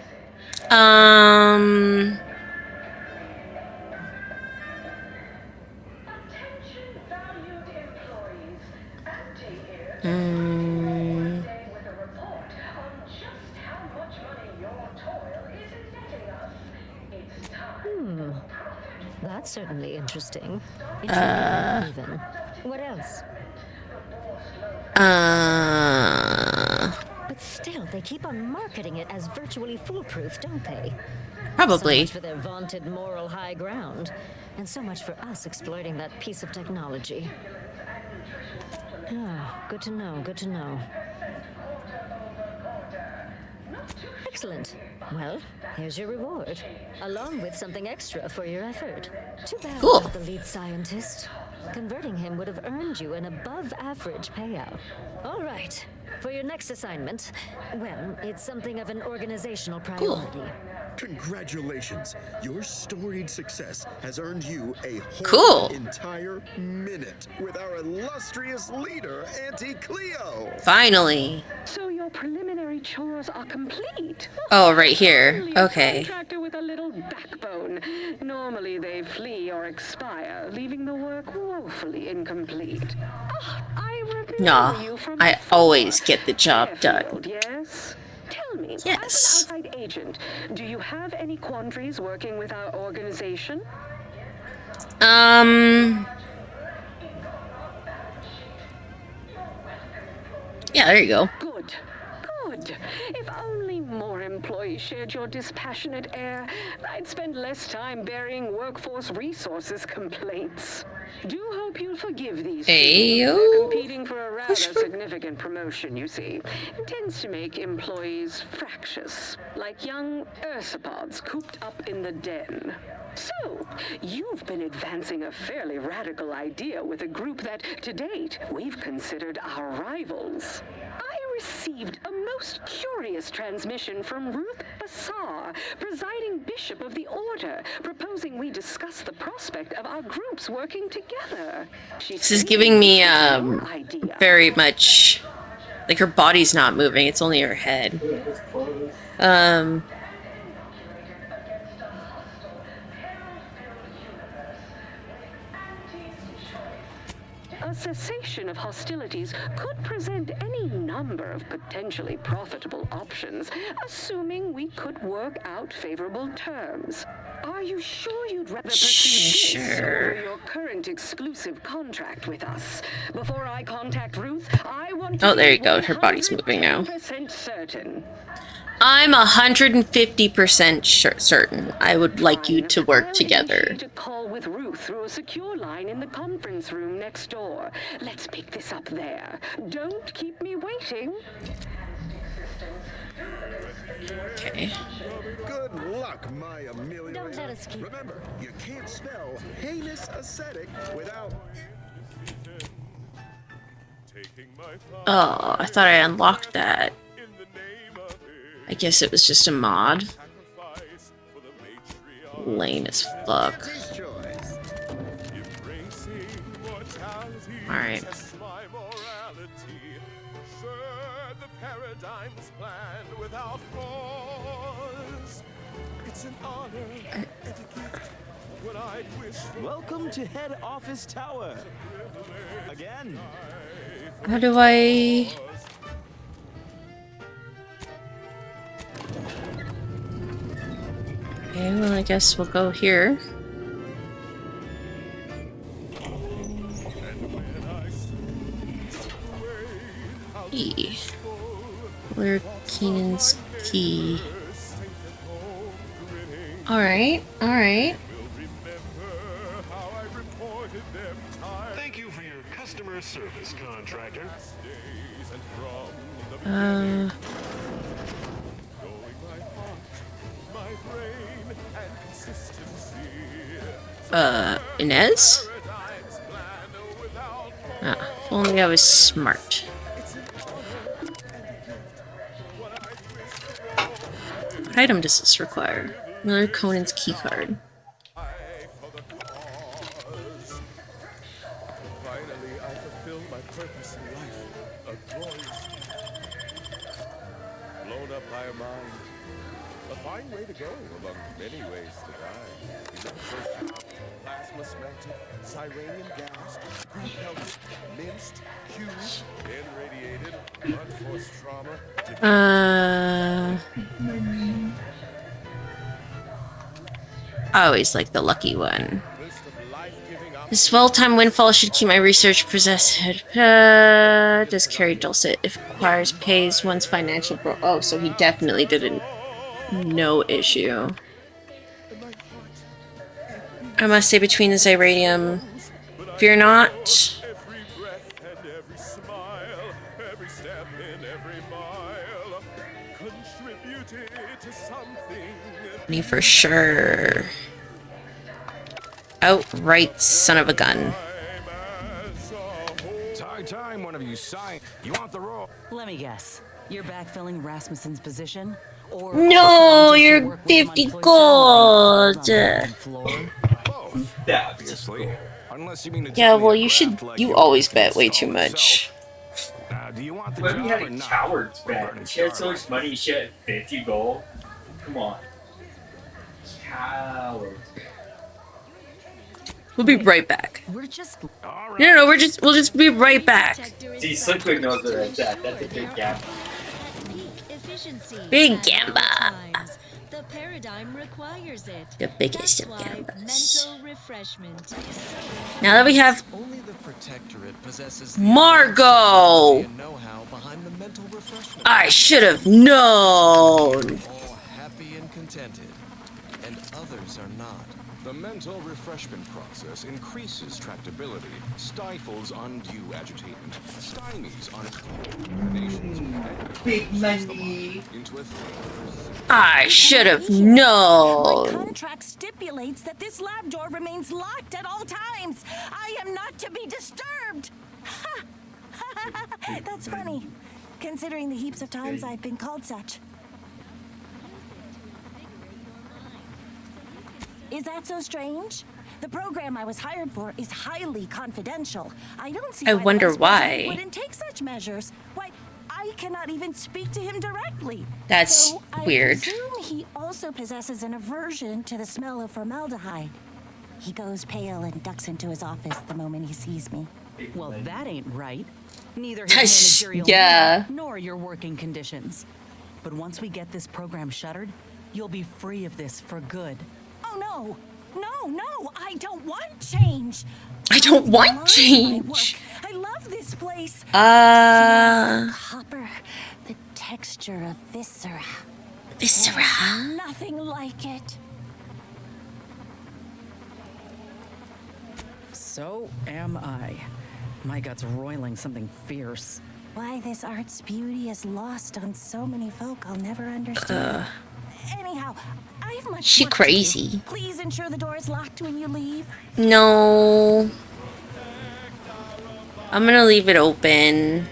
That's certainly interesting. Intriguing, even. What else? But still, they keep on marketing it as virtually foolproof, don't they? Probably. So much for their vaunted moral high ground, and so much for us exploiting that piece of technology. Ah, good to know, good to know. Excellent. Well, here's your reward, along with something extra for your effort. Too bad Cool. about the lead scientist. Converting him would have earned you an above-average payout. All right. For your next assignment, well, it's something of an organizational priority. Congratulations. Your storied success has earned you a Cool. whole entire minute with our illustrious leader, Auntie Cleo. Finally. So your preliminary chores are complete. Oh, right here. Only a Okay. contractor with a little backbone. Normally they flee or expire, leaving the work woefully incomplete. Ah, I remember Nah, you from I always get the job done. Fairfield, yes? Tell me, Yes. as an outside agent, do you have any quandaries working with our organization? Yeah, there you go. Good. Good. If only more employees shared your dispassionate air, I'd spend less time burying workforce resources complaints. Do hope you'll forgive these people. They're competing for a rather significant promotion, you see. It tends to make employees fractious, like young ursopods cooped up in the den. So, you've been advancing a fairly radical idea with a group that, to date, we've considered our rivals. I received a most curious transmission from Ruth Bassar, presiding bishop of the order, proposing we discuss the prospect of our groups working together. This is giving me very much like her body's not moving, it's only her head. A cessation of hostilities could present any number of potentially profitable options, assuming we could work out favorable terms. Are you sure you'd rather pursue this over your current exclusive contract with us? Before I contact Ruth, I want to Oh, there be you go. Her body's moving now. 100% certain. I'm 150% certain I would like you to work together. To call with Ruth through a secure line in the conference room next door. Let's pick this up there. Don't keep me waiting. Okay. Good luck, my Amelia. Don't let us keep. Remember, you can't spell heinous ascetic without. Oh, I thought I unlocked that. I guess it was just a mod. Lame as fuck. Alright. Welcome to head office tower. Again. How do I... Okay, well, I guess we'll go here. E. Where Keenan's key? Alright, alright. Thank you for your customer service, contractor. Inez? Ah, if only I was smart. What item does this require? Miller Conan's keycard. Finally, I fulfilled my purpose in life. A glorious blown up by a mind. A fine way to go among many ways to die. Plasma smelted, Sirenian gassed, group pelted, minced, cubed, irradiated, blunt force trauma. I always like the lucky one. This well-timed windfall should keep my research possessed. Does carry dulcet if requires pays one's financial Oh, so he definitely didn't. No issue. I must say between the Zyradium, fear not. Me for sure. Outright son of a gun. It's high time one of you sign. You want the role? Let me guess. You're backfilling Rasmussen's position? Or No, you're 50 gold. Obviously. Unless you mean to Yeah, well, you should. You always bet way too much. Do you want the But we job had or a not? coward's bet. He had so much money, he should have 50 gold. Come on. Coward. We'll be right back. We're just. No, we'll just be right back. See, Slickwick knows it like that. That's a big gap. Big gamba. The paradigm requires it. The biggest of That's why gambas. mental refreshment. Now that we have Only the Protectorate possesses Margot, know-how behind the mental refreshment. I should have known. All happy and contented, and others are not. The mental refreshment process increases tractability, stifles undue agitation, stymies inclinations, Big money. into a I should have My known. contract stipulates that this lab door remains locked at all times. I am not to be disturbed. That's funny, considering the heaps of times I've been called such. Is that so strange? The program I was hired for is highly confidential. I don't see I why the wonder vice president why. wouldn't take such measures. Why, I cannot even speak to him directly. That's So I weird. presume he also possesses an aversion to the smell of formaldehyde. He goes pale and ducks into his office the moment he sees me. Well, that ain't right. Neither That's- his managerial yeah. manner nor your working conditions. But once we get this program shuttered, you'll be free of this for good. Oh no! No, I don't want change! I don't want love my change. work. I love this place. Copper, the texture of viscera. Viscera. There's nothing like it. So am I. My gut's roiling something fierce. Why this art's beauty is lost on so many folk I'll never understand. Anyhow, I have much She work to do. crazy. Please ensure the door is locked when you leave. No. I'm gonna leave it open.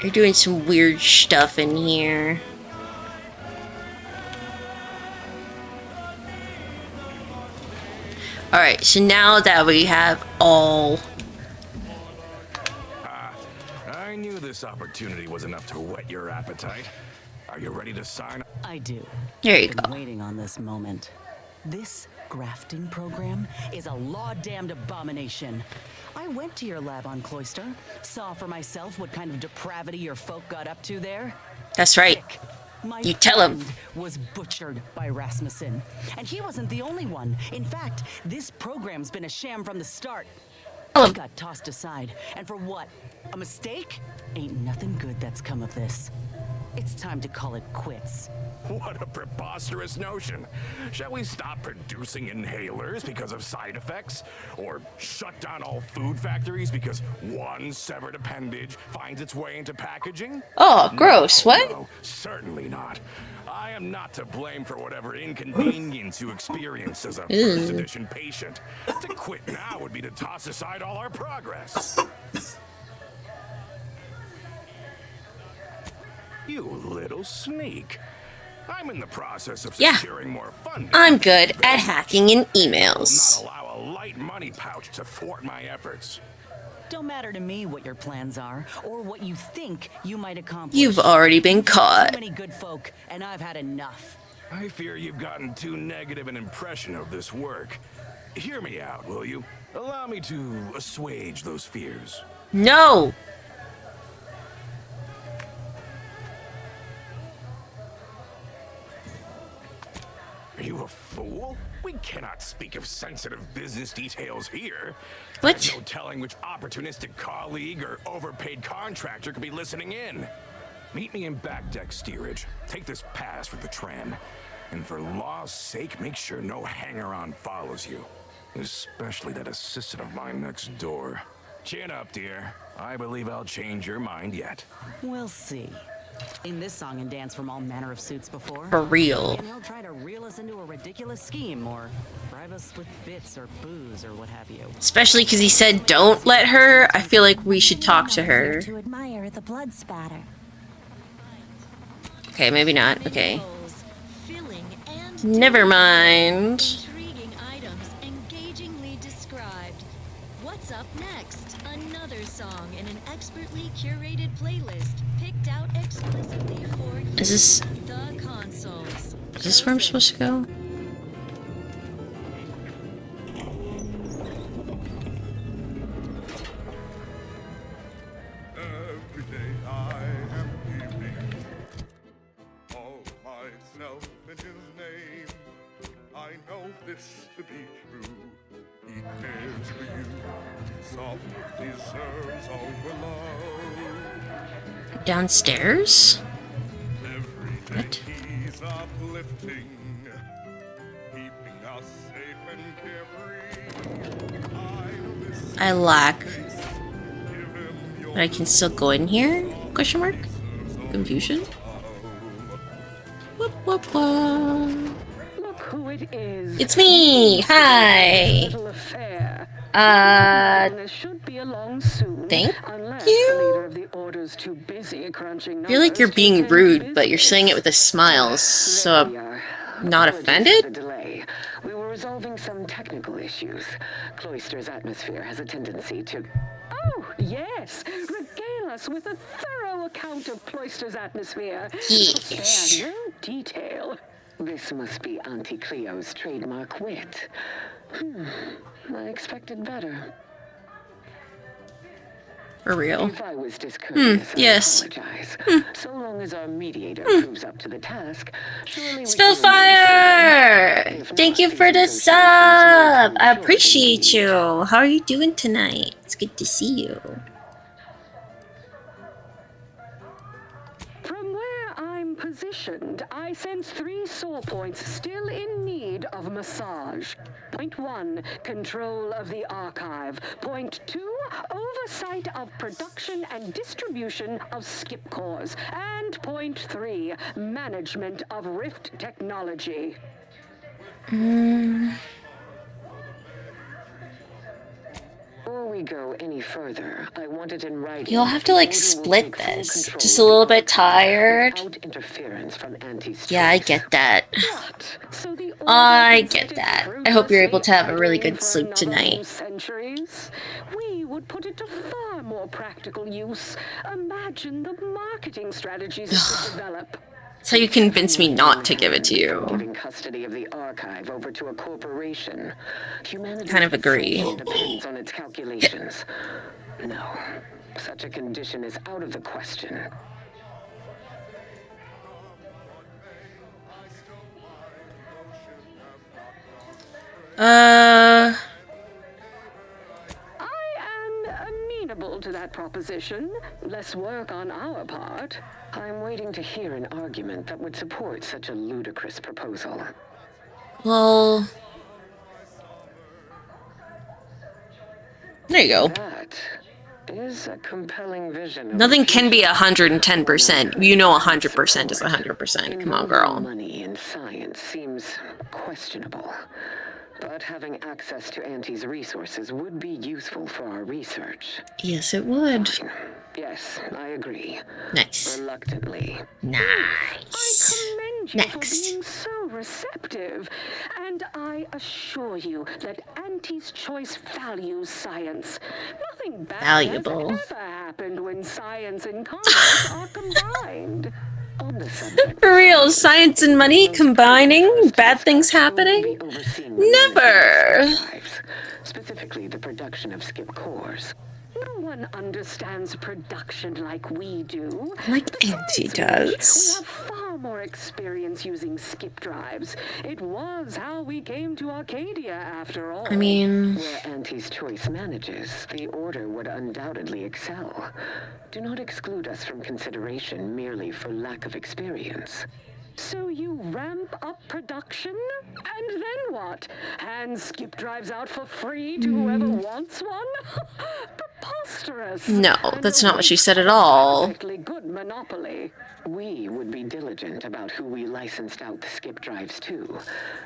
You're doing some weird stuff in here. Alright, so now that we have all... I knew this opportunity was enough to whet your appetite. Are you ready to sign? I do. There you Been go. waiting on this moment. This grafting program is a law-damned abomination. I went to your lab on Cloister, saw for myself what kind of depravity your folk got up to there. That's right. Sick. My You tell him. friend was butchered by Rasmussen. And he wasn't the only one. In fact, this program's been a sham from the start. Oh. He got tossed aside. And for what? A mistake? Ain't nothing good that's come of this. It's time to call it quits. What a preposterous notion. Shall we stop producing inhalers because of side effects? Or shut down all food factories because one severed appendage finds its way into packaging? Oh, gross. What? No, certainly not. I am not to blame for whatever inconvenience you experience as a first edition patient. To quit now would be to toss aside all our progress. You little sneak. I'm in the process of Yeah. securing more funding. I'm good at hacking in emails. Not allow a light money pouch to thwart my efforts. Don't matter to me what your plans are or what you think you might accomplish. You've already been Too caught. many good folk, and I've had enough. I fear you've gotten too negative an impression of this work. Hear me out, will you? Allow me to assuage those fears. No. Are you a fool? We cannot speak of sensitive business details here. What? There's no telling which opportunistic colleague or overpaid contractor could be listening in. Meet me in back deck steerage. Take this pass for the tram. And for law's sake, make sure no hanger-on follows you. Especially that assistant of mine next door. Chin up, dear. I believe I'll change your mind yet. We'll see. In this song and dance from all manner of suits before. For real. And he'll try to reel us into a ridiculous scheme or bribe us with bits or booze or what have you. Especially because he said don't let her. I feel like we should talk to her. To admire the blood spatter. Okay, maybe not. Okay. Filling and Never mind. intriguing items engagingly described. What's up next? Another song in an expertly curated playlist picked out explicitly for you. Is this- the consoles? Is this where I'm supposed to go? Every day I am giving all myself in his name. I know this to be true. He cares for you. Soft deserves all your love. Downstairs? Every day he's uplifting. I lack. But I can still go in here? Question mark? Confusion? Whoop, whoop, whoop. Look who it is. It's me! Hi! Little affair. Should be along soon, Thank unless you? the leader of the order's too busy crunching I feel like you're numbers to being attend to rude, but you're business. saying it with a smile, so There we are. I'm not Apologies for offended? the delay. We were resolving some technical issues. Cloister's atmosphere has a tendency to... Oh, yes! Regale us with a thorough account of Cloister's atmosphere. Yes. Spare no detail. This must be Auntie Cleo's trademark wit. I expected better. For real. If I was discourteous, I yes. apologize. So long as our mediator proves up to the task, surely we can Spellfire! Thank you for the sub! I appreciate you. How are you doing tonight? It's good to see you. From where I'm positioned, I sense 3 sore points still in need of massage. Point 1, control of the archive. Point 2, oversight of production and distribution of skip cores. And point 3, management of Rift technology. Before we go any further, I want it in writing. You'll have to like split this. Just a little bit tired. Interference from Auntie's Yeah, I get that. I get that. I hope you're able to have a really good sleep tonight. Centuries. We would put it to far more practical use. Imagine the marketing strategies it could develop. That's how you convince me not to give it to you. Giving custody of the archive over to a corporation. Kind of agree. Depends on its calculations. No, such a condition is out of the question. I am amenable to that proposition. Less work on our part. I'm waiting to hear an argument that would support such a ludicrous proposal. Well, there you go. That is a compelling vision. Nothing can be 110%. You know 100% is 100%. Come on, girl. Money in science seems questionable. But having access to Auntie's resources would be useful for our research. Yes, it would. Fine. Yes, I agree. Nice. Reluctantly. Nice. I commend you Next. for being so receptive. And I assure you that Auntie's choice values science. Nothing bad Valuable. has ever happened when science and commerce are combined. On the subject, For real, science and money combining? Bad things happening? Never! specifically the production of skip cores. No one understands production like we do. Like Auntie does. We have far more experience using skip drives. It was how we came to Arcadia, after all. I mean... Where Auntie's choice manages, the Order would undoubtedly excel. Do not exclude us from consideration merely for lack of experience. So you ramp up production? And then what? Hand skip drives out for free to whoever wants one? Preposterous. No, that's not what she said at all. Perfectly good monopoly. We would be diligent about who we licensed out the skip drives to.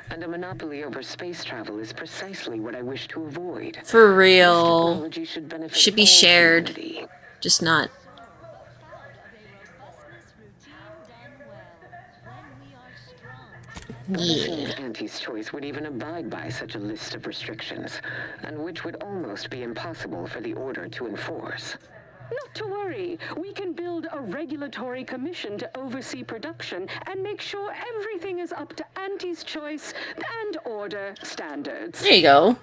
And a monopoly over space travel is precisely what I wish to avoid. For real. Technology should benefit Should be all shared. humanity. Just not. Yeah. Auntie's choice would even abide by such a list of restrictions, and which would almost be impossible for the Order to enforce. Not to worry, we can build a regulatory commission to oversee production and make sure everything is up to Auntie's choice and Order standards. There you go.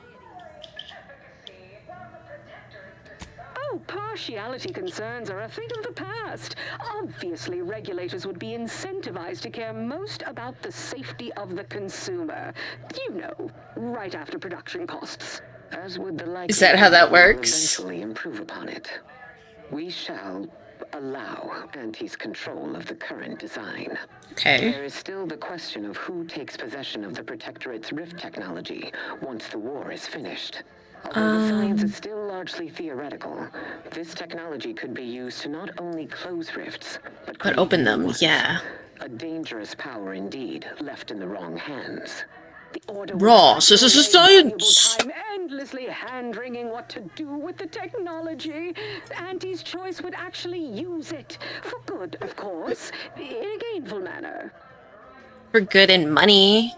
Oh, partiality concerns are a thing of the past. Obviously, regulators would be incentivized to care most about the safety of the consumer. You know, right after production costs. As would the Is that how that works? Eventually improve upon it. We shall, allow Auntie's control of the current design. Okay. There is still the question of who takes possession of the Protectorate's rift technology once the war is finished. Although the science is still largely theoretical, this technology could be used to not only close rifts, but open create new them, ones. yeah. A dangerous power indeed, left in the wrong hands. The Order Ross, this is a science! Time endlessly hand-wringing what to do with the technology. Auntie's choice would actually use it. For good, of course. In a gainful manner. For good and money.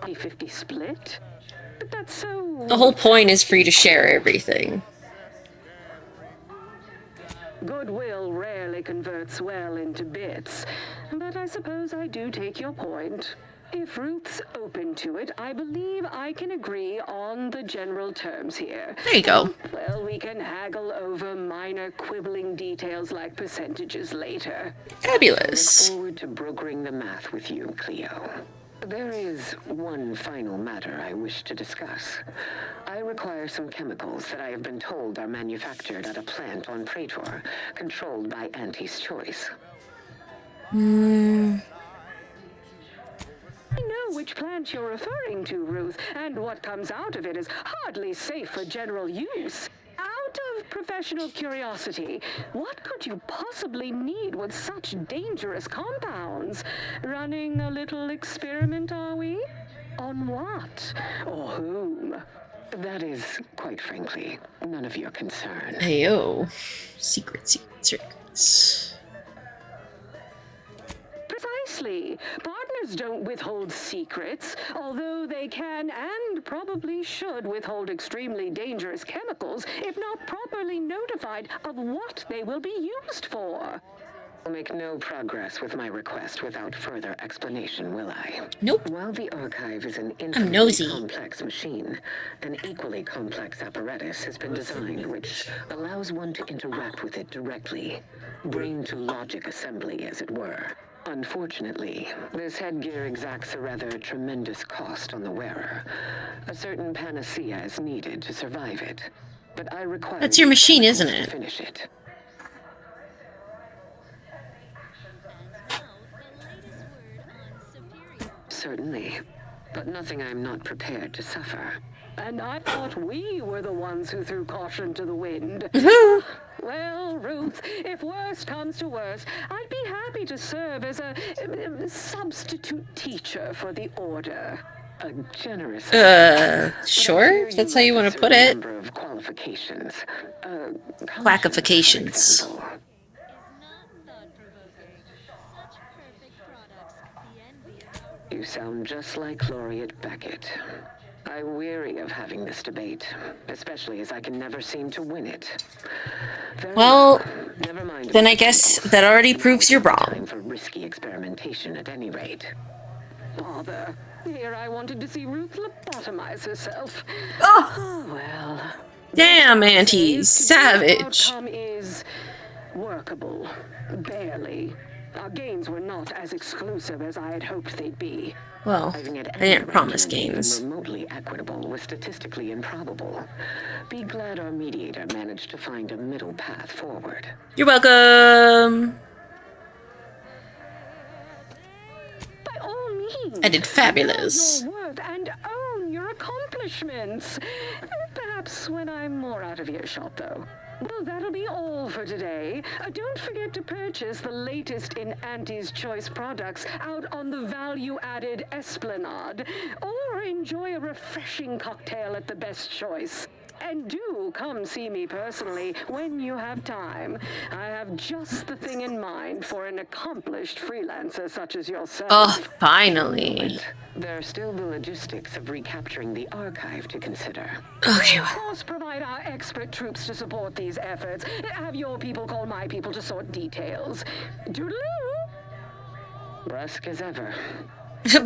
50-50 split? But that's so... The whole point is for you to share everything. Goodwill rarely converts well into bits, but I suppose I do take your point. If Ruth's open to it, I believe I can agree on the general terms here. There you go. Well, we can haggle over minor quibbling details like percentages later. Fabulous. I look forward to brokering the math with you, Cleo. There is one final matter I wish to discuss. I require some chemicals that I have been told are manufactured at a plant on Praetor, controlled by Auntie's choice. I know which plant you're referring to, Ruth, and what comes out of it is hardly safe for general use. Out of professional curiosity, what could you possibly need with such dangerous compounds? Running a little experiment, are we? On what? Or whom? That is, quite frankly, none of your concern. Heyo. Secrets. Precisely. Partners don't withhold secrets, although they can and probably should withhold extremely dangerous chemicals if not properly notified of what they will be used for. I'll make no progress with my request without further explanation, will I? Nope. While the archive is an I'm nosy. infinitely complex machine, an equally complex apparatus has been designed which allows one to interact with it directly. Brain-to-logic assembly, as it were. Unfortunately, this headgear exacts a rather tremendous cost on the wearer. A certain panacea is needed to survive it, but I require... That's your machine, isn't to it? finish it. Certainly, but nothing I'm not prepared to suffer. And I thought we were the ones who threw caution to the wind. Well, Ruth, if worst comes to worst, I'd be happy to serve as a substitute teacher for the Order. A generous... Sure, if that's how you want to put it. Number of qualifications. Quackifications. You sound just like Laureate Beckett. I'm weary of having this debate, especially as I can never seem to win it. Well, never mind. then I guess that already proves you're wrong. Time for risky experimentation at any rate. Bother. Here I wanted to see Ruth lobotomize herself. Oh, well. Damn, Auntie, savage. Outcome is workable. Barely. Our gains were not as exclusive as I had hoped they'd be. Well, I didn't promise gains. Remotely equitable was statistically improbable. Be glad our mediator managed to find a middle path forward. You're welcome. By all means. I did fabulous. Know your worth and own your accomplishments. Perhaps when I'm more out of earshot, though. Well, that'll be all for today. Don't forget to purchase the latest in Auntie's Choice products out on the value-added Esplanade, or enjoy a refreshing cocktail at the Best Choice. And do come see me personally when you have time. I have just the thing in mind for an accomplished freelancer such as yourself. Oh, finally. There are still the logistics of recapturing the archive to consider. Okay. Of course, provide our expert troops to support these efforts. Have your people call my people to sort details. Doodaloo! Brusque as ever.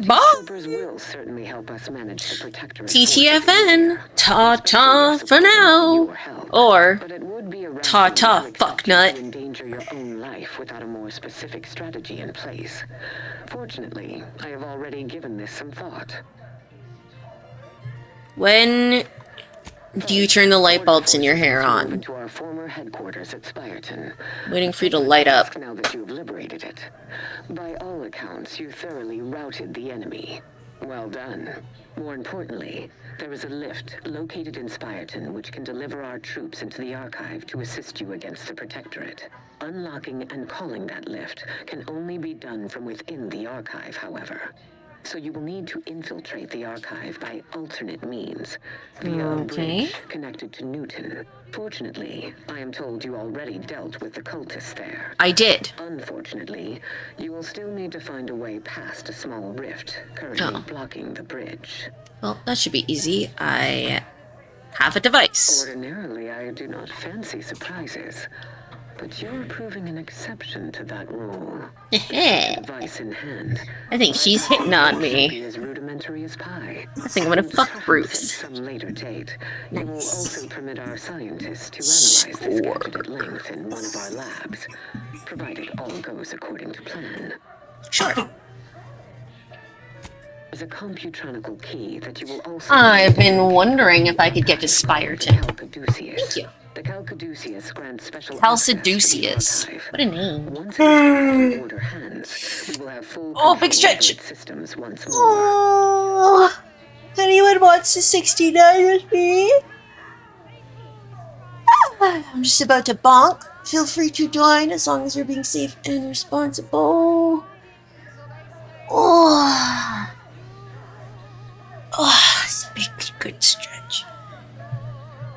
Bob. Will certainly help us manage the Protectorate. TTFN. Ta-ta for now. Or ta-ta fucknut. Endanger your own life without a more specific strategy in place. Fortunately, I have already given this some thought. When do you turn the light bulbs in your hair on? To our former headquarters at Spyerton. Waiting for you to light up. Now that you've liberated it. By all accounts, you thoroughly routed the enemy. Well done. More importantly, there is a lift located in Spyerton which can deliver our troops into the archive to assist you against the Protectorate. Unlocking and calling that lift can only be done from within the archive, however. So you will need to infiltrate the archive by alternate means, via a bridge connected to Newton. Fortunately, I am told you already dealt with the cultists there. I did. Unfortunately, you will still need to find a way past a small rift currently blocking the bridge. Well, that should be easy. I have a device. Ordinarily, I do not fancy surprises. But you're proving an exception to that rule. Device in hand. I think she's hitting on me. As rudimentary as pie. I think I'm gonna fuck Bruce. At some later date, you will also permit our scientists to analyze this gadget at length in one of our labs, provided all goes according to plan. Sure. There's a computronical key that you will also. I've been wondering if I could get to Spyerton. Thank you. The Calcaduceus grants special Calcaduceus. What a name. Once it is order hands, we will have full oh, big stretch. Systems once more. Oh, anyone wants to 69 with me? I'm just about to bonk. Feel free to join as long as you're being safe and responsible. Oh, it's a big, good stretch.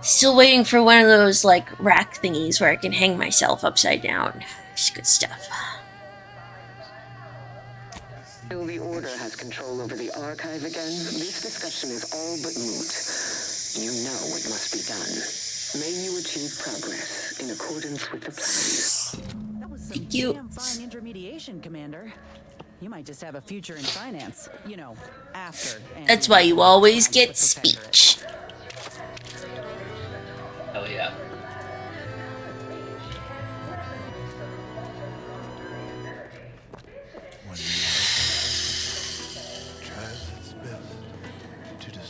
Still waiting for one of those, like, rack thingies where I can hang myself upside down. It's good stuff. Till the Order has control over the archive again, this discussion is all but moot. You know it must be done. May you achieve progress in accordance with the plan. That was some damn fine intermediation, Commander. You might just have a future in finance. You know, after. That's why you always get speech. Hell yeah.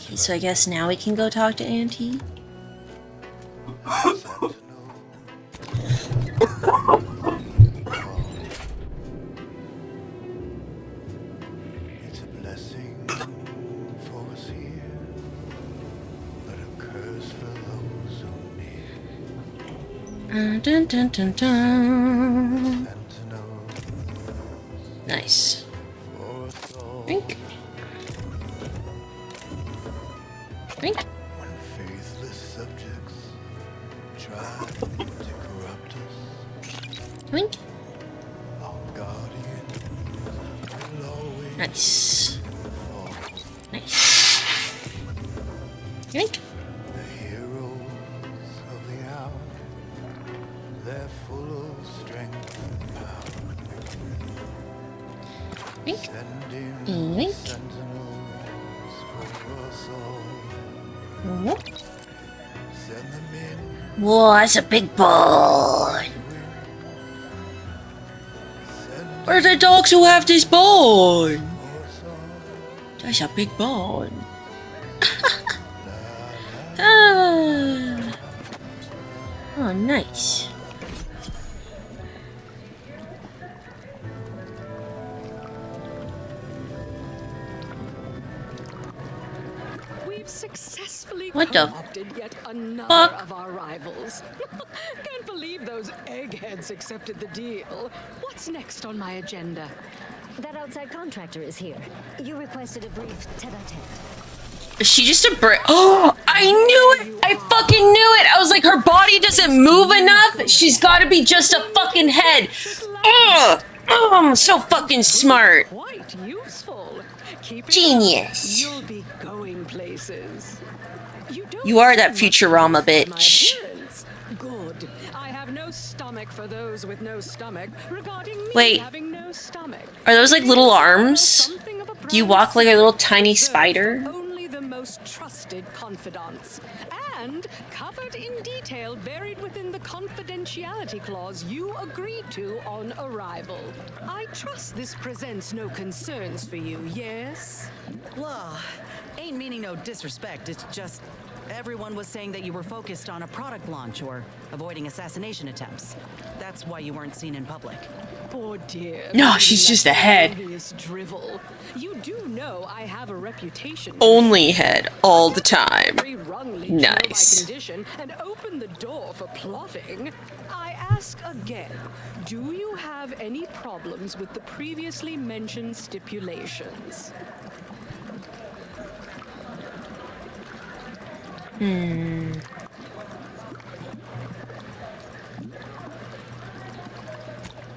Okay, so I guess now we can go talk to Auntie. It's a blessing for us here, but a curse for those who need. Dun, dun, dun, dun. Nice. Drink. Drink. When faithless subjects try to corrupt us, Drink. our guardian will always Nice. Nice. Drink. the heroes of the hour. They're full of strength and power. Drink. Sending Drink. sentinels for us all. Send them in. Whoa, that's a big bone. Where are the dogs who have this bone? That's a big bone. Ah. Oh, nice. We've successfully What the co-opted yet another fuck? of our rivals. Can't believe those eggheads accepted the deal. What's next on my agenda? That outside contractor is here. You requested a brief tete-a-tete. Is she just a brick? Oh, I knew it! I fucking knew it! I was like, her body doesn't move enough. She's gotta be just a fucking head. Ugh! Oh, I'm so fucking smart. Quite useful. Keep it Genius. up. You'll be going places. You are that Futurama bitch. Good. I have no stomach for those with no stomach. Regarding me Wait. having no stomach. Are those like little arms? Do you walk like a little tiny spider? Only the most trusted confidants. and covered in detail buried within the confidentiality clause you agreed to on arrival. I trust this presents no concerns for you, yes? Well, ain't meaning no disrespect, it's just everyone was saying that you were focused on a product launch or avoiding assassination attempts. That's why you weren't seen in public. Poor dear. No, she's just a head. Drivel. You do know I have a reputation. Only head all the time. Nice. Nice. And open the door for plotting. I ask again, do you have any problems with the previously mentioned stipulations?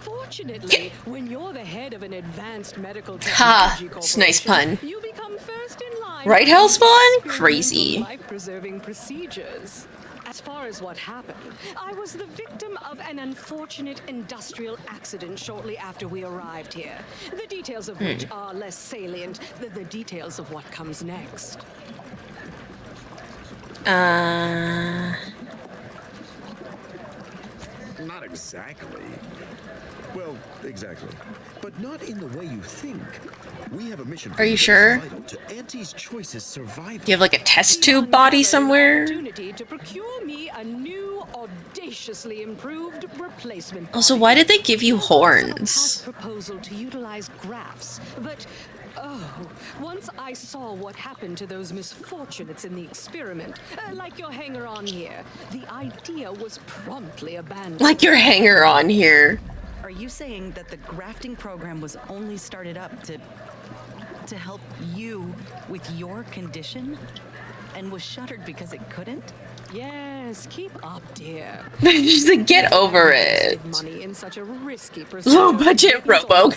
Fortunately, when you're the head of an advanced medical technology Ha! It's a nice pun. you become first in line. Right, Hellspawn? Crazy. Life-preserving procedures. As far as what happened, I was the victim of an unfortunate industrial accident shortly after we arrived here. The details of which are less salient than the details of what comes next. Not exactly. Well, exactly. But not in the way you think. We have a mission. Are you sure? To Auntie's choices survival. Do you have like a test tube body somewhere? Opportunity to procure me a new, audaciously improved replacement. Also, why did they give you horns? Proposal to utilize graphs, but once I saw what happened to those misfortunates in the experiment, like your hanger-on here, the idea was promptly abandoned. Like your hanger-on here. Are you saying that the grafting program was only started up to help you with your condition and was shuttered because it couldn't? Yes, keep up, dear. She's like, get over it. Money in such a risky Low budget robo.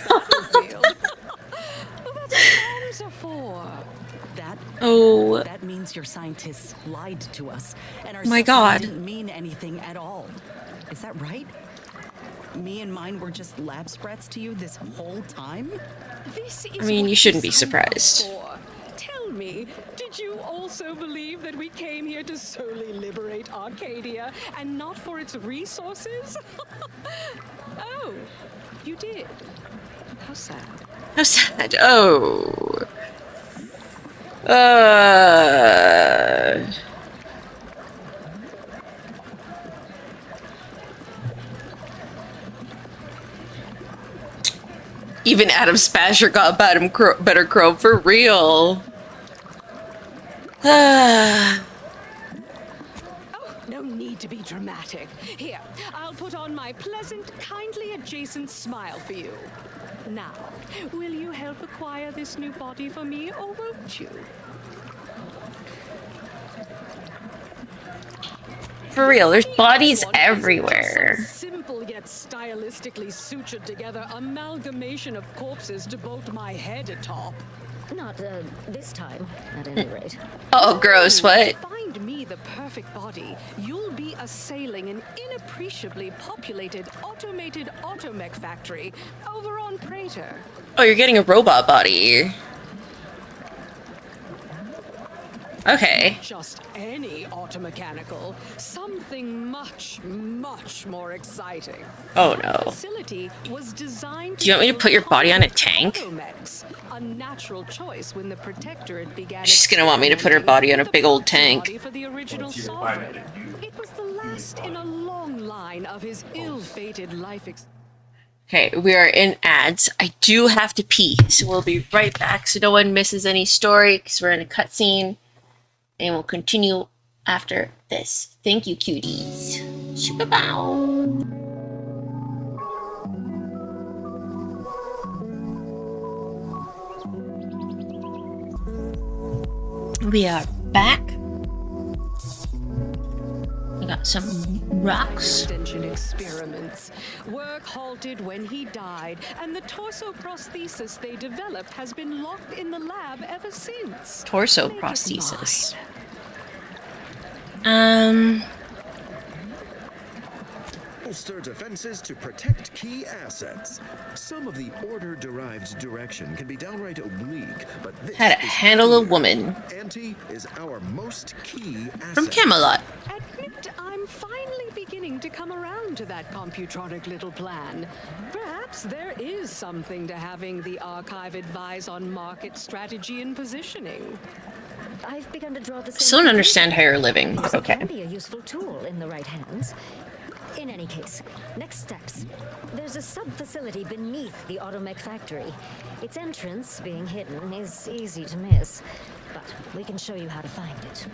That means your scientists lied to us, and our My substance God. didn't mean anything at all. Is that right? Me and mine were just lab sprats to you this whole time? I mean, you shouldn't be surprised. Tell me, did you also believe that we came here to solely liberate Arcadia and not for its resources? Oh, you did. How sad. How sad. Oh. Even Adam Spasher got better crow for real. Oh, no need to be dramatic. Here, I'll put on my pleasant, kindly adjacent smile for you. Now, will you help acquire this new body for me, or won't you? For real, there's bodies everywhere. Simple yet stylistically sutured together amalgamation of corpses to bolt my head atop. Not this time, at any rate. Oh, gross, what? To find me the perfect body, you'll be assailing an inappreciably populated automated automech factory over on Prater. Oh, you're getting a robot body. Okay. Just any automechanical, something much, much more exciting. Oh no. The facility was designed Do you want me to put your body on a tank? automechs, a natural choice when the Protectorate began. She's gonna want me to put her body on a big old tank. For the original sovereign. It was the last in a long line of his ill-fated life Okay, we are in ads. I do have to pee, so we'll be right back so no one misses any story because we're in a cutscene. And we'll continue after this. Thank you, cuties. Shoo-ba-bow. We are back. We got some rocks. Extension experiments. Work halted when he died, and the torso prosthesis they developed has been locked in the lab ever since. Torso prosthesis. bolster defenses to protect key assets. Some of the order-derived direction can be downright oblique, but this How to handle a woman. Auntie is our most key asset. From Camelot. Admit I'm finally beginning to come around to that computronic little plan. Perhaps there is something to having the archive advise on market strategy and positioning. I've begun to draw the same. Still don't understand how you're living, but It can okay. be a useful tool in the right hands. In any case, next steps. There's a sub-facility beneath the automech factory. Its entrance, being hidden, is easy to miss. But we can show you how to find it.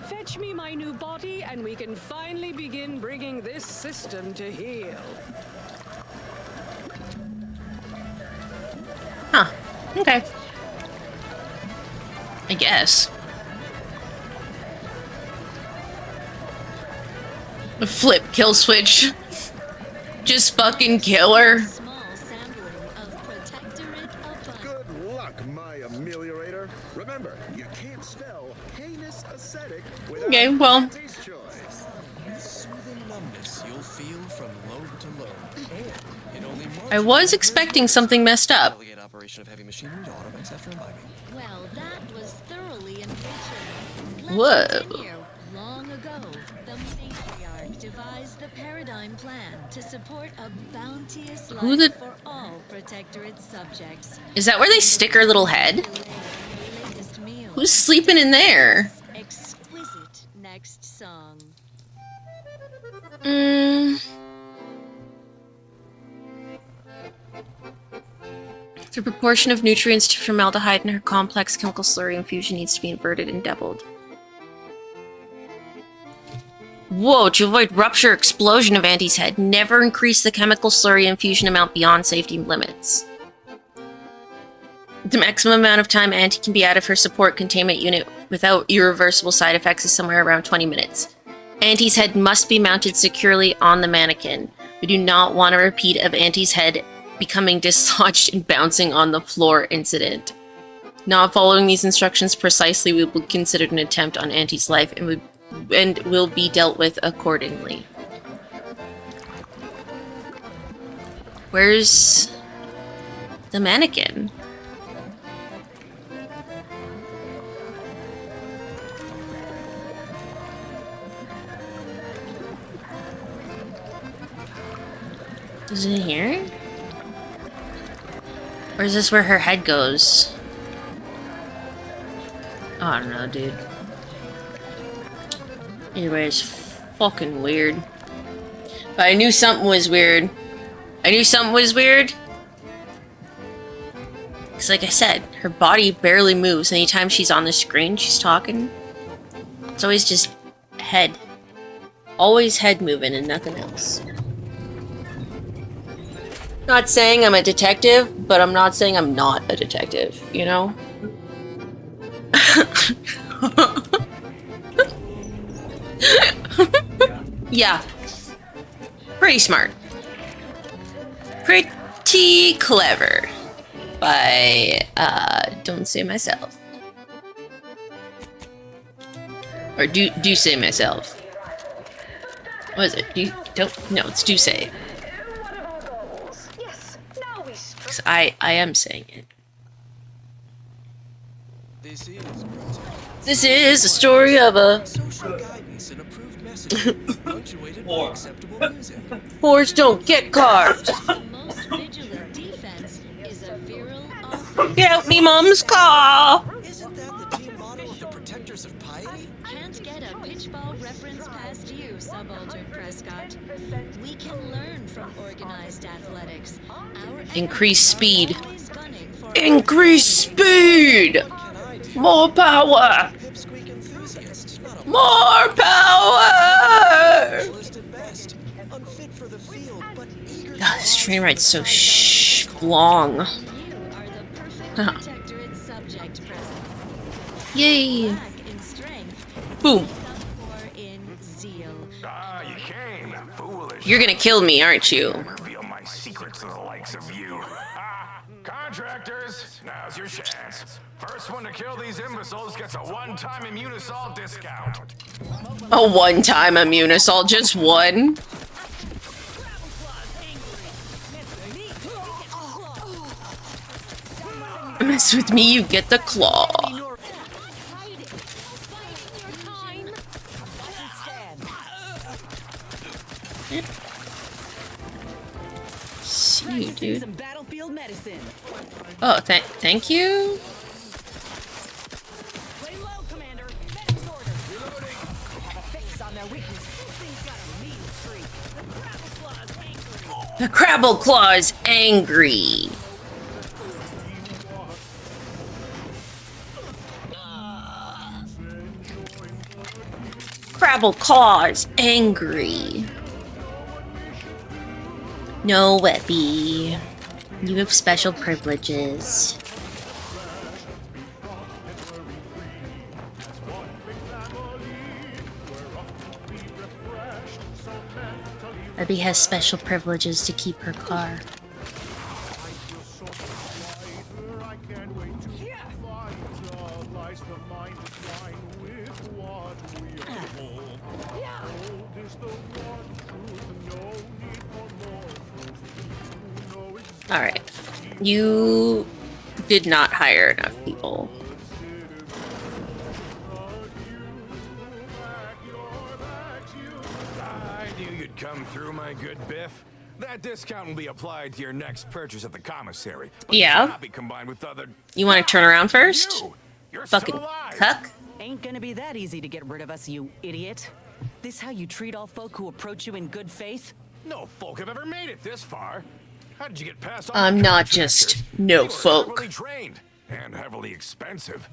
Fetch me my new body, and we can finally begin bringing this system to heel. Huh. Okay. I guess. Flip, kill switch. Just fucking kill her. Good luck, my ameliorator. Remember, you can't spell heinous ascetic without Okay, well. Auntie's choice. Soothing numbness you'll feel from lobe to lobe. It only I was expecting something messed up. delegate operation of heavy machinery to automax after imbibing. Well, that was thoroughly enriching. Whoa. Long ago, the matriarch devised the paradigm plan to support a bounteous Who life the- for all protectorate subjects. Is that where they stick her little head? Who's sleeping in there? Exquisite next song. The proportion of nutrients to formaldehyde in her complex chemical slurry infusion needs to be inverted and doubled. Whoa, to avoid rupture or explosion of Auntie's head, never increase the chemical slurry infusion amount beyond safety limits. The maximum amount of time Auntie can be out of her support containment unit without irreversible side effects is somewhere around 20 minutes. Auntie's head must be mounted securely on the mannequin. We do not want a repeat of Auntie's head becoming dislodged and bouncing on the floor incident. Not following these instructions precisely will be considered an attempt on Auntie's life and will be dealt with accordingly. Where's the mannequin? Is it here? Or is this where her head goes? Oh, I don't know, dude. Anyway, it's fucking weird. But I knew something was weird. I knew something was weird. Because like I said, her body barely moves. Anytime she's on the screen, she's talking. It's always just head. Always head moving and nothing else. Not saying I'm a detective, but I'm not saying I'm not a detective, you know? Yeah. Pretty smart. Pretty clever. Don't say myself. Or do say myself. What is it? No, it's do say. Because I am saying it. This is a story of a... Whores don't get cars. Get out me mom's car. Isn't that the team motto of the Protectors of Piety? Can't get a pitchball reference past you, Subaltern Prescott. We can learn from organized athletics. Increase speed. Increase speed! More power! More power! God, this train ride's so long. Huh. Yay! Boom. Ah, you came, foolish. You're gonna kill me, aren't you? Reveal my secrets to the likes of you. Contractors, now's your chance. First one to kill these imbeciles gets a one-time Immunosol discount. A one-time Immunosol, just one? mess with me, you get the claw. See you, dude. Some battlefield medicine. Oh, thank you. Lay low, Commander. Medic's order. Reloading. Have a fix on their weakness. This thing's got a mean streak. The Crabble Claw is angry. Crabble Claw is angry. No, Webby. You have special privileges. Webby has special privileges to keep her car. Alright. You did not hire enough people. I knew you'd come through, my good Biff. That discount will be applied to your next purchase at the commissary. But Yeah. not be combined with other... You want to turn around first? You're Fucking still alive. cuck. Ain't gonna be that easy to get rid of us, you idiot. This how you treat all folk who approach you in good faith? No folk have ever made it this far. How did you get past all I'm the not contractors? just no You were folk. heavily trained and heavily expensive.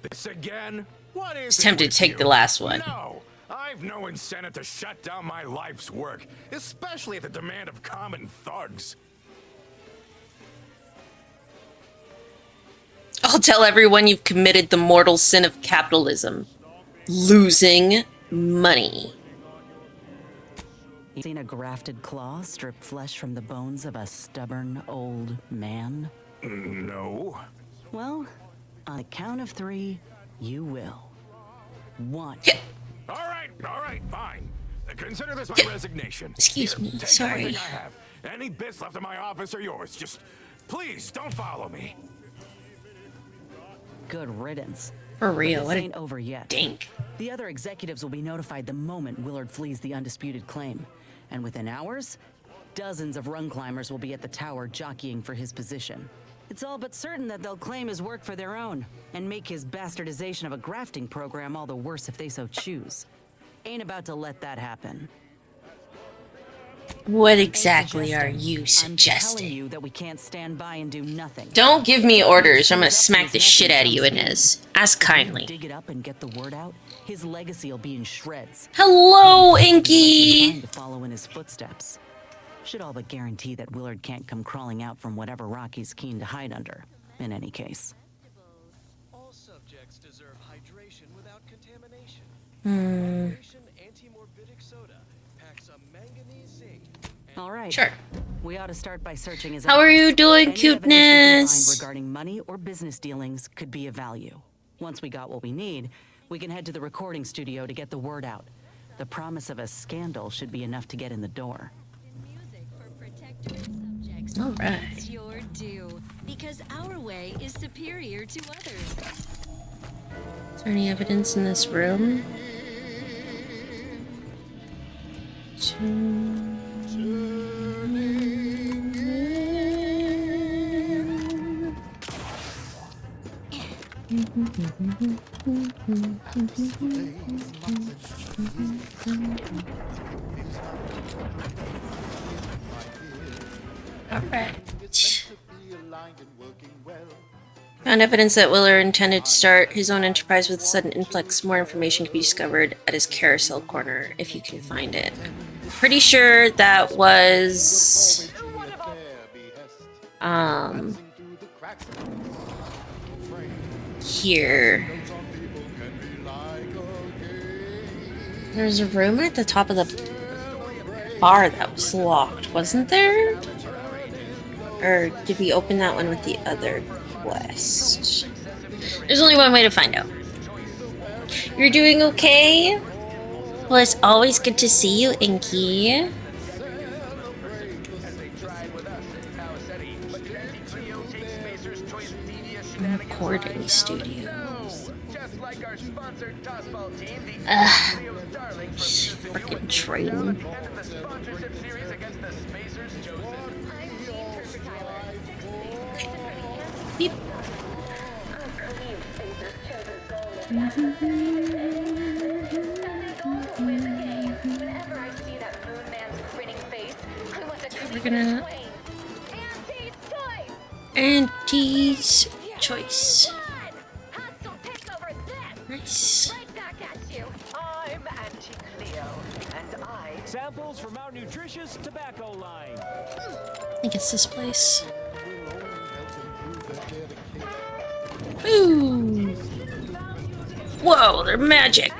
This again? What is Just it tempted with to take you? the last one. No, I've no incentive to shut down my life's work, especially at the demand of common thugs. I'll tell everyone you've committed the mortal sin of capitalism. Losing money. You seen a grafted claw strip flesh from the bones of a stubborn old man? No. Well, on the count of 3, you will. 1. All right, fine. Consider this my resignation. Excuse Here, me, take sorry. everything I have. Any bits left in my office are yours. Just, please, don't follow me. Good riddance. For real, But what this a ain't over yet. dink. The other executives will be notified the moment Willard flees the undisputed claim. And within hours, dozens of rung climbers will be at the tower jockeying for his position. It's all but certain that they'll claim his work for their own and make his bastardization of a grafting program all the worse if they so choose. Ain't about to let that happen. What exactly are you I'm telling suggesting? you that we can't stand by and do nothing. Don't give me orders. I'm gonna smack the shit out of you, Inez. Ask kindly. Dig it up and get the word out. His legacy will be in shreds. Hello, Time Inky. to follow in his footsteps. Should all but guarantee that Willard can't come crawling out from whatever rock he's keen to hide under. In any case. All subjects deserve hydration without contamination. Hmm. Anti-morbidic soda packs a manganese zinc. All right. Sure. We ought to start by searching his How are you office. doing, Any evidence we can cuteness? find regarding money or business dealings could be of value. Once we got what we need, we can head to the recording studio to get the word out. The promise of a scandal should be enough to get in the door. All right. It's your due, because our way is superior to others. Is there any evidence in this room? Alright. Found evidence that Willard intended to start his own enterprise with a sudden influx. More information can be discovered at his carousel corner if you can find it. Pretty sure that was here. There's a room at the top of the bar that was locked, wasn't there? Or did we open that one with the other quest? There's only one way to find out. You're doing okay? Well, it's always good to see you, Inky. Recording studio. Ugh. Freaking train. Beep. We're gonna Auntie's choice. Nice. Samples from our nutritious tobacco line. I think it's this place. Ooh. Whoa, they're magic.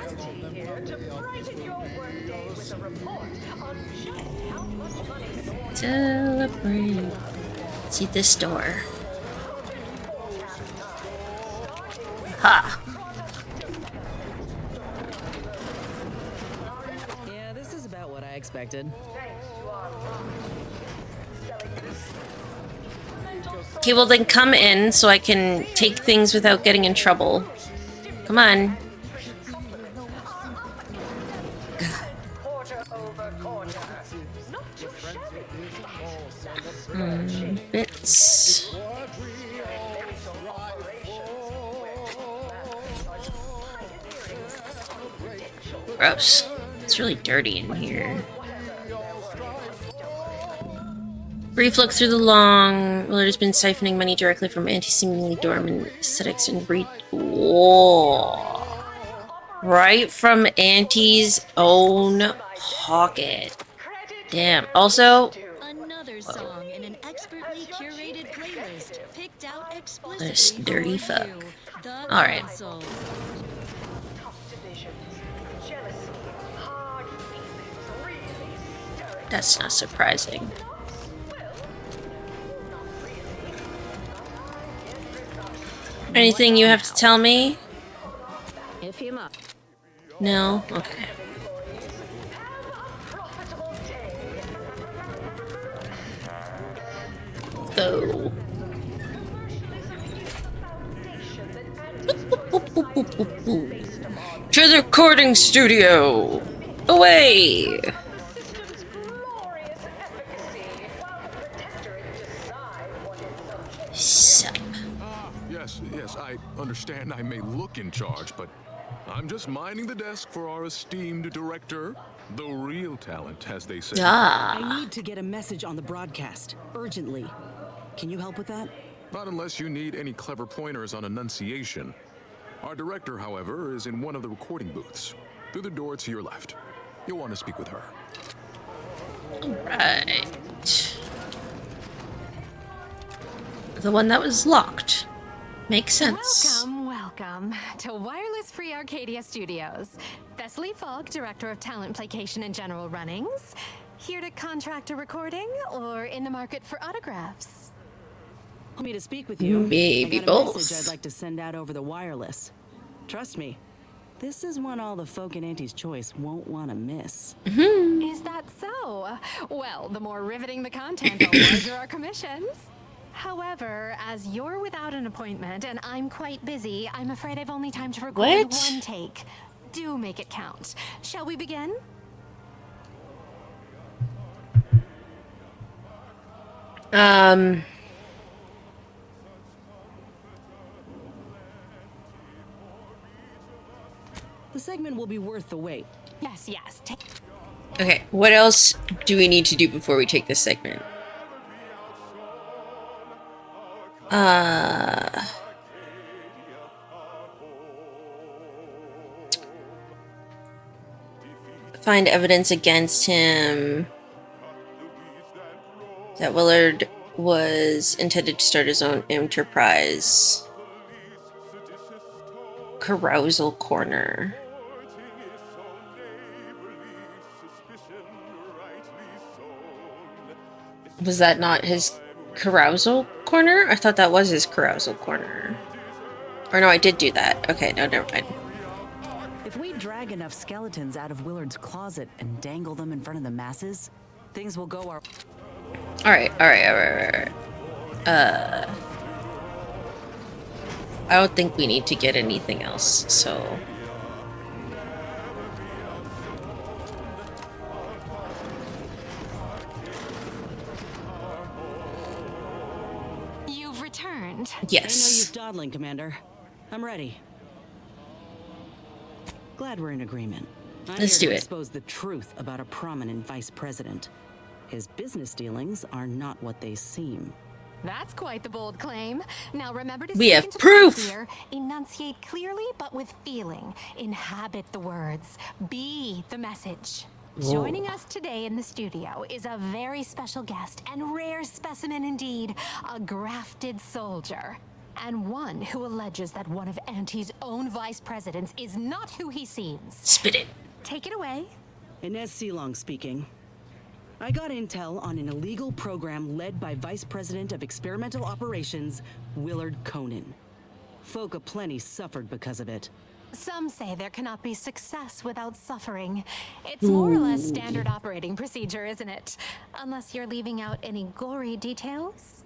Celebrate. See this door. Ha. Yeah, this is about what I expected. Okay, well then come in so I can take things without getting in trouble. Come on. Bits. Gross. It's really dirty in here. Brief look through the long. Willard has been siphoning money directly from anti-seemingly dormant aesthetics and Whoa. Right from Auntie's own pocket. Damn. Also. Another song in an expertly curated playlist picked out explicitly This dirty for fuck. you, the Alright. console. That's not surprising. Anything you have to tell me? If him up. No? Okay. Go. To the recording studio! Away! Sup. Yes, I understand I may look in charge, but I'm just minding the desk for our esteemed director. The real talent, as they say. I need to get a message on the broadcast, urgently. Can you help with that? Not unless you need any clever pointers on enunciation. Our director, however, is in one of the recording booths. Through the door to your left. You'll want to speak with her. Right. The one that was locked. Makes sense. Welcome to Wireless Free Arcadia Studios. Thessaly Falk, Director of Talent Placation and General Runnings. Here to contract a recording or in the market for autographs? Want me to speak with you? Maybe I got a both. message I'd like to send out over the wireless. Trust me, this is one all the folk in Auntie's Choice won't want to miss. Is that so? Well, the more riveting the content, the larger our commissions. However, as you're without an appointment and I'm quite busy, I'm afraid I've only time to record What? one take. Do make it count. Shall we begin? The segment will be worth the wait. Yes. Okay, what else do we need to do before we take this segment? Find evidence against him that Willard was intended to start his own enterprise. Carousal corner. Was that not his carousal corner? I thought that was his carousal corner. Or no, I did do that. Okay, no, never mind. If we drag enough skeletons out of Willard's closet and dangle them in front of the masses, things will go our... Alright. I don't think we need to get anything else, so... You've returned. Yes. Ain't no use dawdling, Commander. I'm ready. Glad we're in agreement. Let's do to it. Expose the truth about a prominent vice president. His business dealings are not what they seem. That's quite the bold claim. Now remember to We speak have into the proof. mic here. Enunciate clearly but with feeling. Inhabit the words. Be the message. Whoa. Joining us today in the studio is a very special guest and rare specimen indeed, a grafted soldier. And one who alleges that one of Auntie's own vice presidents is not who he seems. Spit it. Take it away. Inez Sealong speaking. I got intel on an illegal program led by Vice President of Experimental Operations, Willard Conan. Folk aplenty suffered because of it. Some say there cannot be success without suffering. It's more or less standard operating procedure, isn't it? Unless you're leaving out any gory details.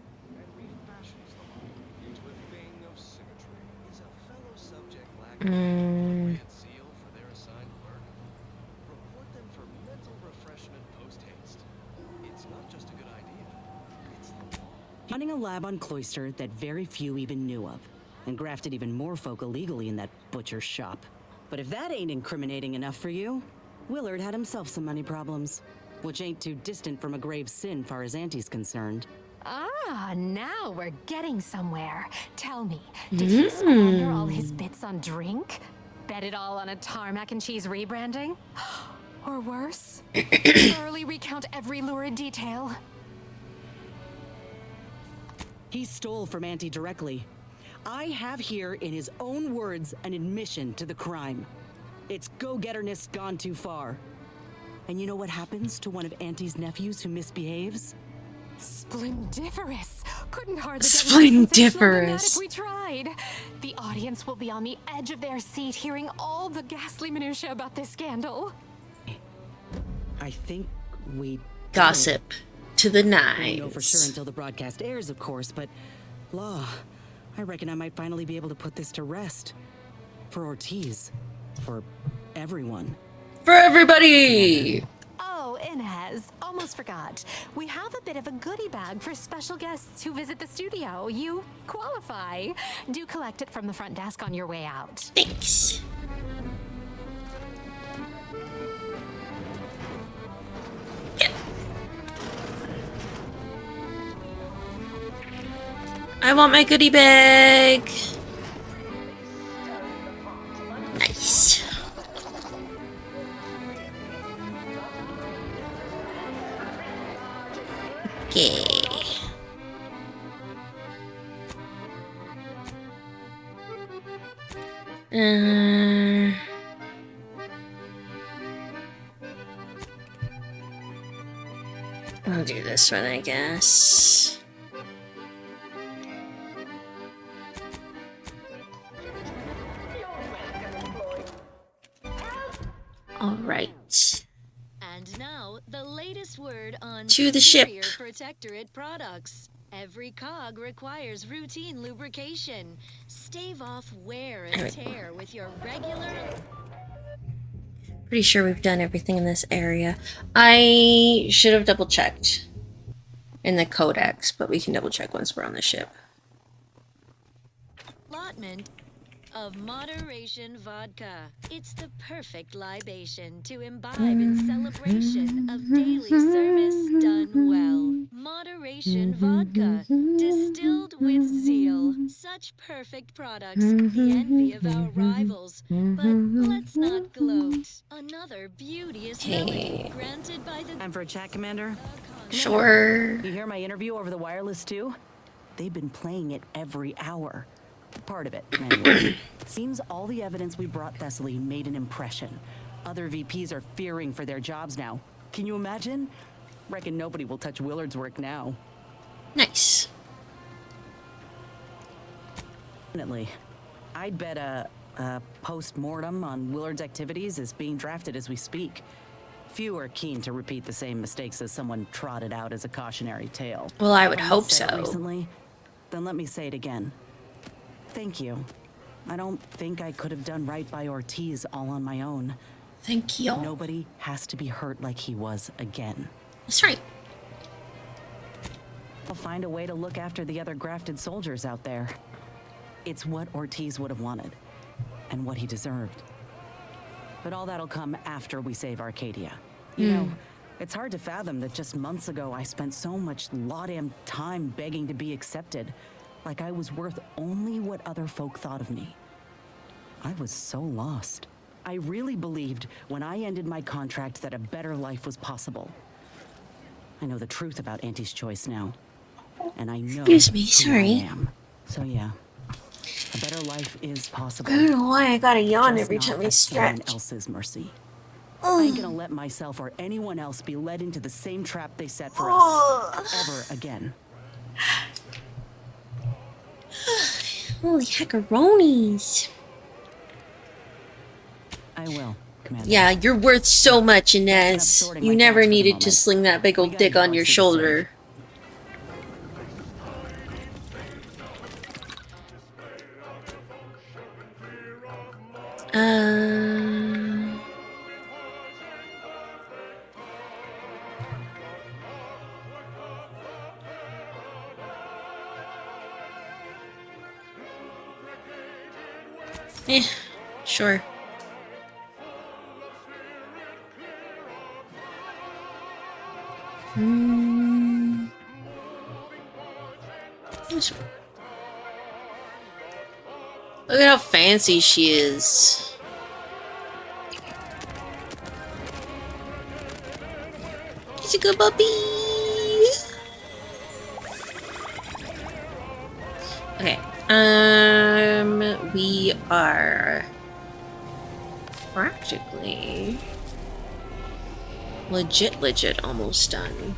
Running a lab on Cloister that very few even knew of, and grafted even more folk illegally in that butcher shop. But if that ain't incriminating enough for you, Willard had himself some money problems, which ain't too distant from a grave sin far as Auntie's concerned. Ah, now we're getting somewhere. Tell me, did he squander all his bits on drink? Bet it all on a tarmac and cheese rebranding? Or worse? Thoroughly recount every lurid detail? He stole from Auntie directly. I have here, in his own words, an admission to the crime. It's go-getterness gone too far. And you know what happens to one of Auntie's nephews who misbehaves? Splendiferous. Couldn't hardly get more sensational than that if we tried. The audience will be on the edge of their seat hearing all the ghastly minutiae about this scandal. I think we... Gossip to the I nines. know for sure until the broadcast airs, of course, but... Law, I reckon I might finally be able to put this to rest. For Ortiz. For everyone. For everybody! Oh, Inez, almost forgot. We have a bit of a goodie bag for special guests who visit the studio. You qualify. Do collect it from the front desk on your way out. Thanks. I want my goodie bag. Nice. Okay. I'll do this one, I guess. All right. And now, the latest word on To the ship. Superior Protectorate products. Every cog requires routine lubrication. Stave off wear and tear with your regular... Pretty sure we've done everything in this area. I should have double checked in the codex, but we can double check once we're on the ship. allotment of moderation vodka. It's the perfect libation to imbibe in celebration of daily service done well. Moderation vodka, distilled with zeal. Such perfect products, the envy of our rivals. But let's not gloat. Another beauteous melody granted by the... Time for a chat, Commander? Sure. You hear my interview over the wireless, too? They've been playing it every hour. Part of it, anyway. Seems all the evidence we brought Thessaly made an impression. Other VPs are fearing for their jobs now. Can you imagine? Reckon nobody will touch Willard's work now. Nice. Definitely. I'd bet Post-mortem on Willard's activities is being drafted as we speak. Few are keen to repeat the same mistakes as someone trotted out as a cautionary tale. Well, I would If hope said it so. Recently, then let me say it again. Thank you. I don't think I could have done right by Ortiz all on my own. Thank you. Nobody has to be hurt like he was again. That's right. I'll find a way to look after the other grafted soldiers out there. It's what Ortiz would have wanted, and what he deserved. But all that'll come after we save Arcadia. You know, it's hard to fathom that just months ago I spent so much law-damn time begging to be accepted, like I was worth only what other folk thought of me. I was so lost. I really believed when I ended my contract that a better life was possible. I know the truth about Auntie's choice now. And I know Excuse me, who sorry. I am. So yeah, a better life is possible. I don't know why I gotta yawn Just every not time I at someone stretch. else's mercy. I ain't gonna let myself or anyone else be led into the same trap they set for us ever again. Holy hackaroonies. I will, Commander. Yeah, you're worth so much, Inez. sorting You my never thoughts for the needed to moment. sling that big old dick on your shoulder. Sure. Look at how fancy she is. She's a good puppy. Okay. We are practically legit almost done.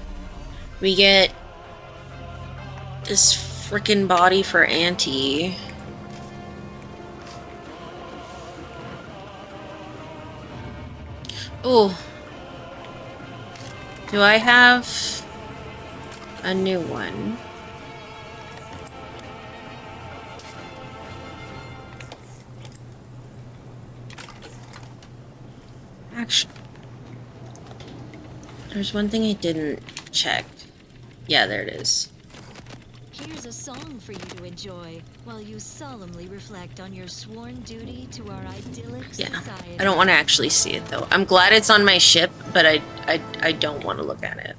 We get this frickin' body for Auntie. Oh. Do I have a new one? Actually, there's one thing I didn't check. Yeah, there it is. Here's a song for you to enjoy while you solemnly reflect on your sworn duty to our idyllic society. I don't want to actually see it though. I'm glad it's on my ship, but I don't want to look at it.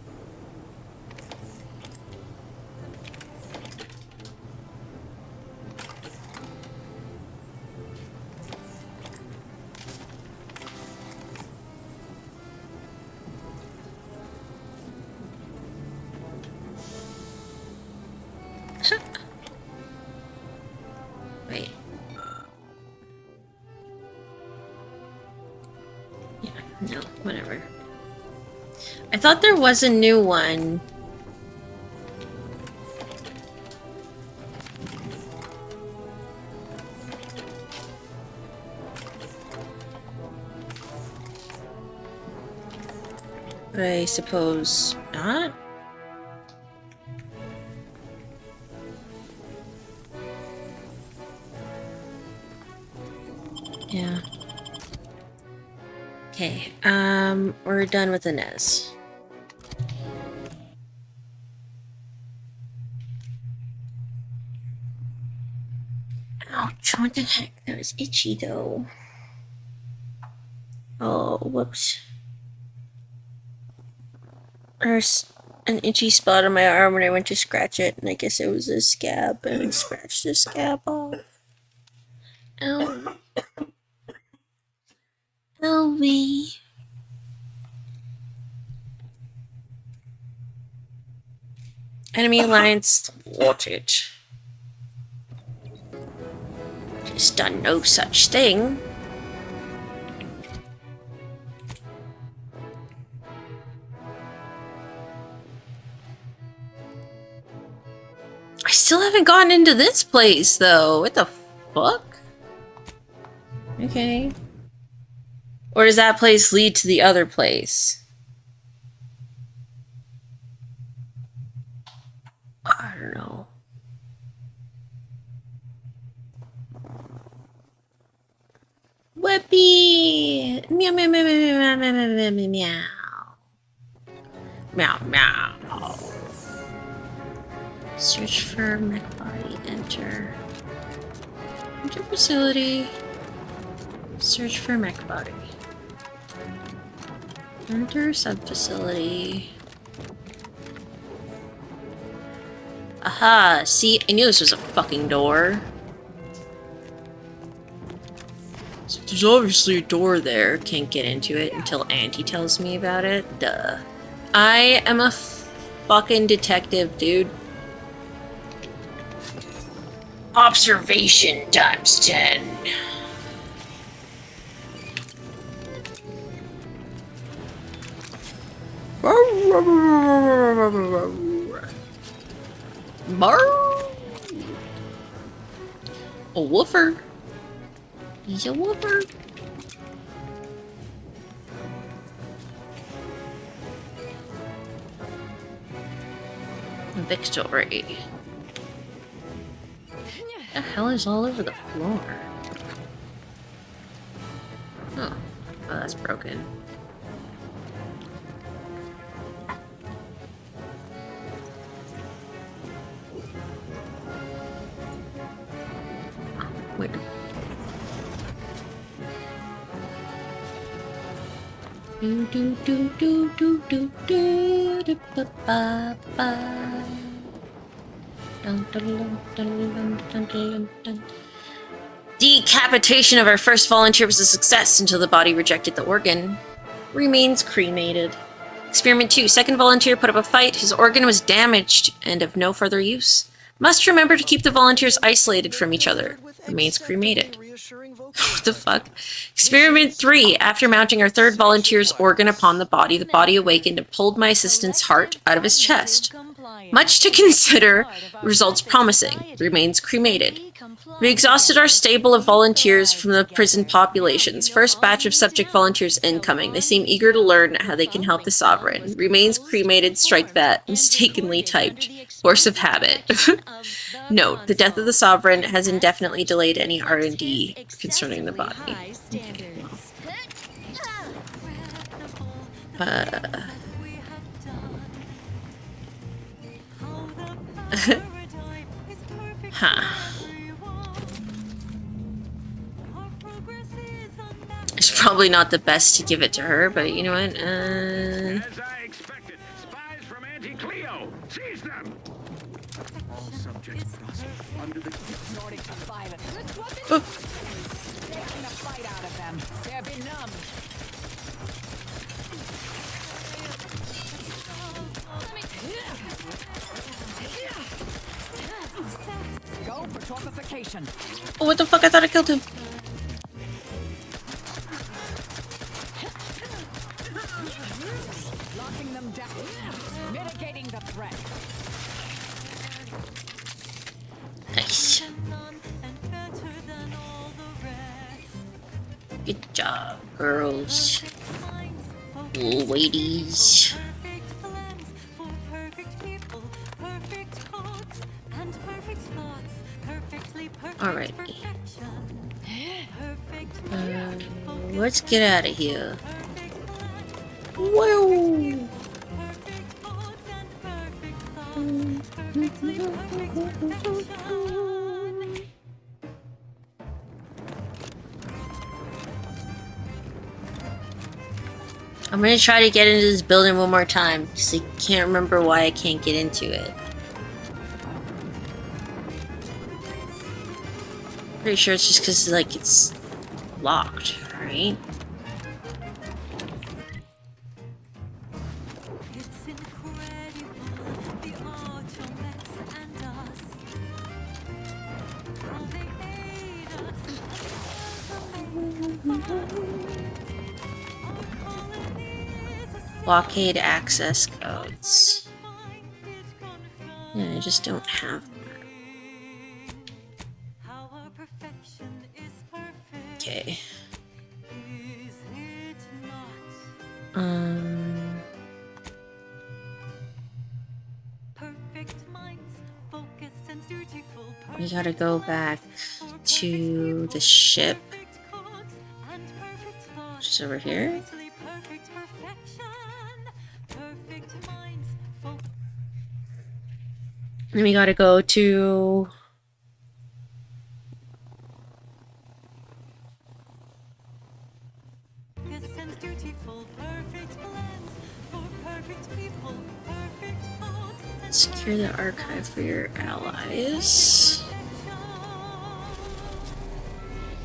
Wait. Yeah, no, whatever. I thought there was a new one. I suppose not. Yeah. Okay, we're done with Inez. Ouch, what the heck? That was itchy though. Oh, whoops. There's an itchy spot on my arm when I went to scratch it, and I guess it was a scab, and I scratched the scab off. Ow. Owie. Enemy alliance thwarted. She's done no such thing. I still haven't gotten into this place though. What the fuck? Okay. Or does that place lead to the other place? I don't know. Whippy! Meow, meow, meow, meow, meow, meow, meow, meow, meow. Meow, meow. Search for mech body. Enter. Enter facility. Search for mech body. Enter sub-facility. Aha! See, I knew this was a fucking door. So there's obviously a door there. Can't get into it until Auntie tells me about it. Duh. I am a fucking detective, dude. Observation times 10. Bar. A woofer. He's a woofer. Victory. What the hell is all over the floor? Huh. Oh, that's broken. Wait. Do do do do do do do do ba ba ba. Dun, dun, dun, dun, dun, dun, dun, dun. Decapitation of our first volunteer was a success until the body rejected the organ. Remains cremated. Experiment 2. Second volunteer put up a fight. His organ was damaged and of no further use. Must remember to keep the volunteers isolated from each other. Remains cremated. What the fuck? Experiment 3. After mounting our third volunteer's organ upon the body awakened and pulled my assistant's heart out of his chest. Much to consider. Results promising. Remains cremated. We exhausted our stable of volunteers from the prison populations. First batch of subject volunteers incoming. They seem eager to learn how they can help the sovereign. Remains cremated. Strike that. Mistakenly typed. Force of habit. Note, the death of the sovereign has indefinitely delayed any R&D concerning the body. Huh. It's probably not the best to give it to her, but you know what? As I expected, spies from Anti-Cleo. Seize them. All subjects processed under the resorting to violence. This wasn't taking the fight out of them. They're benumbed. Go for torpification. Oh, what the fuck? I thought I killed him. Locking them down. Mitigating the threat. Nice. Good job, girls. Ladies. Alright. Let's get out of here. Whoa! I'm gonna try to get into this building one more time, because I can't remember why I can't get into it. Pretty sure it's just because, like, it's locked, right? Blockade access codes. Yeah, I just don't have that. Okay. We gotta go back to the ship. Just over here. Then we gotta go to... Secure the archive for your allies.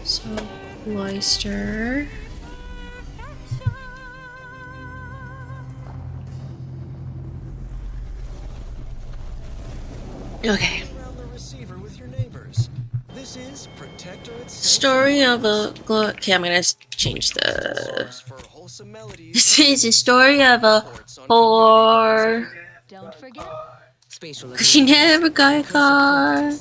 So, Cloister. Okay. Story of a... Okay, I'm gonna change the... This is a story of a whore. Don't forget. Cause she never got a car.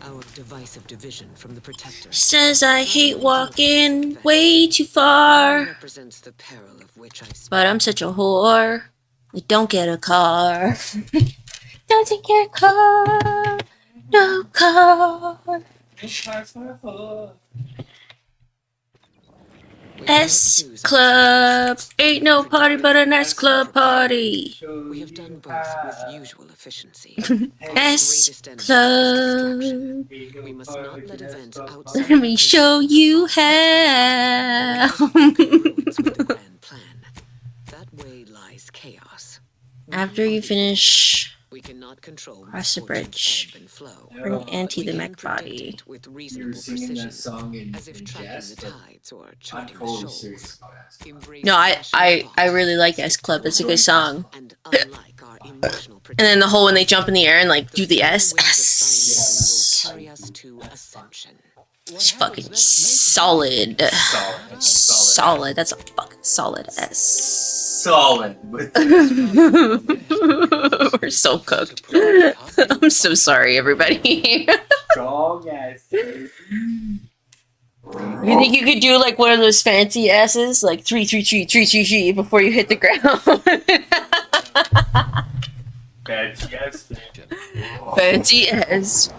Our divisive division from the protector. She says I hate walking way too far. Represents the peril of which I speak. But I'm such a whore. I don't get a car. Don't get a car. No car. S Club. Ain't no party but an S Club party. We have done both with usual efficiency. S Club. We must not let events outside. Let me show you how. That way lies chaos. After you finish We cannot control cross the bridge, bring Auntie the mech body. with reasonable precision, as if tracking the tides or charting the shoals. No, I really like S Club. It's a good song. And then the whole when they jump in the air and like do the S. Carry us to ascension. It's fucking solid. Solid. That's a fucking solid S. Solid. We're so cooked. I'm so sorry, everybody. Strong ass. You think you could do like one of those fancy S's, like 3-3-3-3-3-3 before you hit the ground? Fancy ass. Fancy S.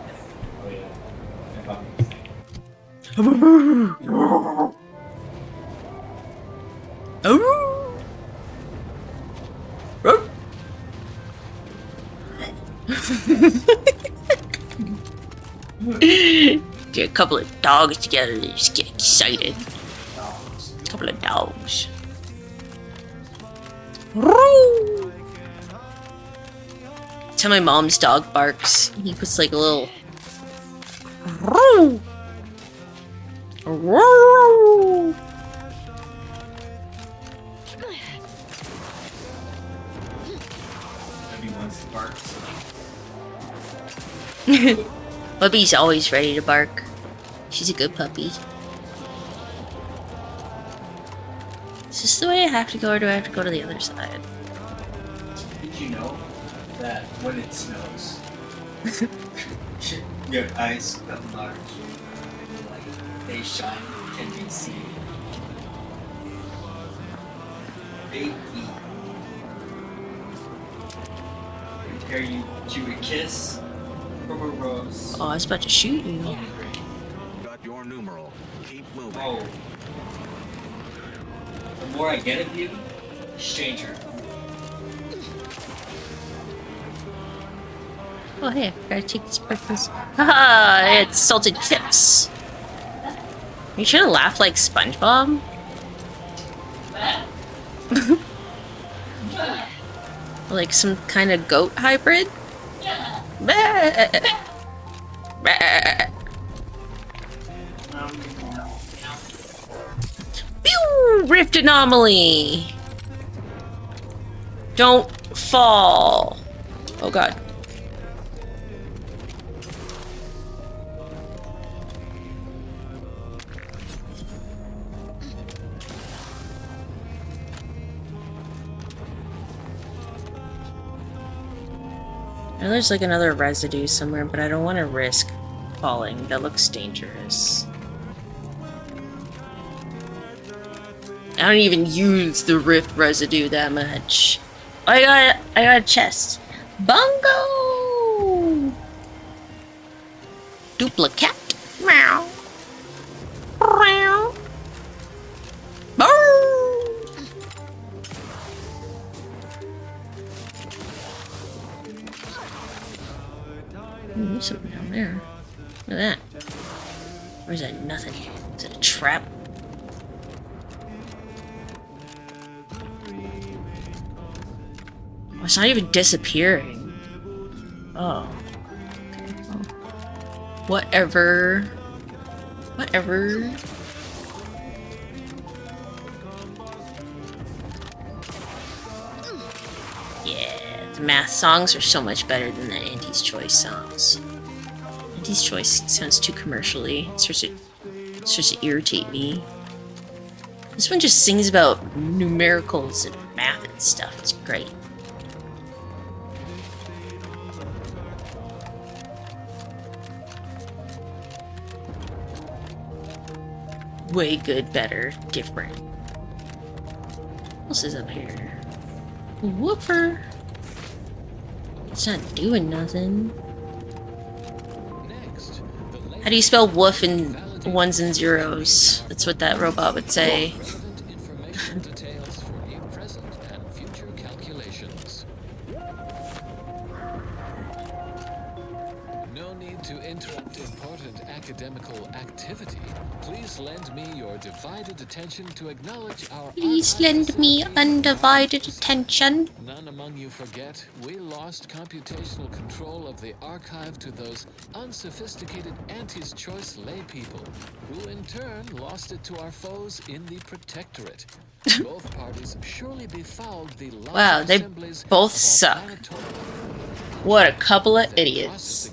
Get a couple of dogs together, they just get excited. A couple of dogs. That's how my mom's dog barks. He puts like a little... Puppy's always ready to bark. She's a good puppy. Is this the way I have to go, or do I have to go to the other side? Did you know that when it snows, your eyes become large, like they shine, can be seen? Baby, compare you to a kiss from a rose. Oh, I was about to shoot you. Got your numeral. Keep moving. Oh. The more I get of you, stranger. Oh, hey, I gotta take this breakfast. Haha, it's salted chips. Are you trying to laugh like SpongeBob? Like some kind of goat hybrid? Pew! Rift anomaly! Don't fall. Oh god. I know there's like another residue somewhere, but I don't want to risk falling. That looks dangerous. I don't even use the rift residue that much. I got a chest. Bungo! Duplicate. Meow. Meow. There's something down there. Look at that. Or is that nothing? Is it a trap? Oh, it's not even disappearing. Oh. Okay. Well, whatever. Whatever. Yeah, the math songs are so much better than the Auntie's Choice songs. Auntie's Choice sounds too commercially. It starts to irritate me. This one just sings about numericals and math and stuff. It's great. Way good, better, different. What else is up here? Woofer. It's not doing nothing. How do you spell woof in ones and zeros? That's what that robot would say. No need to interrupt important academical activity. Please lend me your divided attention to acknowledge our Please lend me undivided attention. None among you forget, we lost computational control of the archive to those unsophisticated Auntie's Choice laypeople, who in turn lost it to our foes in the Protectorate. Both parties surely befouled the Wow, they both suck. What a couple of idiots.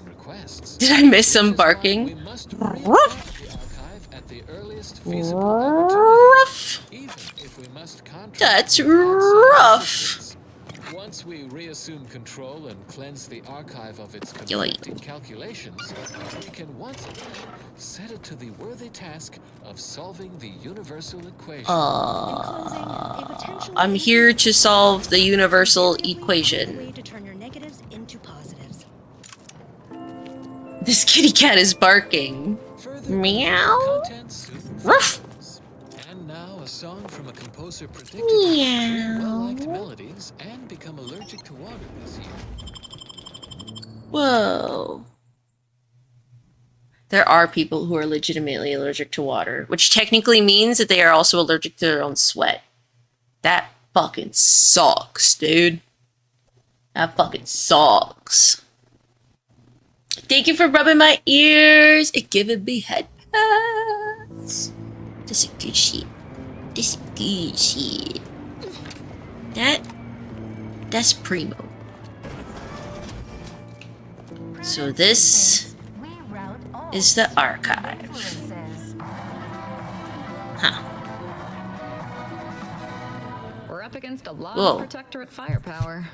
Did I miss some barking? Ruff! That's rough. Once we reassume control and cleanse the archive of its conflicting calculations, we can once again set it to the worthy task of solving the universal equation. I'm here to solve the universal equation. Way to turn your negatives into positives. This kitty cat is barking. Meow. Ruff. And now a song from a composer predicted to have well-liked melodies and become allergic to water this year. Whoa. There are people who are legitimately allergic to water, which technically means that they are also allergic to their own sweat. That fucking sucks, dude. That fucking sucks. Thank you for rubbing my ears and giving me head pats. This is good shit. This is good shit. That's primo. So this is the archive. Huh. We're up against a lot Whoa. of Protectorate firepower.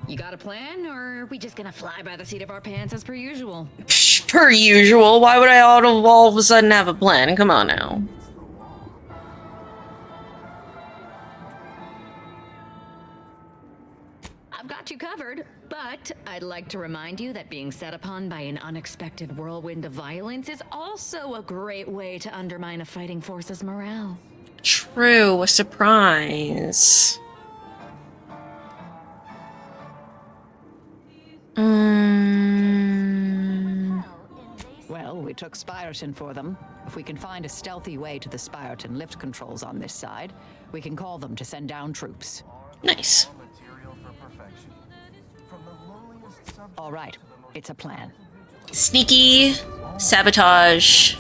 You got a plan, or are we just gonna fly by the seat of our pants as per usual? Psh, per usual. Why would I all of a sudden have a plan? Come on now. I've got you covered, but I'd like to remind you that being set upon by an unexpected whirlwind of violence is also a great way to undermine a fighting force's morale. True, a surprise. Well, we took Spyreton for them. If we can find a stealthy way to the Spyreton lift controls on this side, we can call them to send down troops. Nice. All right, it's a plan. Sneaky, sabotage,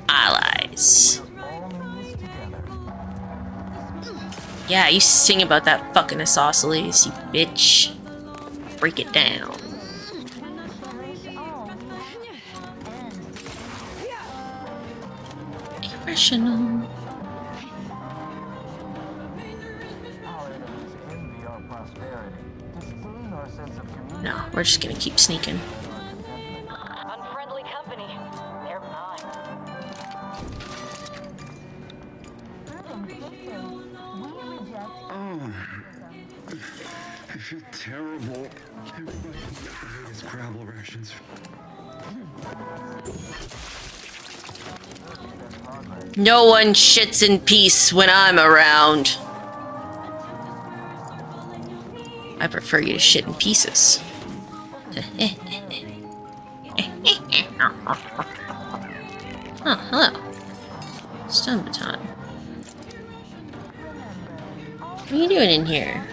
allies. Yeah, you sing about that fucking isosceles, you bitch. Break it down. Irrational. No, we're just gonna keep sneaking. Unfriendly company. They're mine. Oh, I feel terrible. Everybody has Crabble rations. No one shits in peace when I'm around. I prefer you to shit in pieces. Oh, hello. Stun baton. What are you doing in here?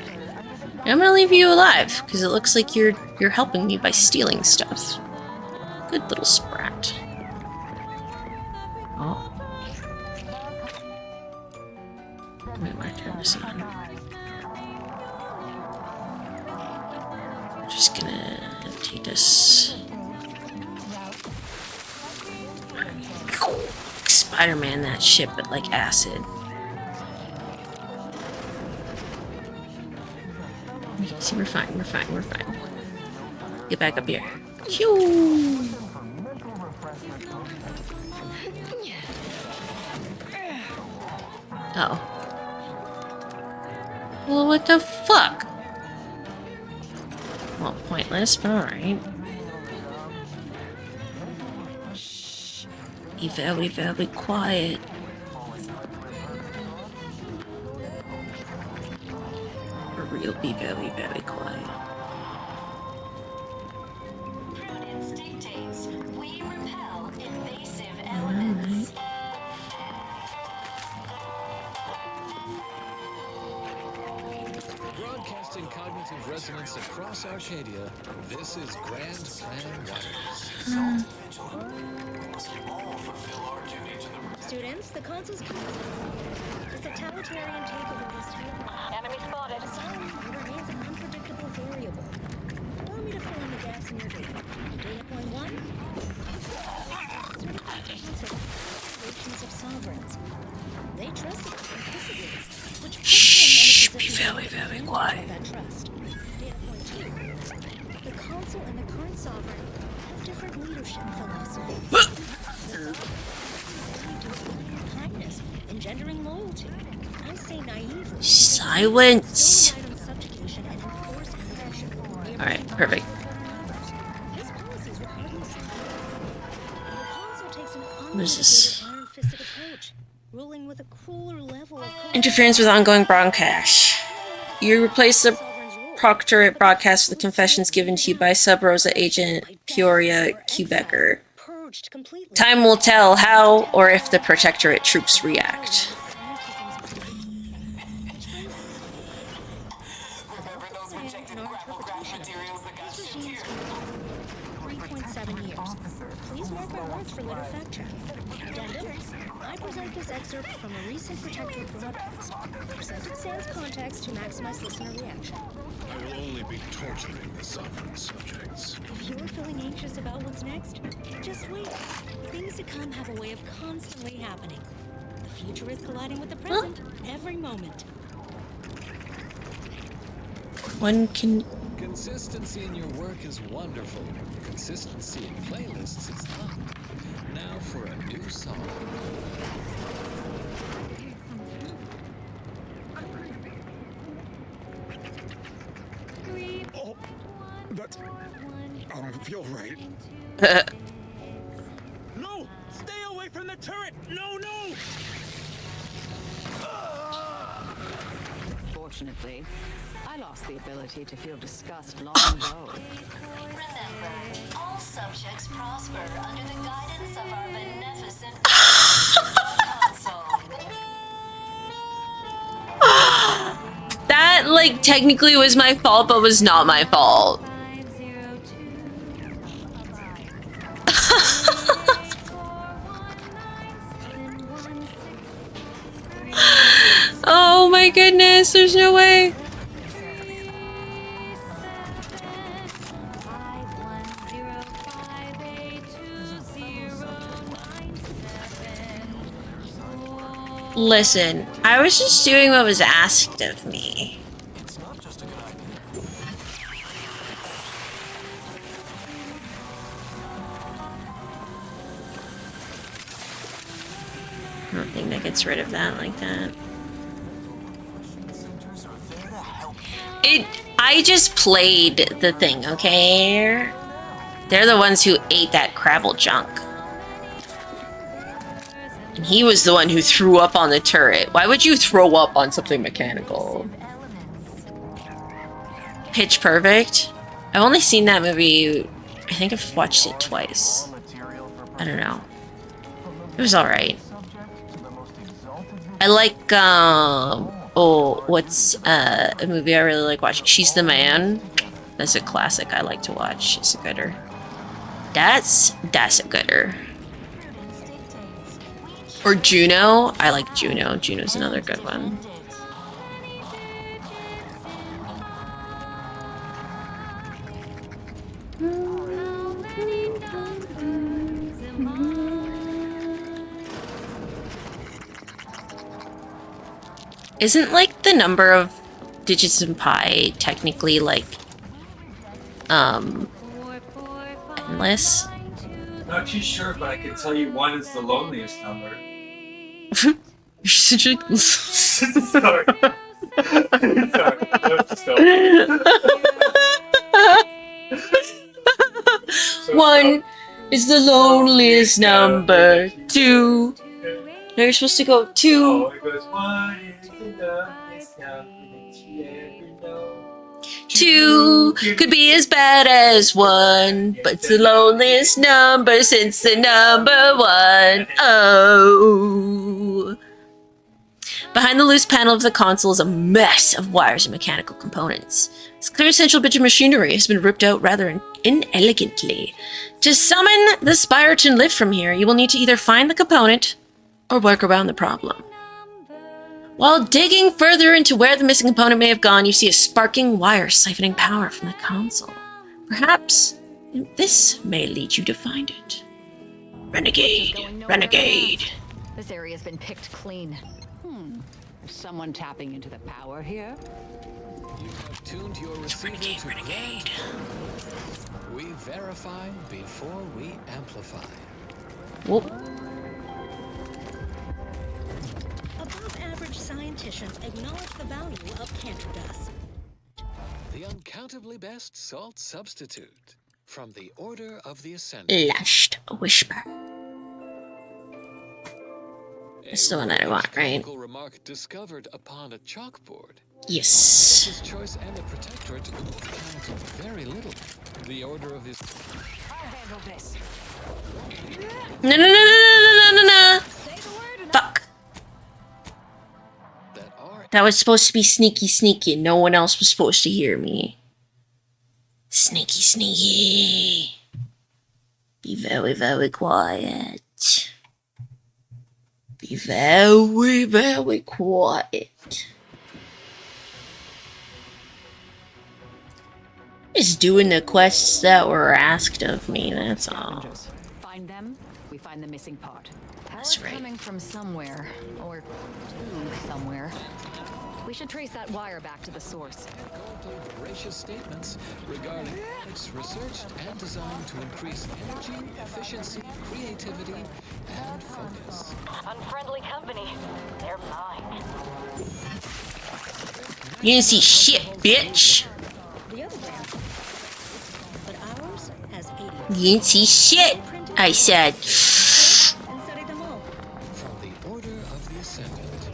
I'm gonna leave you alive, because it looks like you're helping me by stealing stuff. Good little sprat. Oh. Wait, my turn this on. I'm just gonna take this. Spider-Man that shit, but like acid. See, we're fine, we're fine, we're fine. Get back up here. Phew. Oh. Well, what the fuck? Well, pointless, but alright. Shh. Be very, very quiet. For real, be very, very quiet. Prudence dictates we repel invasive elements. Broadcasting cognitive resonance across Arcadia, this is Grand Plan Wireless. Students, the console's the totalitarian takeover of this telephone. Enemy spotted. Asylum remains an unpredictable variable. Allow me to fill in the gaps in your data. Data point 1. Certifications of sovereigns. They trusted us implicitly, which Shh, be very, very quiet. that trust. Data point 2. The consul and the current sovereign have different leadership philosophies. Kindness, engendering loyalty. I say naively. Silence. Alright, perfect. What is this? Ruling with a cooler level of Interference with ongoing broadcast. You replace the proctorate broadcast with the confessions given to you by Sub Rosa Agent Peoria Quebecer. Time will tell how or if the Protectorate troops react. Please mark my words for later fact check. Addendum. I present this excerpt from a recent Protectorate broadcast. Presented sans context to maximize listener reaction. I will only be torturing the sovereign subjects. If you're feeling anxious about what's next, just wait. Things to come have a way of constantly happening. The future is colliding with the present every moment. One can... Consistency in your work is wonderful. Consistency in playlists is not. Now for a new song. Oh, that... I don't feel right. No! Stay away from the turret! No, no! Fortunately, I lost the ability to feel disgust long ago. Remember, all subjects prosper under the guidance of our beneficent console. That, like, technically was my fault, but was not my fault. Oh my goodness, there's no way. Listen, I was just doing what was asked of me. I don't think that gets rid of that like that. I just played the thing, okay? They're the ones who ate that Crabble junk. And he was the one who threw up on the turret. Why would you throw up on something mechanical? Pitch Perfect? I've only seen that movie, I think I've watched it twice. I don't know. It was alright. I like, what's a movie I really like watching? She's the Man. That's a classic I like to watch. It's a gooder. That's a gooder. Or Juno. I like Juno. Juno's another good one. Isn't like the number of digits in pi technically like endless? Not too sure, but I can tell you one is the loneliest number. You're such a Sorry. One is the loneliest number. Two. Now you're supposed to go two. Oh, it goes one is the loneliest number that you ever know. Two could be as bad as one, but it's the loneliest number since the number one. Oh. Behind the loose panel of the console is a mess of wires and mechanical components. This clear essential bit of machinery has been ripped out rather inelegantly. To summon the Spyroton lift from here, you will need to either find the component or work around the problem. While digging further into where the missing component may have gone, you see a sparking wire siphoning power from the console. Perhaps this may lead you to find it. Renegade, renegade. This area's been picked clean. Is someone tapping into the power here? You have tuned your receiver to renegade. We verify before we amplify. Whoop. Above-average scienticians acknowledge the value of canter dust. The uncountably best salt substitute from the Order of the Ascendant. Lashed Whisper. That's the one that I want, right? Remark discovered upon a chalkboard. Yes. His choice and the Protectorate count very little. The Order of his. No. Fuck. That was supposed to be sneaky. No one else was supposed to hear me. Sneaky. Be very, very quiet. Be very, very quiet. Just doing the quests that were asked of me, that's all. Find them, we find the missing part. That's Power's right. coming from somewhere, or to somewhere. We should trace that wire back to the source. Coldly voracious statements regarding products researched and designed to increase energy, efficiency, creativity, and focus. Unfriendly company. They're mine. You didn't see shit, bitch. The other brand, but ours has 80. You didn't see shit, I said. And study them all. From the Order of the Ascendant.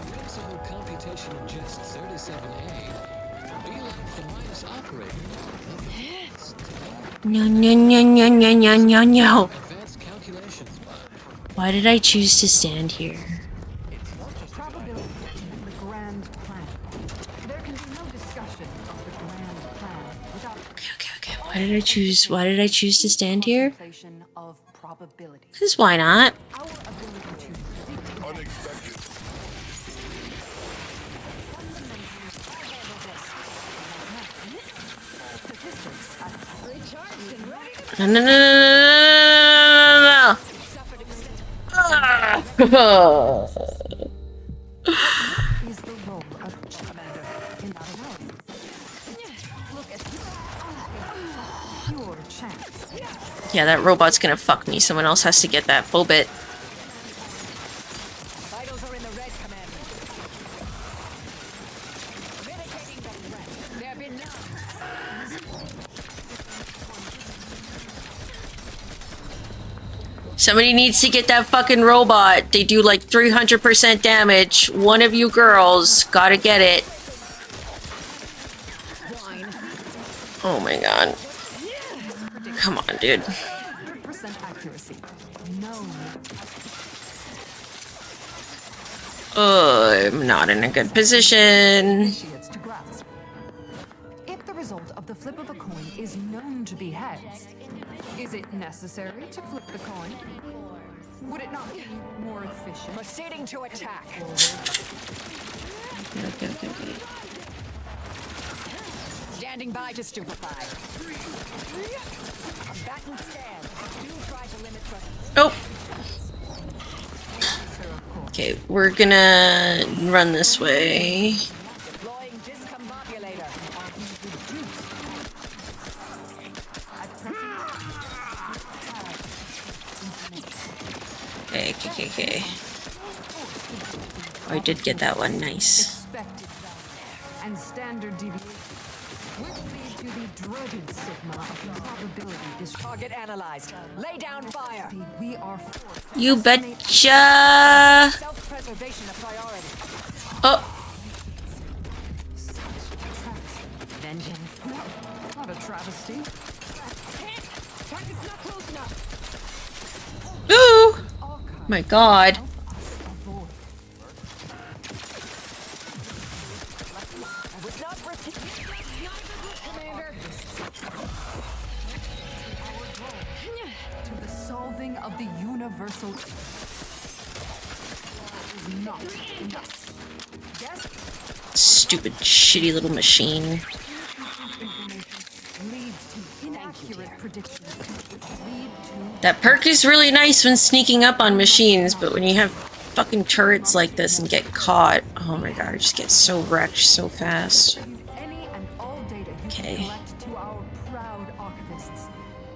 Flexible computation ingest 37A. Be like the minus operator. No. Advanced calculations. Why did I choose to stand here? Probability. The grand plan. There can be no discussion of the grand plan without Okay. Why did I choose to stand here? contemplation of probability. Because why not? Our ability to Unexpected. No. is the role of commander in that analysis. Look at pure chance. Yeah, that robot's gonna fuck me. Someone else has to get that bobit. Vitals are in the red, commander. Somebody needs to get that fucking robot. They do like 300% damage. One of you girls gotta get it. Oh my god. Come on, dude. 100% accuracy. No. I'm not in a good position. To grasp. If the result of the flip of a coin is known to be heads, is it necessary to flip the coin? Would it not be more efficient? Proceeding to attack. Okay. Standing by to stupefy. Back and stand. Do try to limit presence. Oh. Okay, we're gonna run this way. Deploying discombobulator. Okay. Oh, I did get that one. Nice. And standard deviation, which lead to the dreaded sigma of probability. This target analyzed. Lay down fire. We are forced. You betcha. Self-preservation a priority. Oh. Vengeance. Not a travesty. Target's not close enough. Ooh. My god. To the solving of the universal is not enough. Yes? Stupid, shitty little machine. Leads to inaccurate predictions, which lead to That perk is really nice when sneaking up on machines, but when you have fucking turrets like this and get caught, oh my god, I just get so wrecked so fast. any and all data you Okay. can collect to our proud archivists.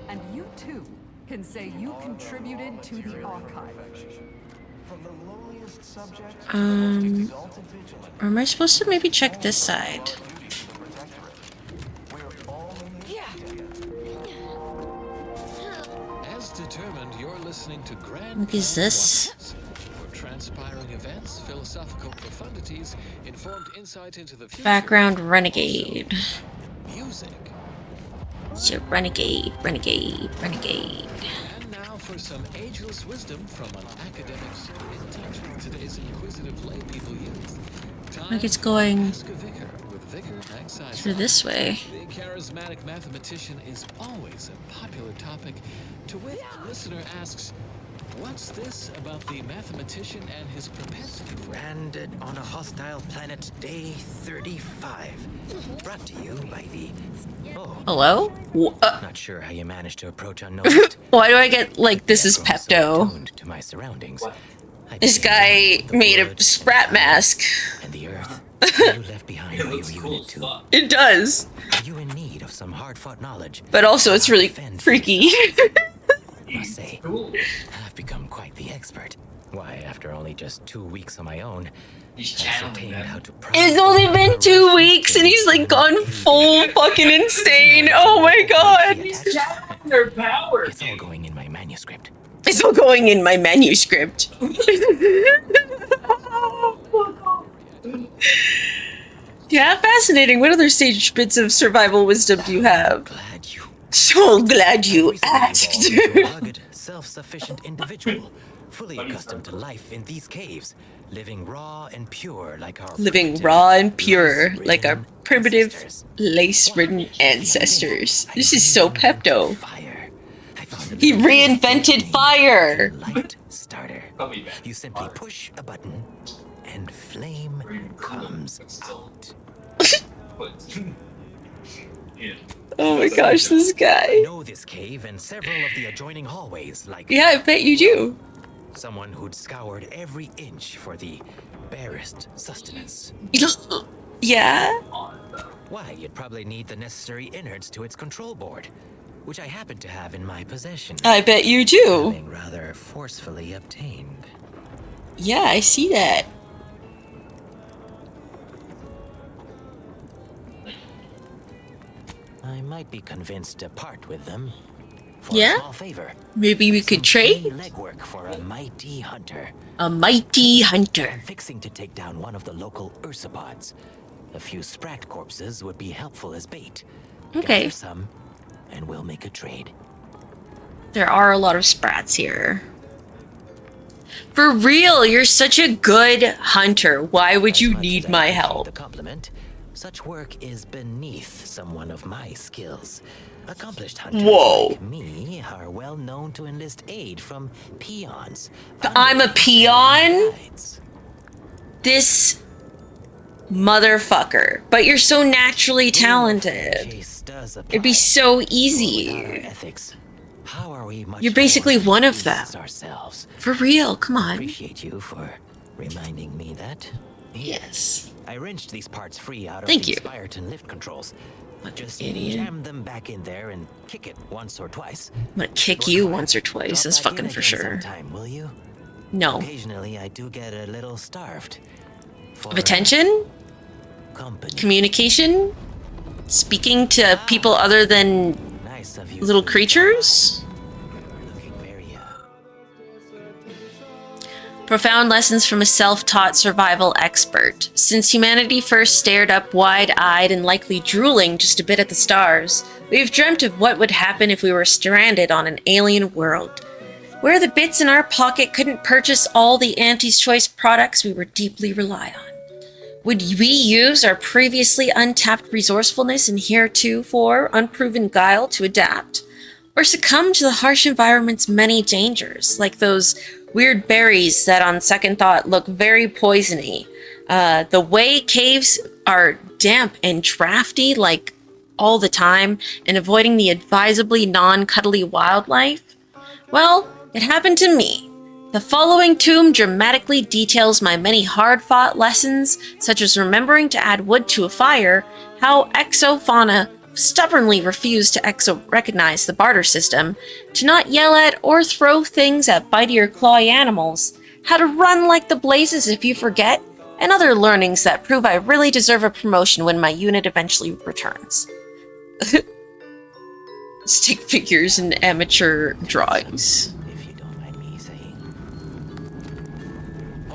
And you too can say you contributed to the archive. Or am I supposed to maybe check this side? As determined, you're listening to Grand What is this? For transpiring events, philosophical profundities, informed insight into the future. Background renegade. Music. So renegade. And now for some ageless wisdom from an academic in touch with today's inquisitive laypeople youth. Like it's going Ask a vicar with vigor and size. through this way. The charismatic mathematician is always a popular topic, to which the listener asks, what's this about the mathematician and his propensity for Landed on a hostile planet, day 35. Brought to you by the... Oh. Hello? Not sure how you managed to approach unnoticed. Why do I get like this is Pepto? To my surroundings. This guy made a sprat mask. And the Earth. You left behind where you unit to. It does. Are you in need of some hard-fought knowledge? But also it's really freaky. Must say, I've become quite the expert. Why, after only just 2 weeks on my own, I ascertained how to It's only been 2 weeks and he's like gone full fucking insane. Oh my god. It's all going in my manuscript. It's all going in my manuscript. Yeah, fascinating. What other sage bits of survival wisdom do you have? So glad you asked. Rugged, self-sufficient individual, fully accustomed to life in these caves, living raw and pure like our primitive, lace-ridden ancestors. This is so Pepto. He reinvented fire. Light starter. You simply push a button, and flame comes out. Oh my gosh, this guy. I know this cave and several of the adjoining hallways, like... Yeah, I bet you do. Someone who'd scoured every inch for the barest sustenance. Yeah? Why, you'd probably need the necessary innards to its control board, which I happen to have in my possession. I bet you do. Having rather forcefully obtained. Yeah, I see that. I might be convinced to part with them for Yeah? a small favor. Maybe we could trade? Legwork for a mighty hunter. A mighty hunter. I'm fixing to take down one of the local ursopods. A few sprat corpses would be helpful as bait. Okay. Gather some, and we'll make a trade. There are a lot of sprats here. For real, you're such a good hunter. Why would you need my help? The compliment. Such work is beneath someone of my skills. Accomplished hunters like me are well known to enlist aid from peons. I'm a peon? This motherfucker. But you're so naturally talented. It'd be so easy. How are we much You're basically one of them. Ourselves? For real, come on. Appreciate you for reminding me that. Yes. I wrenched these parts free out of Thank the you. Spiraton lift controls. Just idiot. jam them back in there and kick it once or twice. I'm gonna kick you once or twice, that's fucking for sure. Sometime, will you? No. Occasionally I do get a little starved. Of attention? Communication? Speaking to people other than little creatures? Profound lessons from a self-taught survival expert. Since humanity first stared up wide-eyed and likely drooling just a bit at the stars, we've dreamt of what would happen if we were stranded on an alien world, where the bits in our pocket couldn't purchase all the Auntie's Choice products we were deeply relied on. Would we use our previously untapped resourcefulness and heretofore unproven guile to adapt? Or succumb to the harsh environment's many dangers, like those weird berries that on second thought look very poisony. The way caves are damp and drafty like all the time, and avoiding the advisably non-cuddly wildlife? Well, it happened to me. The following tomb dramatically details my many hard-fought lessons, such as remembering to add wood to a fire, how exofauna stubbornly refused to recognize the barter system, to not yell at or throw things at bitey or clawy animals, how to run like the blazes if you forget, and other learnings that prove I really deserve a promotion when my unit eventually returns. Stick figures and amateur drawings.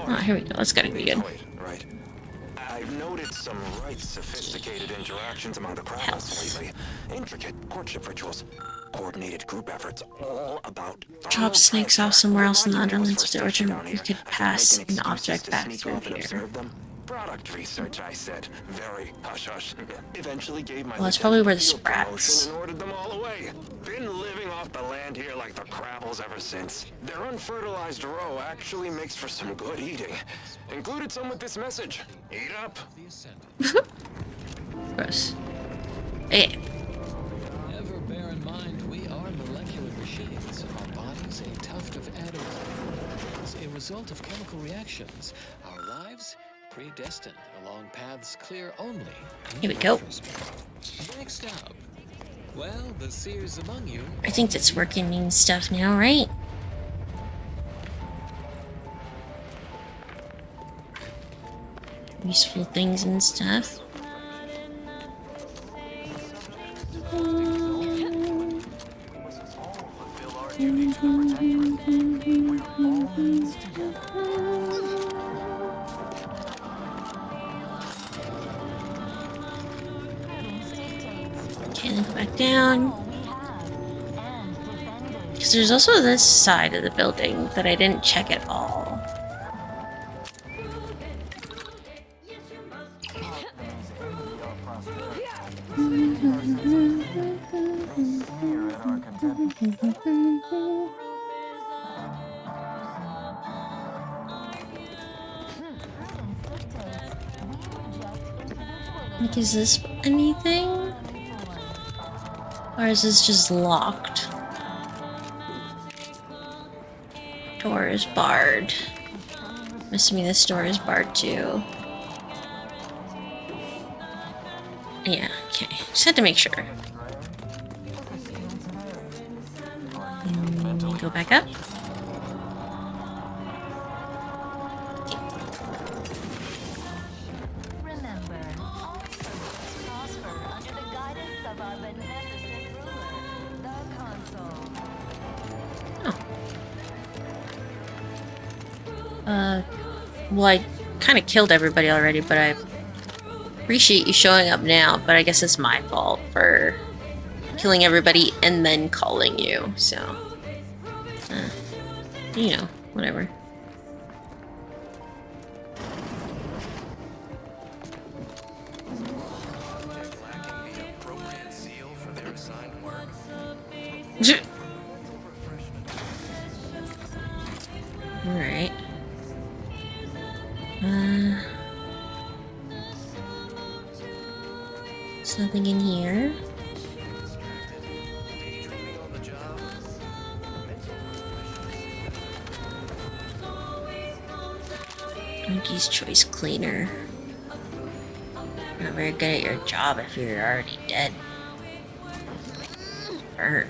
Oh, here we go. That's gotta be good. Right. I've noted some right sophisticated interactions among the crowds lately. Intricate courtship rituals, coordinated group efforts, all about Drop snakes off somewhere else in the Underlands with the origin. You could pass an object back through here. Product research, I said. Very hush-hush. Eventually gave my Well, that's probably where the sprats. and ordered them all away. Been living off the land here like the Crabbles ever since. Their unfertilized roe actually makes for some good eating. Included some with this message. Eat up. Gross. Hey. Ever bear in mind, we are molecular machines. Our bodies a tuft of atoms. A result of chemical reactions. Our lives predestined along paths clear only. Here we go. Next up. Well, the seers among you. I think that's working and stuff now, right? Useful things and stuff. Okay, then go back down. Because there's also this side of the building that I didn't check at all. Like, is this anything? Or is this just locked? Door is barred. I'm assuming this door is barred too. Yeah, okay. Just had to make sure. Go back up. Well, I kind of killed everybody already, but I appreciate you showing up now, but I guess it's my fault for killing everybody and then calling you, so... you know, whatever. Alright. There's nothing in here. Monkey's Choice Cleaner. Not very good at your job if you're already dead. Burn.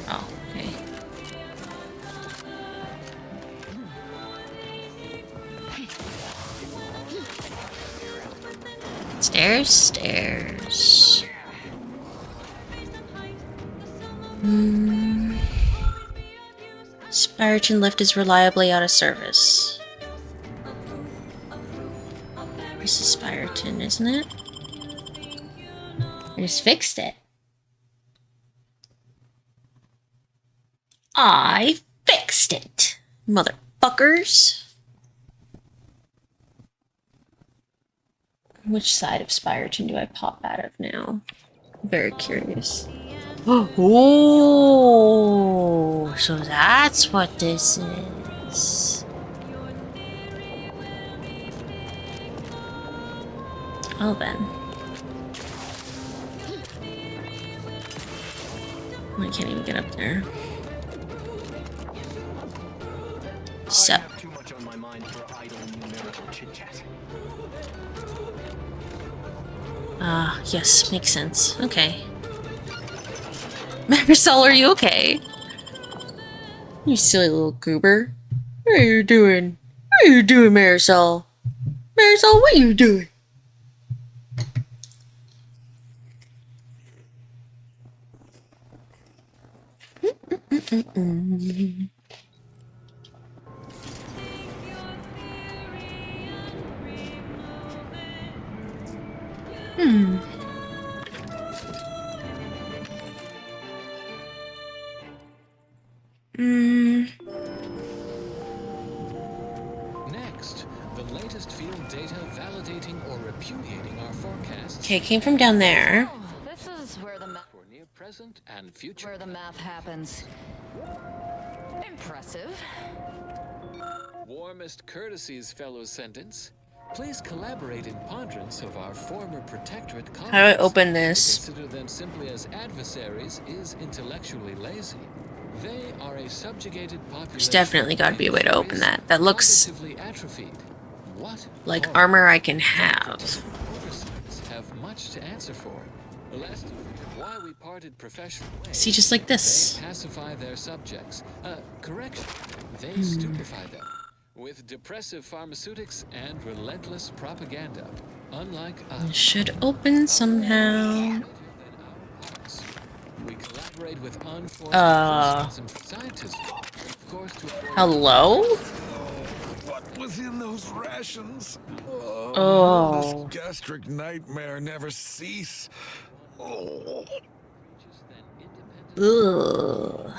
Oh, okay. Stairs, stairs. Spiriton lift is reliably out of service. This is Spiriton, isn't it? I just fixed it. I fixed it, motherfuckers. Which side of Spiriton do I pop out of now? Very curious. Oh, so that's what this is. Oh, then. I can't even get up there. So. Yes, makes sense. Okay. Marisol, are you okay? You silly little goober. What are you doing? What are you doing, Marisol? Marisol, what are you doing? Next, the latest field data validating or repudiating our forecasts. Okay, it came from down there. This is where the math For near present and future. where the math happens. Impressive. Warmest courtesies, fellow ascendants. Please collaborate in ponderance of our former protectorate colonies. How do I open this? To consider them simply as adversaries is intellectually lazy. They are a subjugated population. There's definitely got to be a way to open that. That looks atrophied. What like armor I can have. oversights have much to answer for. Last why we parted professional ways. See, just like this. They pacify their subjects. Correction. They stupefy them with depressive pharmaceutics and relentless propaganda. Unlike us. It should open somehow. We collaborate with unforced scientists. Of course, to Hello? What was in those rations? Oh. This gastric nightmare never cease. Oh. Ugh.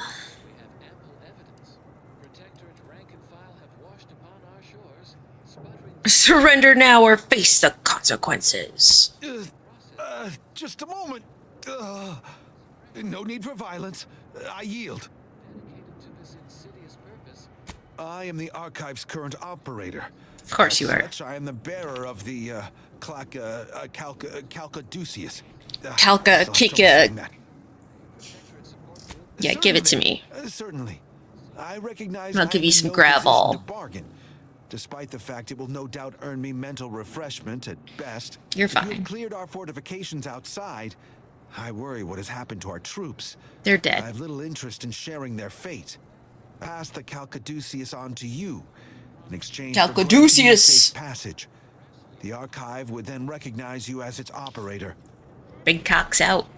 Surrender now or face the consequences. Just a moment. No need for violence. I yield. I am the Archive's current operator. Of course you are. Such, I am the bearer of the Calcaduceus. Calca, Kika. Yeah, give it to me. Certainly. I recognize I'll give you some no gravel. position to bargain. Despite the fact it will no doubt earn me mental refreshment at best. You're If you fine. have cleared our fortifications outside, I worry what has happened to our troops. They're dead. I have little interest in sharing their fate. Pass the Calcaduceus on to you. In exchange for granting you Calcaduceus! safe passage. The Archive would then recognize you as its operator. Big cock's out.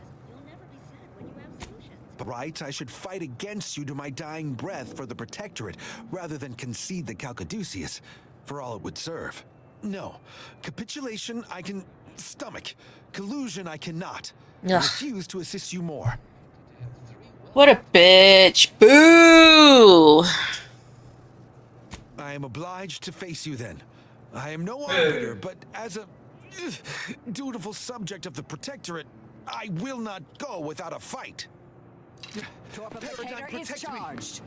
Right? I should fight against you to my dying breath for the Protectorate, rather than concede the Calcaduceus, for all it would serve. No. Capitulation I can stomach. Collusion I cannot. I Ugh. refuse to assist you more. What a bitch. Boo! I am obliged to face you then. I am no arbiter, but as a dutiful subject of the Protectorate, I will not go without a fight. Torpificator is charged.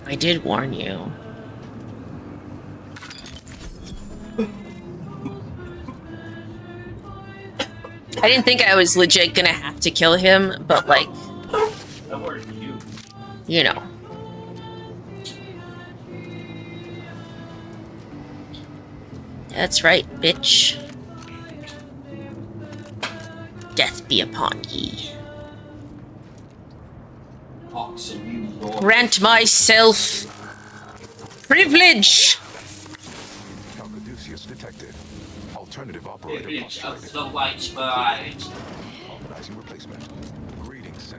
I did warn you. I didn't think I was legit gonna have to kill him, but like, you know. That's right, bitch. Death be upon ye. Grant myself privilege. Calcaduceus detected. Alternative operator Image of postulated. the white bride. Harmonizing replacement. Greetings,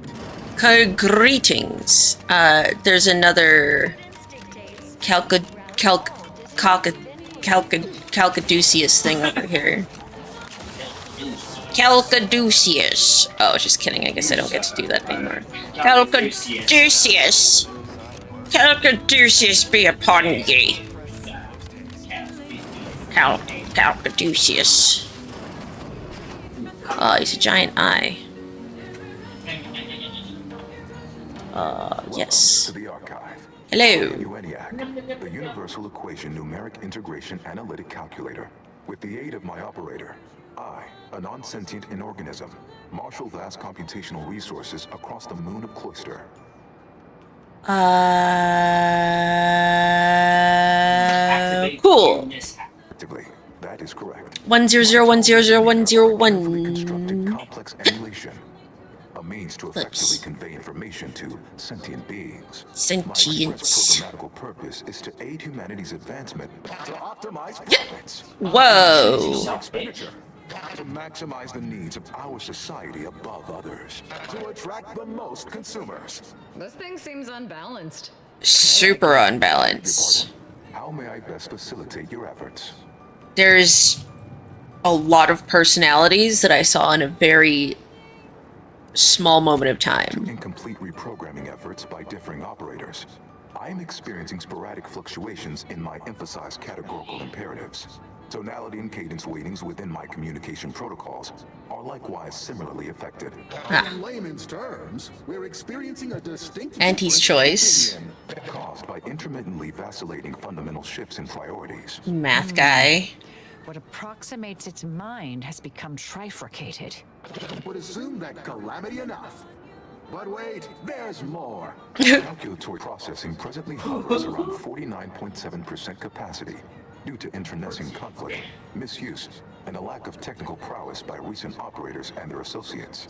Greetings. There's another Calcaduceus thing over here. Calcaduceus. Oh, just kidding. I guess I don't get to do that anymore. Calcaduceus. Calcaduceus be upon ye. Calcaduceus. Oh, he's a giant eye. Yes. To the archive. Hello. UNIAC, the Universal Equation Numeric Integration Analytic Calculator. With the aid of my operator, I, a non-sentient inorganism, marshal vast computational resources across the moon of Cloister. Cool. That is correct. 100100101. Complex emulation. A means to effectively convey information to sentient beings. Sentience. My express programmatical purpose is to aid humanity's advancement to optimize profits. Whoa. Expenditure. To maximize the needs of our society above others. To attract the most consumers. This thing seems unbalanced. Super unbalanced. How may I best facilitate your efforts? There's a lot of personalities that I saw in a very small moment of time. Incomplete reprogramming efforts by differing operators. I am experiencing sporadic fluctuations in my emphasized categorical imperatives. Tonality and cadence weightings within my communication protocols are likewise similarly affected. In layman's terms, we're experiencing a distinct Auntie's choice. Caused by intermittently vacillating fundamental shifts in priorities. Math guy. What approximates its mind has become trifurcated. Would assume that calamity enough. But wait, there's more. Calculatory processing presently hovers around 49.7% capacity due to internecine conflict, misuse, and a lack of technical prowess by recent operators and their associates.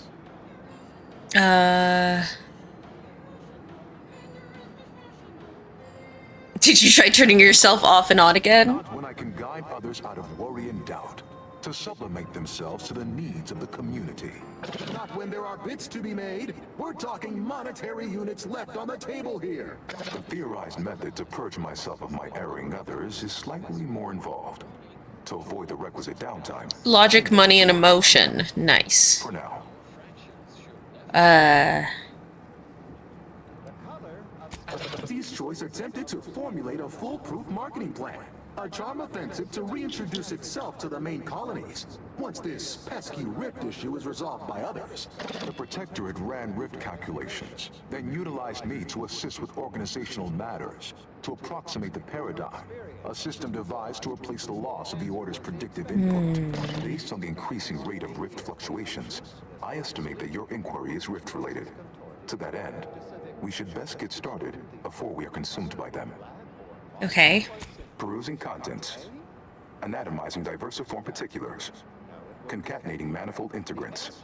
Did you try turning yourself off and on again? Not when I can guide others out of worry and doubt, to sublimate themselves to the needs of the community. Not when there are bits to be made. We're talking monetary units left on the table here. The theorized method to purge myself of my erring others is slightly more involved. To avoid the requisite downtime. Logic, money, and emotion. Nice. For now. These choice attempted to formulate a foolproof marketing plan. A charm offensive to reintroduce itself to the main colonies, once this pesky rift issue is resolved by others. The Protectorate ran rift calculations, then utilized me to assist with organizational matters, to approximate the paradigm, a system devised to replace the loss of the Order's predictive input. Based on the increasing rate of rift fluctuations, I estimate that your inquiry is rift-related. To that end, we should best get started before we are consumed by them. Okay. Perusing contents, anatomizing diversiform particulars, concatenating manifold integrants,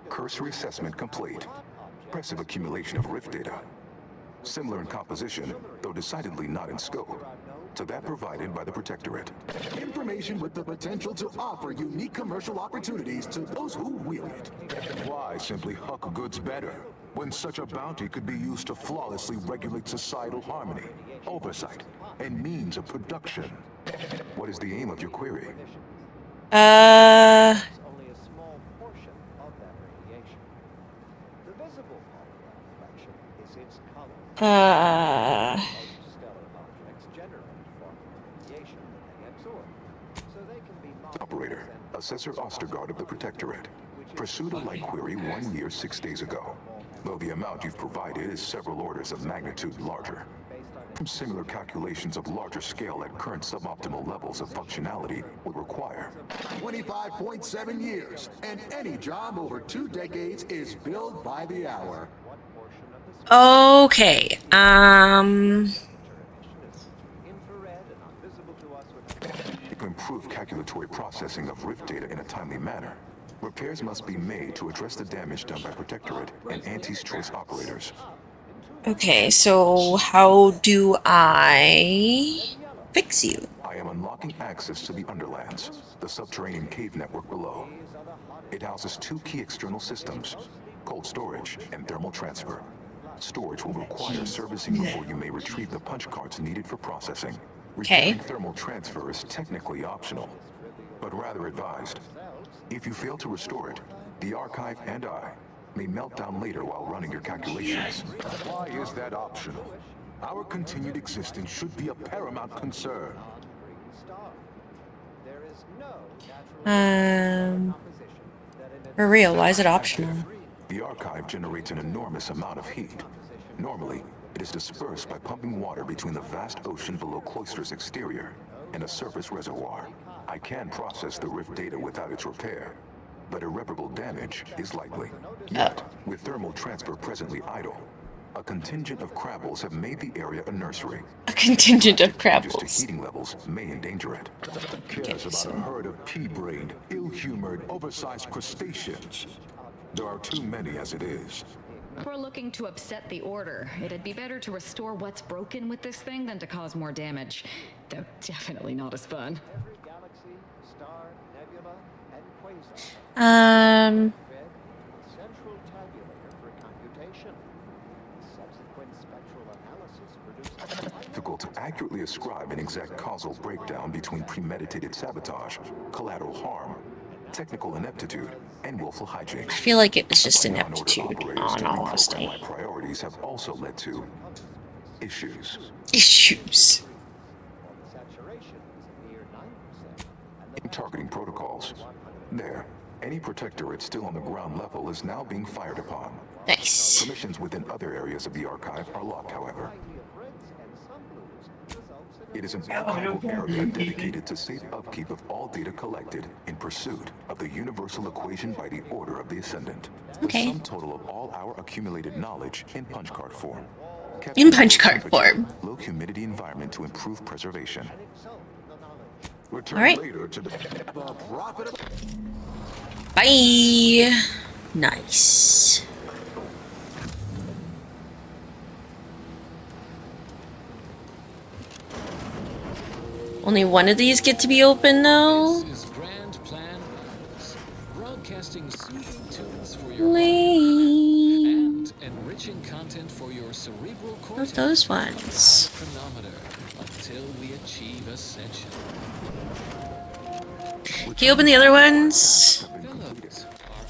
cursory assessment complete, impressive accumulation of rift data, similar in composition, though decidedly not in scope, to that provided by the Protectorate. Information with the potential to offer unique commercial opportunities to those who wield it. Why simply huck goods better when such a bounty could be used to flawlessly regulate societal harmony, oversight, and means of production? What is the aim of your query? Operator, Assessor Ostergaard of the Protectorate, pursued a light query 1 year, 6 days ago, though the amount you've provided is several orders of magnitude larger. From similar calculations of larger scale at current suboptimal levels of functionality would require 25.7 years, and any job over 2 decades is billed by the hour. Okay, To improve calculatory processing of rift data in a timely manner, repairs must be made to address the damage done by Protectorate and Auntie's Choice operators. okay, so how do I fix you? I am unlocking access to the Underlands, the subterranean cave network below. It houses 2 key external systems, cold storage and thermal transfer. Storage will require servicing before you may retrieve the punch cards needed for processing. Repairing thermal transfer is technically optional, but rather advised. If you fail to restore it, the archive and I may melt down later while running your calculations. Why is that optional? Our continued existence should be a paramount concern. For real, why is it optional? The archive generates an enormous amount of heat. Normally, it is dispersed by pumping water between the vast ocean below Cloister's exterior and a surface reservoir. I can process the rift data without its repair, but irreparable damage is likely. Yet, with thermal transfer presently idle, a contingent of Crabbles have made the area a nursery. A contingent of Crabbles. Just heating levels may endanger it. Cares about a herd of pea-brained, ill-humored, oversized crustaceans. There are too many as it is. We're looking to upset the order. It'd be better to restore what's broken with this thing than to cause more damage. Though definitely not as fun. Difficult to accurately ascribe an exact causal breakdown between premeditated sabotage, collateral harm, technical ineptitude, and willful hijinks. I feel like it was just ineptitude, honestly. My priorities have also led to issues. In targeting protocols, there, any Protectorate still on the ground level is now being fired upon. Nice. Permissions within other areas of the archive are locked, however. It is an archival area dedicated to safe upkeep of all data collected in pursuit of the universal equation by the Order of the Ascendant. Okay. The sum total of all our accumulated knowledge in punch card form. In punch card form. Low humidity environment to improve preservation. All right. Bye. Nice. Only one of these get to be open now. This is Grand Plan Rise, broadcasting soothing tunes for your and enriching content for your cerebral cortex. What those ones? Chronometer until we achieve ascension. Can you open the other ones? Phillips,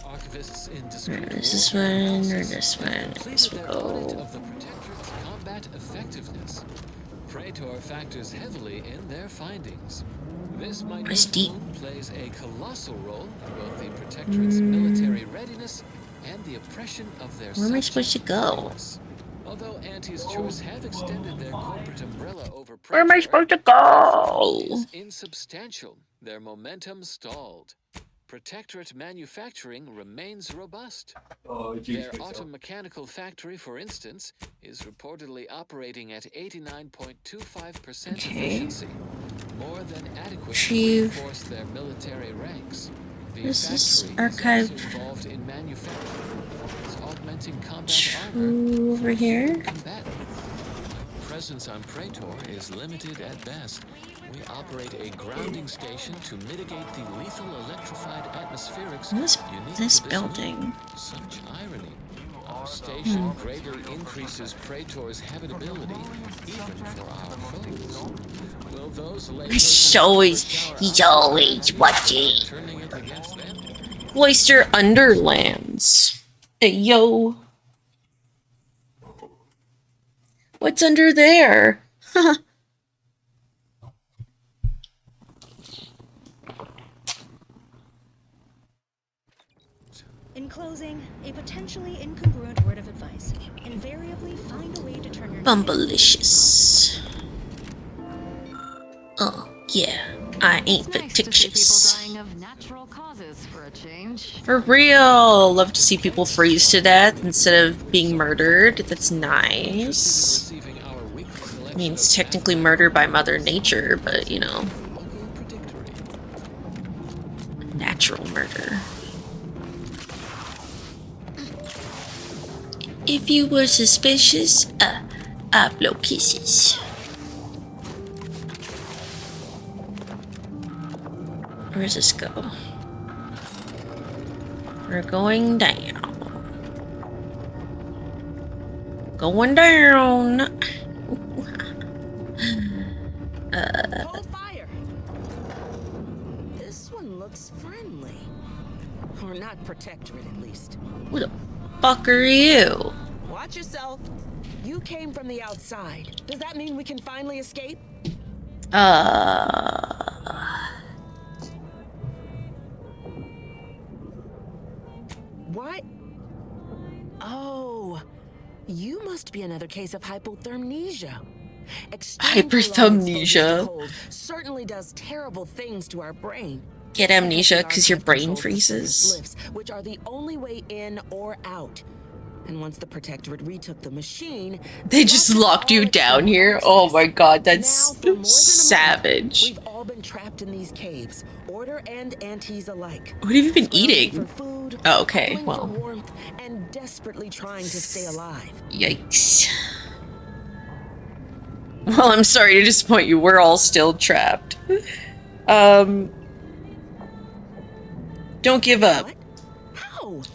our archivists in There's this one or this one. This will of go. the Protectorate's combat effectiveness. Praetor factors heavily in their findings. This minute moon plays a colossal role in both the Protectorate's military readiness and the oppression of their Where am I supposed to go? Although Auntie's Choice have extended their corporate umbrella over Where am I supposed to go? is insubstantial. Their momentum stalled. Protectorate manufacturing remains robust. Their automechanical factory, for instance, is reportedly operating at 89.25% efficiency, more than adequate to reinforce their military ranks. The This is factory archive is also involved in manufacturing, augmenting combat armor over here. combatant. presence on Praetor is limited at best. We operate a grounding station to mitigate the lethal electrified atmospherics unique This to this building. moon. Such irony. Our station greatly increases Praetor's habitability, even for our foes. Will those He's always watching. turning it against them? Cloister Underlands. Hey, yo. What's under there? In closing, a potentially incongruent word of advice. Invariably find a way to turn your Bumblicious. Oh, yeah. I ain't fictitious. Dying of natural causes for a change. For real. Love to see people freeze to death instead of being murdered. That's nice. I mean, it's technically murder by Mother Nature, but, you know. Natural murder. If you were suspicious, I blow kisses. Where does this go? We're going down. Going down. Hold fire. This one looks friendly. Or not protectorate, at least. Who the fuck are you? Watch yourself. You came from the outside. Does that mean we can finally escape? What? Oh, you must be another case of hypothermia. Hyperthermnesia. Certainly does terrible things to our brain. Get amnesia because your brain freezes. Which are the only way in or out. And once the protectorate retook the machine, They just locked you down here? Oh my god, that's savage. we've all been trapped in these caves, order and antis alike. What have you been eating? Oh, okay, Hustling for well. warmth and desperately trying to stay alive. Yikes. Well, I'm sorry to disappoint you. We're all still trapped. Don't give up.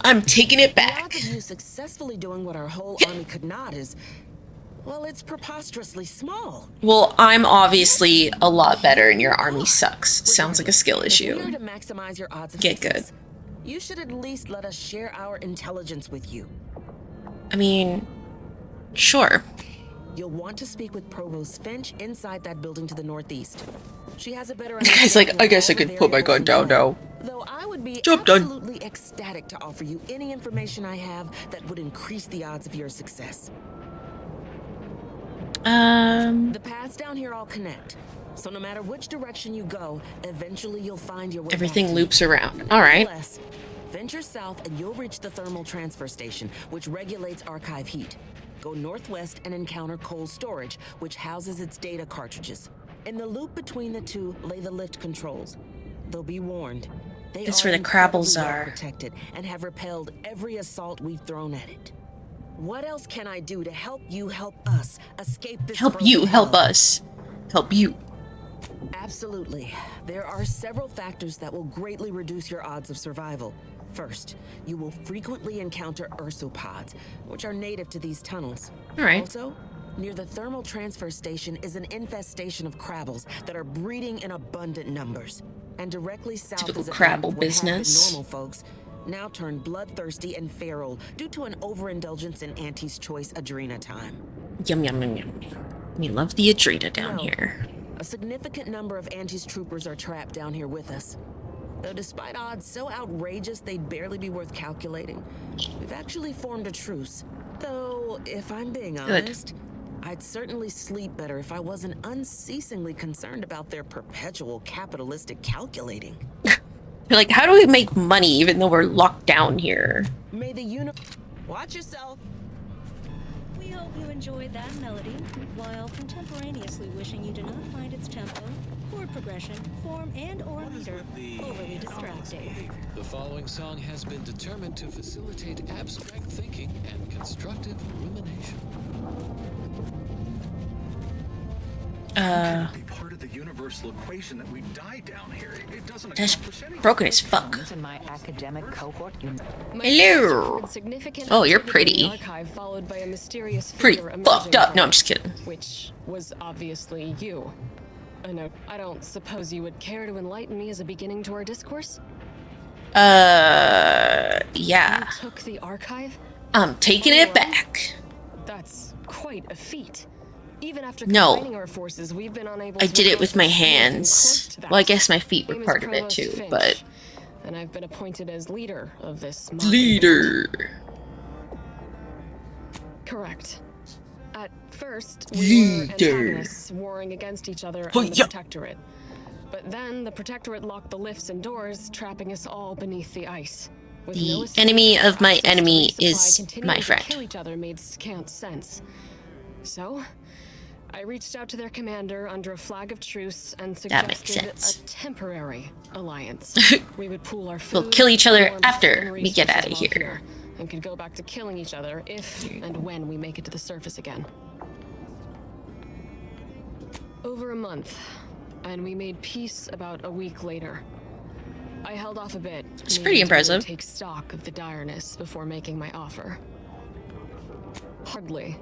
I'm taking it The back. odds of you successfully doing what our whole army could not is, well, it's preposterously small. Well, I'm obviously a lot better and your army sucks. Sounds like a skill If we are issue. to maximize your odds of Get success, good. you should at least let us share our intelligence with you. I mean, sure. You'll want to speak with Provost Finch inside that building to the northeast. She has a better The guy's like, I guess I could put my gun down now. Though I would be Job done. absolutely ecstatic to offer you any information I have that would increase the odds of your success. The paths down here all connect. So no matter which direction you go, eventually you'll find your way Everything back to loops me. around. All right. Nevertheless, venture south and you'll reach the thermal transfer station, which regulates archive heat. Go northwest and encounter cold storage, which houses its data cartridges. In the loop between the two lay the lift controls. Though be warned, they That's are where the Crabbles incredibly well are. protected and have repelled every assault we've thrown at it. What else can I do to help you help us escape this Help frozen you, help hell? us. Help you. Absolutely. There are several factors that will greatly reduce your odds of survival. First, you will frequently encounter ursopods, which are native to these tunnels. All right. Also, near the thermal transfer station is an infestation of crabbles that are breeding in abundant numbers. And directly south Typical is a crabble dump where half the business. normal folks now turn bloodthirsty and feral due to an overindulgence in Auntie's choice adrena time. Yum, yum, yum, yum. We love the Adrena down No. here. A significant number of Auntie's troopers are trapped down here with us. Though despite odds so outrageous they'd barely be worth calculating, we've actually formed a truce. Though, if I'm being Good. honest, I'd certainly sleep better if I wasn't unceasingly concerned about their perpetual capitalistic calculating. You're like, how do we make money even though we're locked down here? May the Watch yourself! We hope you enjoyed that melody, while contemporaneously wishing you do not find its tempo, chord progression, form, and/or meter overly distracting. The following song has been determined to facilitate abstract thinking and constructive rumination. be part of the universal equation that we die down here. It doesn't That's accomplish anything. broken as fuck. In my academic cohort, Hello. Oh, you're pretty. Archive followed by a mysterious Pretty figure fucked emerging up. from No, it, I'm just kidding. which was obviously you. I know. I don't suppose you would care to enlighten me as a beginning to our discourse? Yeah. You took the archive? I'm taking it back. That's quite a feat. Even after No. combining our forces, we've been unable I to did it with my accomplish anything hands. close to that. Well, I guess my feet were Name is part of it Provost too, Finch, but and I've been appointed as leader of this leader. Correct. At first, we were Leader. antagonists warring against each other Oh, and the yeah. Protectorate. But then the Protectorate locked the lifts and doors, trapping us all beneath the ice. With no The escape, enemy of my access to enemy resupply, is continuing my to friend. Kill each other made scant sense. So, I reached out to their commander under a flag of truce and That makes suggested sense. a temporary alliance. We would pool our We'll food, kill each other warmth, after and we get out of resources while here. and could go back to killing each other if and when we make it to the surface again. Over a month, and we made peace about a week later. I held off a bit. It's pretty needing to really impressive. Take stock of the direness before making my offer. Hardly.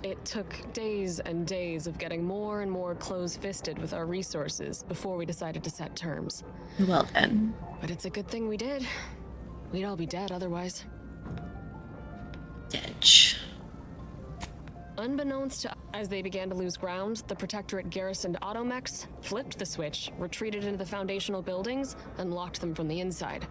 It took days and days of getting more and more close-fisted with our resources before we decided to set terms. Well then. But it's a good thing we did. We'd all be dead otherwise. Edge. Unbeknownst to as they began to lose ground, the Protectorate garrisoned automechs, flipped the switch, retreated into the foundational buildings, and locked them from the inside.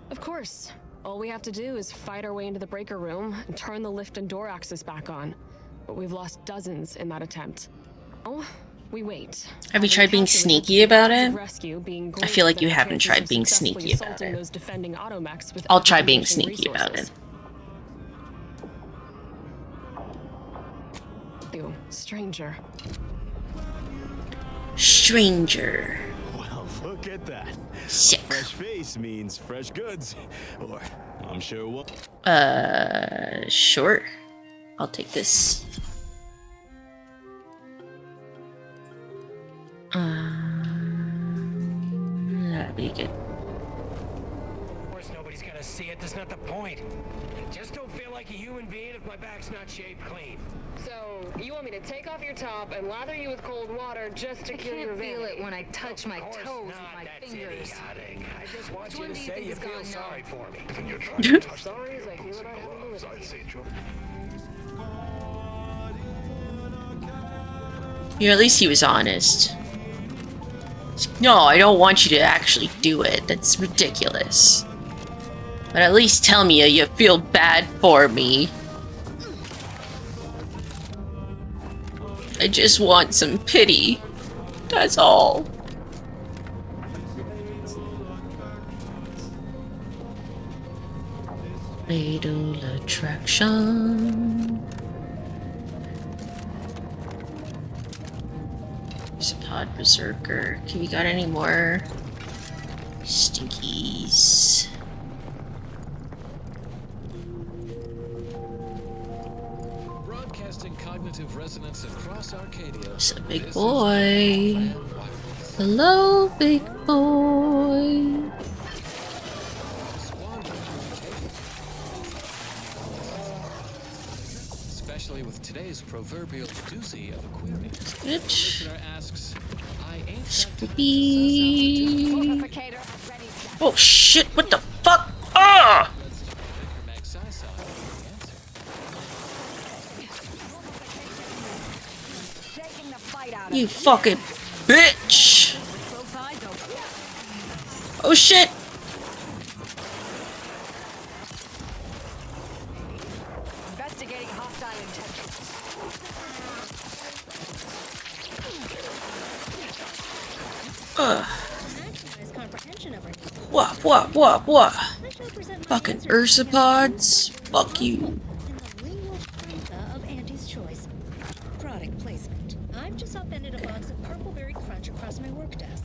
Of course, all we have to do is fight our way into the breaker room and turn the lift and door access back on. But we've lost dozens in that attempt. Oh, we wait. Have you tried being sneaky about it? Rescue being I feel like you greater than haven't the tried chances being of successfully sneaky about assaulting it. those defending automechs with I'll try being diminishing sneaky about it. resources. You, stranger. Stranger. Well, look at that. Sick. Fresh face means fresh goods. Or I'm sure what. Sure. I'll take this. That'd be good. Of course, nobody's gonna see it. That's not the point. I just don't feel like a human being if my back's not shaved clean. So, you want me to take off your top and lather you with cold water just to kill your vanity? feel it when I touch my toes with my fingers. Idiotic. I just want Which you one to do you say think you is feel gone now? sorry for me. Then you're trying to touch Sorry as I feel it, I haven't lived. You know, at least he was honest. No, I don't want you to actually do it. That's ridiculous. But at least tell me you feel bad for me. I just want some pity. That's all. Fatal attraction. There's a pod berserker. Okay, we got any more stinkies? Broadcasting cognitive resonance across Arcadia. It's a big boy. Hello, big boy. Especially with today's proverbial doozy of Aquarius. Bitch. Listener asks, I ain't Scoopy. Oh shit, what the fuck? Ah! You fucking bitch! Oh shit! Investigating hostile What? Fucking ursopods? Fuck you. Of Auntie's Choice. Product placement. I've just upended a box of Purpleberry Crunch across my work desk.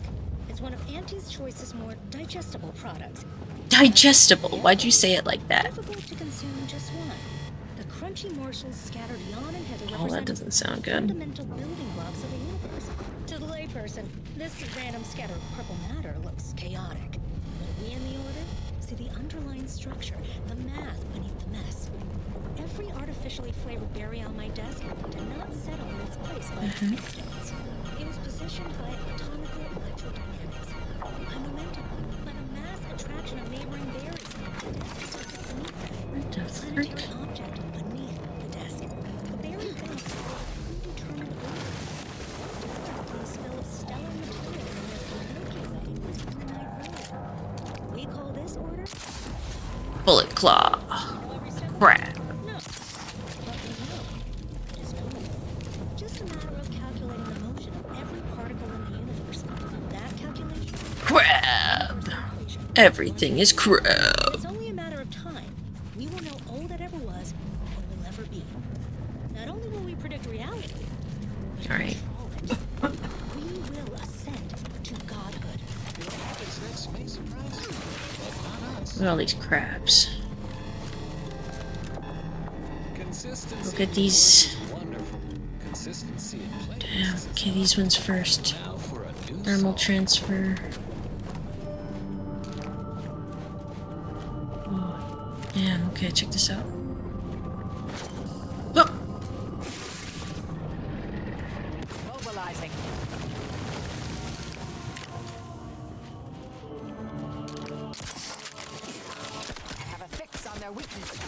It's one of Auntie's Choice's more digestible products. Digestible? Why'd you say it like that? Difficult to consume just one. The crunch crunchy morsels scattered yon and hither Oh, that represent doesn't sound good. fundamental building blocks of the universe. To the layperson, this random scattered purple matter looks chaotic. But we in the Order see the underlying structure, the math beneath the mess. Every artificially flavored berry on my desk did not settle in its place by happenstance. It was positioned by atomical electrodynamics, by momentum, by the mass attraction of neighboring berries. What the frick? Planetary object beneath the desk. The berries bounce off predetermined order. Different from the spill of stellar material in this Milky Way in the night room. We call this order Bullet claw. Crap. just a matter of calculating the motion of every particle in the universe. That calculation. Crab. Everything is crab. It's only a matter of time. We will know all that ever was or will ever be. Not only will we predict reality, All right. we will ascend to godhood. Look at all these crabs. Look at these. Damn. Okay, these ones first. Thermal transfer. Oh, damn. Okay, check this out. Oh. Mobilizing. Have a fix on their weakness.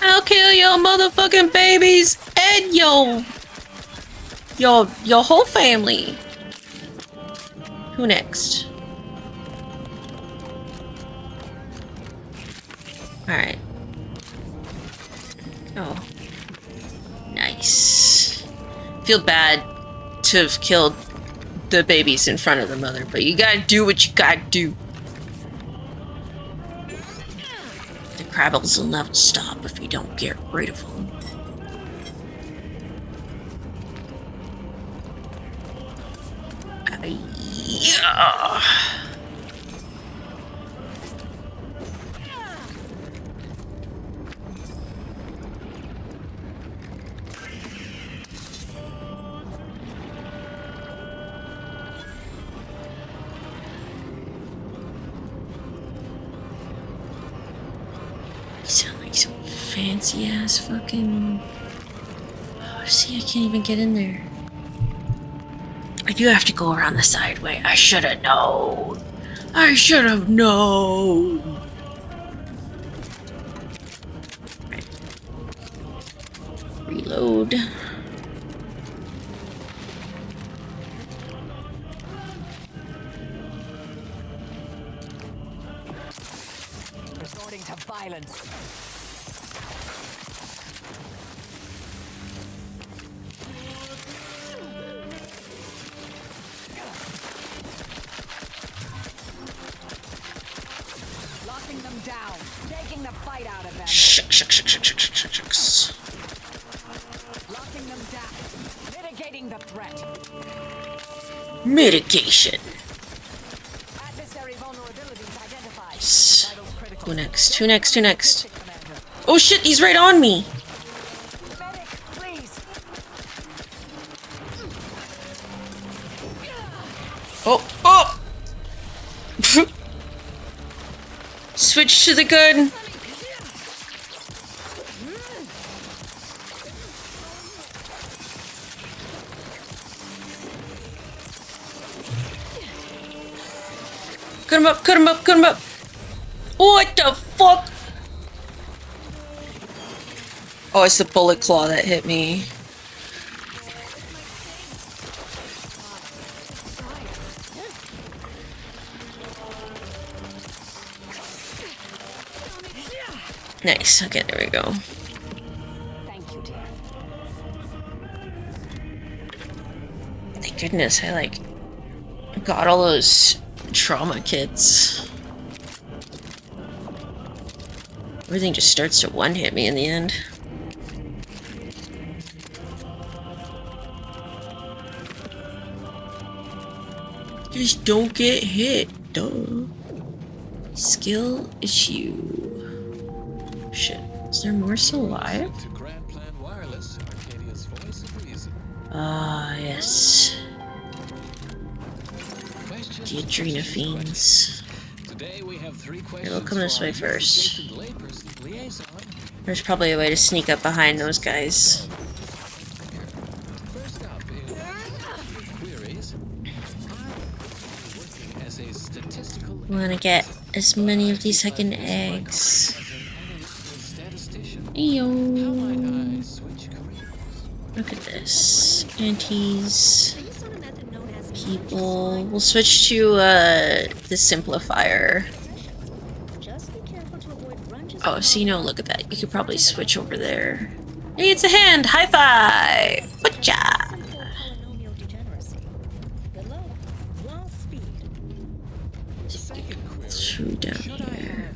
I'll kill your motherfucking babies and your whole family. Who next? Alright. Oh. Nice. Feel bad to have killed the babies in front of the mother, but you gotta do what you gotta do. The crabbles will never stop if you don't get rid of them. Yeah. You sound like some fancy ass fucking. Oh, see, I can't even get in there. I do have to go around the side way. I should have known. I should have known. Right. Reload. Resorting to violence. Locking them down, taking the fight out of them. Shucks. Locking them down, mitigating the threat. Mitigation. Adversary vulnerabilities identified. Yes. Who next? Who next? Who next? Oh shit, he's right on me. Medic, please. Oh. Switch to the gun. Cut him up, cut him up, cut him up. What the fuck? Oh, it's the bullet claw that hit me. Nice. Okay, there we go. Thank you, dear. Thank goodness I got all those trauma kits. Everything just starts to one-hit me in the end. Just don't get hit, duh. Skill issue. Shit. Is there more still alive? To Grand Plan Wireless, Arcadia's voice of reason. Ah, yes. The Adrena fiends. Today we have 3 Here, questions. we'll come this for way our first. youth-gifted layperson liaison. There's probably a way to sneak up behind those guys. First up is queries. Working as a statistical We want to get as many of these heckin' eggs. Eyo. Look at this. Antes. People. We'll switch to the simplifier. Oh, so you know, look at that. You could probably switch over there. Hey, it's a hand! High five! Whatcha? Through down here.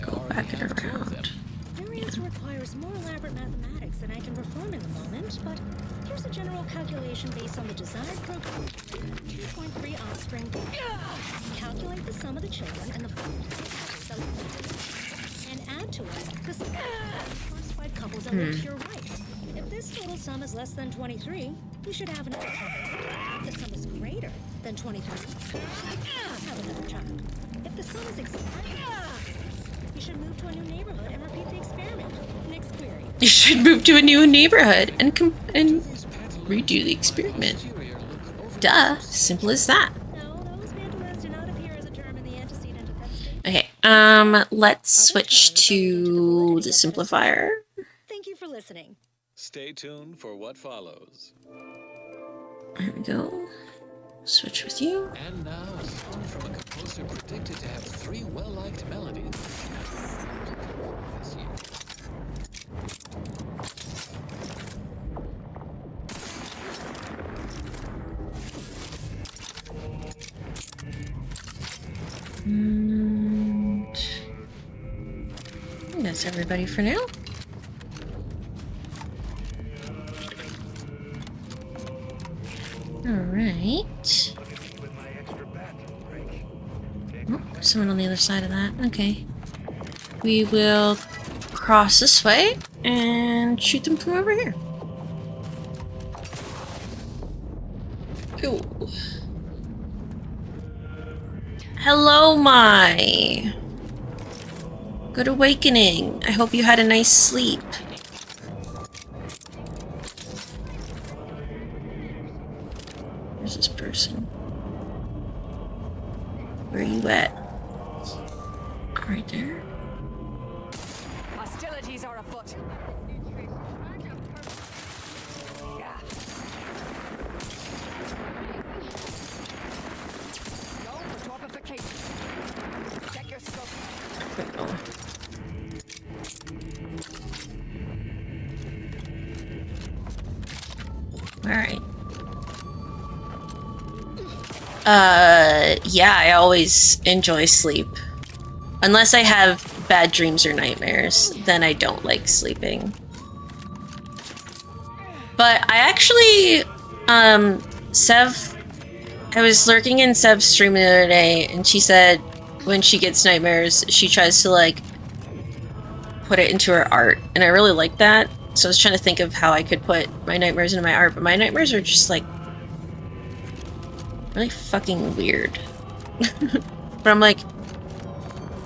Go back and around. Your answer requires more elaborate mathematics than I can perform in the moment, but here's a general calculation based on the design program. 2.3 offspring. Calculate the sum of the children and the and add to it the sum of classified couples that live to your right. If this total sum is less than 23, you should have another child. If the sum is greater than 23, have another child. If the sum is exactly, you should move to a new neighborhood and repeat the experiment. Next query. You should move to a new neighborhood and redo the experiment. Duh. Simple as that. Okay, let's switch to the simplifier. Thank you for listening. Stay tuned for what follows. There we go. Switch with you. And now, a song from a composer predicted to have 3 well-liked melodies this year. And I think that's everybody for now. Alright. Oh, someone on the other side of that. Okay. We will cross this way and shoot them from over here. Ooh. Hello, my. Good awakening. I hope you had a nice sleep. Where's this person? Where are you at? Right there. Hostilities are afoot. Go for torpification. Check your scope. Alright. Yeah, I always enjoy sleep. Unless I have bad dreams or nightmares, then I don't like sleeping. But I actually, Sev, I was lurking in Sev's stream the other day, and she said when she gets nightmares, she tries to, like, put it into her art. And I really like that. So I was trying to think of how I could put my nightmares into my art, but my nightmares are just, like, really fucking weird. But I'm like,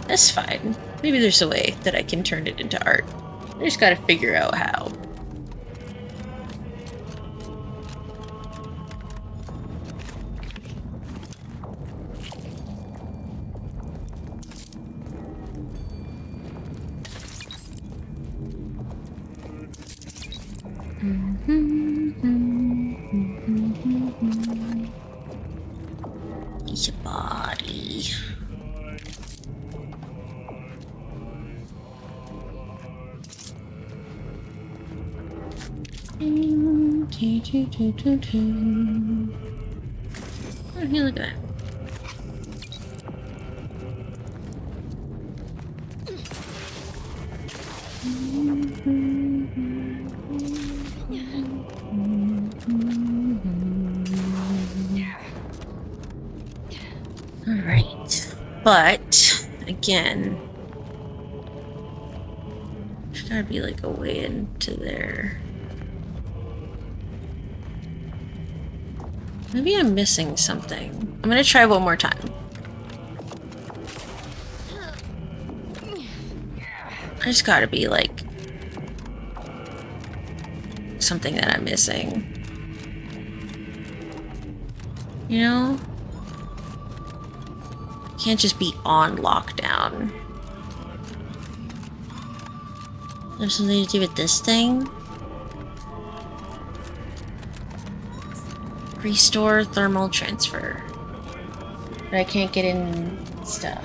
that's fine. Maybe there's a way that I can turn it into art. I just gotta figure out how. Eat your body. Oh, here, look at that. Alright, but again, There's gotta be like a way into there. Maybe I'm missing something. I'm gonna try one more time. There's gotta be like something that I'm missing. You know? Can't just be on lockdown. There's something to do with this thing? Restore thermal transfer. But I can't get in stuff.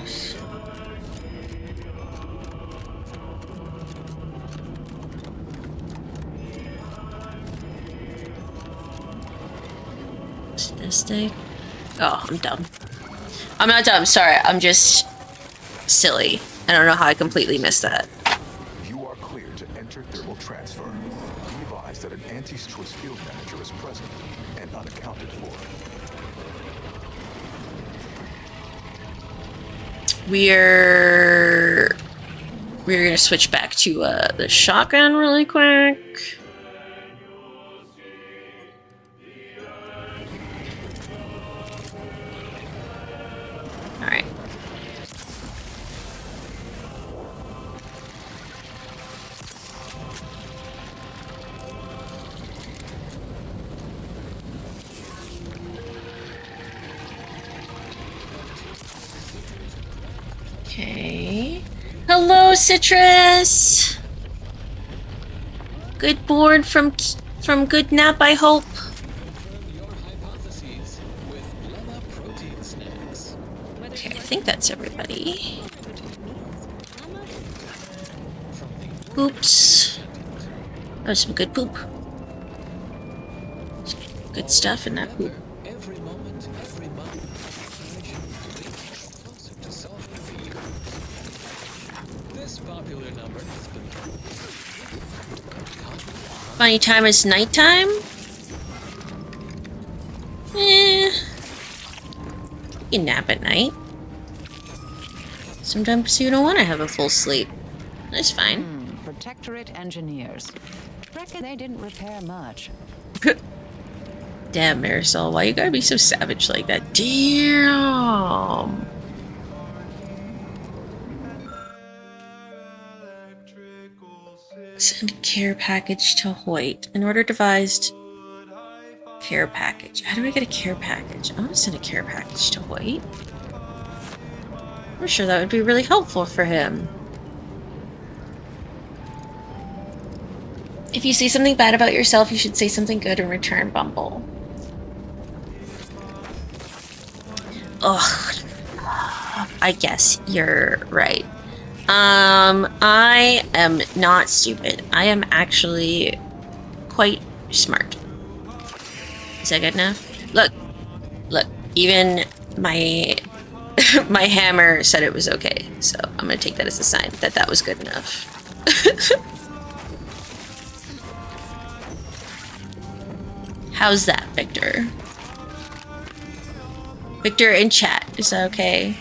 Is this thing? Oh, I'm dumb. I'm not dumb, sorry. I'm just silly. I don't know how I completely missed that. You are clear to enter thermal transfer. Be advised that an anti-choice field manager is present and unaccounted for. We're gonna switch back to the shotgun really quick. All right. Okay. Hello, Citrus. Good board from good nap, I hope. Okay, I think that's everybody. Oops. That was some good poop. Good stuff in that poop. Funny time is nighttime? You can nap at night. Sometimes you don't want to have a full sleep. That's fine. Protectorate engineers. Reckon they didn't repair much. Damn, Marisol, why you gotta be so savage like that? Damn. Send a care package to Hoyt. In order devised care package. How do I get a care package? I want to send a care package to Hoyt. I'm sure that would be really helpful for him. If you say something bad about yourself, you should say something good in return, Bumble. Ugh. I guess you're right. I am not stupid. I am actually quite smart. Is that good enough? Look, even my my hammer said it was okay. So I'm gonna take that as a sign that that was good enough. How's that, Victor? Victor in chat, is that okay?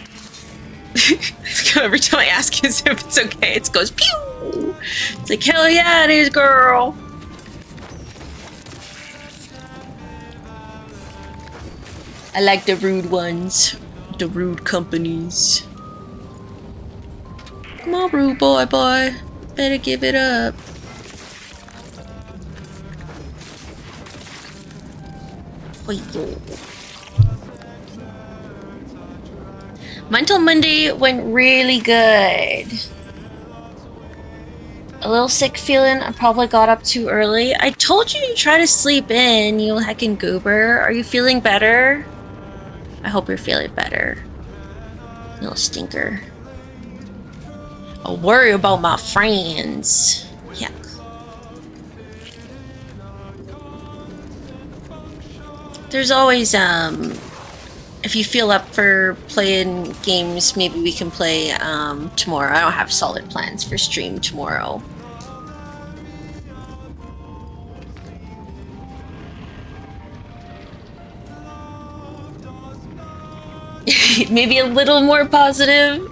Every time I ask him if it's okay, it goes pew! It's like, hell yeah, it is, girl! I like the rude ones. The rude companies. Come on, rude boy. Better give it up. Wait, yo. Mental Monday went really good. A little sick feeling. I probably got up too early. I told you to try to sleep in, you heckin' goober. Are you feeling better? I hope you're feeling better. Little stinker. I worry about my friends. Yeah. There's always, if you feel up for playing games, maybe we can play tomorrow. I don't have solid plans for stream tomorrow. Maybe a little more positive,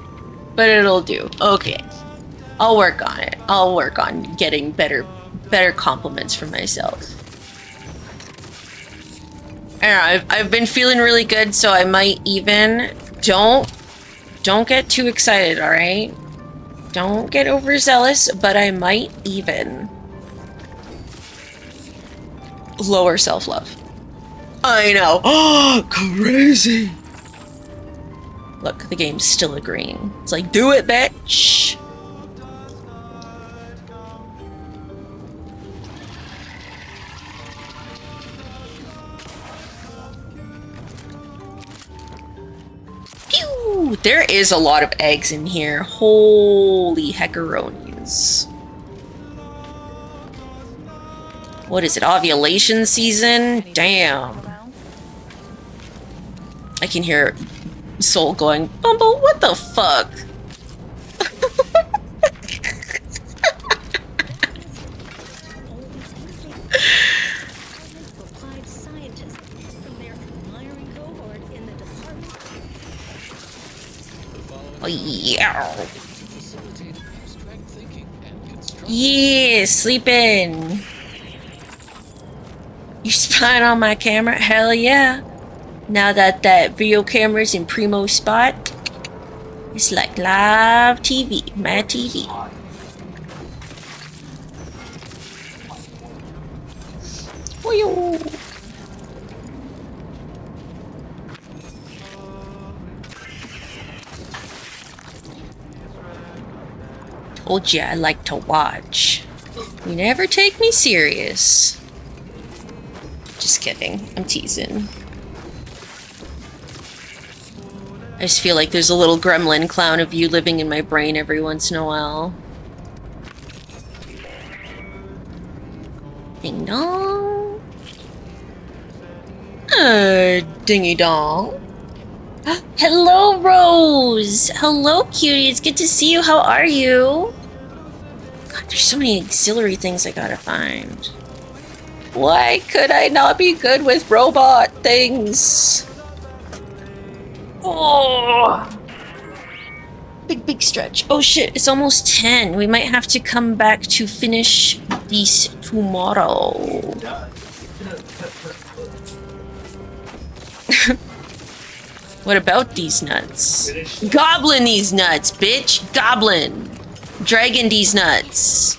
but it'll do. Okay. I'll work on it. I'll work on getting better compliments for myself. I don't know, I've been feeling really good, so I might even... Don't get too excited, alright? Don't get overzealous, but I might even lower self-love. I know. Oh, crazy. Look, the game's still agreeing. It's like, do it, bitch. Pew! There is a lot of eggs in here. Holy heckaronies. What is it? Ovulation season? Damn. I can hear Soul going, Bumble, what the fuck? Oh, yeah. Yeah, sleeping. You spying on my camera? Hell yeah. Now that video camera's in primo spot, it's like live TV, Mad TV. Woo-yoo. Told ya I like to watch. You never take me serious. Just kidding. I'm teasing. I just feel like there's a little gremlin clown of you living in my brain every once in a while. Ding dong. Dingy dong. Hello, Rose. Hello, cutie. It's good to see you. How are you? God, there's so many auxiliary things I gotta find. Why could I not be good with robot things? Oh, big stretch. Oh shit, it's almost 10. We might have to come back to finish this tomorrow. What about these nuts? Goblin these nuts, bitch. Goblin. Dragon these nuts.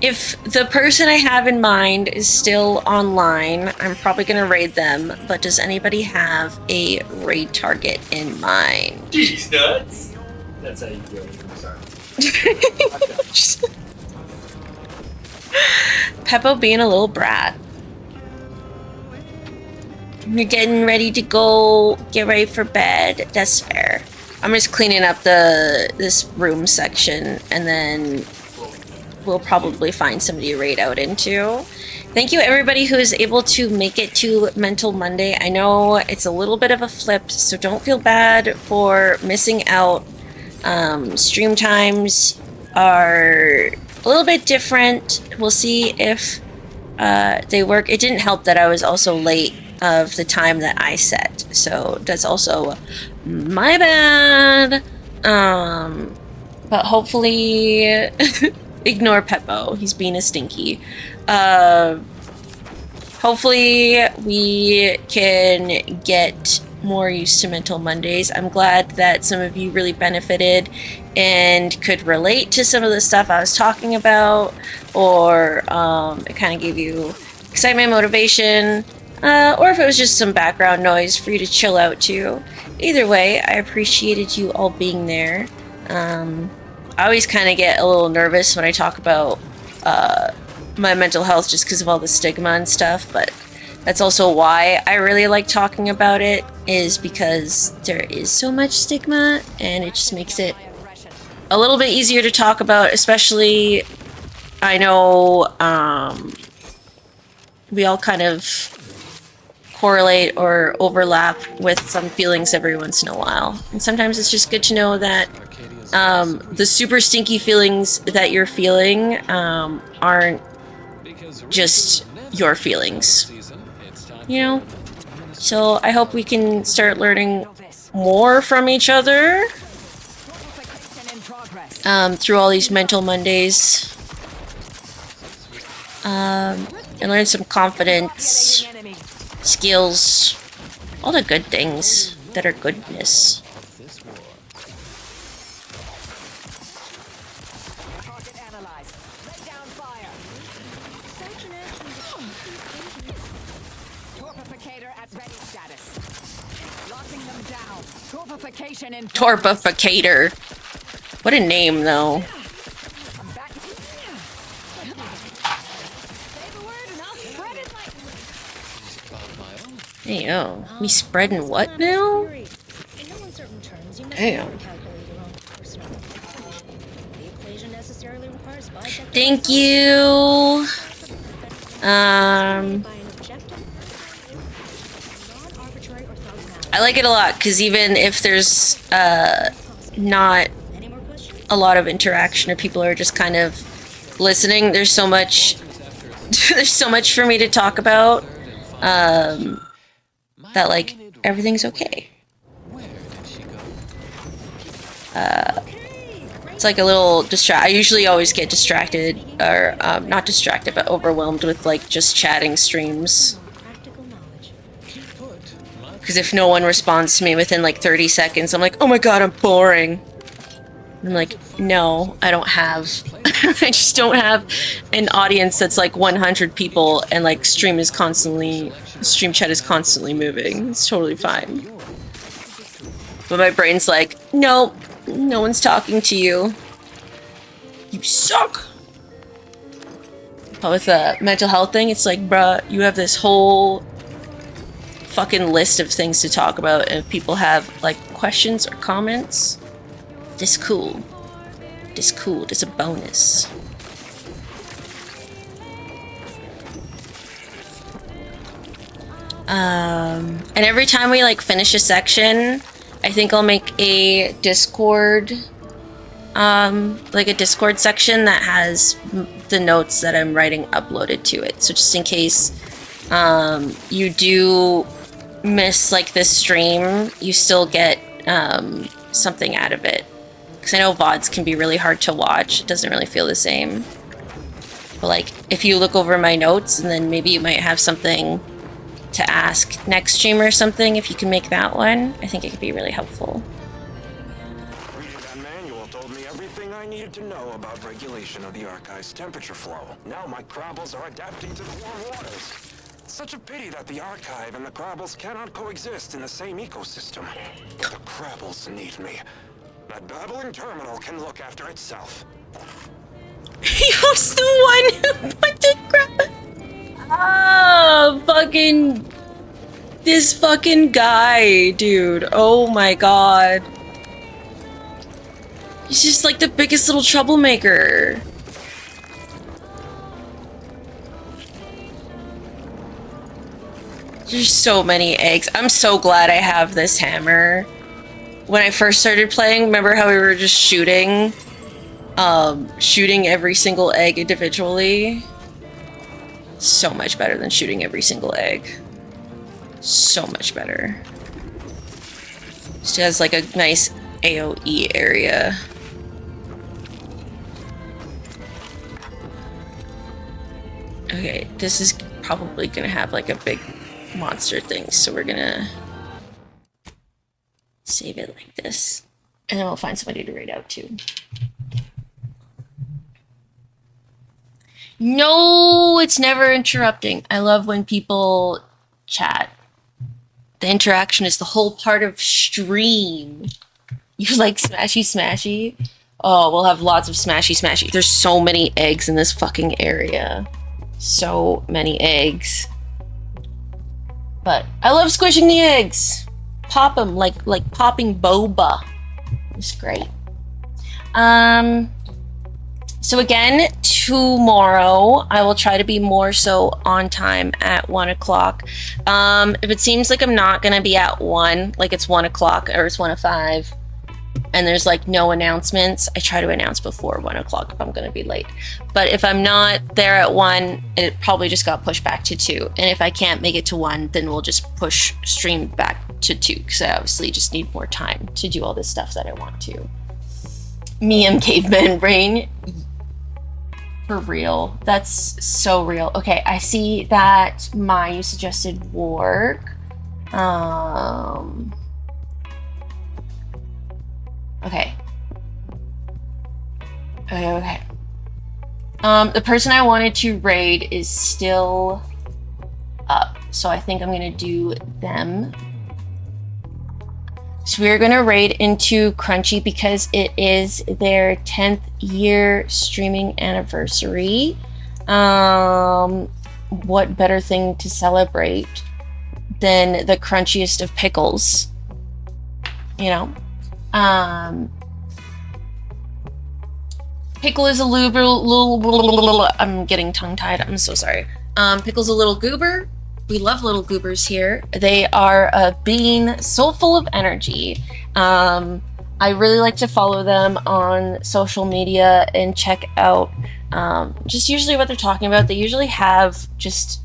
If the person I have in mind is still online, I'm probably gonna raid them, but does anybody have a raid target in mind? These nuts. That's how you do it. I'm sorry. Peppo being a little brat. You're getting ready to go get ready for bed. That's fair. I'm just cleaning up this room section, and then we'll probably find somebody to raid out into. Thank you everybody who is able to make it to Mental Monday. I know it's a little bit of a flip, so don't feel bad for missing out. Stream times are a little bit different. We'll see if they work. It didn't help that I was also late of the time that I set, so that's also my bad. But hopefully ignore Peppo, he's being a stinky. Hopefully we can get more used to Mental Mondays. I'm glad that some of you really benefited and could relate to some of the stuff I was talking about, or it kind of gave you excitement, motivation, or if it was just some background noise for you to chill out to. Either way, I appreciated you all being there. I always kind of get a little nervous when I talk about my mental health just because of all the stigma and stuff, but that's also why I really like talking about it, is because there is so much stigma, and it just makes it a little bit easier to talk about, especially I know we all kind of correlate or overlap with some feelings every once in a while. And sometimes it's just good to know that the super stinky feelings that you're feeling aren't just your feelings, you know? So I hope we can start learning more from each other through all these mental Mondays, and learn some confidence, skills, all the good things that are goodness. Torpificator. What a name, though. Hey, yo. Me spreading what now? Damn. Thank you. I like it a lot because even if there's not a lot of interaction or people are just kind of listening, there's so much there's so much for me to talk about that like everything's okay. It's like a little I usually always get distracted or not distracted but overwhelmed with like just chatting streams. Because if no one responds to me within like 30 seconds, I'm like, oh my god, I'm boring. I'm like, no, I don't have, I just don't have an audience that's like 100 people and like stream chat is constantly moving. It's totally fine. But my brain's like, no, no one's talking to you. You suck. But with a mental health thing, it's like, bruh, you have this whole fucking list of things to talk about, and if people have like questions or comments, this cool. This a bonus. And every time we like finish a section, I think I'll make a Discord like a Discord section that has the notes that I'm writing uploaded to it. So just in case you do miss like this stream, you still get something out of it. Because I know VODs can be really hard to watch. It doesn't really feel the same. But like, if you look over my notes and then maybe you might have something to ask next stream or something, if you can make that one, I think it could be really helpful. Reading that manual told me everything I needed to know about regulation of the Archive's temperature flow. Now my crabbles are adapting to the warm waters. It's such a pity that the Archive and the crabbles cannot coexist in the same ecosystem. The crabbles need me. That babbling terminal can look after itself. He was the one who put the crab. Oh, fucking. This fucking guy, dude. Oh my god. He's just like the biggest little troublemaker. There's so many eggs. I'm so glad I have this hammer. When I first started playing, remember how we were just shooting every single egg individually? So much better than shooting every single egg. So much better. Just has like a nice AoE area. Okay, this is probably gonna have like a big monster thing, so we're gonna save it like this. And then we'll find somebody to raid out to. No, it's never interrupting. I love when people chat. The interaction is the whole part of stream. You like smashy smashy? Oh, we'll have lots of smashy smashy. There's so many eggs in this fucking area. So many eggs. But I love squishing the eggs. Pop them like popping boba. It's great. So again, tomorrow I will try to be more so on time at 1 o'clock. If it seems like I'm not gonna be at 1, like it's 1 o'clock or it's 1:05, and there's like no announcements, I try to announce before 1 o'clock if I'm going to be late. But if I'm not there at 1, it probably just got pushed back to 2. And if I can't make it to 1, then we'll just push stream back to 2, because I obviously just need more time to do all this stuff that I want to. Me and caveman brain. For real. That's so real. Okay, I see that you suggested work. Okay. The person I wanted to raid is still up, so I think I'm gonna do them. So we're gonna raid into Crunchy because it is their 10th year streaming anniversary. What better thing to celebrate than the crunchiest of pickles? You know? Pickle is a little I'm getting tongue-tied, I'm so sorry. Pickle's a little goober. We love little goobers here. They are a bean so full of energy. I really like to follow them on social media and check out just usually what they're talking about. They usually have just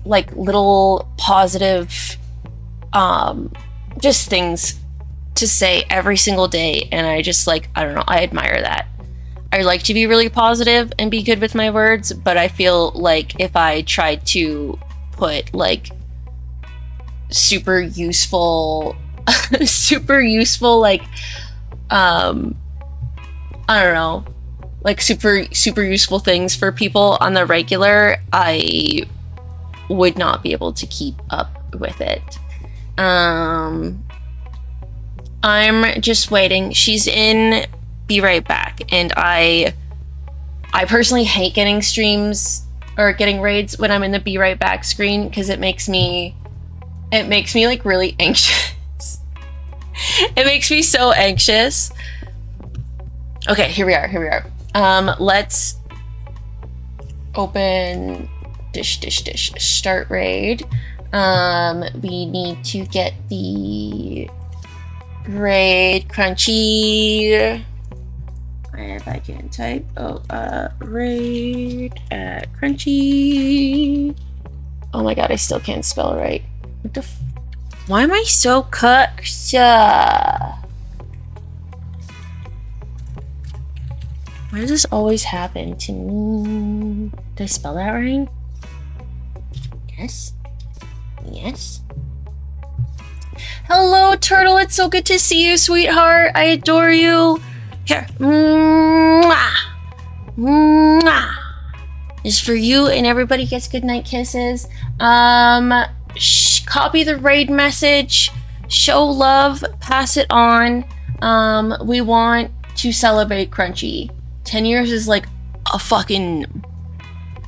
like little positive just things to say every single day, and I just like, I don't know, I admire that. I like to be really positive and be good with my words, but I feel like if I tried to put like super useful like I don't know, like super useful things for people on the regular, I would not be able to keep up with it. I'm just waiting. She's in Be Right Back, and I personally hate getting streams or getting raids when I'm in the Be Right Back screen, because it makes me like really anxious. It makes me so anxious. Okay, here we are. Let's open dish start raid. We need to get the raid Crunchy. If I can type, raid at Crunchy. Oh my god, I still can't spell right. What the why am I so cooked? Why does this always happen to me? Did I spell that right? Yes. Hello, Turtle. It's so good to see you, sweetheart. I adore you. Here. Mwah. Mwah. This is for you, and everybody gets goodnight kisses. Copy the raid message. Show love. Pass it on. We want to celebrate Crunchy. 10 years is like a fucking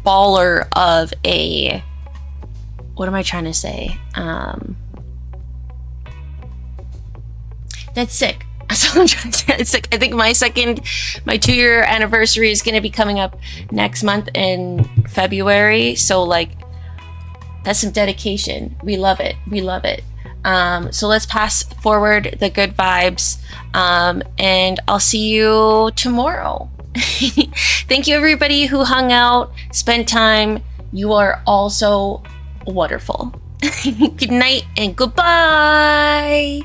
baller of a... What am I trying to say? That's sick. That's what I'm trying to say. It's sick. I think my 2-year anniversary is going to be coming up next month in February. So like, that's some dedication. We love it. So let's pass forward the good vibes. And I'll see you tomorrow. Thank you everybody who hung out, spent time. You are also wonderful. Good night and goodbye.